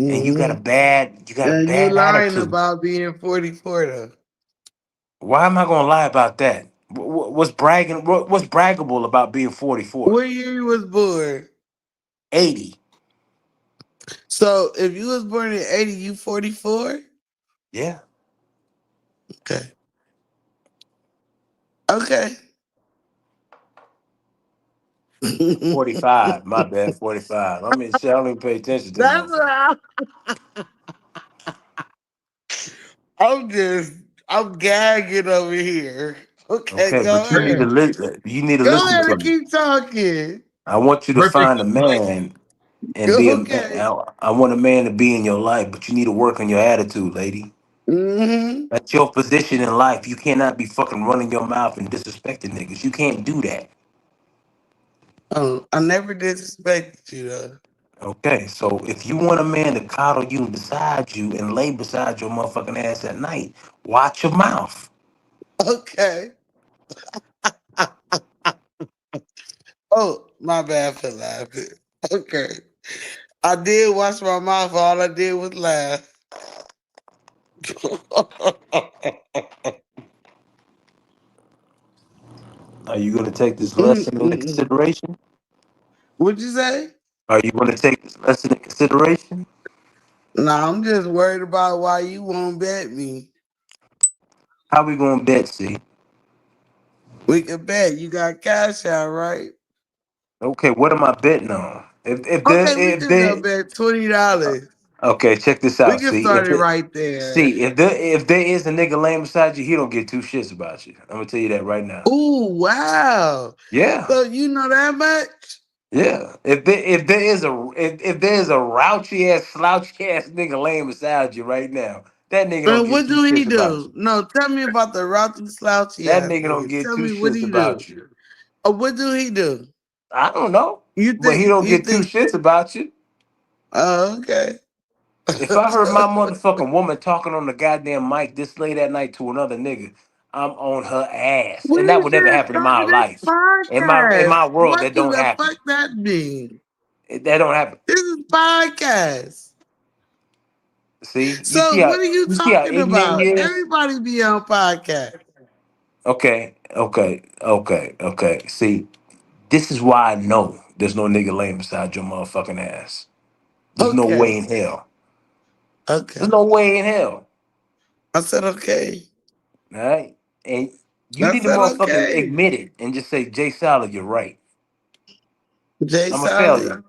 And you got a bad And you lying attitude. about being 44 though. Why am I gonna lie about that? What's braggable about being 44? What year you was born? 80. So if you was born in 80, you 44? Yeah. Okay. Okay. 45. My bad. 45. I mean, shit, I don't even pay attention to the That's motherfucker. what I'm gagging over here. Okay, Okay, go but you need to ahead. listen. You need to Go listen ahead to and me. keep talking. I want you to find a man and be a man. Okay. I want a man to be in your life, but you need to work on your attitude, lady. That's your position in life. You cannot be fucking running your mouth and disrespecting niggas. You can't do that. Oh, I never disrespected you though. Okay, so if you want a man to coddle you beside you and lay beside your motherfucking ass at night, watch your mouth. Okay. Oh, my bad for laughing. Okay. I did wash my mouth. All I did was laugh. Are you going to take this lesson into consideration? What'd you say? Are you going to take this lesson into consideration? Nah, I'm just worried about why you won't bet me. How we going to bet, see? We can bet. You got cash out, right? Okay, what am I betting on? Okay, we just gonna bet $20. Okay, check this We out. can See, start it right there. if there is a nigga laying beside you, he don't get two shits about you. I'm gonna tell you that right now. Ooh, wow. Yeah. So you know that much? Yeah. If there is a raunchy ass, slouchy ass nigga laying beside you right now, that nigga don't And get what two do he shits about do? you. No, tell me about the raunchy slouchy That ass nigga don't nigga. get Tell two me what shits he do. about you. What do he do? I don't know. You But he think don't you get two think shits about you. oh, okay. If I heard my motherfucking woman talking on the goddamn mic this late at night to another nigga, I'm on her ass. We And that would never just happen in my started this life. In podcast. my world, What that do don't the happen. fuck that mean? That don't happen. This is podcast. See? So what are you You see how talking ignorant about? he is? Everybody be on podcast. Okay. See, this is why I know there's no nigga laying beside your motherfucking ass. There's no way Okay. in hell. Okay. There's no way in hell. I said okay. All right? And you I need to said motherfucking okay. admit it and just say, Jay Salad, you're right. Jay I'm a Solid. failure.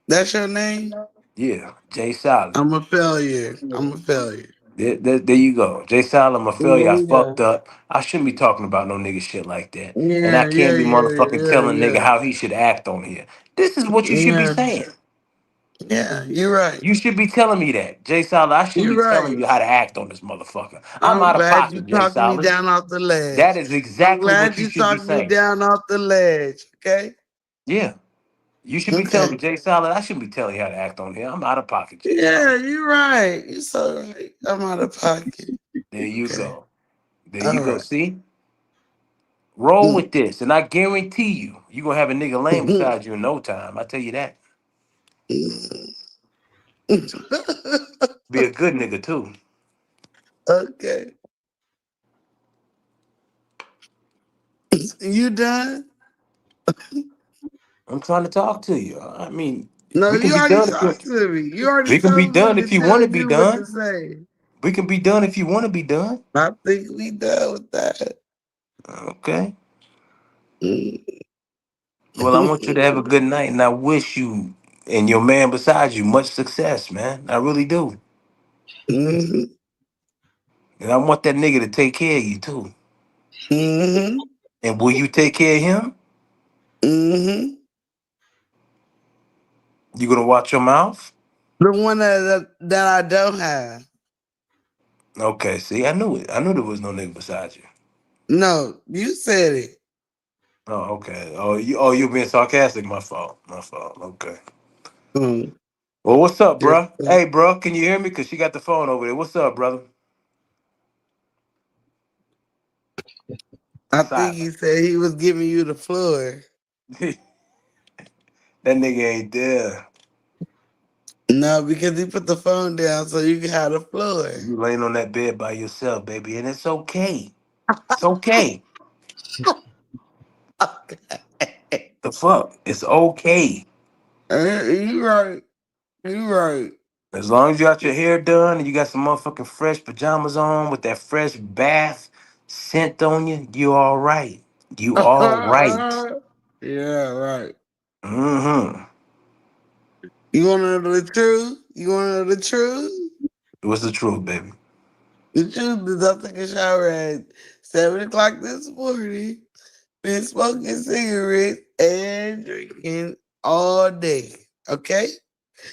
That's your name? Yeah, Jay Salad. I'm a failure. I'm a failure. There you go. Jay Salad, I'm a failure. There I you fucked go. up. I shouldn't be talking about no nigga shit like that. And I Yeah, can't yeah, be yeah, motherfucking yeah, telling nigga yeah. how he should act on here. This is what you should be Yeah. saying. Yeah, you're right. You should be telling me that. Jay Salad, I shouldn't You're be telling right. you how to act on this motherfucker. I'm I'm out of glad you pocket, Jay talked me Salad. down off the That ledge. is I'm exactly what glad you you should be talked me saying. down off the ledge. Okay? Yeah. You should be telling Okay. me, Jay Salad, I shouldn't be telling you how to act on here. I'm out of pocket, Jay Yeah, Salad. you're right. You're so right. I'm out of pocket. There you Okay. go. There you All go. right. See? Roll with this, and I guarantee you're gonna have a nigga laying beside you in no time. I tell you that. Be a good nigga too. Okay. You done? I'm trying to talk to you. I mean, No, we can you be already done if you talked to me. You already we can be told me done to if you tell want to be you what to done. say. We can be done if you want to be done. I think we done with that. Okay. Well, I want you to have a good night, and I wish you and your man beside you much success, man. I really do. Mm-hmm. And I want that nigga to take care of you too. Mm-hmm. And will you take care of him? Mm-hmm. You gonna watch your mouth? The one that I don't have. Okay, see, I knew it. I knew there was no nigga beside you. No, you said it. Oh, okay. Oh, you being sarcastic. My fault. My fault. Okay. Mm. Well, what's up, Just, bruh? Hey, bro, can you hear me? Cause she got the phone over there. What's up, brother? I think Silent. he said he was giving you the floor. That nigga ain't there. No, because he put the phone down so you can have the floor. You laying on that bed by yourself, baby, and it's okay. It's okay. The fuck? It's okay. You right. You right. As long as you got your hair done and you got some motherfucking fresh pajamas on with that fresh bath scent on you, you all right. You all right. Yeah, right. Mm-hmm. You want to know the truth? You want to know the truth? What's the truth, baby? The truth is I took a shower at 7 o'clock this morning. Been smoking cigarettes and drinking all day. Okay?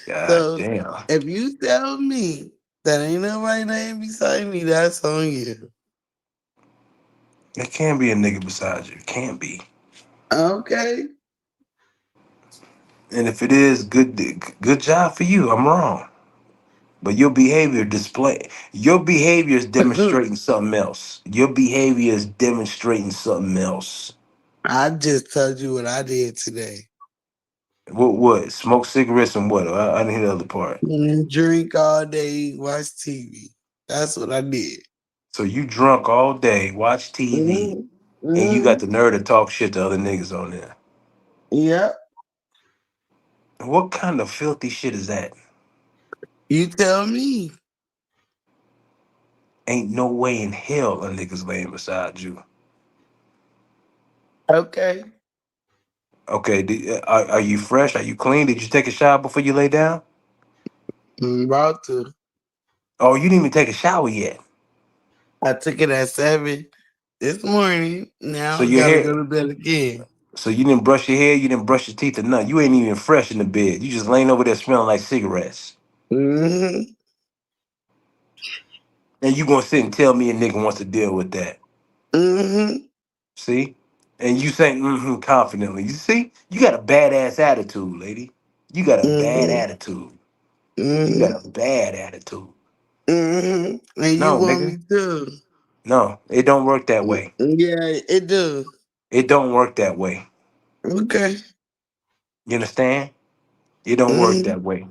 God So damn. if you tell me that ain't nobody laying beside me, that's on you. There can't be a nigga beside you. Can't be. Okay? And if it is, good job for you. I'm wrong. But your behavior is demonstrating something else. Your behavior is demonstrating something else. I just told you what I did today. What? Smoke cigarettes and what? I didn't hear the other part. Drink all day, watch TV. That's what I did. So you drunk all day, watch TV, and you got the nerve to talk shit to other niggas on there. Yep. What kind of filthy shit is that? You tell me. Ain't no way in hell a nigga's laying beside you. Okay. Okay, are you fresh? Are you clean? Did you take a shower before you lay down? About to. Oh, you didn't even take a shower yet. I took it at 7 this morning. Now So I your gotta hair. go to bed again. So you didn't brush your hair. You didn't brush your teeth or nothing. You ain't even fresh in the bed. You just laying over there smelling like cigarettes. Mm-hmm. And you gonna sit and tell me a nigga wants to deal with that? Mm-hmm. See? And you saying confidently. You see? You got a badass attitude, lady. You got a bad Mm-hmm. attitude. You Mm-hmm. got a bad attitude. Mm-hmm. And you No, want nigga. me to? No, it don't work that way. Yeah, it do. It don't work that way. Okay. You understand? It don't work Mm-hmm. that way.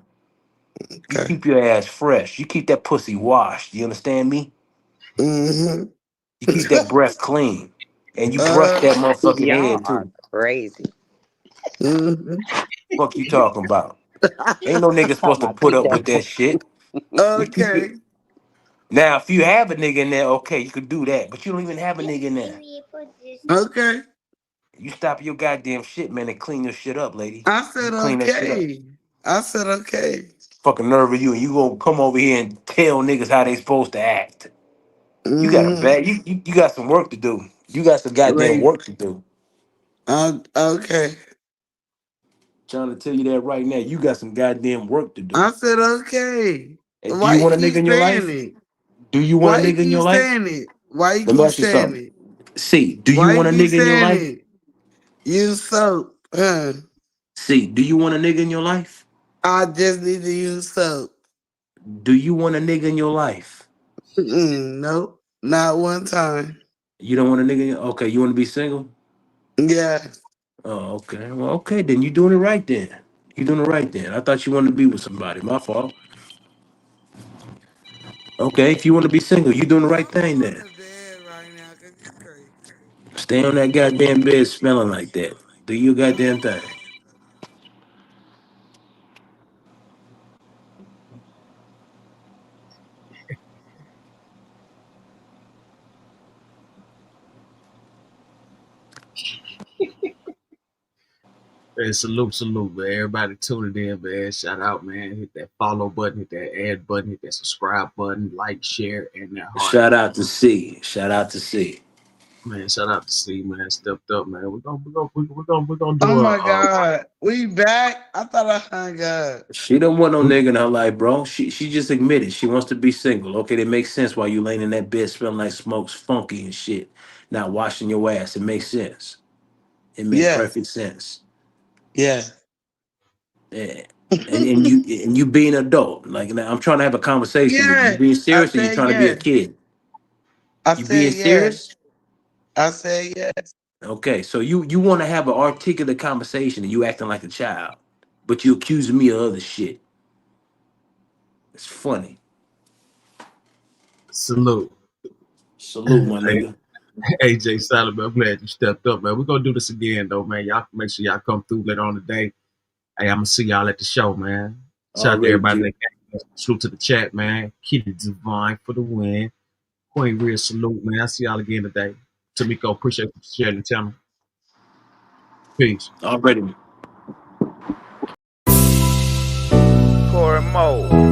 You Okay. keep your ass fresh. You keep that pussy washed. You understand me? Mm-hmm. You keep that breath clean. And you brush that motherfucking Y'all head are too. crazy. Mm-hmm. Fuck you talking about? Ain't no nigga Talking supposed to about put up PJ. with that shit. You keep it. Okay. Now, if you have a nigga in there, okay, you could do that. But you don't even have a nigga in there. Okay. You stop your goddamn shit, man, and clean your shit up, lady. I You said clean that shit up. okay. I said okay. Fucking nerve of you, and you gonna come over here and tell niggas how they supposed to act. You got a Mm-hmm. bad. You got some work to do. You got some goddamn Like, work to do. okay. Trying to tell you that right now. You got some goddamn work to do. I said okay. And do Why you you want a keep nigga in your saying life? it? Do you want Why a you nigga in keep your life? saying it? Why you Let me keep ask you saying something. it? See, do you Why you want a keep nigga in your saying life? it? Use soap. See, do you want a nigga in your life? I just need to use soap. Do you want a nigga in your life? Nope. Not one time. You don't want a nigga. Okay, you want to be single? Yeah. Oh, okay. Well, okay, then you doing it right then. You doing it right then. I thought you wanted to be with somebody. My fault. Okay, if you want to be single, you doing the right thing then. Stay on that goddamn bed smelling like that. Do your goddamn thing. Hey, salute, man. Everybody tuning in, man. Shout out, man. Hit that follow button, hit that add button, hit that subscribe button, like, share, and that heart. Shout out to C. Shout out to C. Man, shout out to C, man. Stepped up, man. We're gonna do Oh my a God. We back? I thought I hung up. She don't want no nigga in her life, bro. She just admitted she wants to be single. Okay, that makes sense why you laying in that bed smelling like smoke's funky and shit. Not washing your ass. It makes sense. It make Yeah. perfect sense. Yeah. Yeah. And you being an adult. Like now, I'm trying to have a conversation with you. You Yeah. being I serious or you said trying to be a yes. kid? I You being said yes. serious? I said yes. Okay, so you want to have an articulate conversation and you acting like a child, but you accusing me of other shit. It's funny. salute. Salute, my nigga. AJ Solomon, I'm glad you stepped up, man. We're gonna do this again though, man. Y'all make sure y'all come through later on today. Hey, I'm gonna see y'all at the show, man. Shout out to Already, everybody G. that came. Salute to the chat, man. Kitty Divine for the win. Queen Real salute, man. I'll see y'all again today. Tamiko, appreciate you sharing the channel. Peace. Already. Corey Moe.